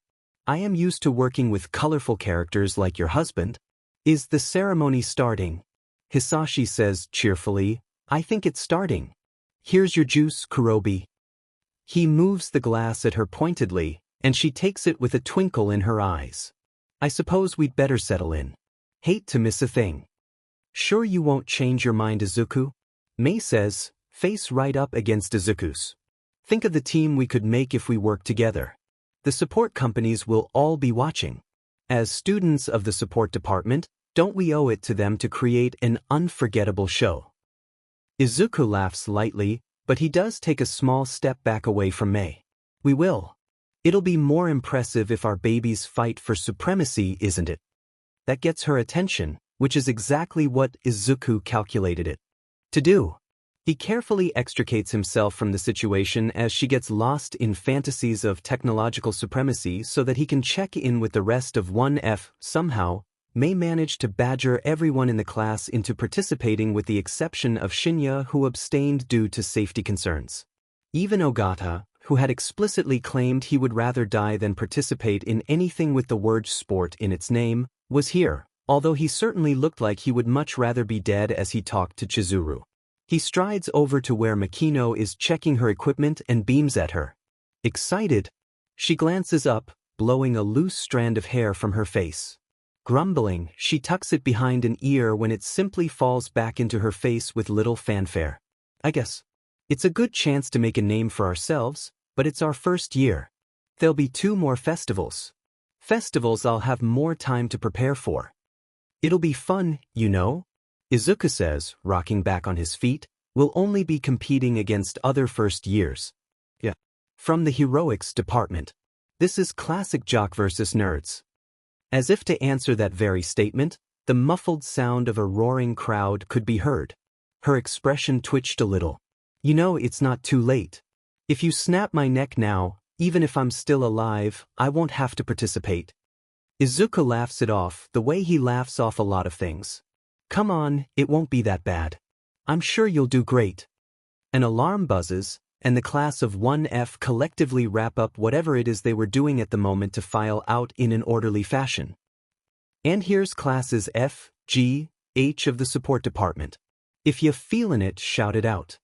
I am used to working with colorful characters like your husband. Is the ceremony starting? Hisashi says cheerfully, I think it's starting. Here's your juice, Kurobi. He moves the glass at her pointedly, and she takes it with a twinkle in her eyes. I suppose we'd better settle in. Hate to miss a thing. Sure you won't change your mind, Izuku? Mei says, face right up against Izuku's. Think of the team we could make if we work together. The support companies will all be watching. As students of the support department, don't we owe it to them to create an unforgettable show? Izuku laughs lightly, but he does take a small step back away from Mei. We will. It'll be more impressive if our babies fight for supremacy, isn't it? That gets her attention, which is exactly what Izuku calculated it to do. He carefully extricates himself from the situation as she gets lost in fantasies of technological supremacy so that he can check in with the rest of 1F. Somehow, Mei managed to badger everyone in the class into participating with the exception of Shinya, who abstained due to safety concerns. Even Ogata, who had explicitly claimed he would rather die than participate in anything with the word sport in its name, was here, although he certainly looked like he would much rather be dead as he talked to Chizuru. He strides over to where Makino is checking her equipment and beams at her. Excited, she glances up, blowing a loose strand of hair from her face. Grumbling, she tucks it behind an ear when it simply falls back into her face with little fanfare. I guess. It's a good chance to make a name for ourselves, but it's our first year. There'll be 2 more festivals. Festivals I'll have more time to prepare for. It'll be fun, you know? Izuku says, rocking back on his feet, we'll only be competing against other first years. Yeah. From the heroics department. This is classic jock versus nerds. As if to answer that very statement, the muffled sound of a roaring crowd could be heard. Her expression twitched a little. You know it's not too late. If you snap my neck now, even if I'm still alive, I won't have to participate. Izuku laughs it off the way he laughs off a lot of things. Come on, it won't be that bad. I'm sure you'll do great. An alarm buzzes, and the class of 1F collectively wrap up whatever it is they were doing at the moment to file out in an orderly fashion. And here's classes F, G, H of the support department. If you feelin' it, shout it out.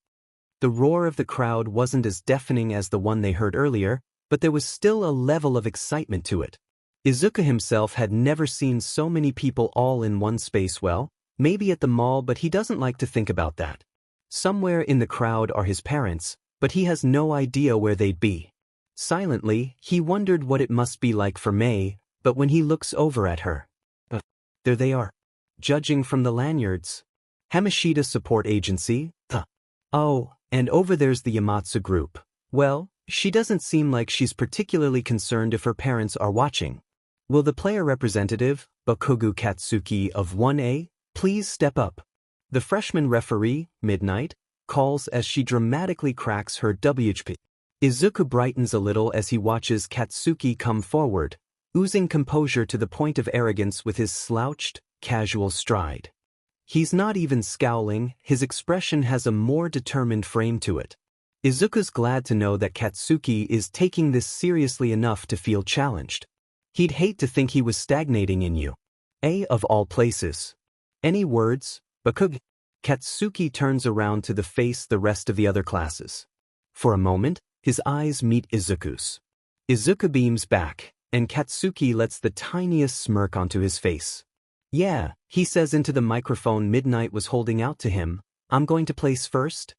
The roar of the crowd wasn't as deafening as the one they heard earlier, but there was still a level of excitement to it. Izuku himself had never seen so many people all in one space. Well, maybe at the mall, but he doesn't like to think about that. Somewhere in the crowd are his parents, but he has no idea where they'd be. Silently, he wondered what it must be like for Mei, but when he looks over at her, there they are. Judging from the lanyards. Hamashita Support Agency, Oh, and over there's the Yamatsu group. Well, she doesn't seem like she's particularly concerned if her parents are watching. Will the player representative, Bakugu Katsuki of 1A, please step up? The freshman referee, Midnight, calls as she dramatically cracks her WHP. Izuku brightens a little as he watches Katsuki come forward, oozing composure to the point of arrogance with his slouched, casual stride. He's not even scowling, his expression has a more determined frame to it. Izuku's glad to know that Katsuki is taking this seriously enough to feel challenged. He'd hate to think he was stagnating in you. A of all places. Any words, Bakugo? Katsuki turns around to face the rest of the other classes. For a moment, his eyes meet Izuku's. Izuku beams back, and Katsuki lets the tiniest smirk onto his face. Yeah, he says into the microphone Midnight was holding out to him, I'm going to place first?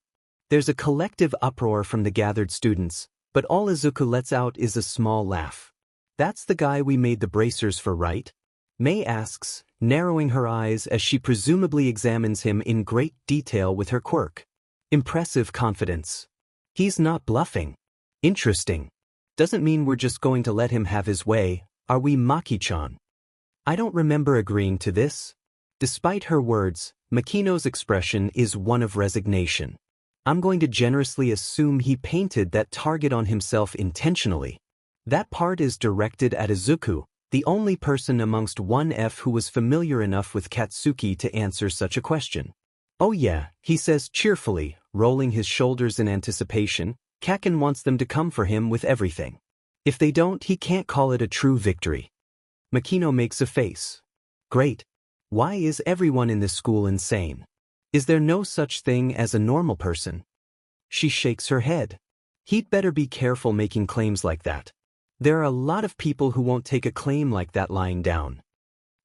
There's a collective uproar from the gathered students, but all Izuku lets out is a small laugh. That's the guy we made the bracers for, right? Mei asks, narrowing her eyes as she presumably examines him in great detail with her quirk. Impressive confidence. He's not bluffing. Interesting. Doesn't mean we're just going to let him have his way, are we, Maki-chan? I don't remember agreeing to this. Despite her words, Makino's expression is one of resignation. I'm going to generously assume he painted that target on himself intentionally. That part is directed at Izuku, the only person amongst 1F who was familiar enough with Katsuki to answer such a question. Oh yeah, he says cheerfully, rolling his shoulders in anticipation, Kaken wants them to come for him with everything. If they don't, he can't call it a true victory. Makino makes a face. Great. Why is everyone in this school insane? Is there no such thing as a normal person? She shakes her head. He'd better be careful making claims like that. There are a lot of people who won't take a claim like that lying down.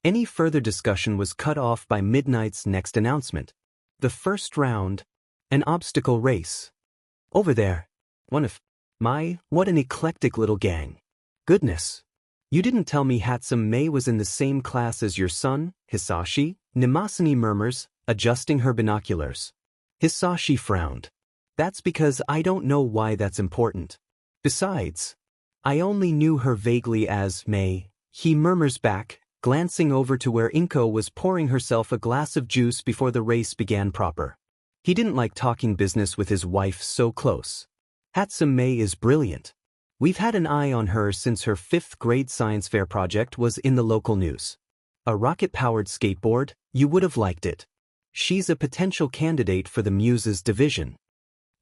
Any further discussion was cut off by Midnight's next announcement. The first round, an obstacle race. Over there. What an eclectic little gang. Goodness. You didn't tell me Hatsum Mei was in the same class as your son, Hisashi? Nimasani murmurs, adjusting her binoculars. Hisashi frowned. That's because I don't know why that's important. Besides, I only knew her vaguely as Mei, he murmurs back, glancing over to where Inko was pouring herself a glass of juice before the race began proper. He didn't like talking business with his wife so close. Hatsum Mei is brilliant. We've had an eye on her since her 5th grade science fair project was in the local news. A rocket-powered skateboard, you would have liked it. She's a potential candidate for the Muses division.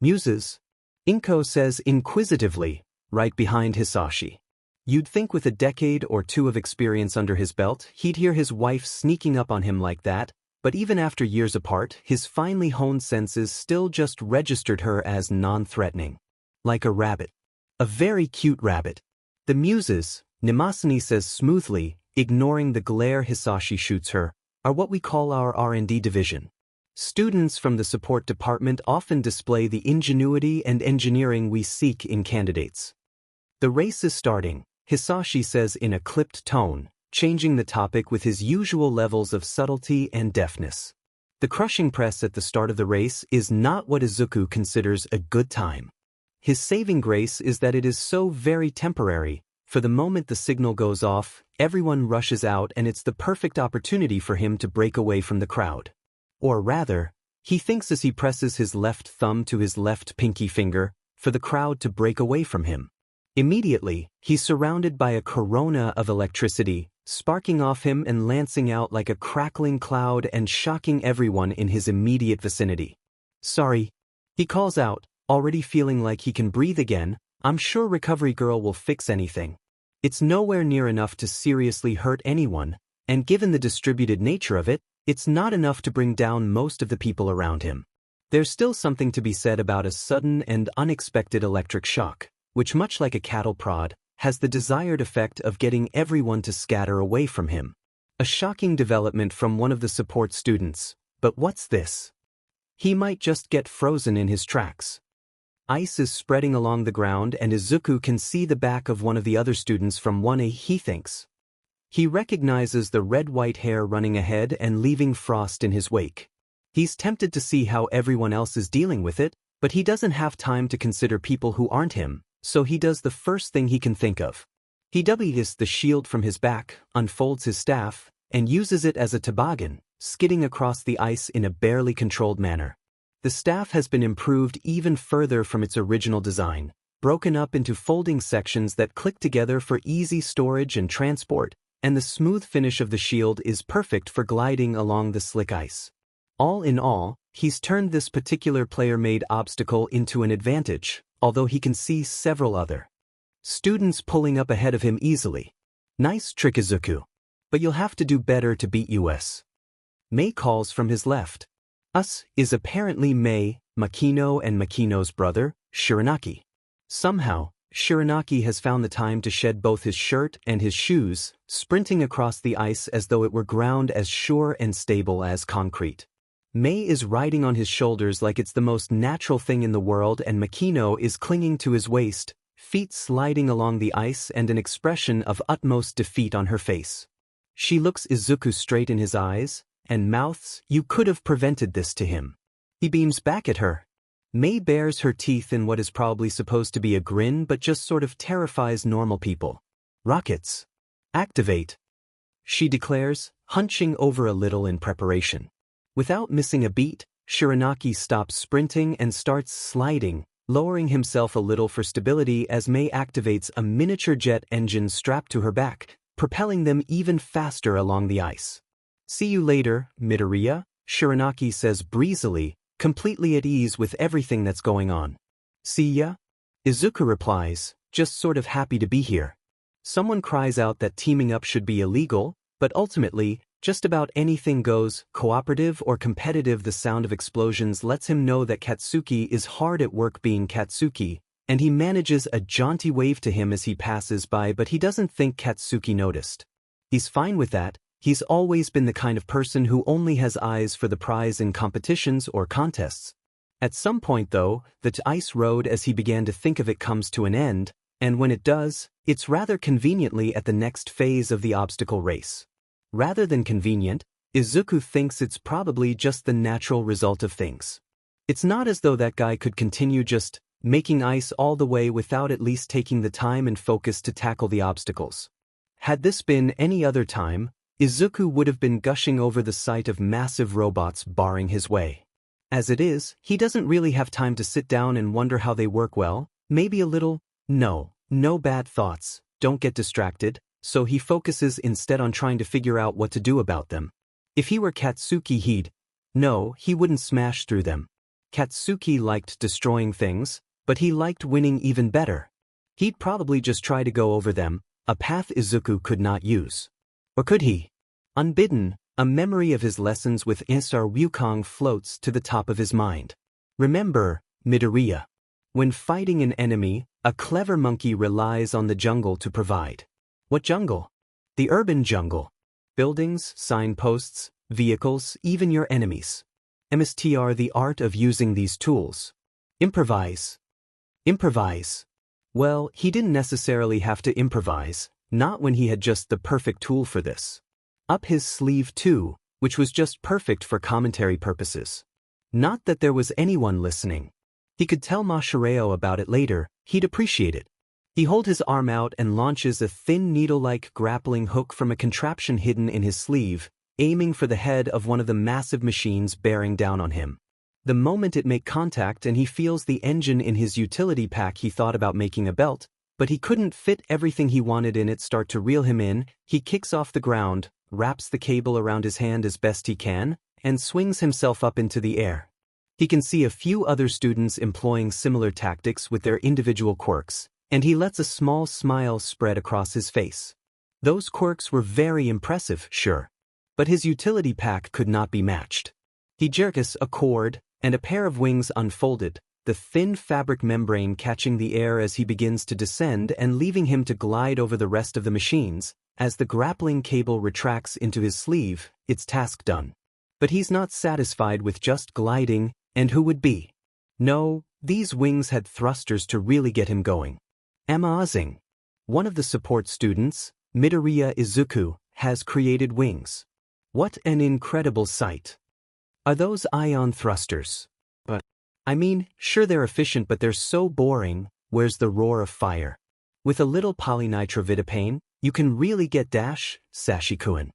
Muses? Inko says inquisitively, right behind Hisashi. You'd think with a decade or two of experience under his belt, he'd hear his wife sneaking up on him like that, but even after years apart, his finely honed senses still just registered her as non-threatening. Like a rabbit. A very cute rabbit. The Muses, Nimasani says smoothly, ignoring the glare Hisashi shoots her, are what we call our R&D division. Students from the support department often display the ingenuity and engineering we seek in candidates. The race is starting, Hisashi says in a clipped tone, changing the topic with his usual levels of subtlety and deftness. The crushing press at the start of the race is not what Izuku considers a good time. His saving grace is that it is so very temporary. For the moment the signal goes off, everyone rushes out and it's the perfect opportunity for him to break away from the crowd. Or rather, he thinks as he presses his left thumb to his left pinky finger, for the crowd to break away from him. Immediately, he's surrounded by a corona of electricity, sparking off him and lancing out like a crackling cloud and shocking everyone in his immediate vicinity. Sorry, he calls out, already feeling like he can breathe again. I'm sure Recovery Girl will fix anything. It's nowhere near enough to seriously hurt anyone, and given the distributed nature of it, It's not enough to bring down most of the people around him. There's still something to be said about a sudden and unexpected electric shock, which, much like a cattle prod, has the desired effect of getting everyone to scatter away from him. A shocking development from one of the support students. But what's this? He might just get frozen in his tracks. Ice is spreading along the ground and Izuku can see the back of one of the other students from 1A, he thinks. He recognizes the red-white hair running ahead and leaving frost in his wake. He's tempted to see how everyone else is dealing with it, but he doesn't have time to consider people who aren't him, so he does the first thing he can think of. He w's the shield from his back, unfolds his staff, and uses it as a toboggan, skidding across the ice in a barely controlled manner. The staff has been improved even further from its original design, broken up into folding sections that click together for easy storage and transport, and the smooth finish of the shield is perfect for gliding along the slick ice. All in all, he's turned this particular player-made obstacle into an advantage, although he can see several other students pulling up ahead of him easily. Nice trick, Izuku. But you'll have to do better to beat us. Mei calls from his left. Us is apparently Mei, Makino and Makino's brother, Shiranaki. Somehow, Shiranaki has found the time to shed both his shirt and his shoes, sprinting across the ice as though it were ground as sure and stable as concrete. Mei is riding on his shoulders like it's the most natural thing in the world and Makino is clinging to his waist, feet sliding along the ice and an expression of utmost defeat on her face. She looks Izuku straight in his eyes, and mouths, "You could have prevented this," to him. He beams back at her. Mei bares her teeth in what is probably supposed to be a grin but just sort of terrifies normal people. "Rockets. Activate," she declares, hunching over a little in preparation. Without missing a beat, Shiranaki stops sprinting and starts sliding, lowering himself a little for stability as Mei activates a miniature jet engine strapped to her back, propelling them even faster along the ice. "See you later, Midoriya," Shiranaki says breezily, completely at ease with everything that's going on. "See ya?" Izuku replies, just sort of happy to be here. Someone cries out that teaming up should be illegal, but ultimately, just about anything goes, cooperative or competitive. The sound of explosions lets him know that Katsuki is hard at work being Katsuki, and he manages a jaunty wave to him as he passes by, but he doesn't think Katsuki noticed. He's fine with that. He's always been the kind of person who only has eyes for the prize in competitions or contests. At some point though, the ice road as he began to think of it comes to an end, and when it does, it's rather conveniently at the next phase of the obstacle race. Rather than convenient, Izuku thinks it's probably just the natural result of things. It's not as though that guy could continue just making ice all the way without at least taking the time and focus to tackle the obstacles. Had this been any other time, Izuku would have been gushing over the sight of massive robots barring his way. As it is, he doesn't really have time to sit down and wonder how they work well, maybe a little. No bad thoughts, don't get distracted, so he focuses instead on trying to figure out what to do about them. If he were Katsuki he wouldn't smash through them. Katsuki liked destroying things, but he liked winning even better. He'd probably just try to go over them, a path Izuku could not use. Or could he? Unbidden, a memory of his lessons with Insar Wukong floats to the top of his mind. Remember, Midoriya. When fighting an enemy, a clever monkey relies on the jungle to provide. What jungle? The urban jungle. Buildings, signposts, vehicles, even your enemies. Mstr the art of using these tools. Improvise. Well, he didn't necessarily have to improvise, not when he had just the perfect tool for this. Up his sleeve too, which was just perfect for commentary purposes. Not that there was anyone listening. He could tell Mashireo about it later, he'd appreciate it. He holds his arm out and launches a thin needle-like grappling hook from a contraption hidden in his sleeve, aiming for the head of one of the massive machines bearing down on him. The moment it makes contact and he feels the engine in his utility pack, he thought about making a belt, but he couldn't fit everything he wanted in it. Start to reel him in, he kicks off the ground, wraps the cable around his hand as best he can, and swings himself up into the air. He can see a few other students employing similar tactics with their individual quirks, and he lets a small smile spread across his face. Those quirks were very impressive, sure. But his utility pack could not be matched. He jerks a cord, and a pair of wings unfolded, the thin fabric membrane catching the air as he begins to descend and leaving him to glide over the rest of the machines. As the grappling cable retracts into his sleeve, it's task done. But he's not satisfied with just gliding, and who would be? No, these wings had thrusters to really get him going. Amazing. One of the support students, Midoriya Izuku, has created wings. What an incredible sight. Are those ion thrusters? I mean, sure they're efficient but they're so boring. Where's the roar of fire? With a little polynitropidopane, you can really get dash, Sashikuin.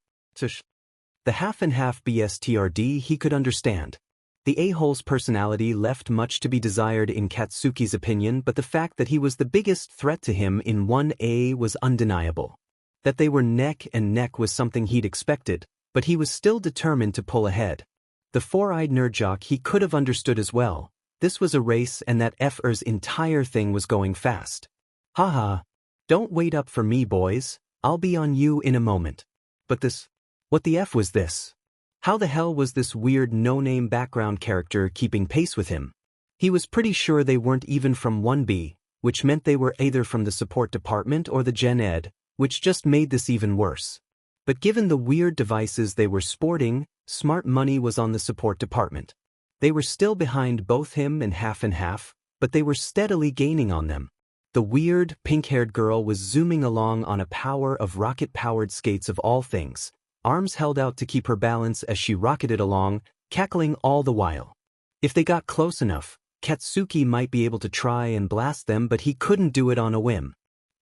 The half-and-half BSTRD he could understand. The a-hole's personality left much to be desired in Katsuki's opinion, but the fact that he was the biggest threat to him in 1A was undeniable. That they were neck and neck was something he'd expected, but he was still determined to pull ahead. The four-eyed nerdjock he could have understood as well. This was a race and that F.'s entire thing was going fast. Haha. Don't wait up for me, boys. I'll be on you in a moment. But this... What the F was this? How the hell was this weird no-name background character keeping pace with him? He was pretty sure they weren't even from 1B, which meant they were either from the support department or the Gen Ed, which just made this even worse. But given the weird devices they were sporting, smart money was on the support department. They were still behind both him and half, but they were steadily gaining on them. The weird, pink-haired girl was zooming along on a power of rocket-powered skates of all things, arms held out to keep her balance as she rocketed along, cackling all the while. If they got close enough, Katsuki might be able to try and blast them, but he couldn't do it on a whim.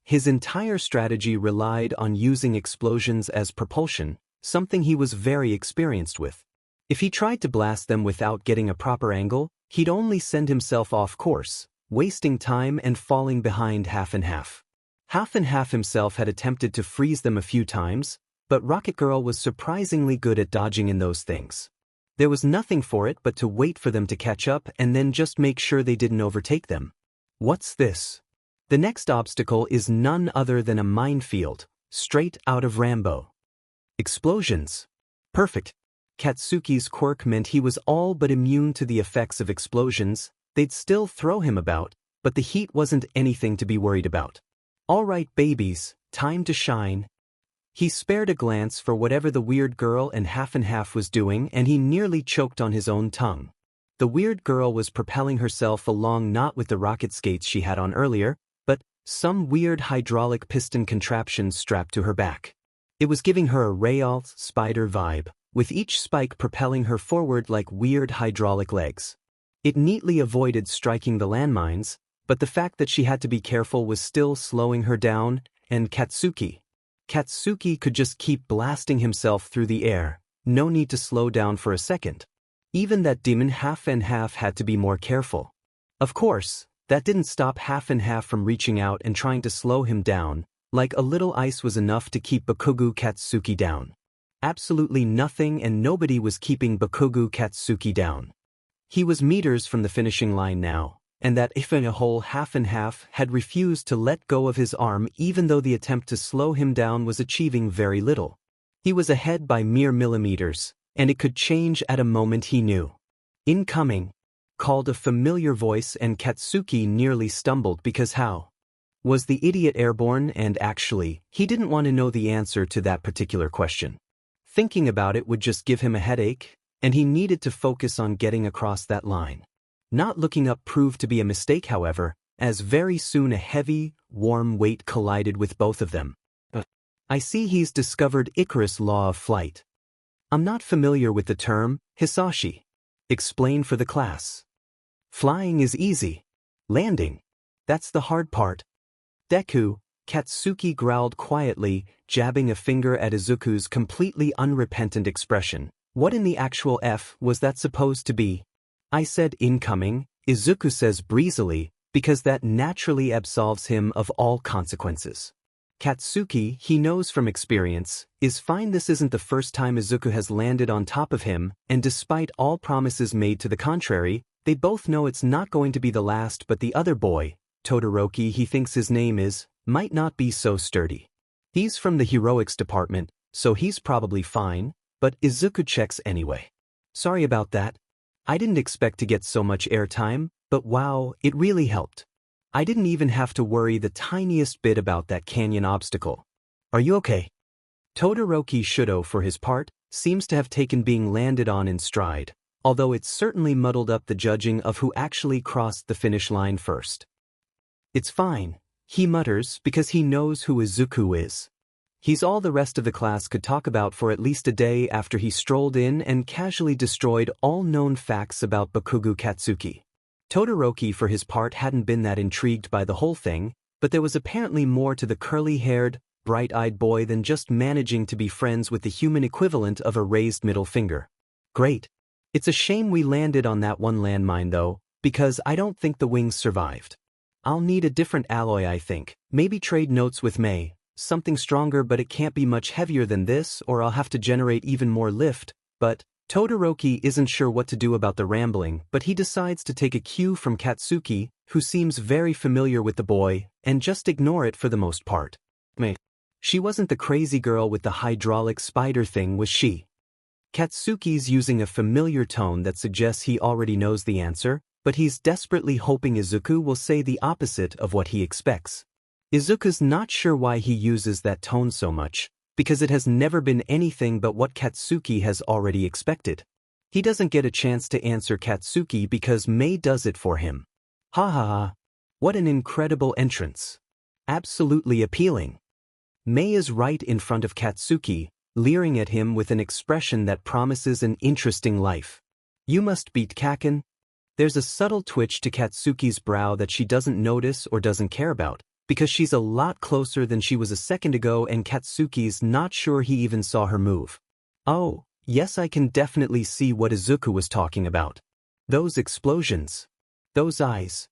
His entire strategy relied on using explosions as propulsion, something he was very experienced with. If he tried to blast them without getting a proper angle, he'd only send himself off course, wasting time and falling behind half. Half himself had attempted to freeze them a few times, but Rocket Girl was surprisingly good at dodging in those things. There was nothing for it but to wait for them to catch up and then just make sure they didn't overtake them. What's this? The next obstacle is none other than a minefield, straight out of Rambo. Explosions. Perfect. Katsuki's quirk meant he was all but immune to the effects of explosions. They'd still throw him about, but the heat wasn't anything to be worried about. All right, babies, time to shine. He spared a glance for whatever the weird girl and half was doing, and he nearly choked on his own tongue. The weird girl was propelling herself along not with the rocket skates she had on earlier, but some weird hydraulic piston contraption strapped to her back. It was giving her a rail spider vibe, with each spike propelling her forward like weird hydraulic legs. It neatly avoided striking the landmines, but the fact that she had to be careful was still slowing her down, and Katsuki could just keep blasting himself through the air, no need to slow down for a second. Even that demon half had to be more careful. Of course, that didn't stop half from reaching out and trying to slow him down, like a little ice was enough to keep Bakugo Katsuki down. Absolutely nothing and nobody was keeping Bakugo Katsuki down. He was meters from the finishing line now, and that if in a whole half had refused to let go of his arm even though the attempt to slow him down was achieving very little. He was ahead by mere millimeters, and it could change at a moment he knew. Incoming, called a familiar voice, and Katsuki nearly stumbled because how? Was the idiot airborne? And actually, he didn't want to know the answer to that particular question. Thinking about it would just give him a headache, and he needed to focus on getting across that line. Not looking up proved to be a mistake, however, as very soon a heavy, warm weight collided with both of them. I see he's discovered Icarus' law of flight. I'm not familiar with the term, Hisashi. Explain for the class. Flying is easy. Landing. That's the hard part. Deku, Katsuki growled quietly, jabbing a finger at Izuku's completely unrepentant expression. What in the actual F was that supposed to be? I said incoming, Izuku says breezily, because that naturally absolves him of all consequences. Katsuki, he knows from experience, is fine. This isn't the first time Izuku has landed on top of him, and despite all promises made to the contrary, they both know it's not going to be the last. But the other boy, Todoroki, he thinks his name is, might not be so sturdy. He's from the heroics department, so he's probably fine, but Izuku checks anyway. Sorry about that. I didn't expect to get so much airtime, but wow, it really helped. I didn't even have to worry the tiniest bit about that canyon obstacle. Are you okay? Todoroki Shudo, for his part, seems to have taken being landed on in stride, although it certainly muddled up the judging of who actually crossed the finish line first. It's fine, he mutters, because he knows who Izuku is. He's all the rest of the class could talk about for at least a day after he strolled in and casually destroyed all known facts about Bakugo Katsuki. Todoroki, for his part, hadn't been that intrigued by the whole thing, but there was apparently more to the curly-haired, bright-eyed boy than just managing to be friends with the human equivalent of a raised middle finger. Great. It's a shame we landed on that one landmine though, because I don't think the wings survived. I'll need a different alloy, I think. Maybe trade notes with May. Something stronger, but it can't be much heavier than this, or I'll have to generate even more lift. But Todoroki isn't sure what to do about the rambling, but he decides to take a cue from Katsuki, who seems very familiar with the boy, and just ignore it for the most part. May. She wasn't the crazy girl with the hydraulic spider thing, was she? Katsuki's using a familiar tone that suggests he already knows the answer, but he's desperately hoping Izuku will say the opposite of what he expects. Izuku's not sure why he uses that tone so much, because it has never been anything but what Katsuki has already expected. He doesn't get a chance to answer Katsuki because May does it for him. Ha ha ha. What an incredible entrance. Absolutely appealing. May is right in front of Katsuki, leering at him with an expression that promises an interesting life. You must beat Kaken? There's a subtle twitch to Katsuki's brow that she doesn't notice or doesn't care about, because she's a lot closer than she was a second ago and Katsuki's not sure he even saw her move. Oh, yes, I can definitely see what Izuku was talking about. Those explosions. Those eyes.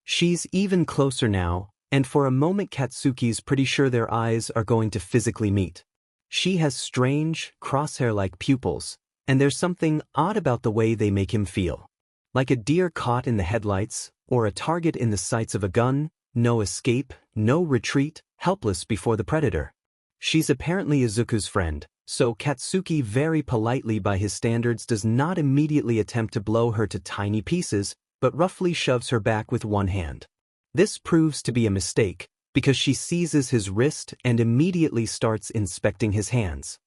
She's even closer now, and for a moment Katsuki's pretty sure their eyes are going to physically meet. She has strange, crosshair-like pupils, and there's something odd about the way they make him feel. Like a deer caught in the headlights, or a target in the sights of a gun, no escape, no retreat, helpless before the predator. She's apparently Izuku's friend, so Katsuki very politely by his standards does not immediately attempt to blow her to tiny pieces, but roughly shoves her back with one hand. This proves to be a mistake, because she seizes his wrist and immediately starts inspecting his hands.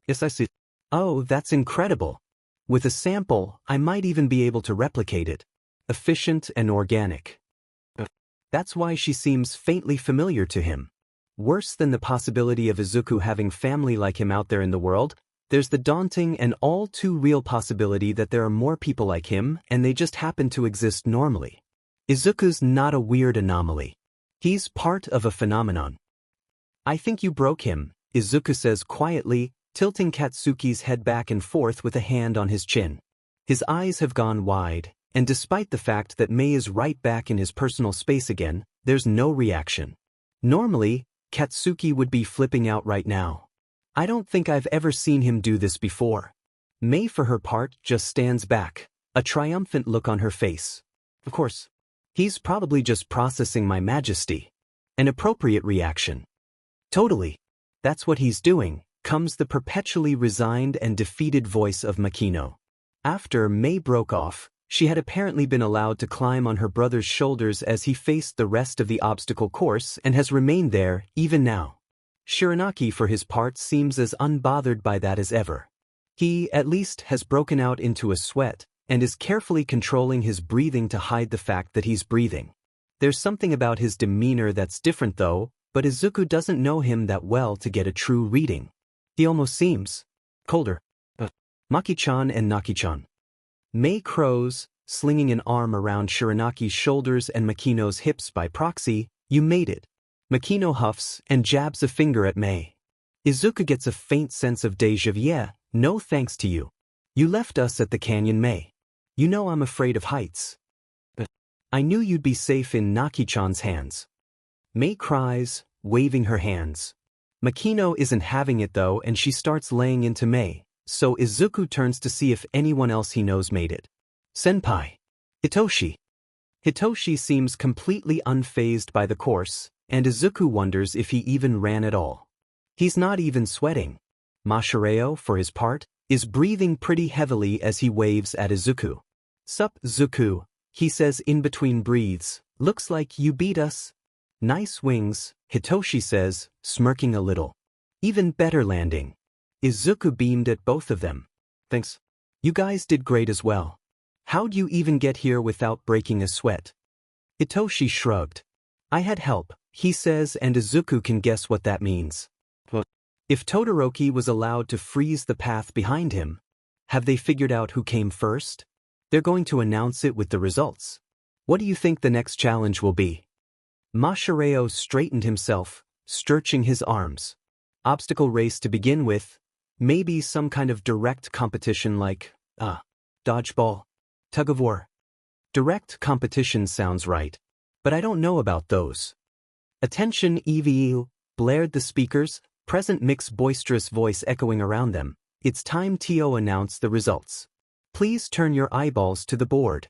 Yes, I see. Oh, that's incredible. With a sample, I might even be able to replicate it. Efficient and organic. That's why she seems faintly familiar to him. Worse than the possibility of Izuku having family like him out there in the world, there's the daunting and all too real possibility that there are more people like him and they just happen to exist normally. Izuku's not a weird anomaly. He's part of a phenomenon. I think you broke him, Izuku says quietly, tilting Katsuki's head back and forth with a hand on his chin. His eyes have gone wide, and despite the fact that May is right back in his personal space again, there's no reaction. Normally, Katsuki would be flipping out right now. I don't think I've ever seen him do this before. May, for her part, just stands back, a triumphant look on her face. Of course. He's probably just processing my majesty. An appropriate reaction. Totally. That's what he's doing, comes the perpetually resigned and defeated voice of Makino. After May broke off, she had apparently been allowed to climb on her brother's shoulders as he faced the rest of the obstacle course and has remained there, even now. Shiranaki, for his part, seems as unbothered by that as ever. He, at least, has broken out into a sweat, and is carefully controlling his breathing to hide the fact that he's breathing. There's something about his demeanor that's different though, but Izuku doesn't know him that well to get a true reading. He almost seems colder. Maki-chan and Naki-chan. May crows, slinging an arm around Shiranaki's shoulders and Makino's hips by proxy. You made it. Makino huffs and jabs a finger at May. Izuku gets a faint sense of déjà vu. Yeah, no thanks to you. You left us at the canyon, May. You know I'm afraid of heights. But I knew you'd be safe in Naki-chan's hands. May cries, waving her hands. Makino isn't having it though, and she starts laying into May, so Izuku turns to see if anyone else he knows made it. Senpai. Hitoshi. Hitoshi seems completely unfazed by the course, and Izuku wonders if he even ran at all. He's not even sweating. Masahiro, for his part, is breathing pretty heavily as he waves at Izuku. Sup, Zuku, he says in between breathes, looks like you beat us. Nice wings, Hitoshi says, smirking a little. Even better landing. Izuku beamed at both of them. Thanks. You guys did great as well. How'd you even get here without breaking a sweat? Hitoshi shrugged. I had help, he says, and Izuku can guess what that means. If Todoroki was allowed to freeze the path behind him, have they figured out who came first? They're going to announce it with the results. What do you think the next challenge will be? Masahiro straightened himself, stretching his arms. Obstacle race to begin with, maybe some kind of direct competition like, dodgeball, tug of war. Direct competition sounds right, but I don't know about those. Attention EVU, blared the speakers, present Mick's boisterous voice echoing around them. It's time to announce the results. Please turn your eyeballs to the board.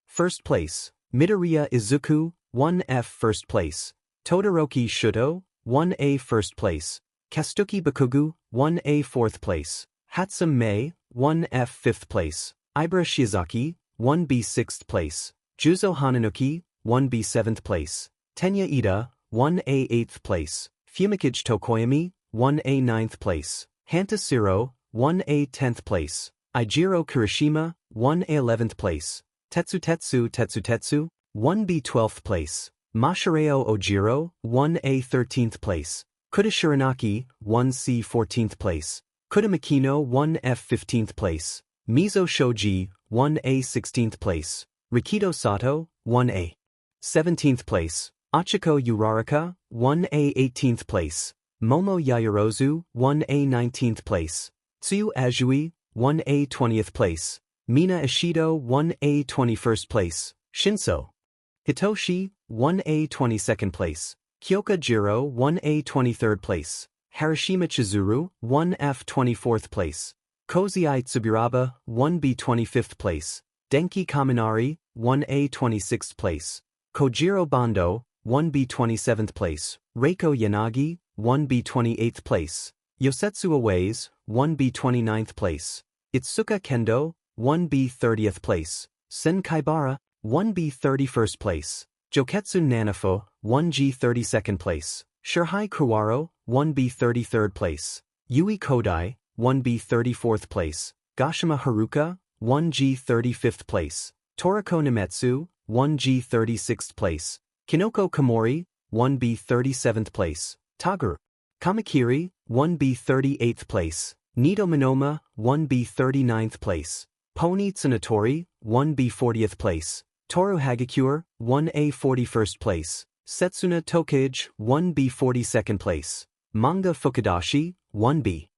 First place, Midoriya Izuku, 1F first place. Todoroki Shudo, 1A first place. Kastuki Bakugu, 1A fourth place. Hatsum Mei, 1F fifth place. Ibara Shiozaki, 1B sixth place. Juzo Hananuki, 1B seventh place. Tenya Ida, 1A eighth place. Fumikage Tokoyami, 1A ninth place. Hantasiro, 1A 10th place. Ijiro Kirishima, 1A 11th place. Tetsu, 1B 12th place. Masahiro Ojiro, 1A 13th place. Kuda Shiranaki, 1C 14th place. Kuda Makino, 1F 15th place. Mizo Shoji, 1A 16th place. Rikido Sato, 1A 17th place. Achiko Uraraka, 1A 18th place. Momo Yaoyorozu, 1A 19th place. Tsuyu Azui, 1A 20th place. Mina Ishido, 1A 21st place. Shinso Hitoshi, 1A 22nd place. Kyoka Jiro, 1A 23rd place. Harashima Chizuru, 1F 24th place. Kozai Tsuburaba, 1B 25th place. Denki Kaminari, 1A 26th place. Kojiro Bando, 1B 27th place. Reiko Yanagi, 1B 28th place. Yosetsu Aways, 1B 29th place. Itsuka Kendo, 1B 30th place. Sen Kaibara, 1B 31st place. Joketsu Nanafo, 1G 32nd place. Shirhai Kuwaro, 1B 33rd place. Yui Kodai, 1B 34th place. Gashima Haruka, 1G 35th place. Toriko Nemetsu, 1G 36th place. Kinoko Komori, 1B 37th place. Taguru Kamakiri, 1B 38th place. Nido Minoma, 1B 39th place. Pony Tsunatori, 1B 40th place. Toru Hagakure, 1A 41st place. Setsuna Tokage, 1B 42nd place. Manga Fukudashi, 1B